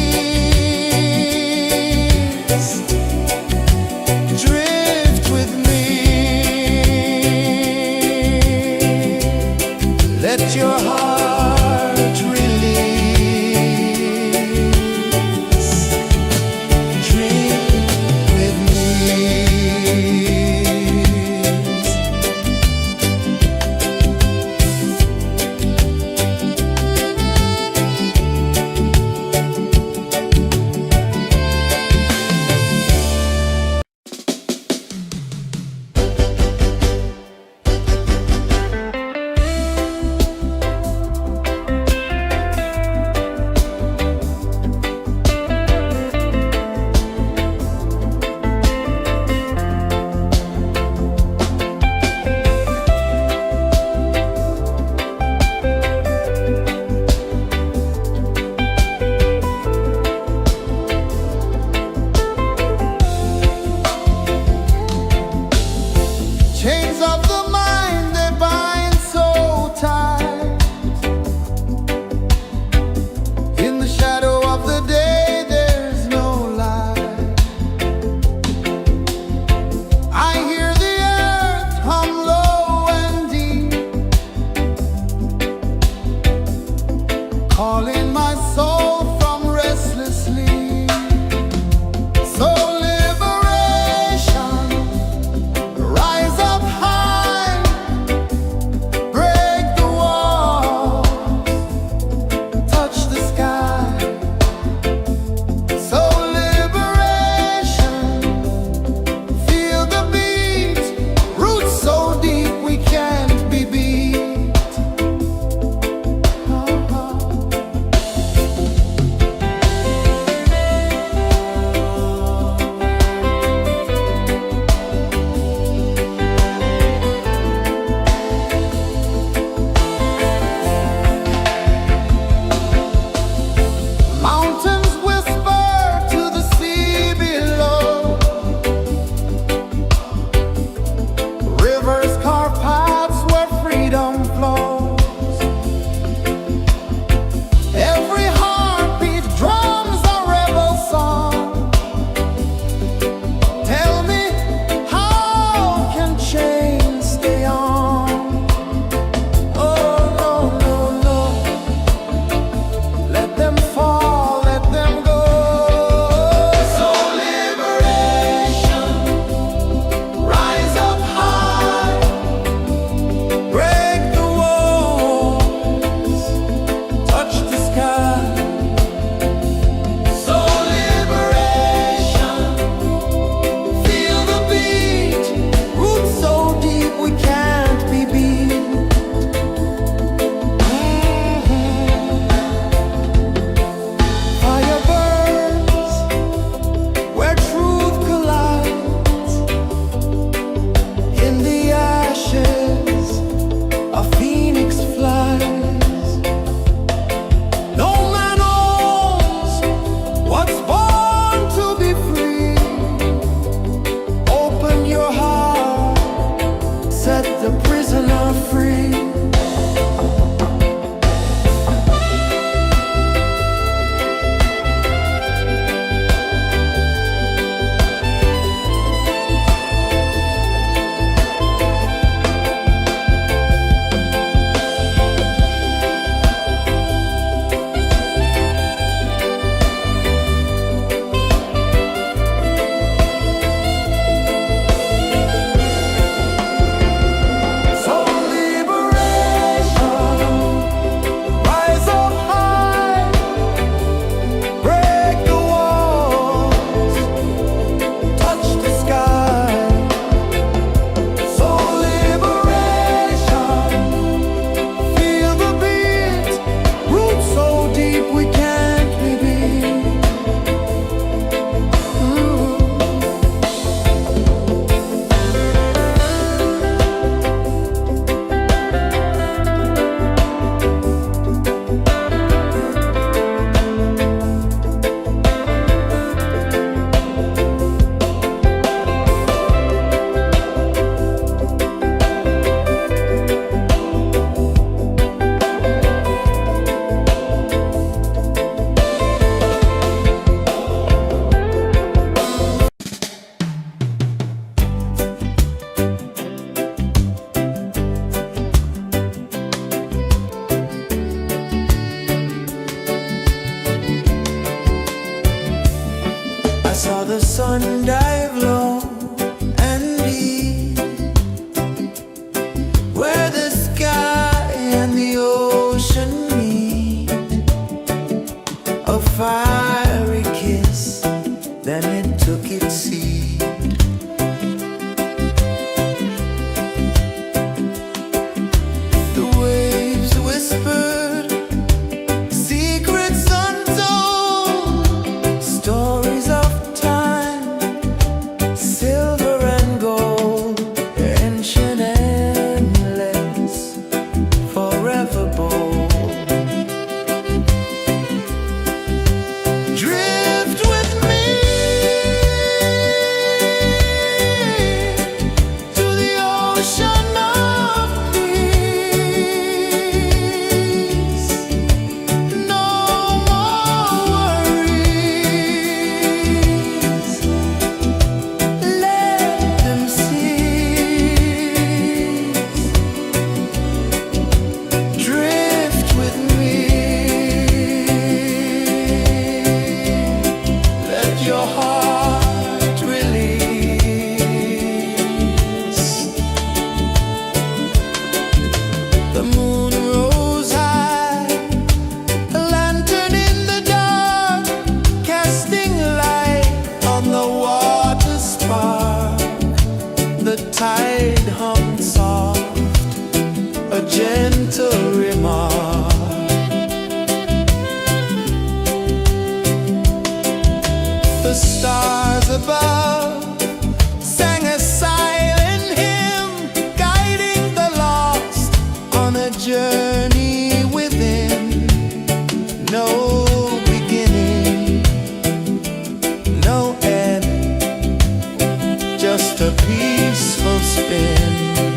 peaceful spin.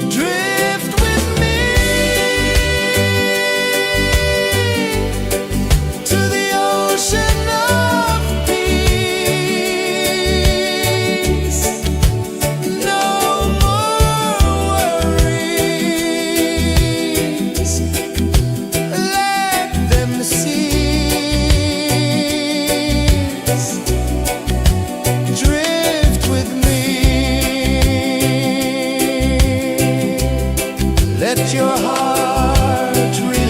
Drift with me to the ocean of peace. No more worries, let them cease. Drift with me, let your heart release.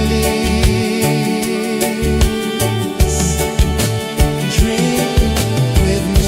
Drift with me.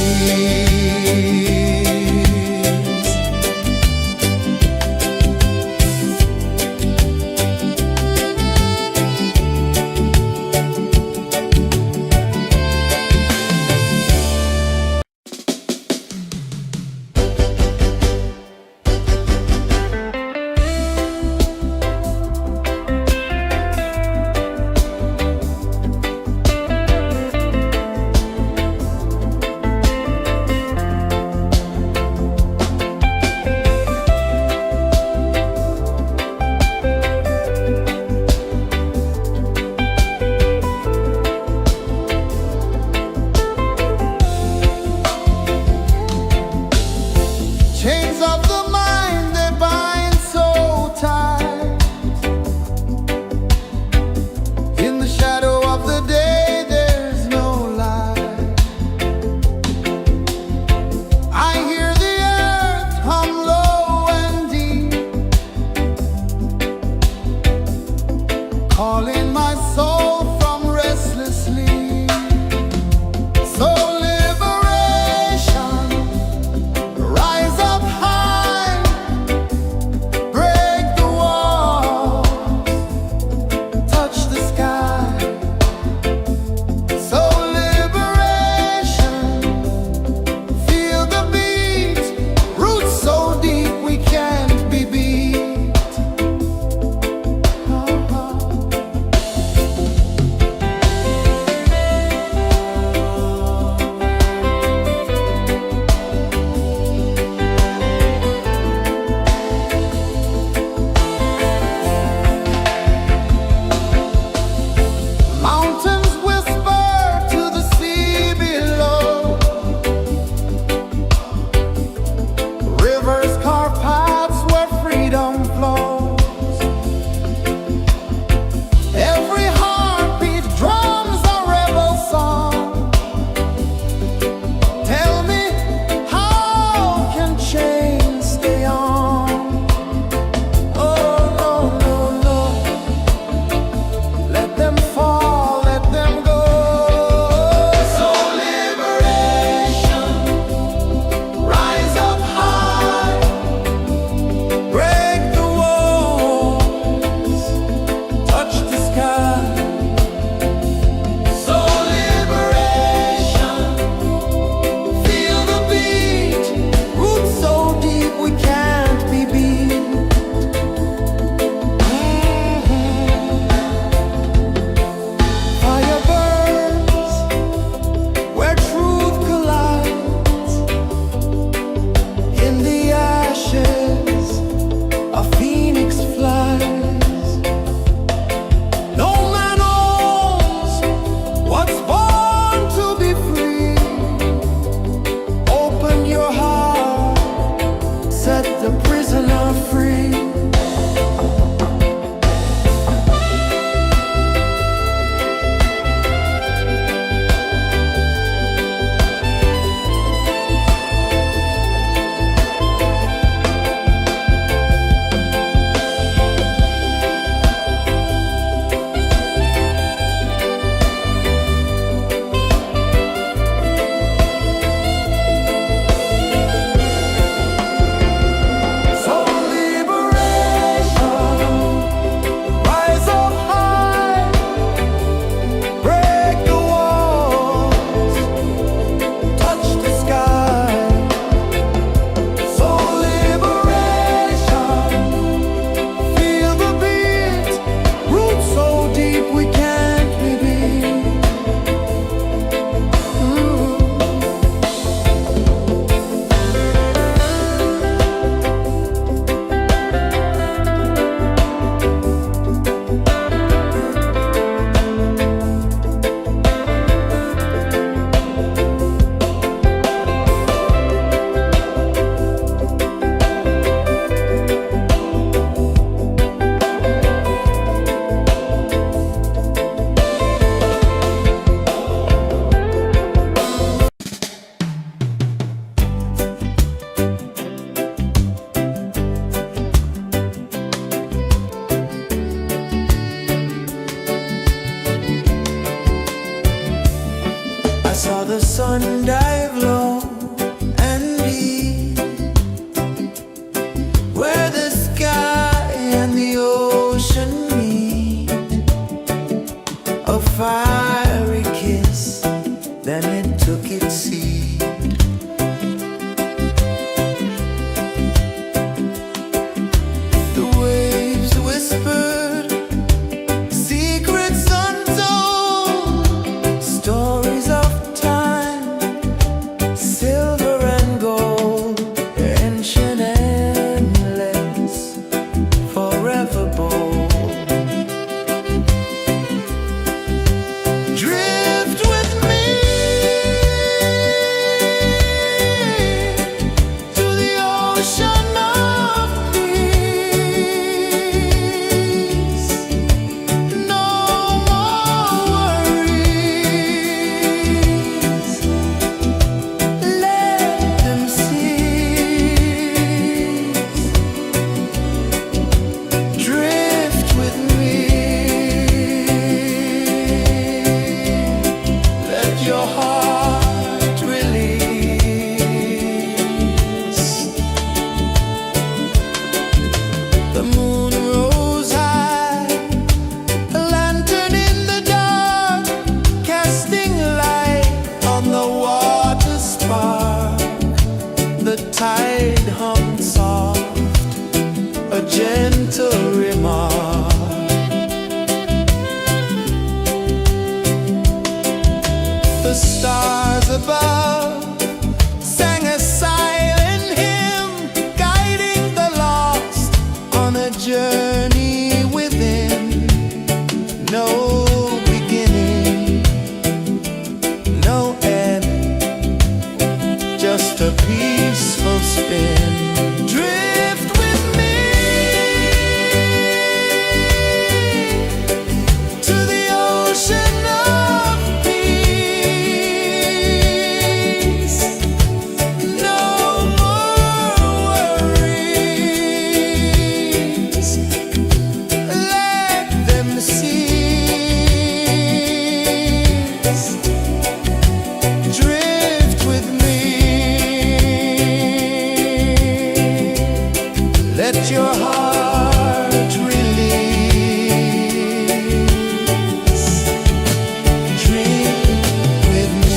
Chains of the mind, they bind so tight. In the shadow of the day, there's no light. I hear the earth hum low and deep, calling my soul from restless sleep. So liberation, rise up high, break the walls, touch the sky. So liberation, feel the beat, roots so deep we can't be beat. Mountains whisper to the sea below, rivers carve paths where freedom flows. Every heartbeat drums a rebel song. Tell me, how can chains stay on? Oh no, no, no, let them fall, let them go. So liberation, rise up high, ocean of peace. No more worries. Let them cease. Drift with me. Let your heart release. The moon rose high, a lantern in the dark, casting light on the water spark. The tide hummed soft, a gentle remark. The stars above sang a silent hymn, guiding the lost on a journey within. No beginning, no end, just a peaceful spin. Drift with me to the ocean of peace. No more worries. Let them cease. Drift with me. Let your heart release. Dream with me.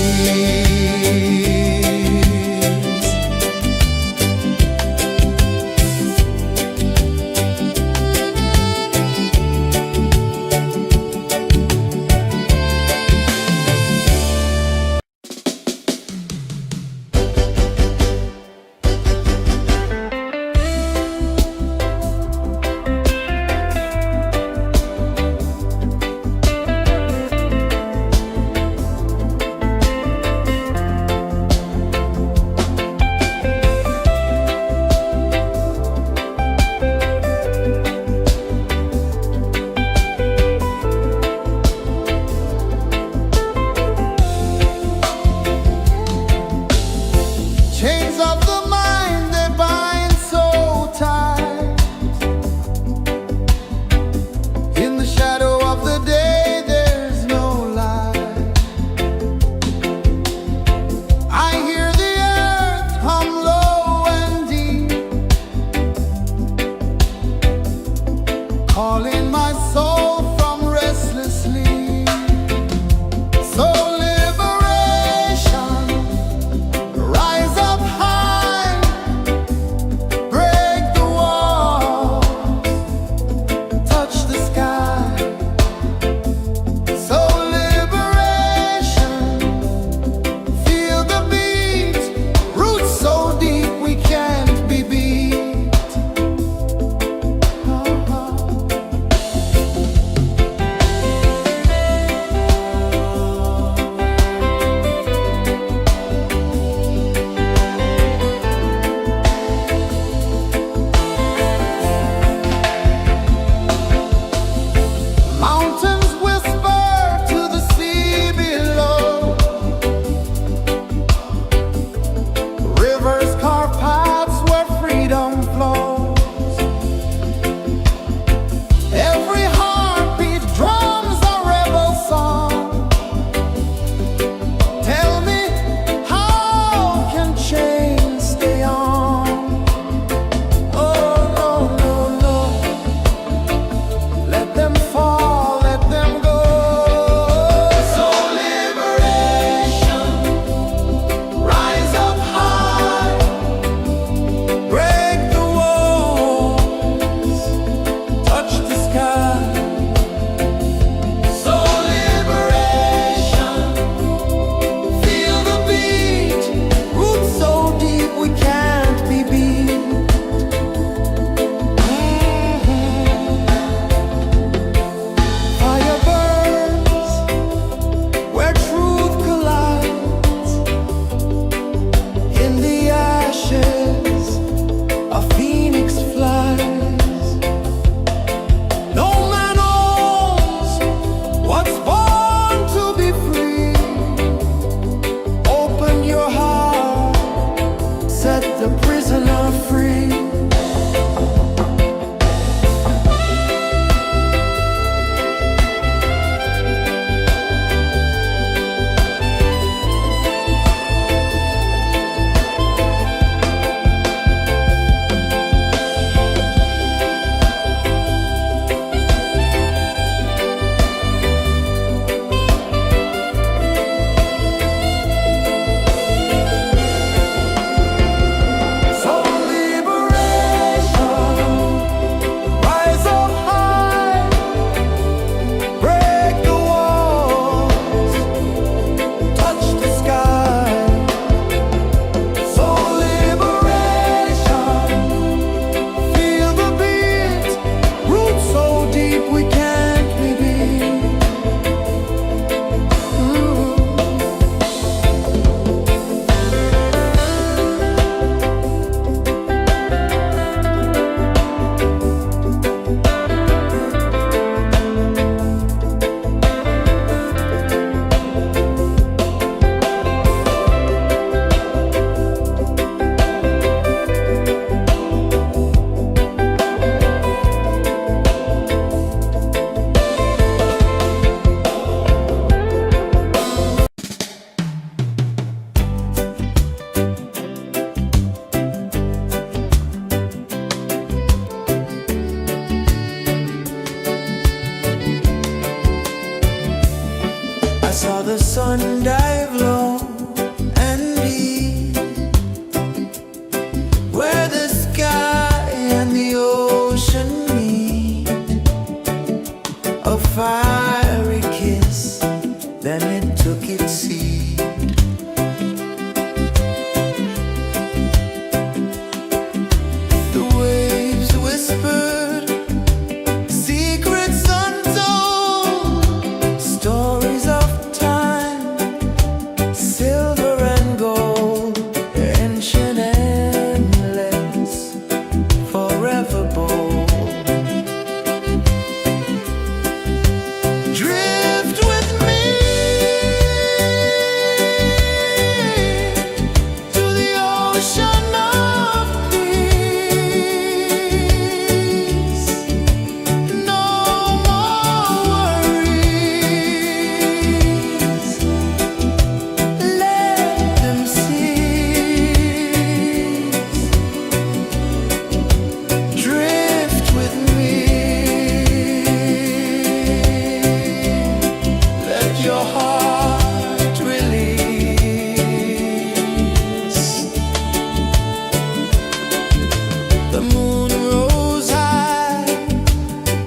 The moon rose high,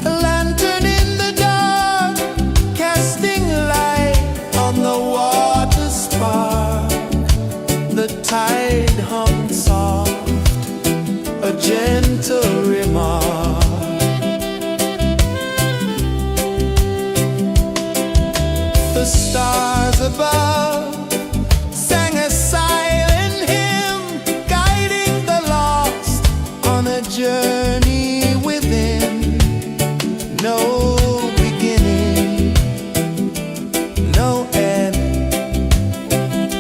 a lantern in the dark, casting light on the water spark. The tide hummed soft, a gentle remark. The stars above sang a silent hymn, guiding the lost on a journey within. No beginning, no end,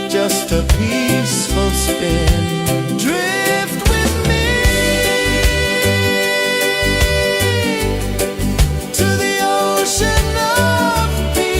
just a peaceful spin. Drift with me to the ocean of peace.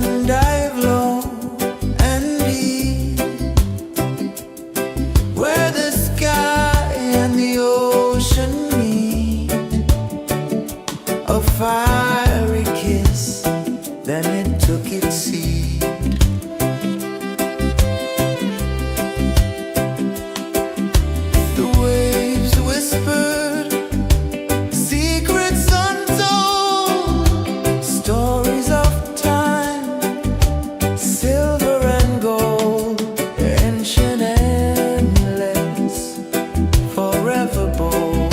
one dive low and deep, where the sky and the ocean meet. A fiery kiss, then it took its seat. The waves whispered secrets untold, stories of time, silver and gold, ancient, endless, forever bold.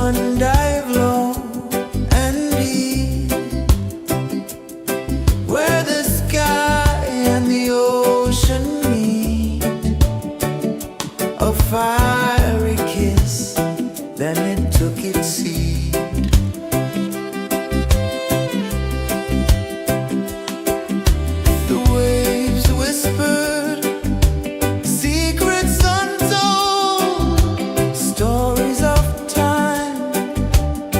one dive low and deep, where the sky and the ocean meet. A fiery kiss, then it took its seat. The waves whispered secrets untold, stories of time,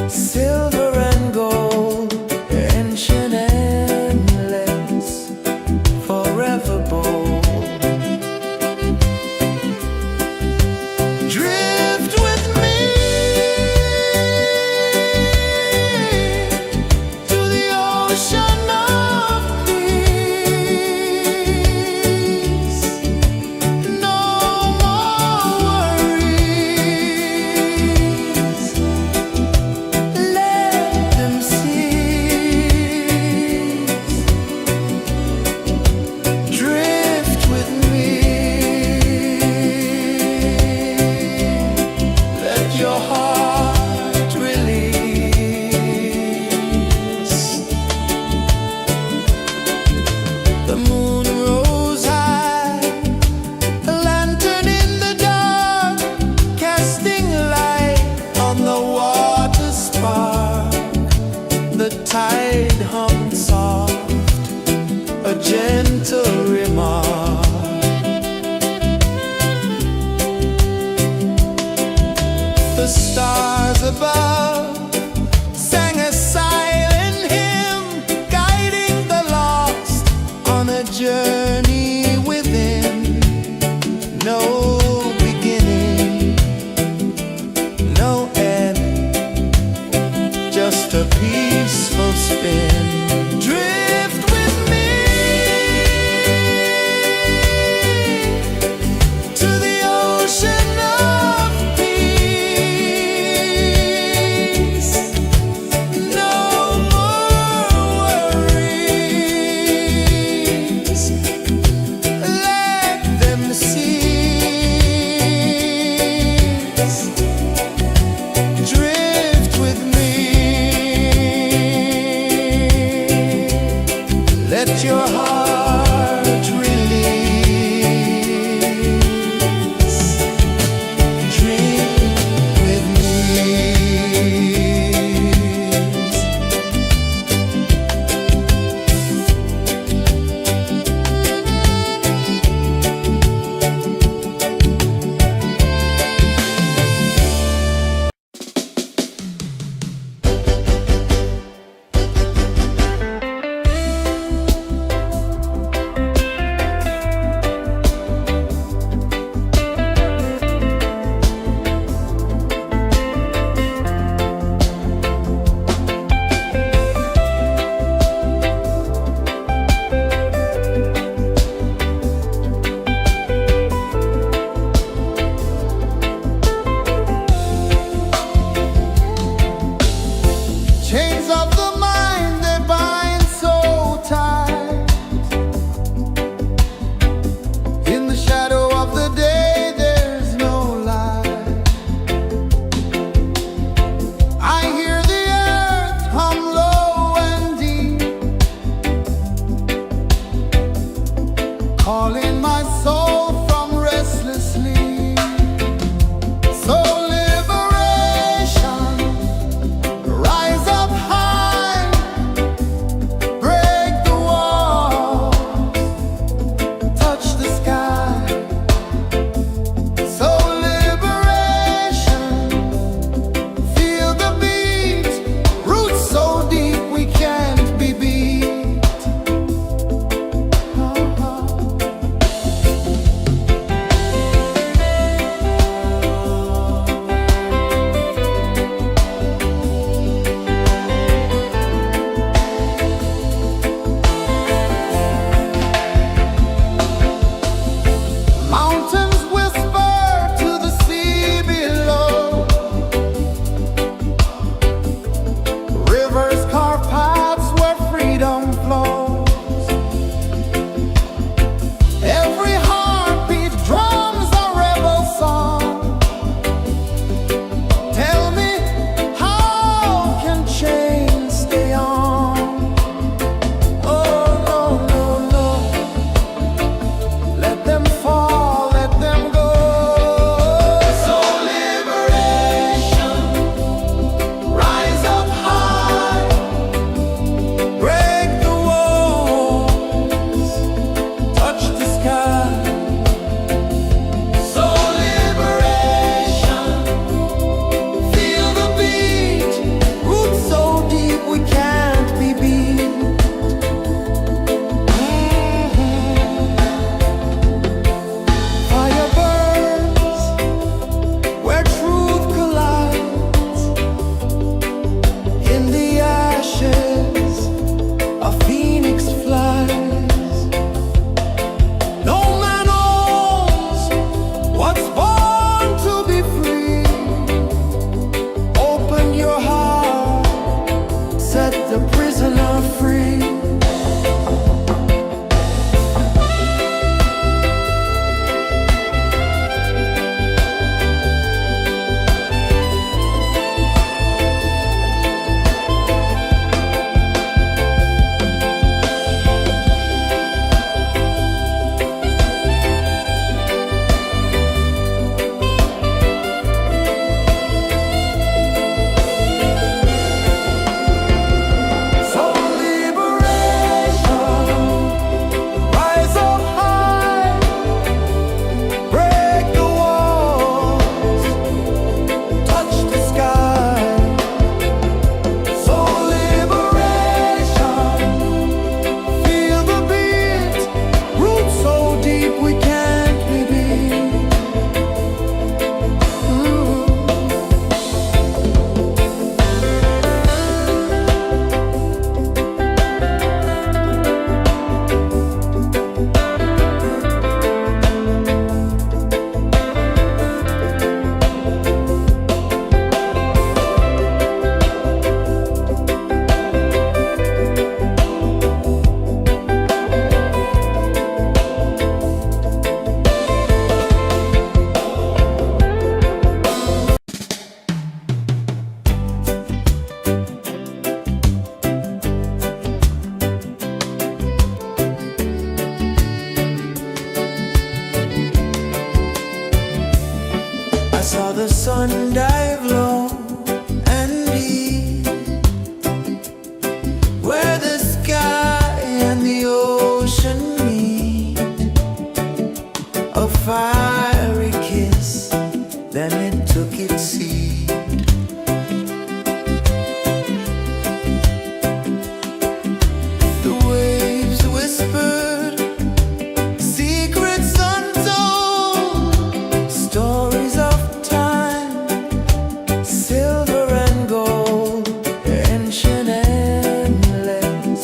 silver and gold, ancient, endless, forever bold. saw the sun dive low and deep, where the sky and the ocean meet. A fiery kiss, then it took its seat. The waves whispered secrets untold, stories of time, silver and gold, ancient, endless,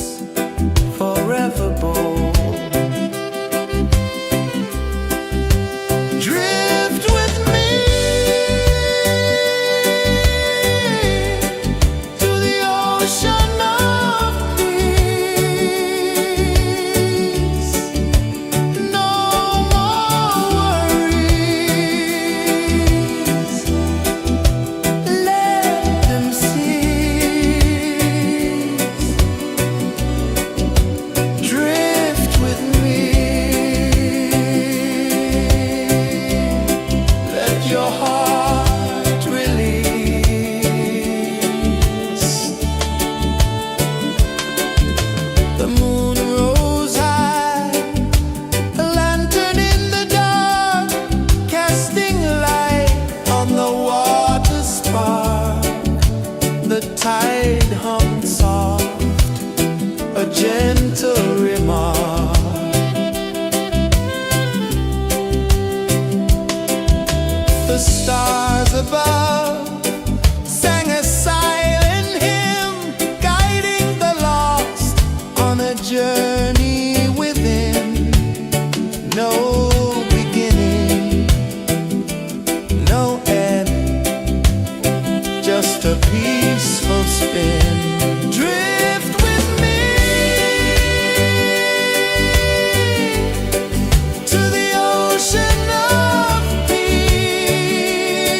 forever bold. Drift with me to the ocean of peace. No more worries, let them cease. Drift with me, let your heart release. The moon rose high, a lantern in the dark, casting light on the water spark. The tide hummed soft, a gentle remark. The stars above sang a silent hymn, guiding the lost on a journey within. No beginning, no end, just a peaceful spin. Drift with me to the ocean of peace.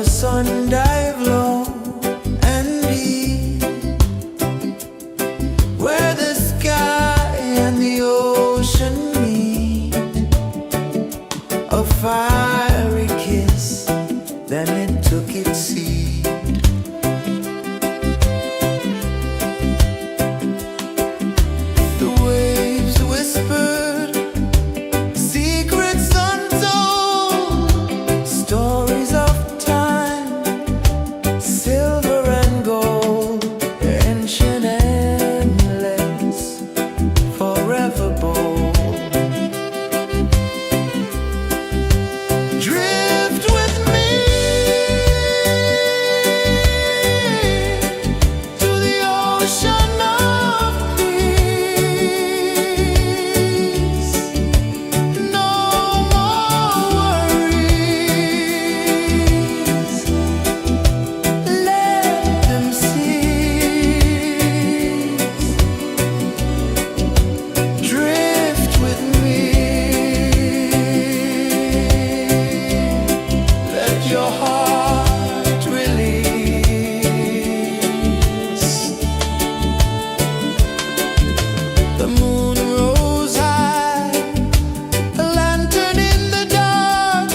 sun dive low and deep, where the sky and the ocean meet. A fiery kiss, then it took its seed. The waves whispered secrets untold, stories of time, silver and gold, ancient, endless, forever bold. Drift with me to the ocean of peace. No more worries, let them cease. Drift with me, let your heart release. The moon rose high, a lantern in the dark,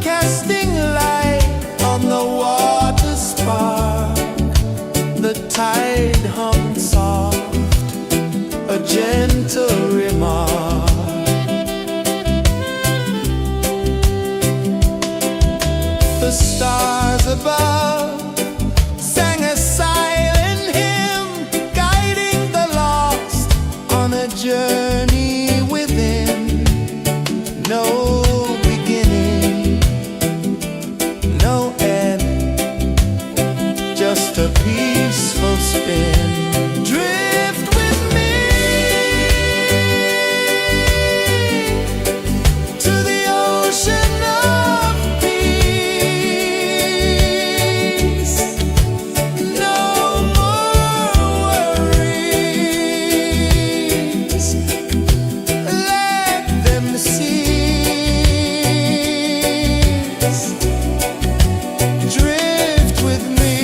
casting light on the water spark. The tide hummed soft, a gentle remark. The stars above sang a silent hymn, guiding the lost on a journey within. No beginning, no end, just a peaceful spin. Drift with me to the ocean of peace. No more worries, let them cease. Drift with me.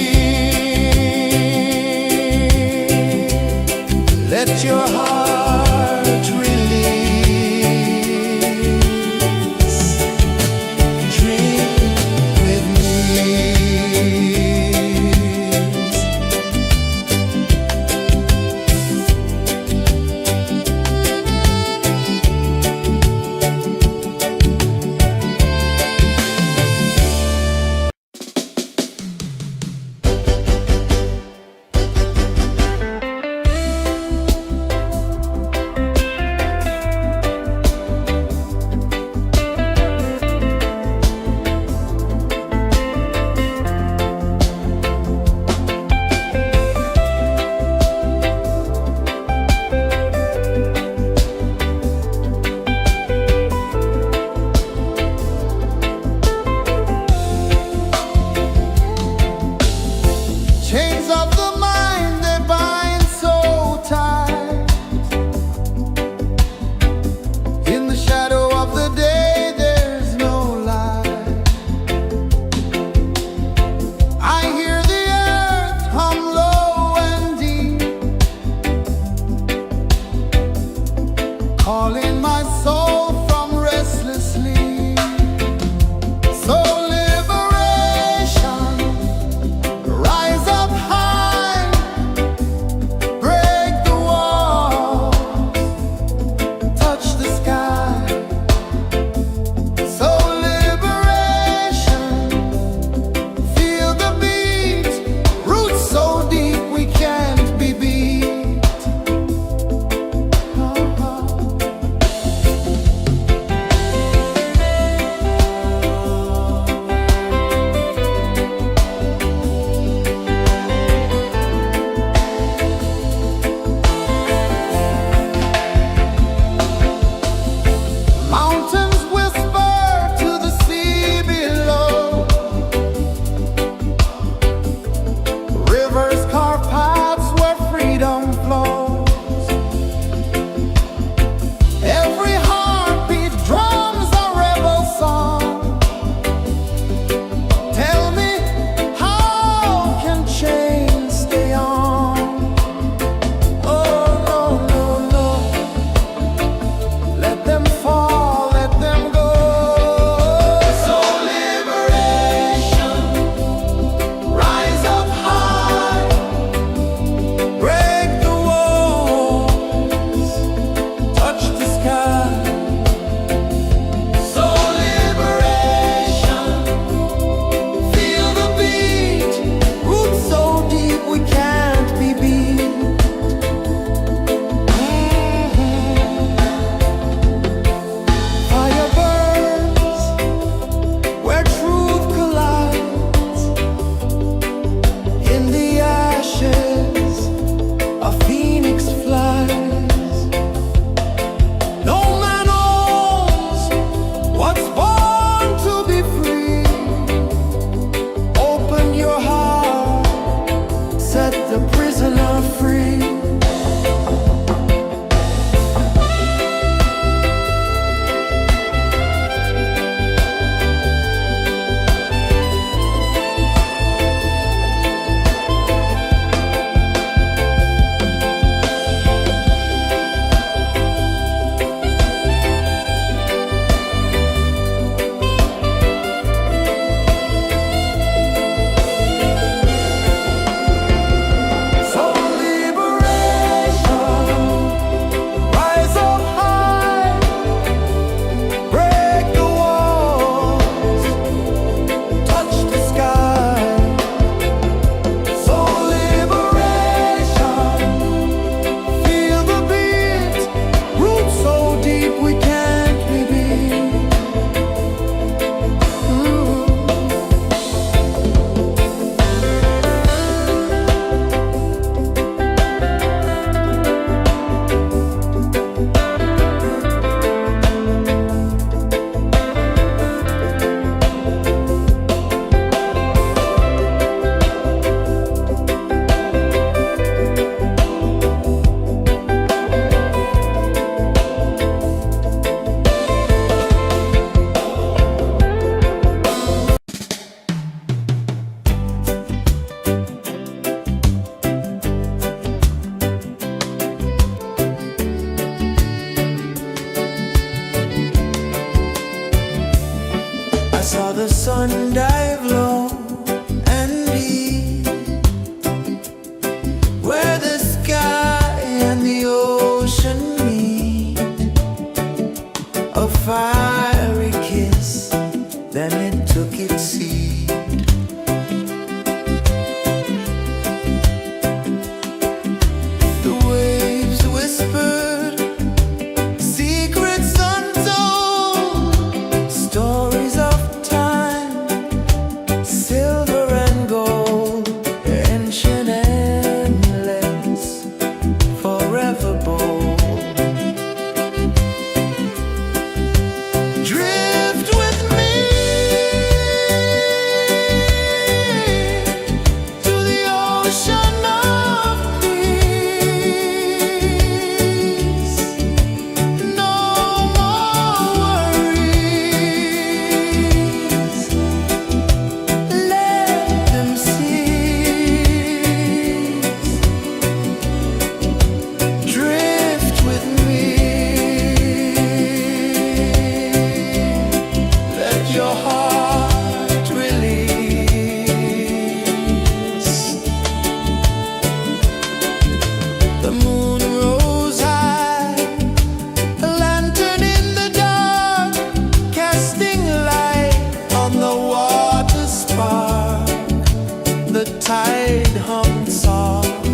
tide hummed soft,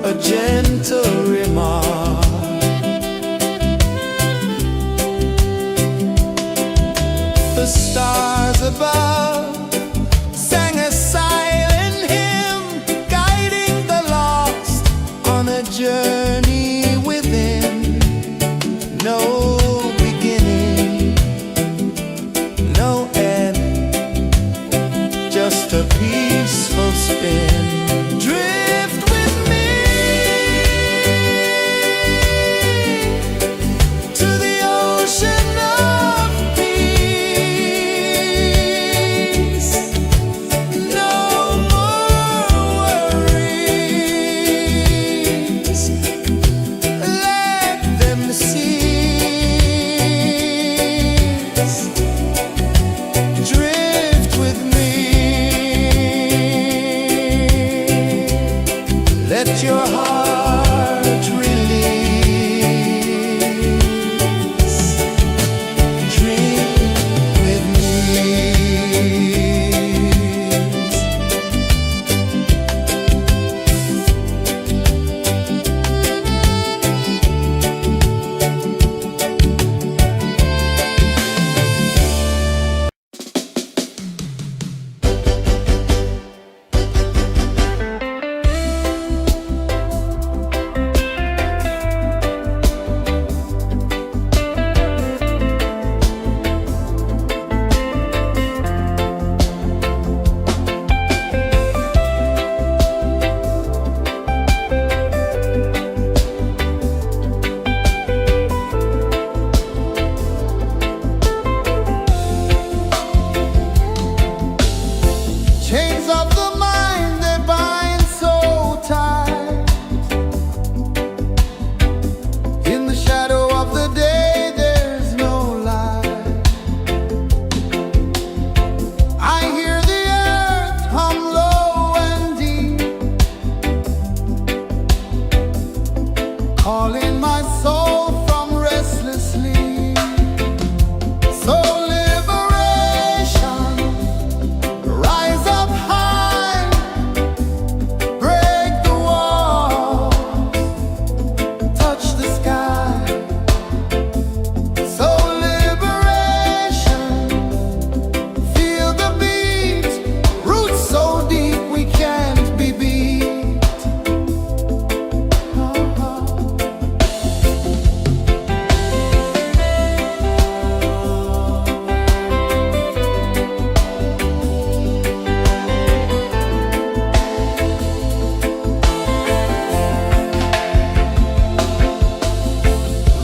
a gentle remark. The stars above sang a silent hymn, guiding the lost on a journey within. No beginning, no end, just a peaceful spin. Drift with me to the ocean of peace. No more worries, let them cease. Drift with me, let your heart release. Dream with me. Chains of the mind, they bind so tight. In the shadow of the day, there's no light. I hear the earth hum low and deep, calling my soul from restless sleep. So liberation, rise up high, break the walls, touch the sky. So liberation, feel the beat, roots so deep we can't be beat.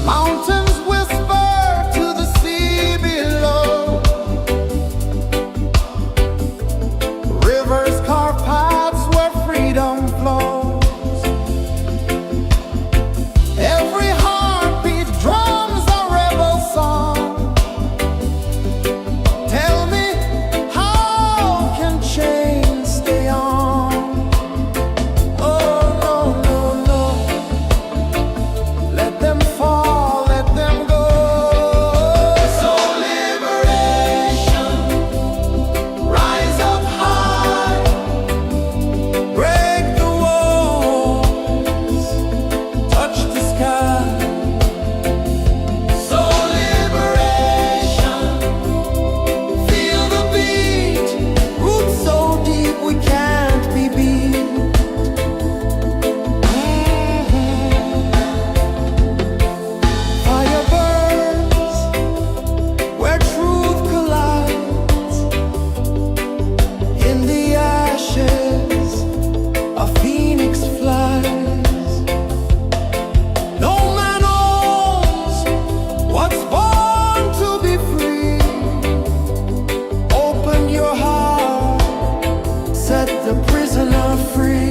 Mountains whisper to the sea below, rivers carve paths where freedom flows. Every heartbeat drums a rebel song. Tell me, how can chains stay on? Oh no, no, no, let them fall, let them go. So liberation, rise up high, break the walls, touch the sky. So liberation, feel the beat, roots so deep we can't be beat. Fire burns where truth collides. In the ashes, a phoenix flies. No man owns what's born to be free. Open your heart, set the prisoner free.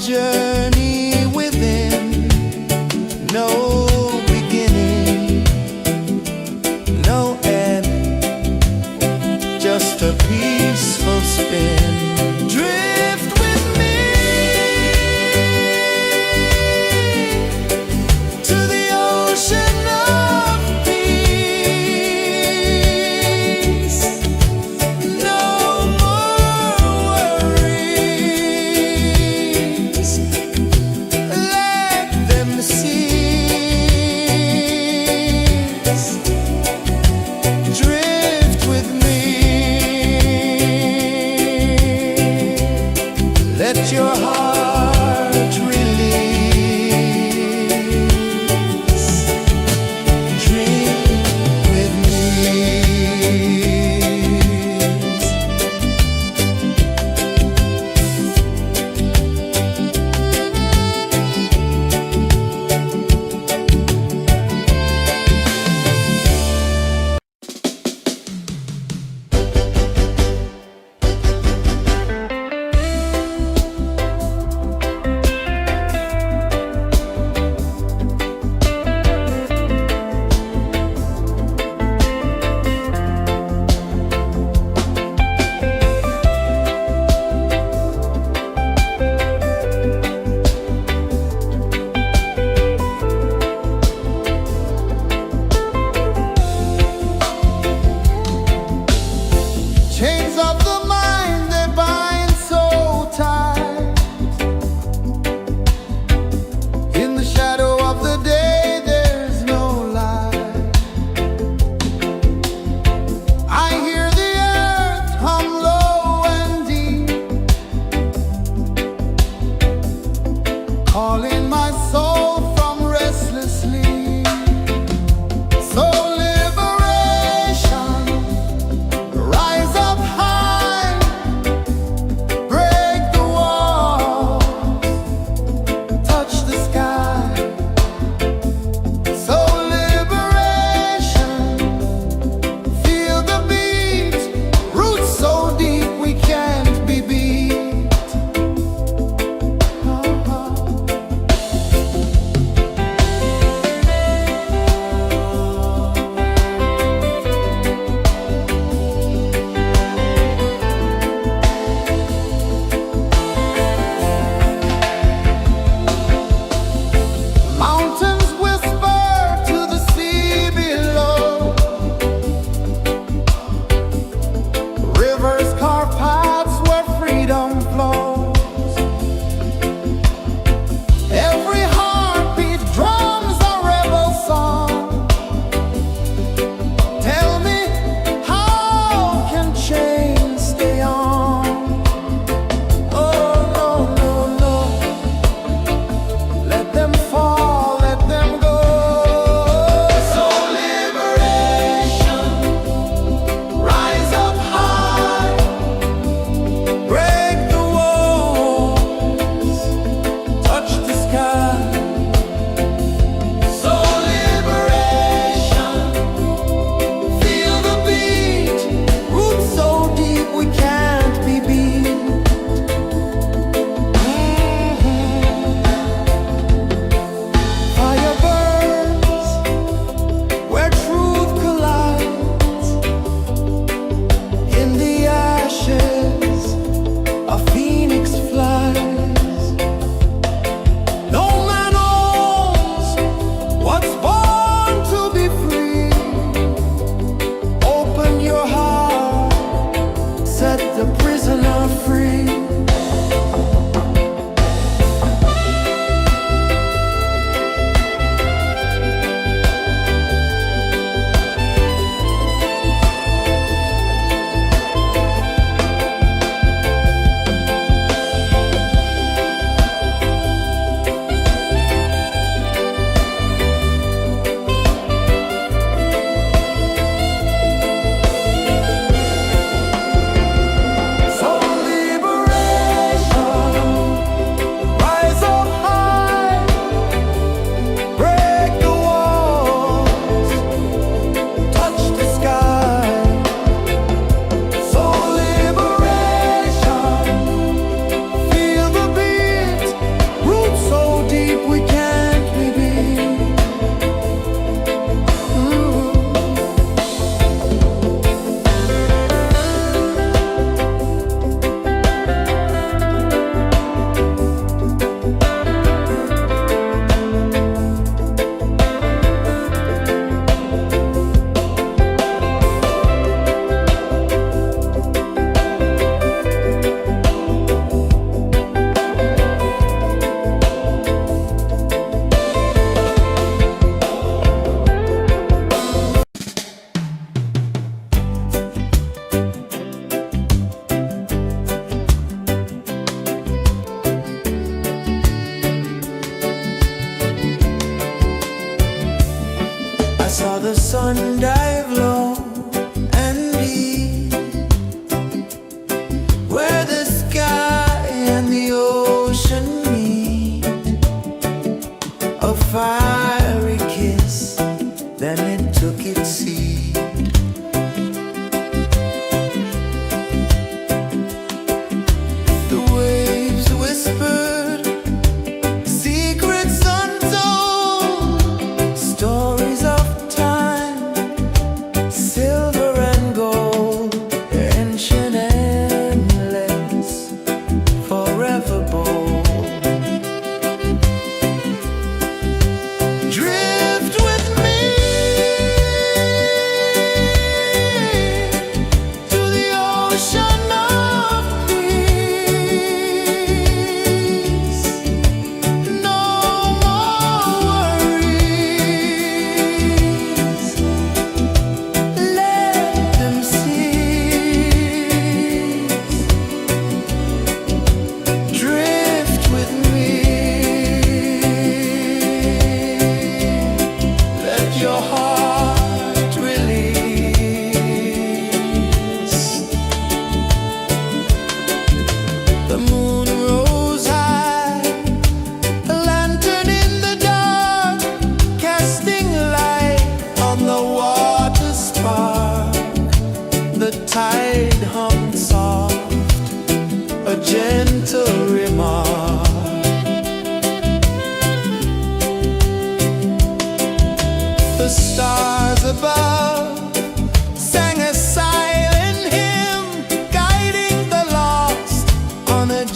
journey within, no beginning, no end, just a peaceful spin. Drift with me to the ocean of peace. No more worries, let them cease. Drift with me, let your heart release. Dream with me.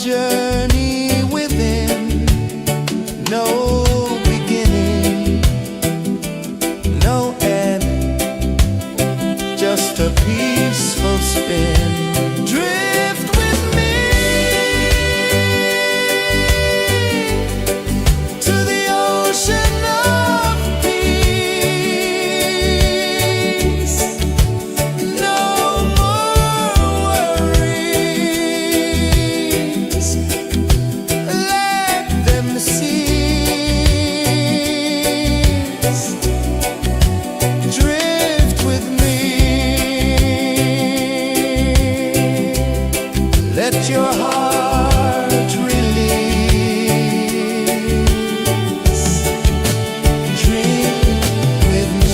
journey within, no beginning, no end, just a peaceful spin. Drift with me to the ocean of peace. No more worries, let them cease. Drift with me, let your heart release. Dream with me.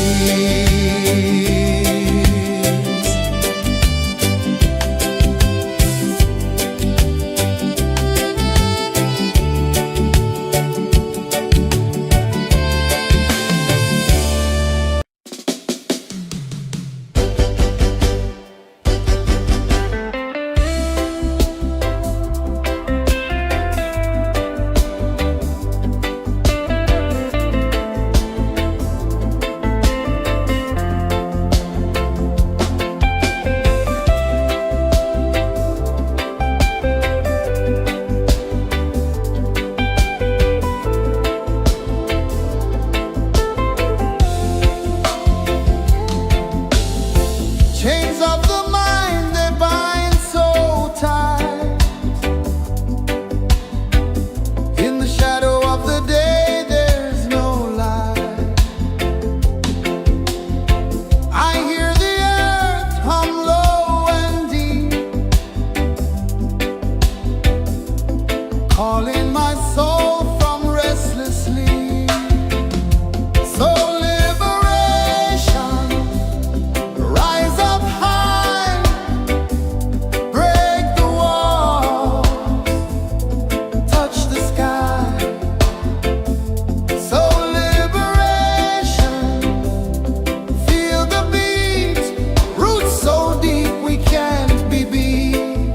Chains of the mind, they bind so tight. In the shadow of the day, there's no light. I hear the earth hum low and deep, calling my soul from restless sleep. So liberation, rise up high, break the walls, touch the sky. So liberation, feel the beat, roots so deep we can't be beat.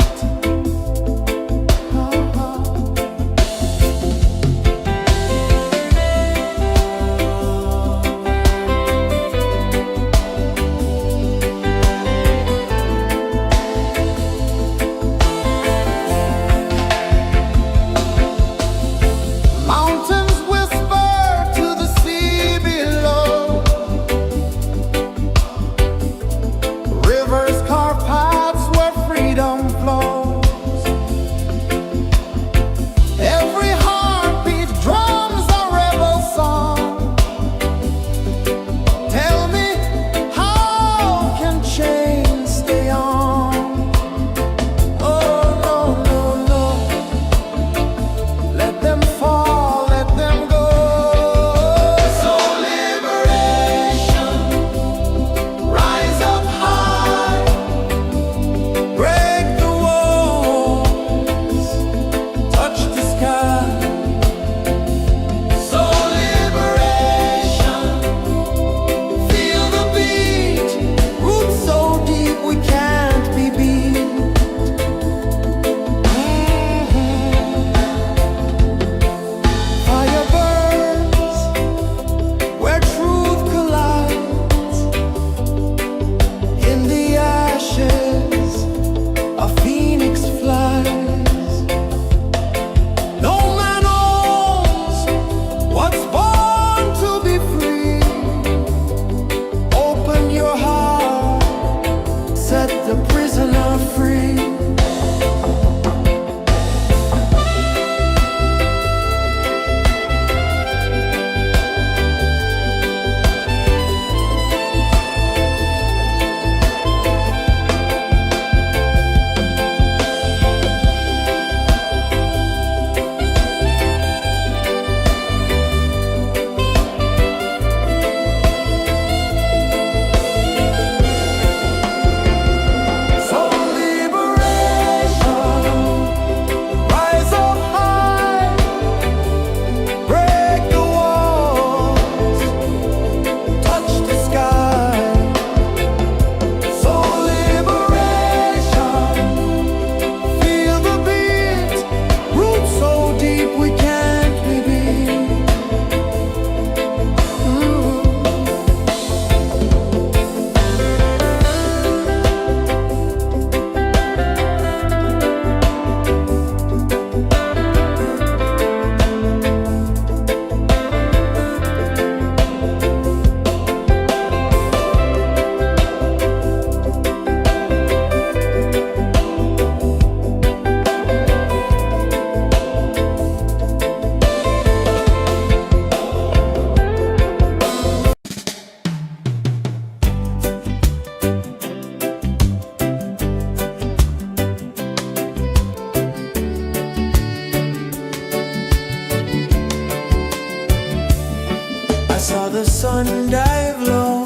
sun dive low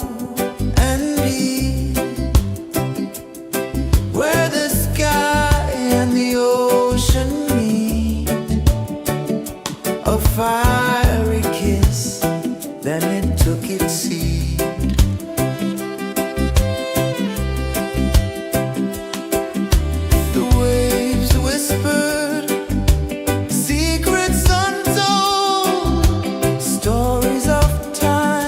and deep, where the sky and the ocean meet. A fiery kiss, then it took its seat. The waves whispered secrets untold, stories of time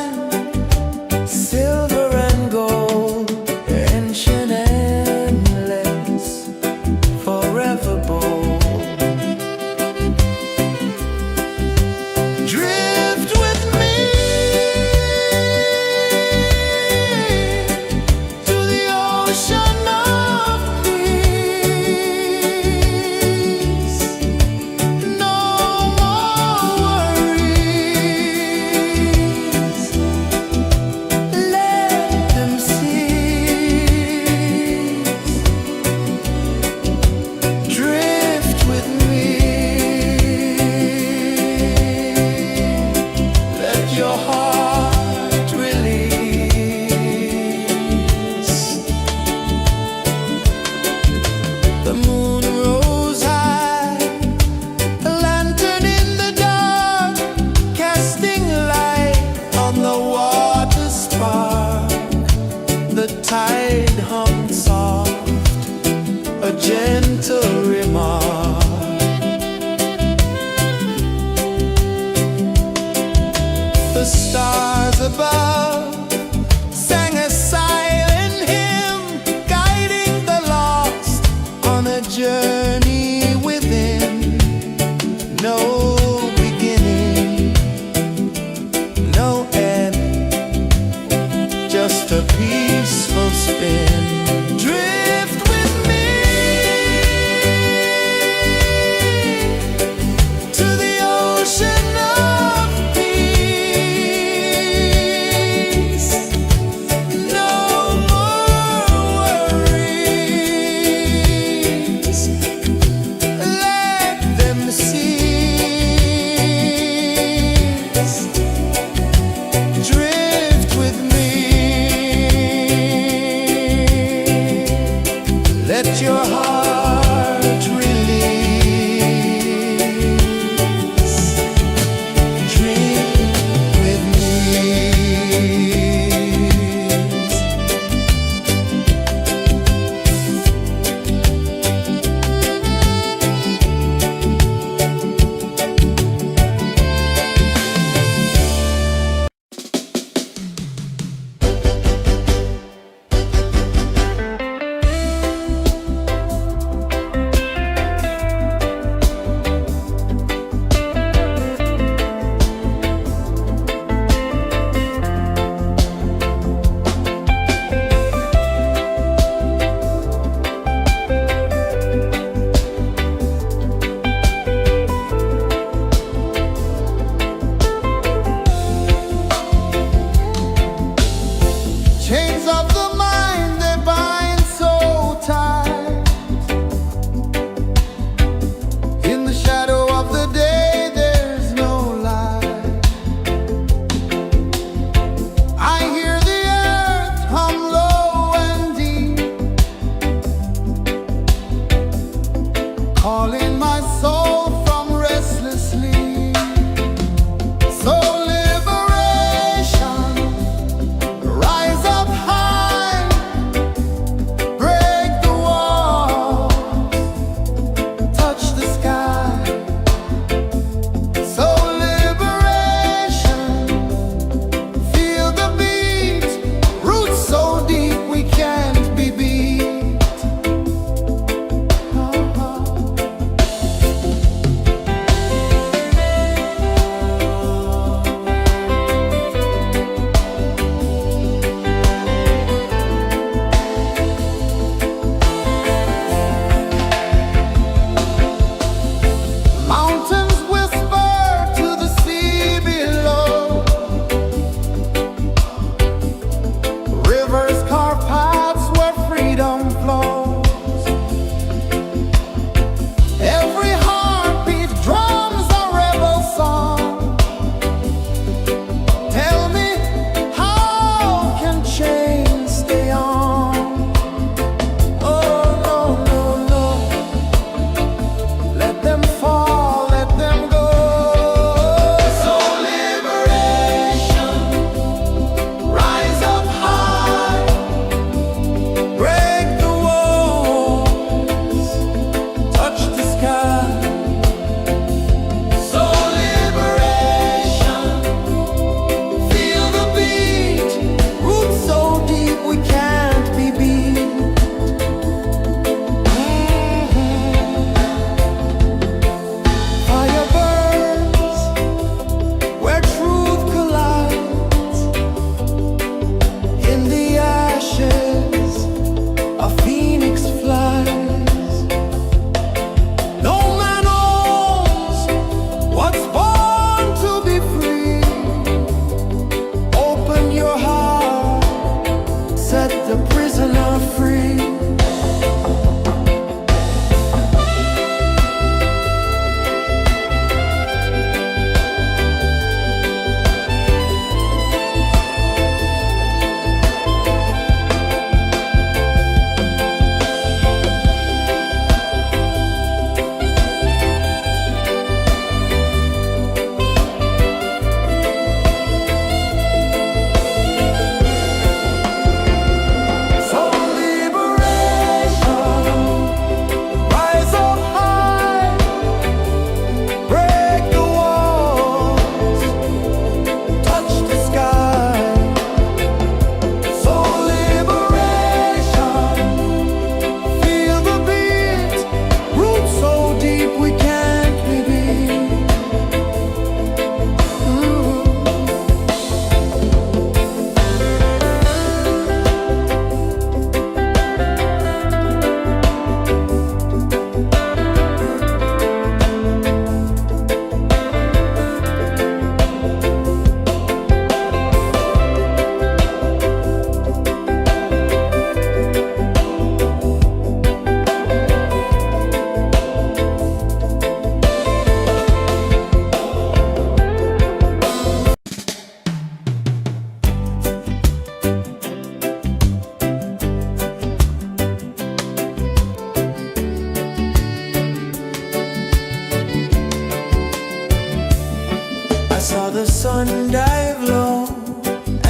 sun dive low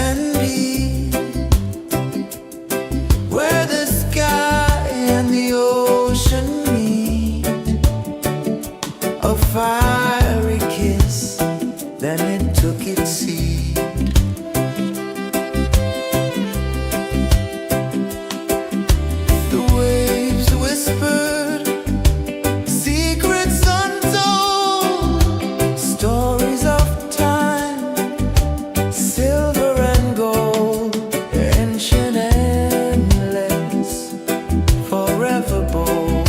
and deep, where the sky and the ocean meet, a fiery kiss, then it took its seat. The waves whispered secrets untold, stories of time, silver and gold, ancient, endless, forever bold.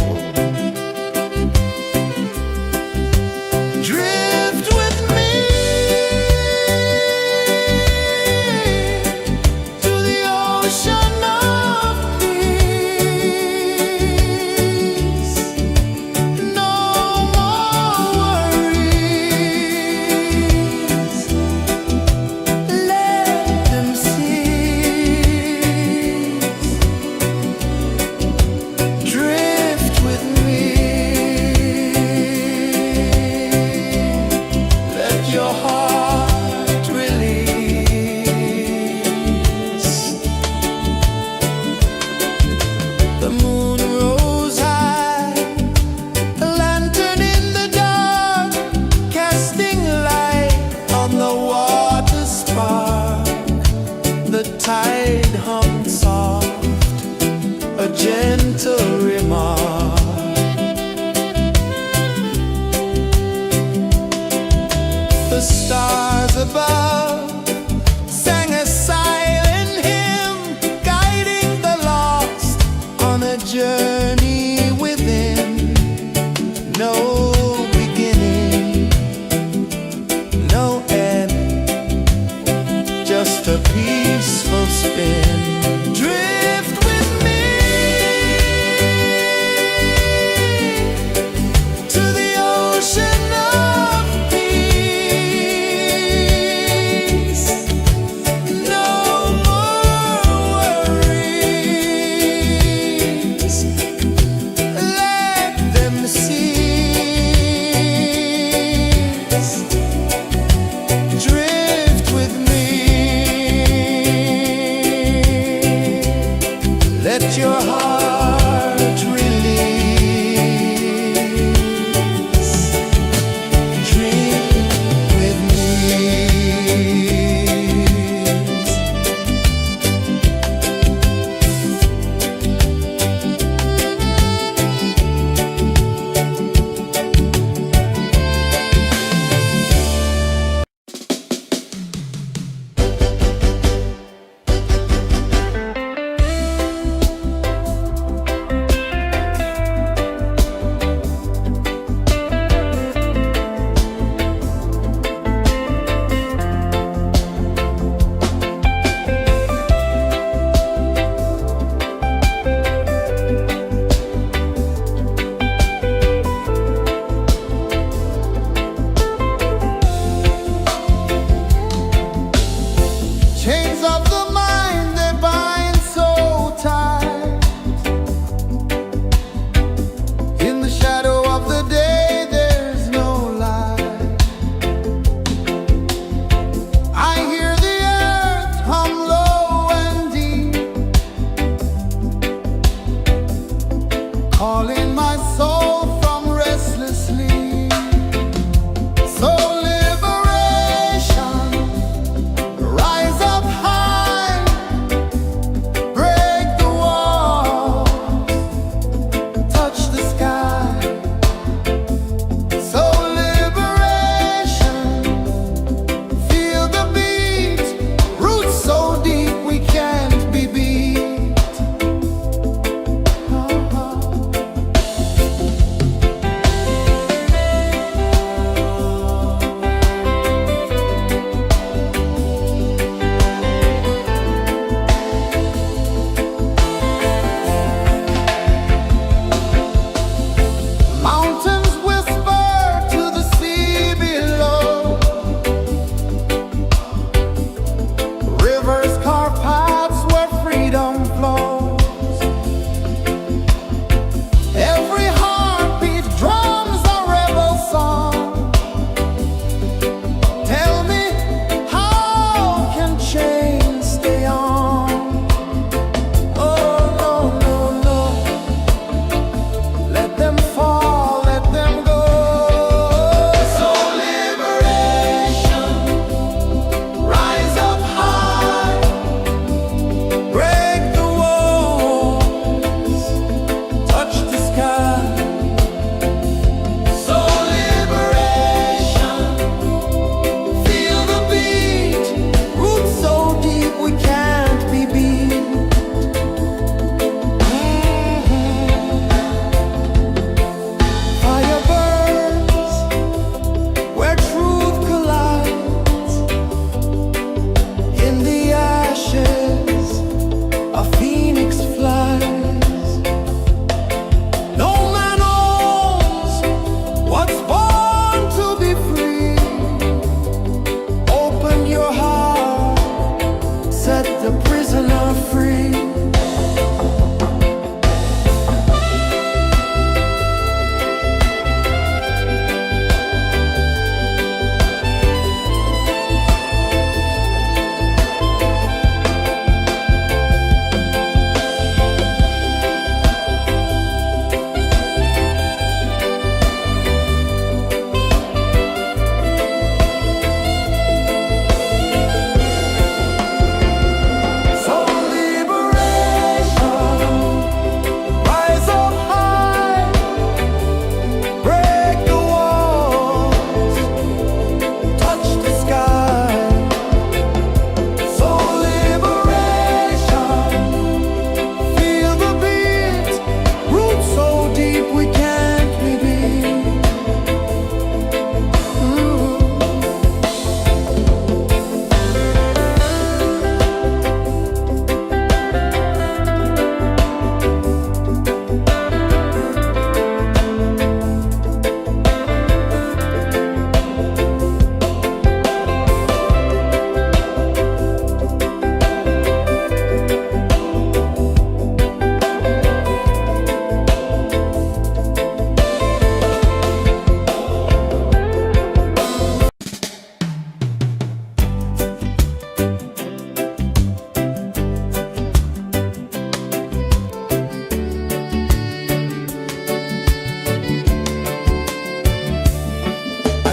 Drift with me to the ocean of peace. No more worries, let them cease. Drift with me, let your heart release. The moon rose high, a lantern in the dark, casting light on the water spark. The tide hummed soft, a gentle remark. The stars above sang a silent hymn, guiding the lost on a journey within. No beginning, no end, just a peaceful spin. Drift with me to the ocean of peace.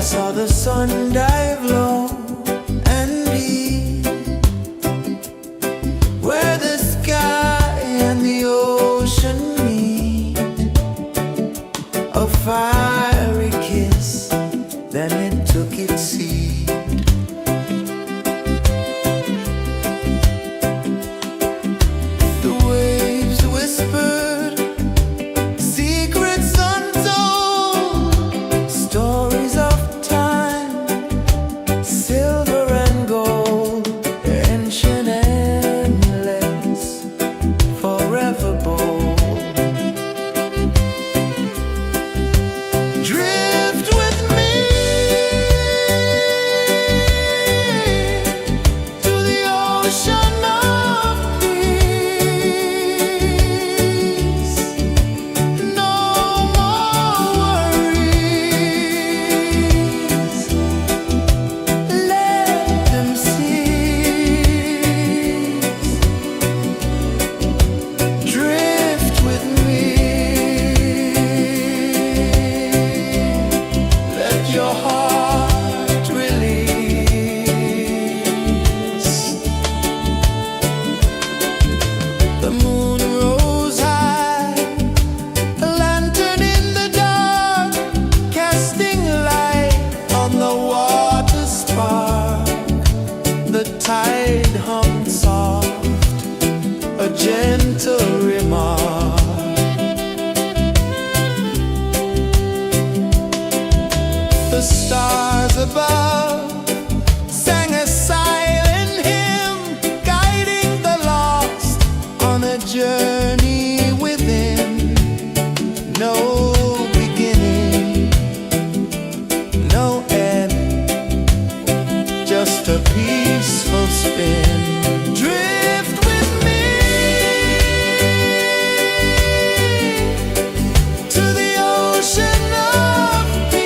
saw the sun dive low and deep, where the sky and the ocean meet. A fiery kiss, then it took its seat. The waves whispered secrets untold, stories of time, silver and gold, ancient, endless, forever bold. Drift with me to the ocean of peace. No more worries, let them cease. Drift with me, let your heart release. The moon rose high, a lantern in the dark, casting light on the water spark. The tide hummed soft, a gentle remark. The stars above sang a silent hymn, guiding the lost on a journey within. No beginning, no end, just a peaceful spin. Drift with me to the ocean of peace.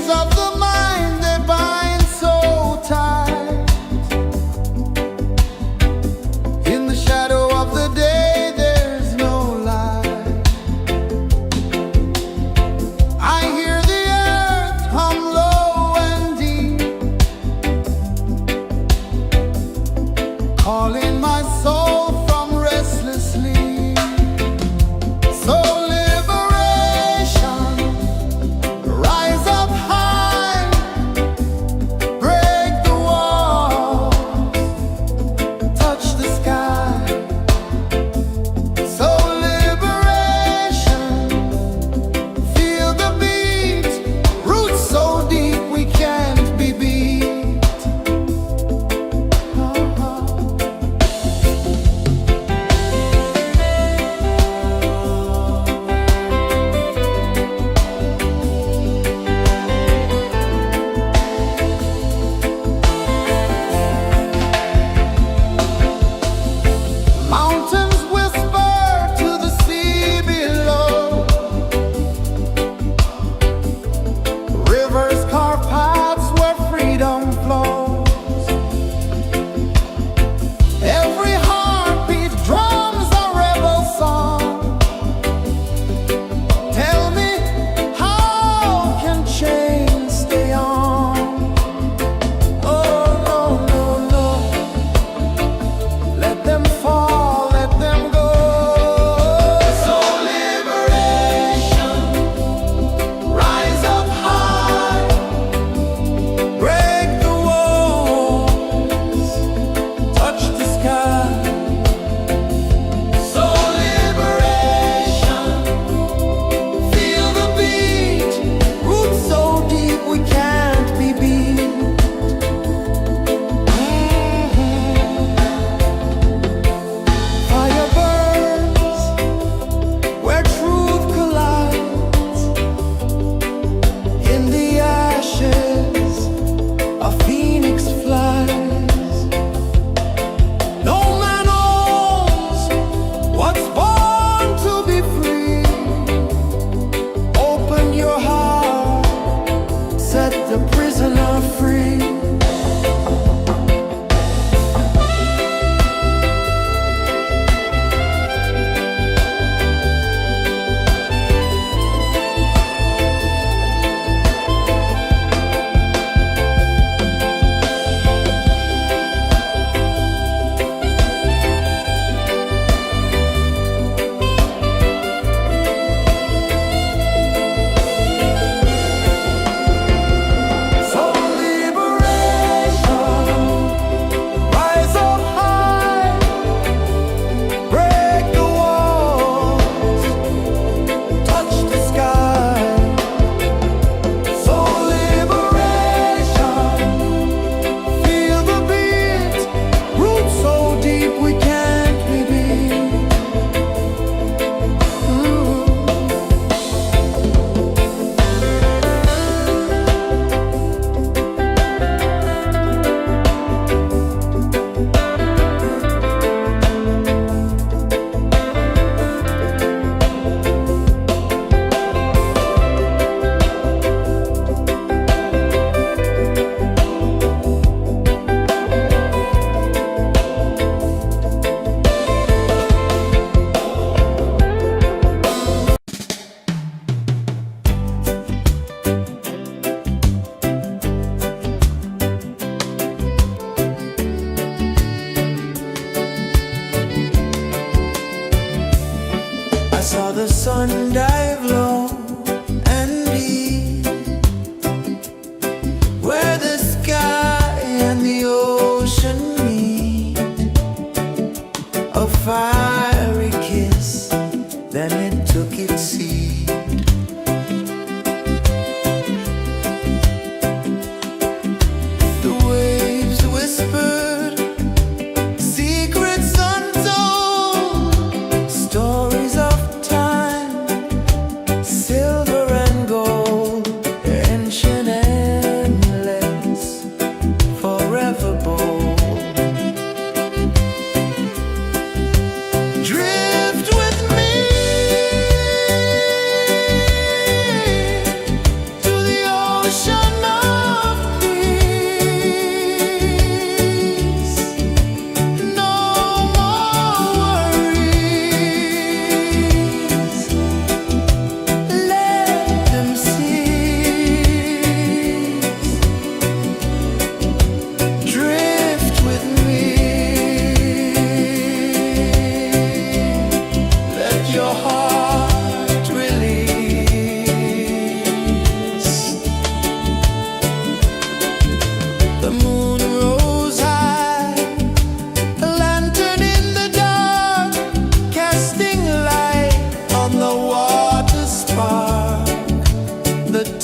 chains of the mind, they bind so tight. In the shadow of the day, there's no light. I hear the earth hum low and deep, calling my soul from restless sleep. So liberation, rise up high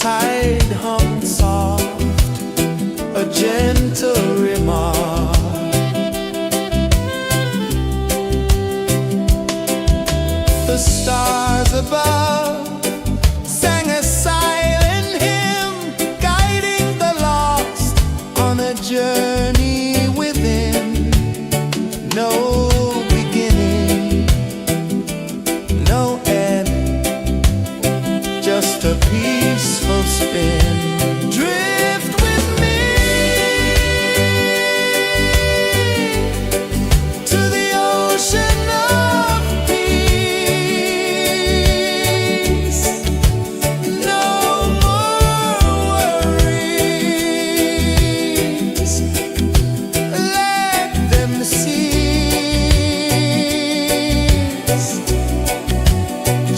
tide hum soft, a gentle remark. The stars above sang a silent hymn, guiding the lost on a journey within. No beginning, no end, just a peaceful spin. Drift with me to the ocean of peace. No more worries, let them cease.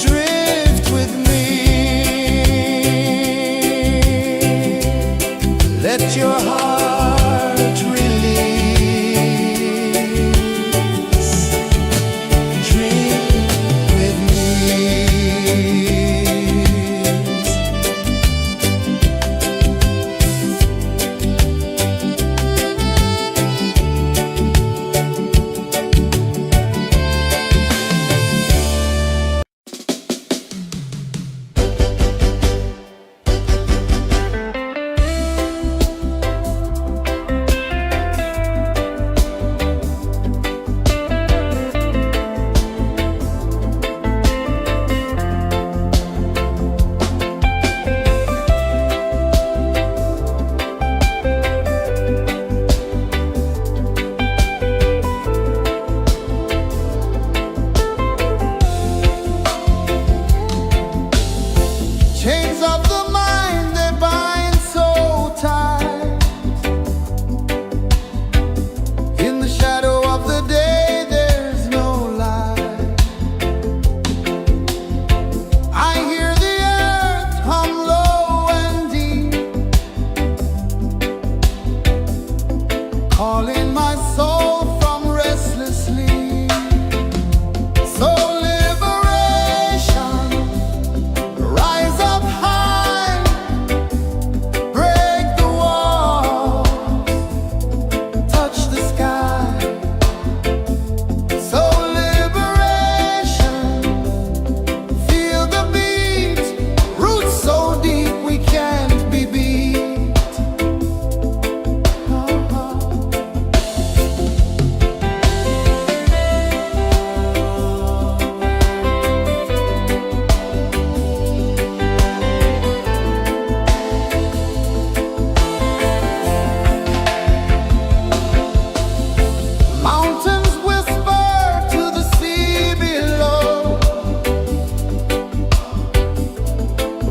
Drift with me, let your heart release. Dream with me. Chains of the mind, they bind so tight. In the shadow of the day, there's no light. I hear the earth hum low and deep, calling my soul from restless sleep. So liberation, rise up high, break the wall, touch the sky. So liberation, feel the beat, roots so deep we can't be beat. Mountains whisper to the sea below,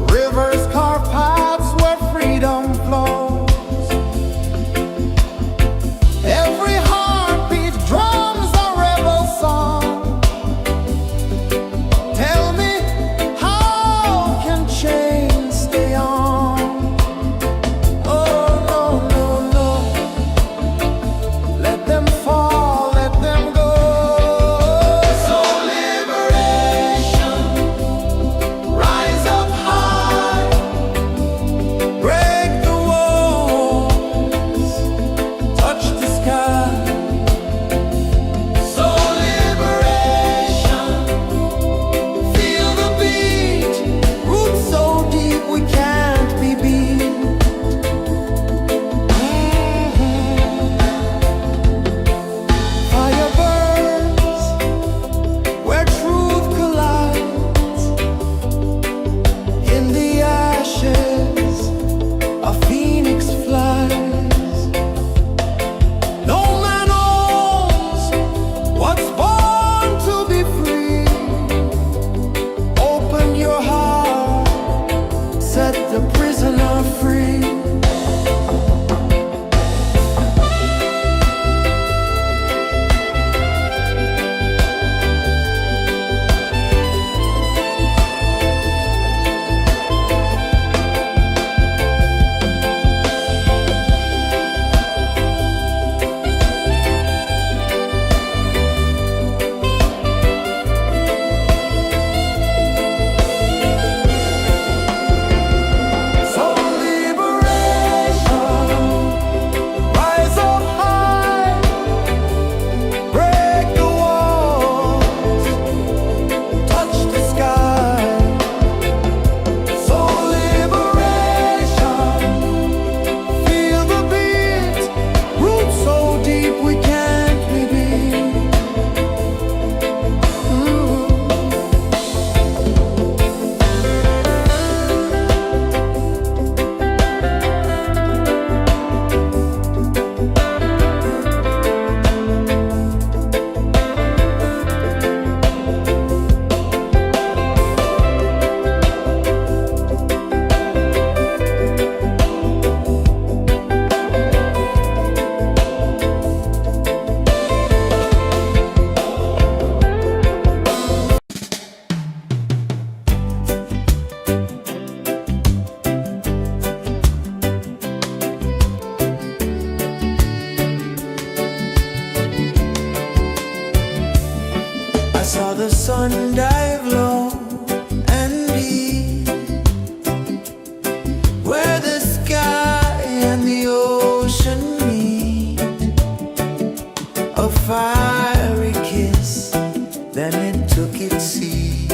rivers carve paths where freedom flows. Every heartbeat drums a rebel song. Tell me, how can chains stay on? Oh no, no, no, let them fall, let them go. So liberation, rise up high, break the walls, touch the sky. So liberation, feel the beat, roots so deep we can't be beat. Fire burns where truth collides. In the ashes, a phoenix flies. No man owns what's born to be free. Open your heart, set the prisoner free. one dive low and deep, where the sky and the ocean meet. A fiery kiss, then it took its seat.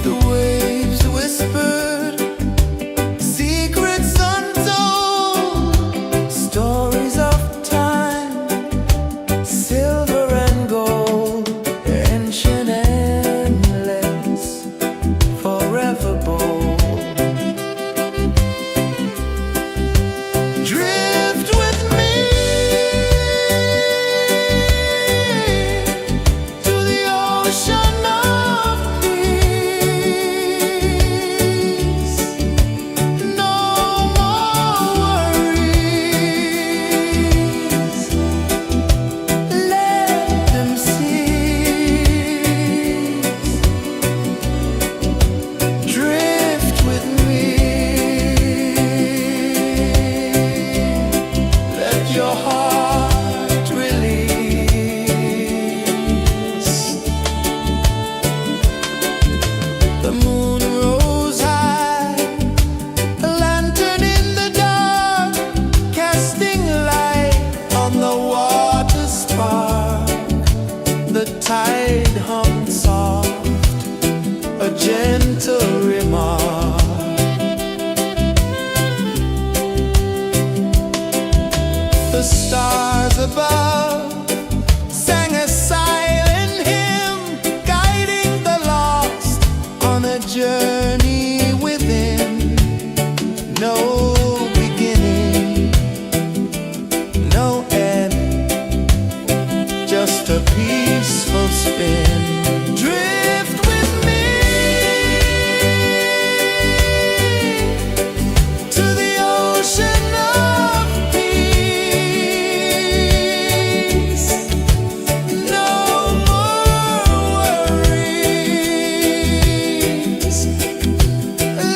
The waves whispered secrets untold, stories of time, silver and gold, ancient, endless, forever bold. Drift with me to the ocean of peace. No more worries. Let them cease. Drift with me. Let your heart release. The moon rose high, a lantern in the dark, casting light on the water spark. The tide hummed soft, a gentle remark. The stars above sang a silent hymn, guiding the lost on a journey within. No beginning, no end, just a peaceful spin. Drift with me to the ocean of peace. No more worries.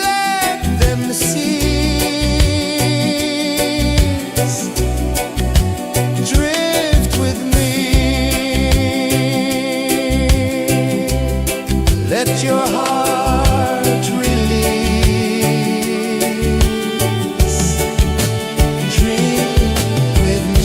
Let them cease. Drift with me. Let your heart release. Dream with me.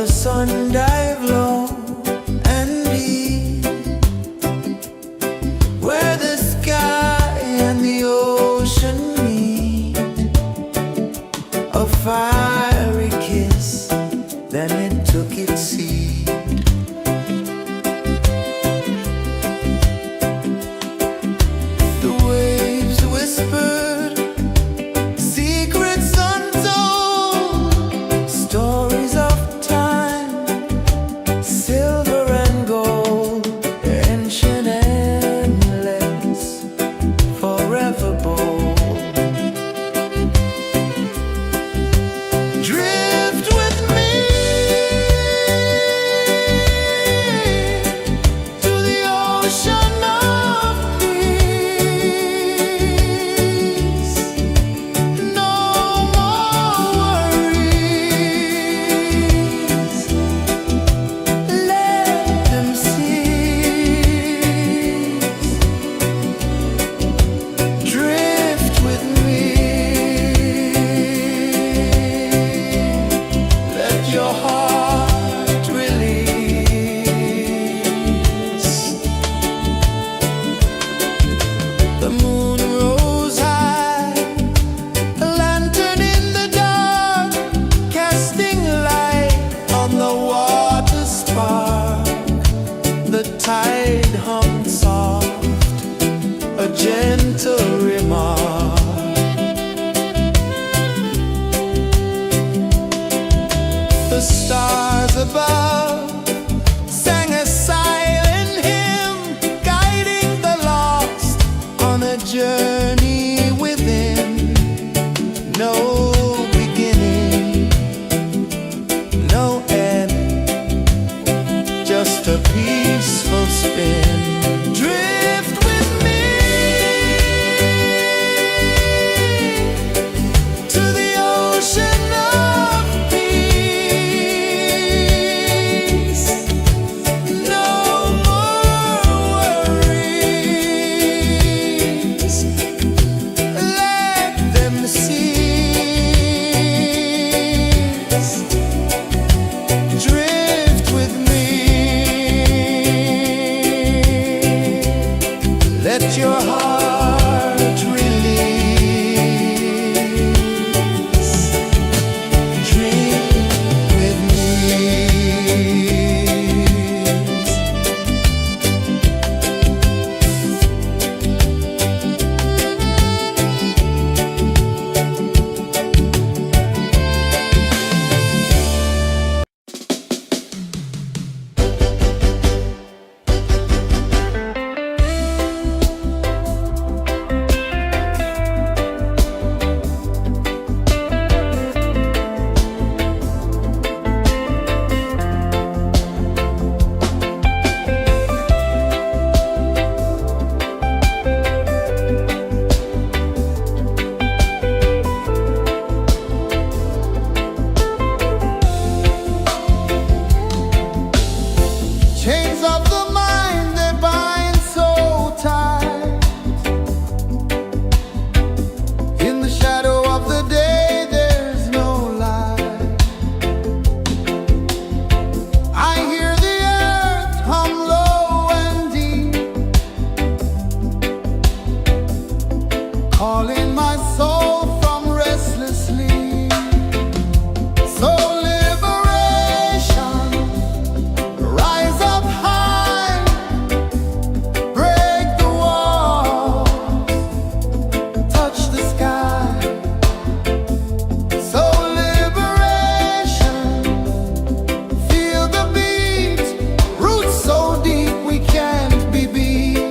the sun dive low and deep, where the sky and the ocean meet, a fiery kiss, then it took its seed. The waves whispered secrets untold, stories of time, silver and gold, ancient, endless, forever bold. Drift with me to the ocean of peace. No more worries, let them cease. Drift with me, let your heart release. The moon rose high, a lantern in the dark, casting light on the water spark. The tide hummed soft, a gentle remark. The stars above sang a silent hymn, guiding the lost on a journey within. No beginning, no end, just a peaceful spin. Drift with me to the ocean of peace. No more worries, let them cease. Drift with me, let your heart release. Drift with me. Chains of the mind, they bind so tight. In the shadow of the day, there's no light. I hear the earth hum low and deep, calling my soul from restless sleep. So liberation, rise up high, break the walls, touch the sky. So liberation, feel the beat, roots so deep we can't be beat.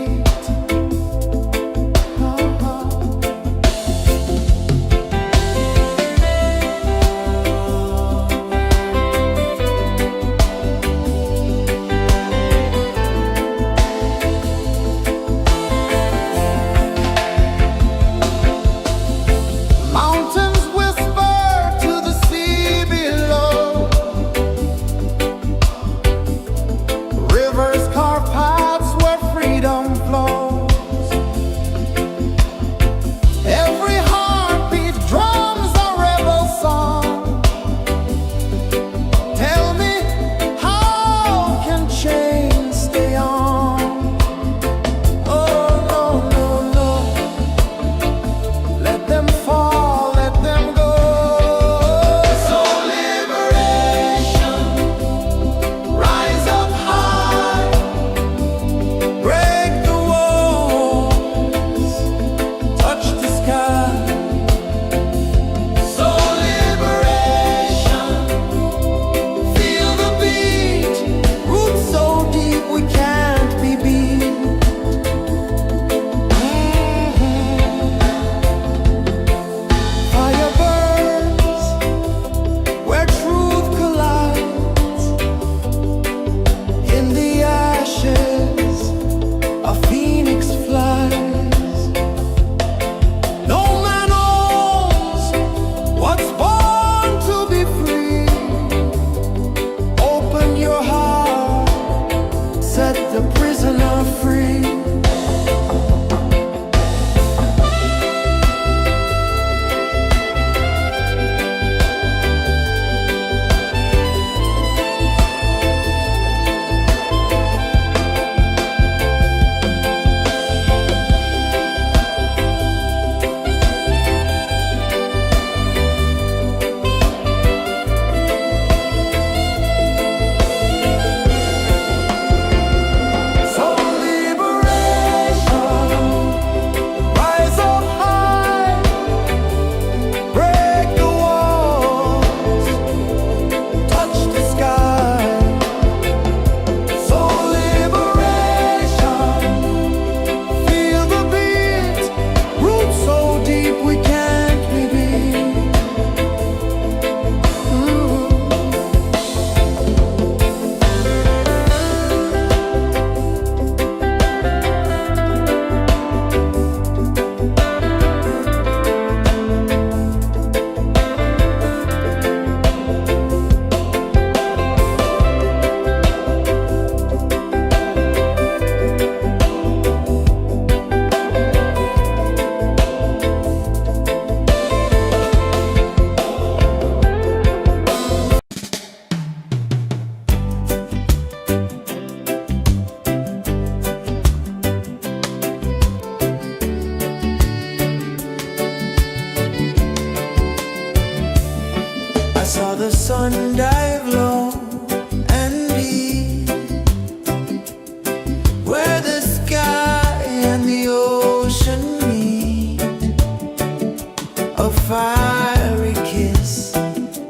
the sun dive low and deep, where the sky and the ocean meet. A fiery kiss,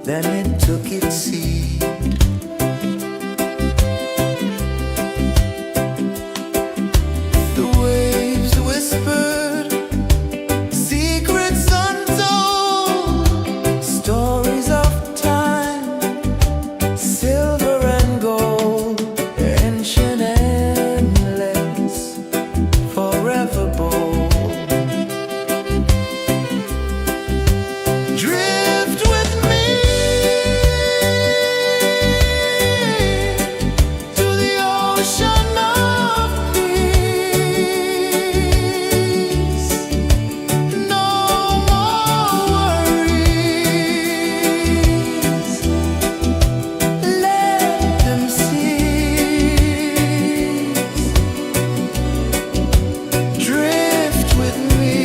then it took its seat. The waves whispered secrets untold, stories of time, silver and gold, ancient, endless, forever bold. Drift with me to the ocean of peace. No more worries. Let them cease. Drift with me.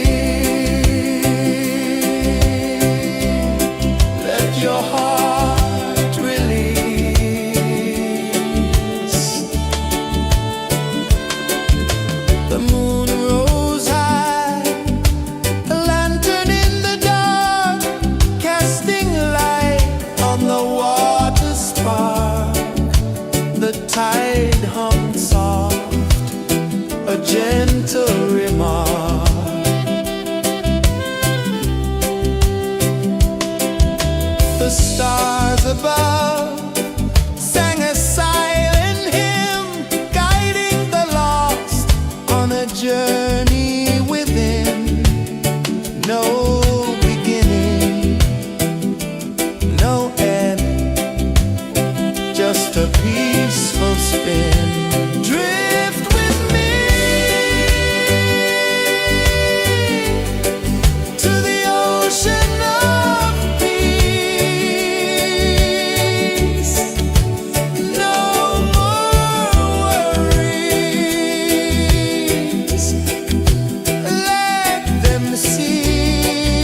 Let your heart release. The moon rose high, a lantern in the dark, casting light on the water spark. The tide hummed soft, a gentle remark. The stars above sang a silent hymn, guiding the lost on a journey within. No beginning, no end, just a peaceful spin. Drift with me to the ocean of peace. No more worries. Let them cease.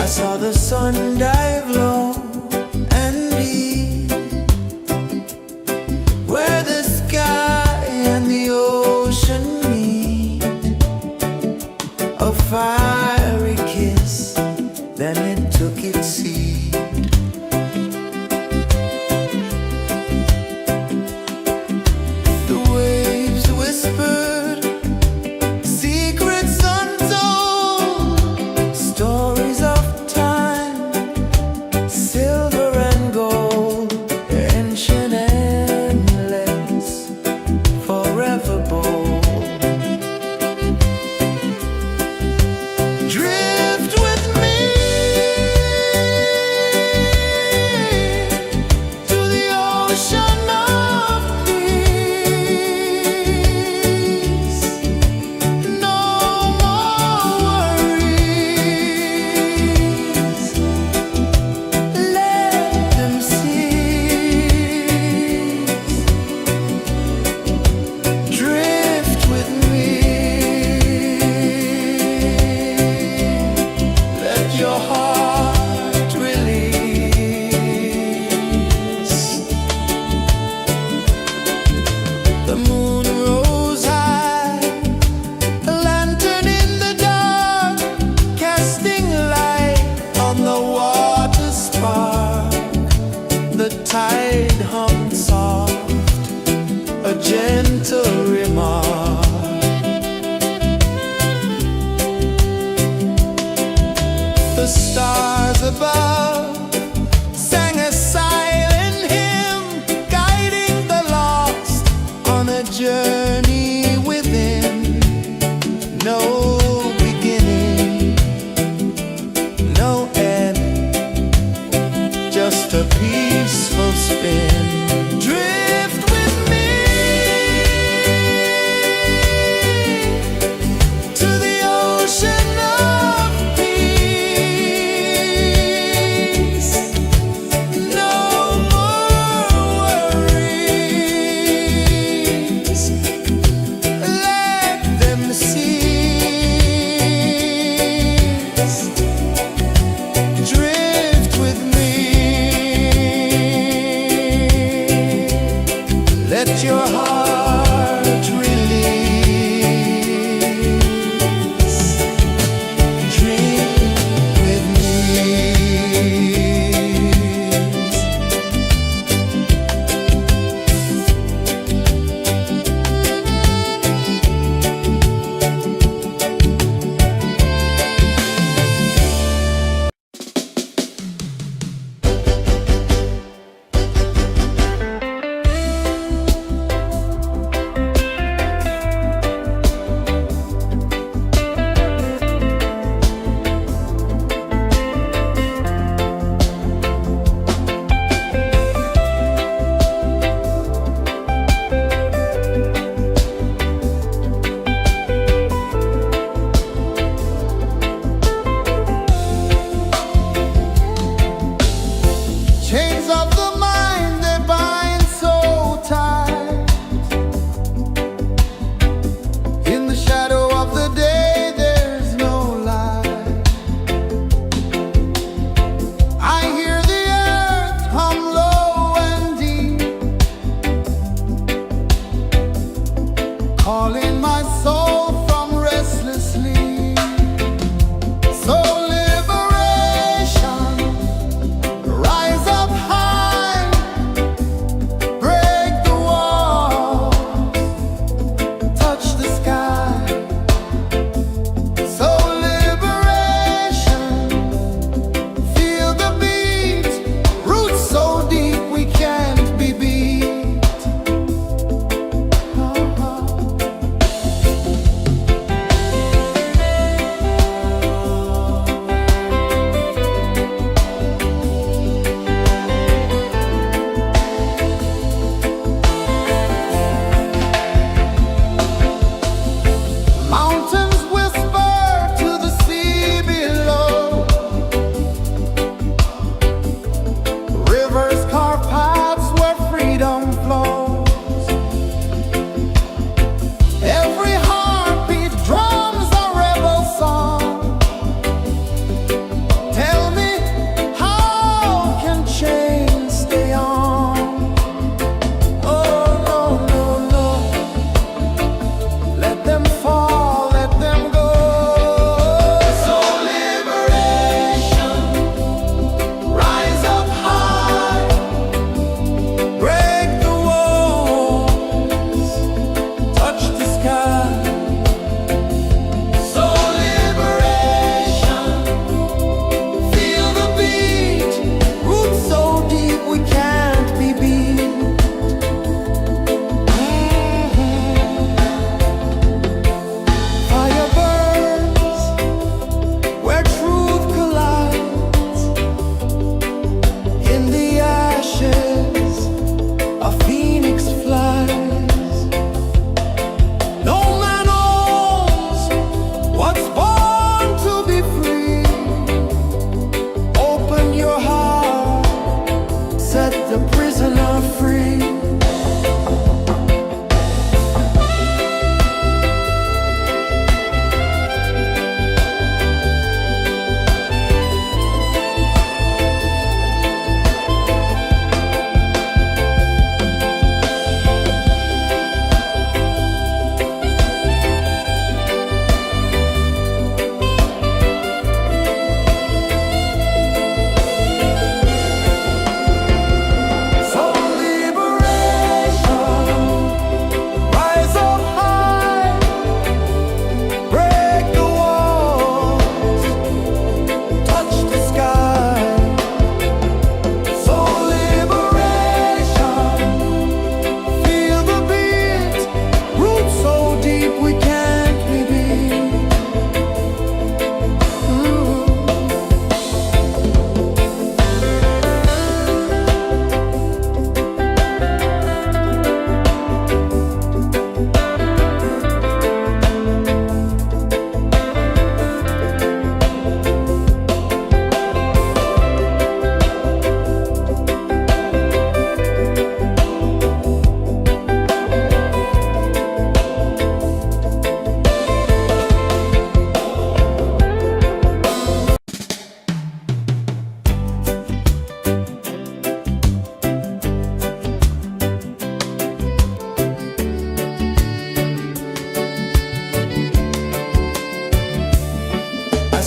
saw the sun dive low and deep, where the sky and the ocean meet. A fiery kiss, then it took its seat. The waves whispered secrets untold, stories of time, silver and gold, ancient, endless, forever bold. Drift with me to the ocean of peace. No more worries, let them cease. Drift with me, let your heart release. The moon rose high, a lantern in the dark, casting light on the water spark. The tide hummed soft, a gentle remark. The stars above sang a silent hymn, guiding the lost on a journey within. No beginning, no end, just a peaceful spin. Drift with me to the ocean of peace.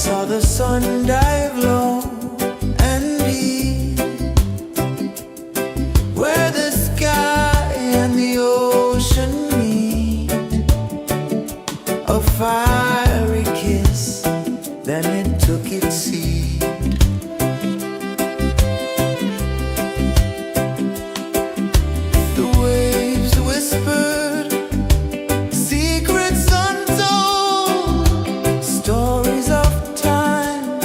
saw the sun dive low and deep, where the sky and the ocean meet. A fiery kiss, then it took its seat. The waves whispered secrets untold, stories of time,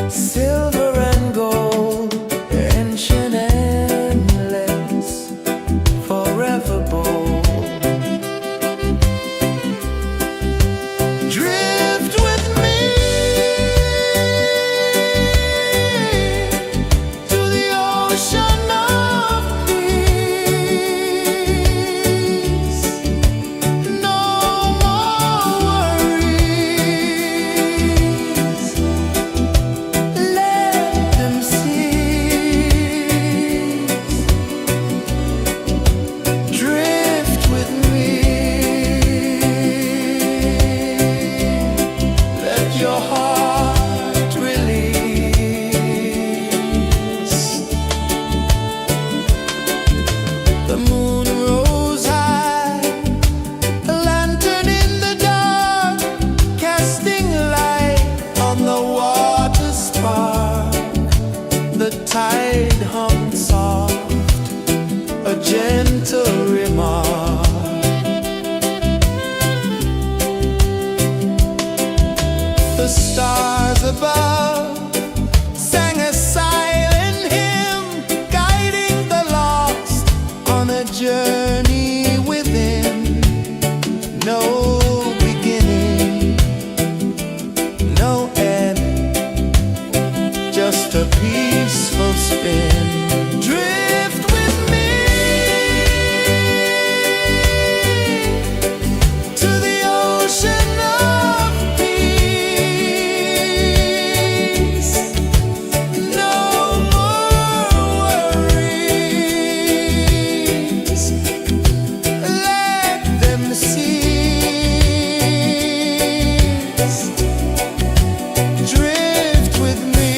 silver and gold, ancient, endless, forever bold. Drift with me to the ocean of peace. No more worries. Let them cease. Drift with me. Let your heart release. The moon rose high, a lantern in the dark, casting light on the water spark. The tide hummed soft, a gentle remark. The stars above sang a silent hymn, guiding the lost on a journey within. No beginning, no end, just a peaceful spin. Drift with me to the ocean of peace. No more worries. Let them cease. Drift with me.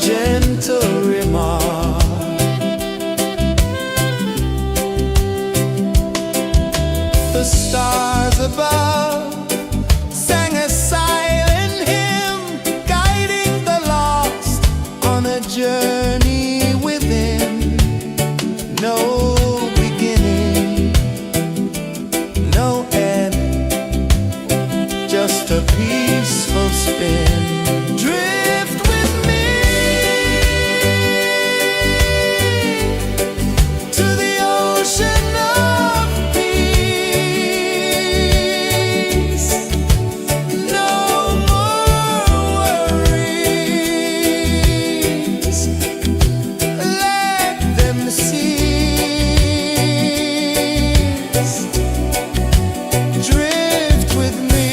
gentle remark. The stars above sang a silent hymn, guiding the lost on a journey within. No beginning, no end, just a peaceful spin. Drift with me to the ocean of peace. No more worries, let them cease. Drift with me.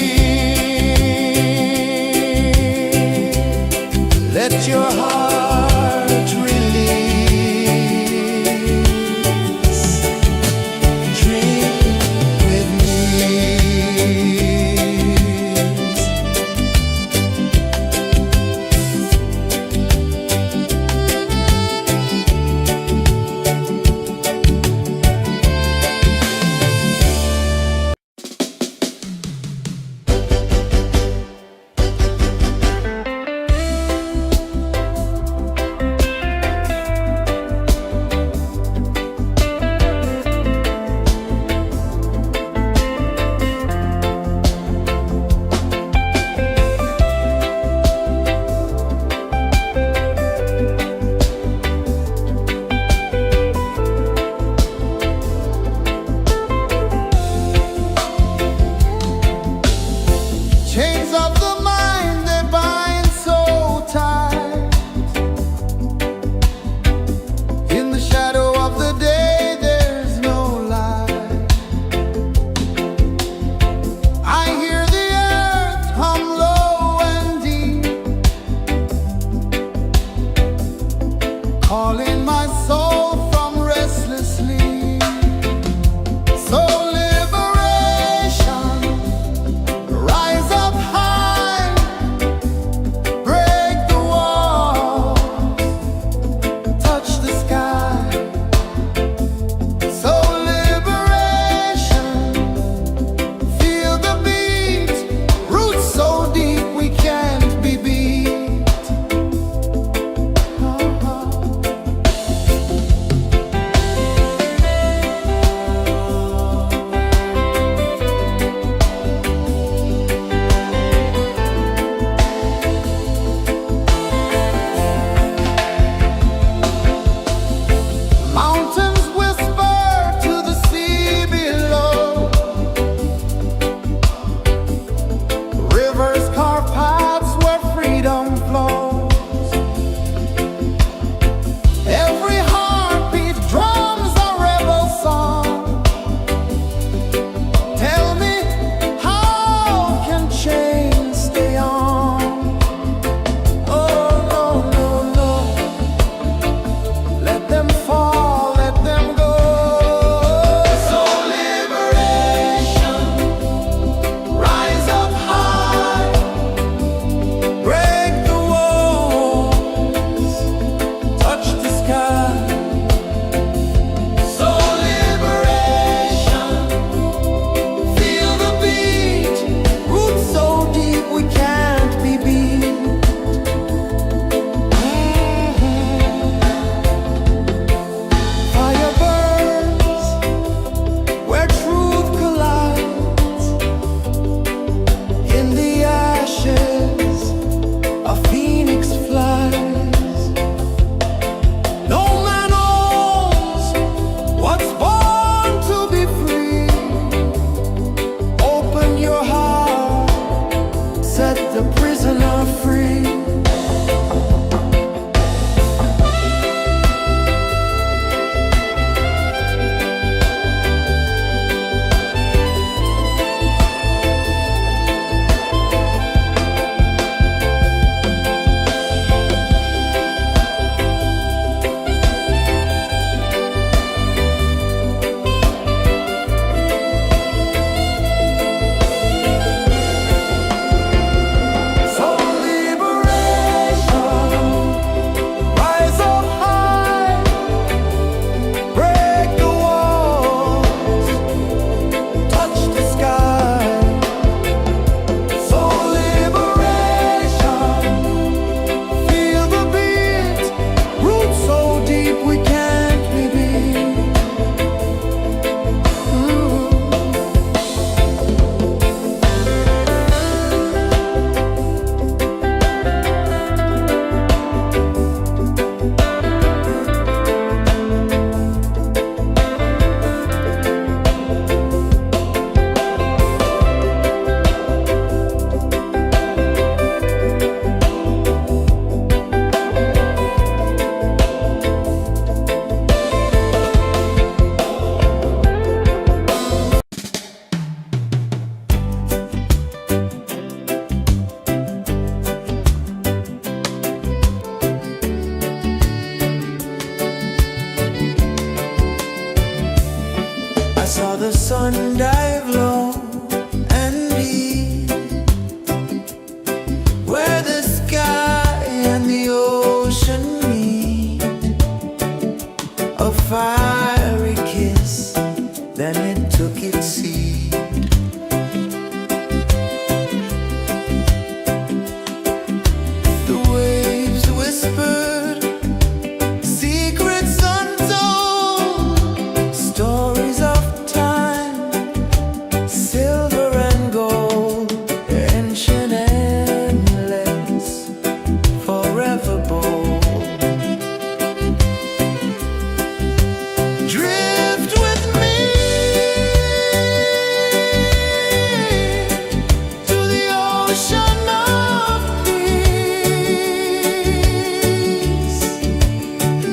ocean of peace.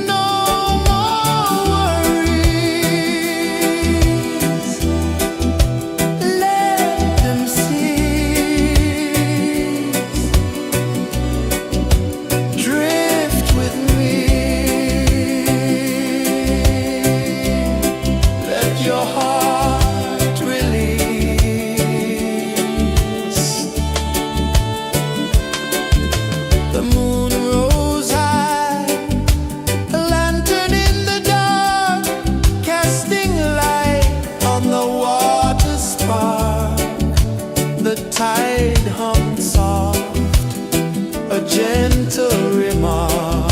No more worries. Let them cease. Drift with me. Let your heart release. The moon rose high, a lantern in the dark, casting light on the water spark. The tide hummed soft, a gentle remark.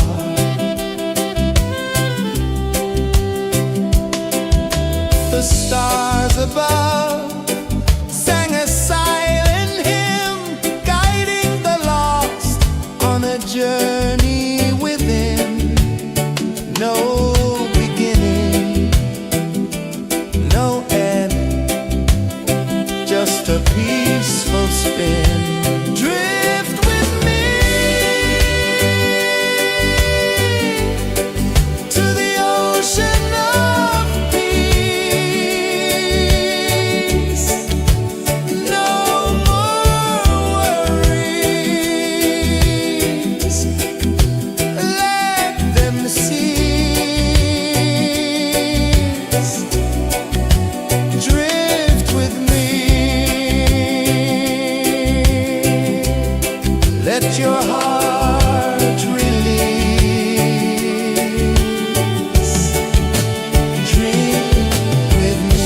The stars above sang a silent hymn, guiding the lost on a journey within. No beginning, no end, just a peaceful spin. Drift with me to the ocean of peace. No more worries. Let them cease. Drift with me. Let your heart release. Dream with me.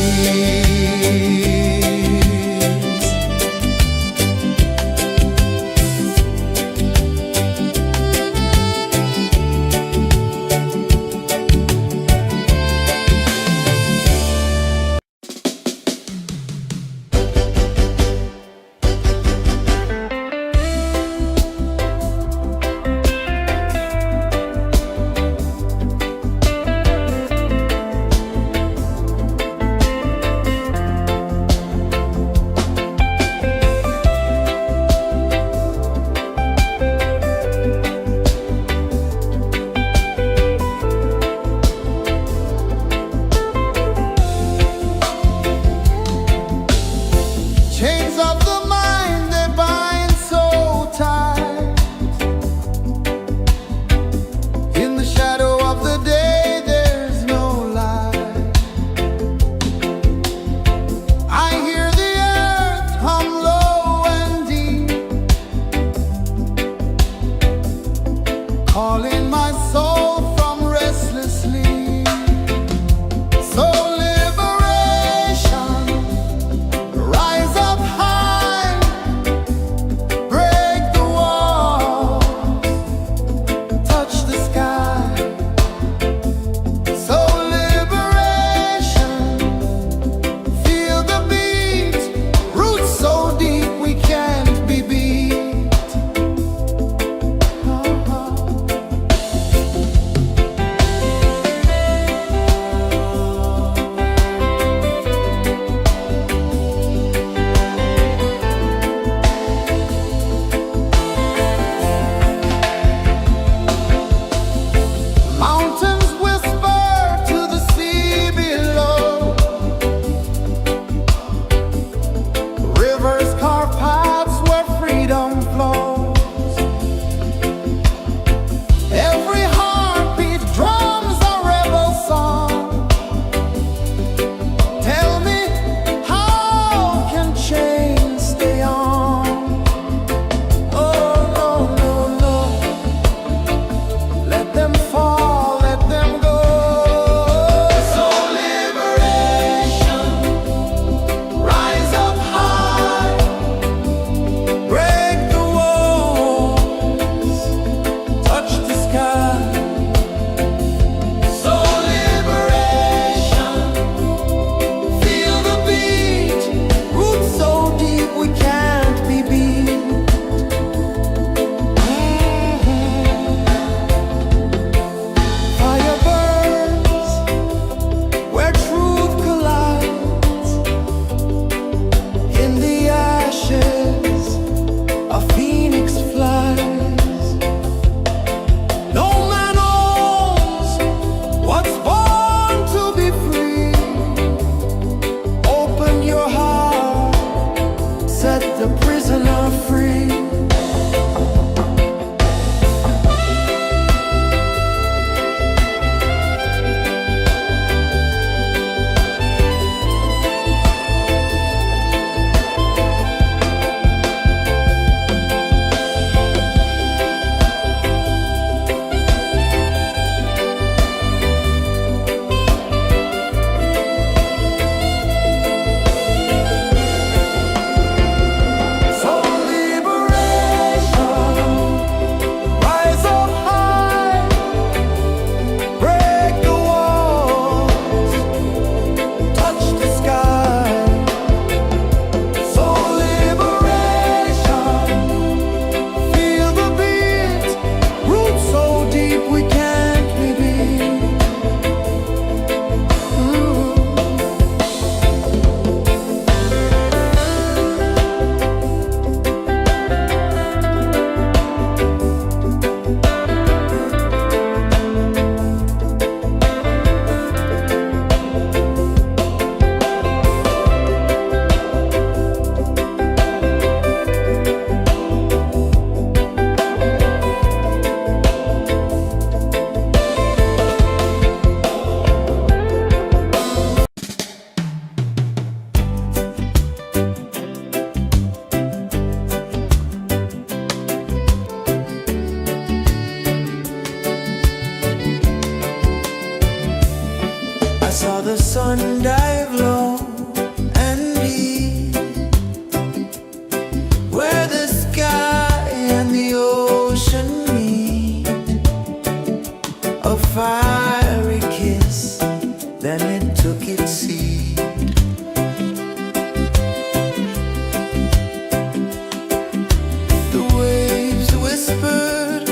The waves whispered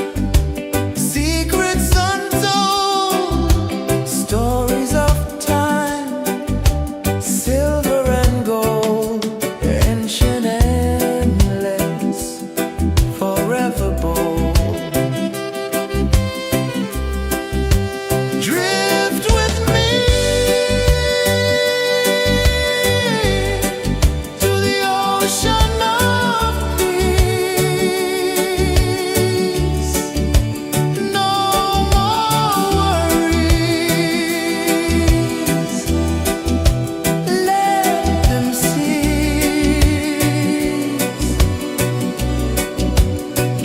secrets untold, stories of time, silver and gold, ancient, endless, forever bold. Drift with me to the ocean of peace. No more worries. Let them cease.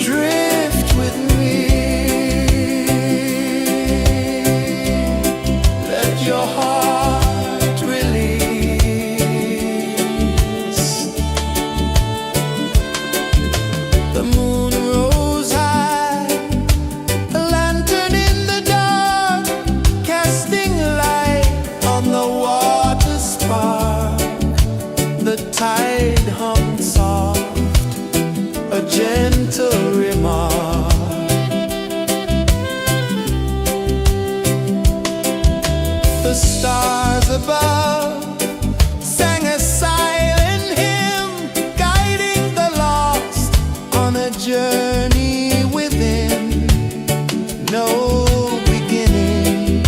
Drift with me. Let your heart release. The moon rose high, a lantern in the dark, casting light on the water spark. The tide hummed soft, a gentle remark. The stars above sang a silent hymn, guiding the lost on a journey within. No beginning,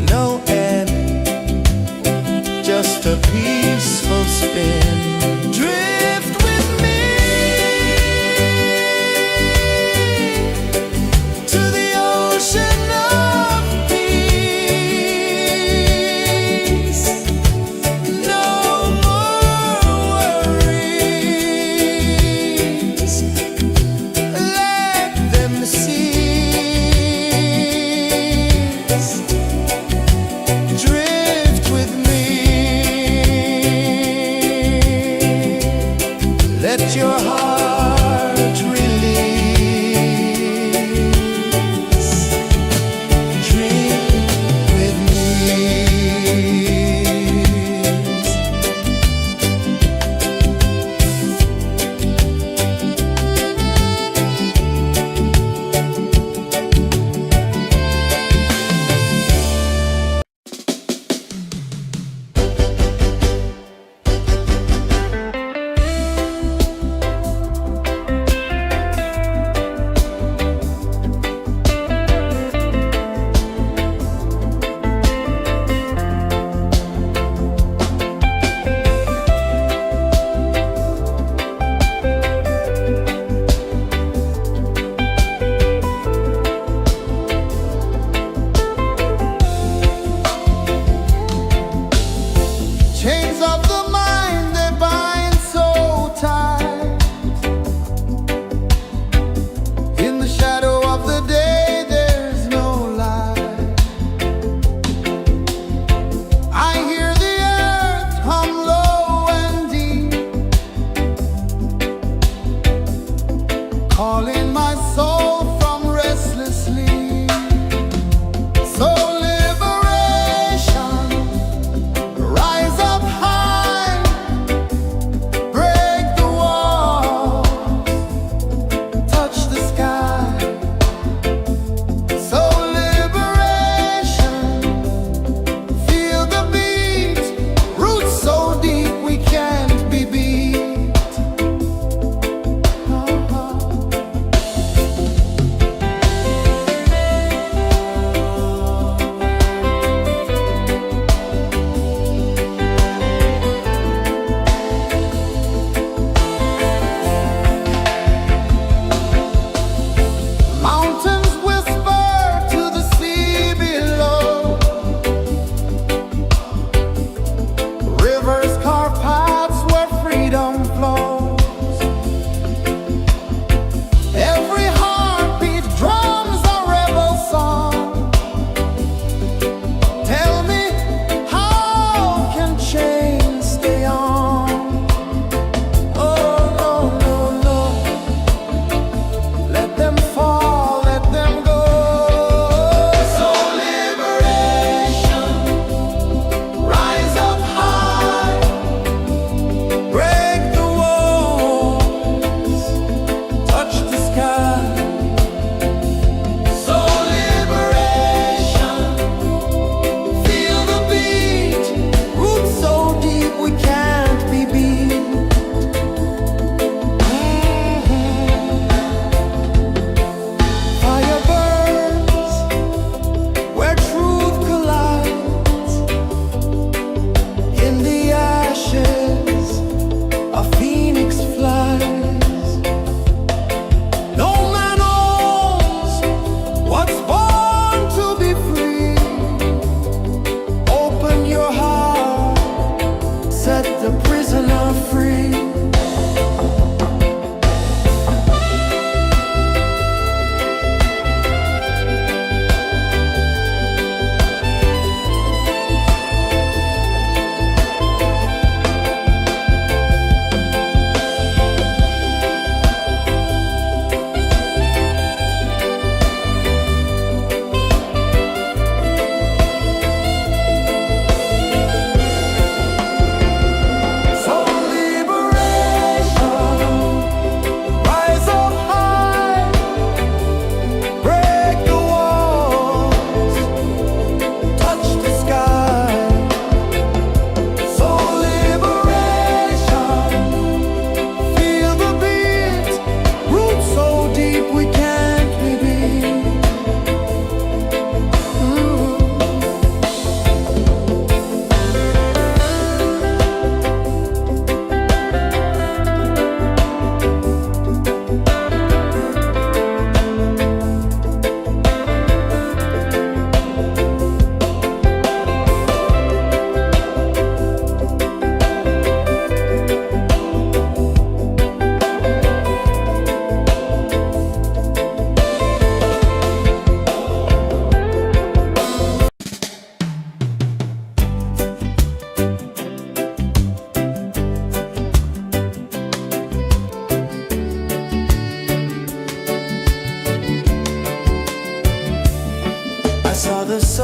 no end, just a peaceful spin. Drift with me to the ocean of peace. No more worries. Let them cease. Drift with me. Let your heart release. Drift with me.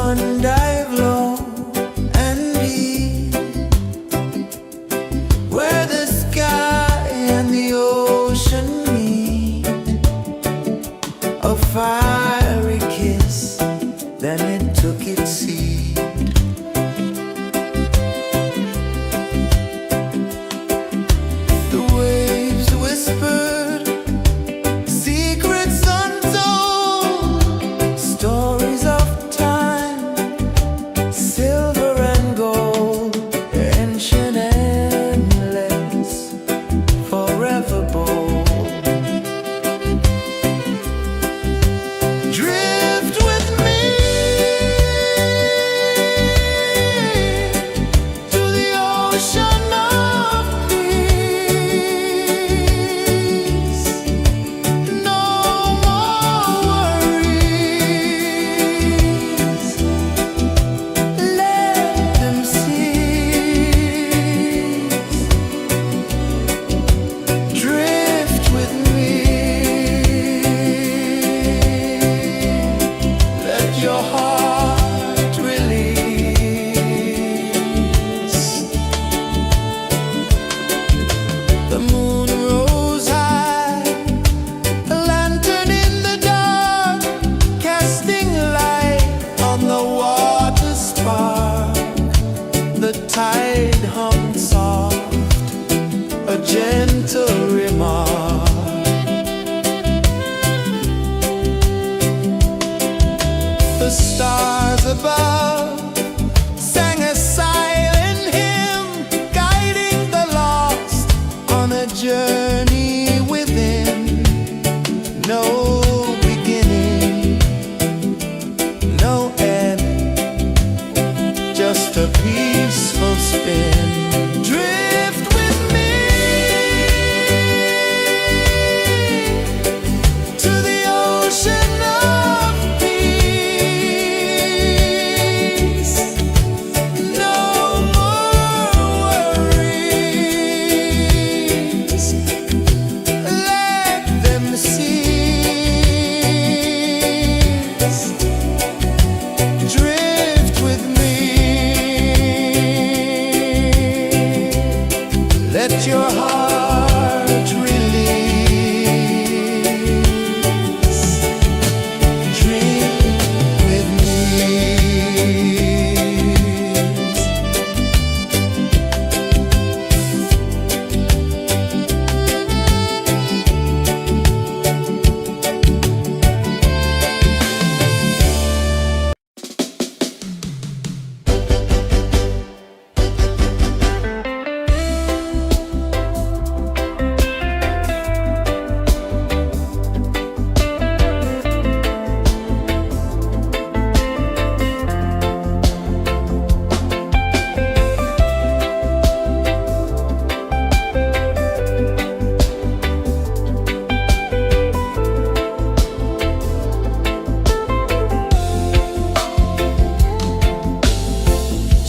one dive low and deep, where the sky and the ocean meet. A fiery kiss, then it took its seat. The waves whispered secrets untold, stories of time, silver and gold, ancient, endless, forever bold. Drift with me to the ocean of peace. No more worries, let them cease. Drift with me, let your heart release. The moon rose high, a lantern in the dark, casting light on the water spark. The tide hummed soft, a gentle remark. The stars above sang a silent hymn, guiding the lost on a journey within. No beginning, no end, just a peaceful spin. Drift with me to the ocean of peace. No more worries, let them cease. Drift with me, let your heart release. Dream with me.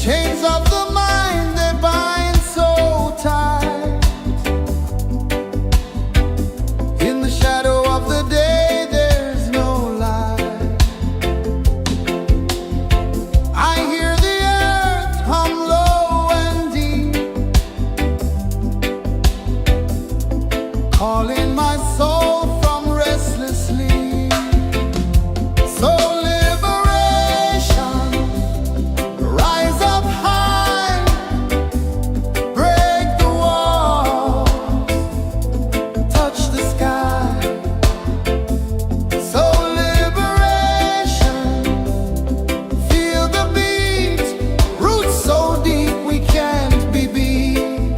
Chains of the mind, they bind so tight. In the shadow of the day, there's no light. I hear the earth hum low and deep, calling my soul from restless sleep. So liberation, rise up high, break the walls, touch the sky. So liberation, feel the beat, roots so deep we can't be beat.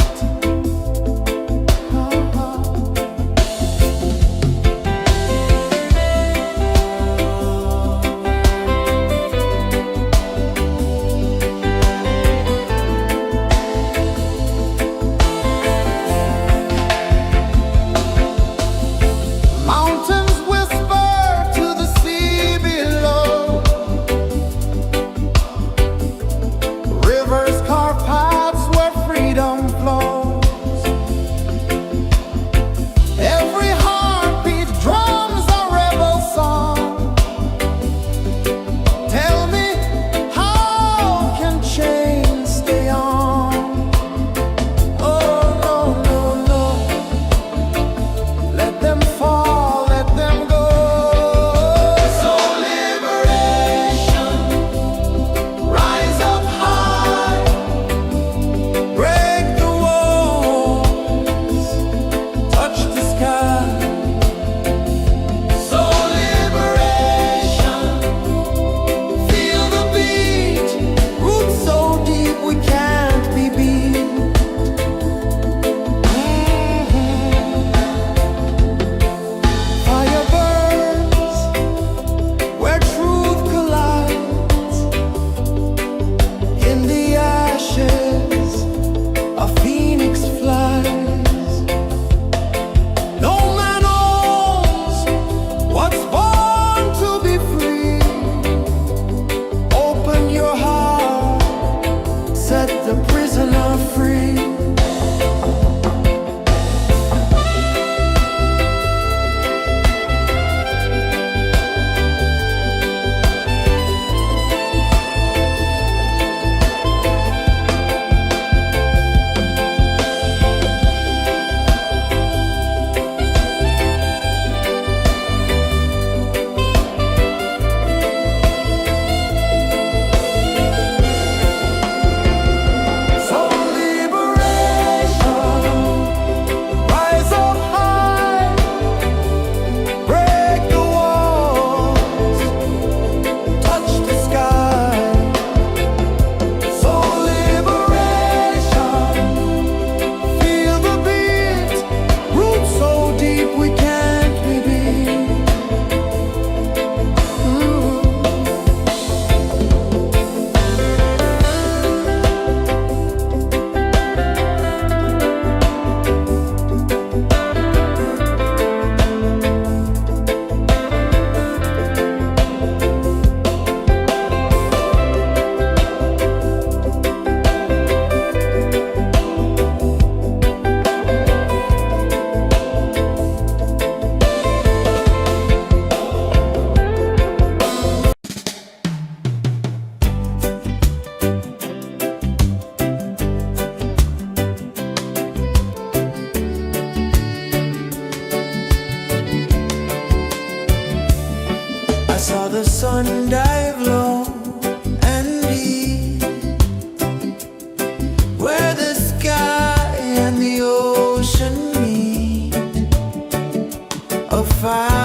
fire.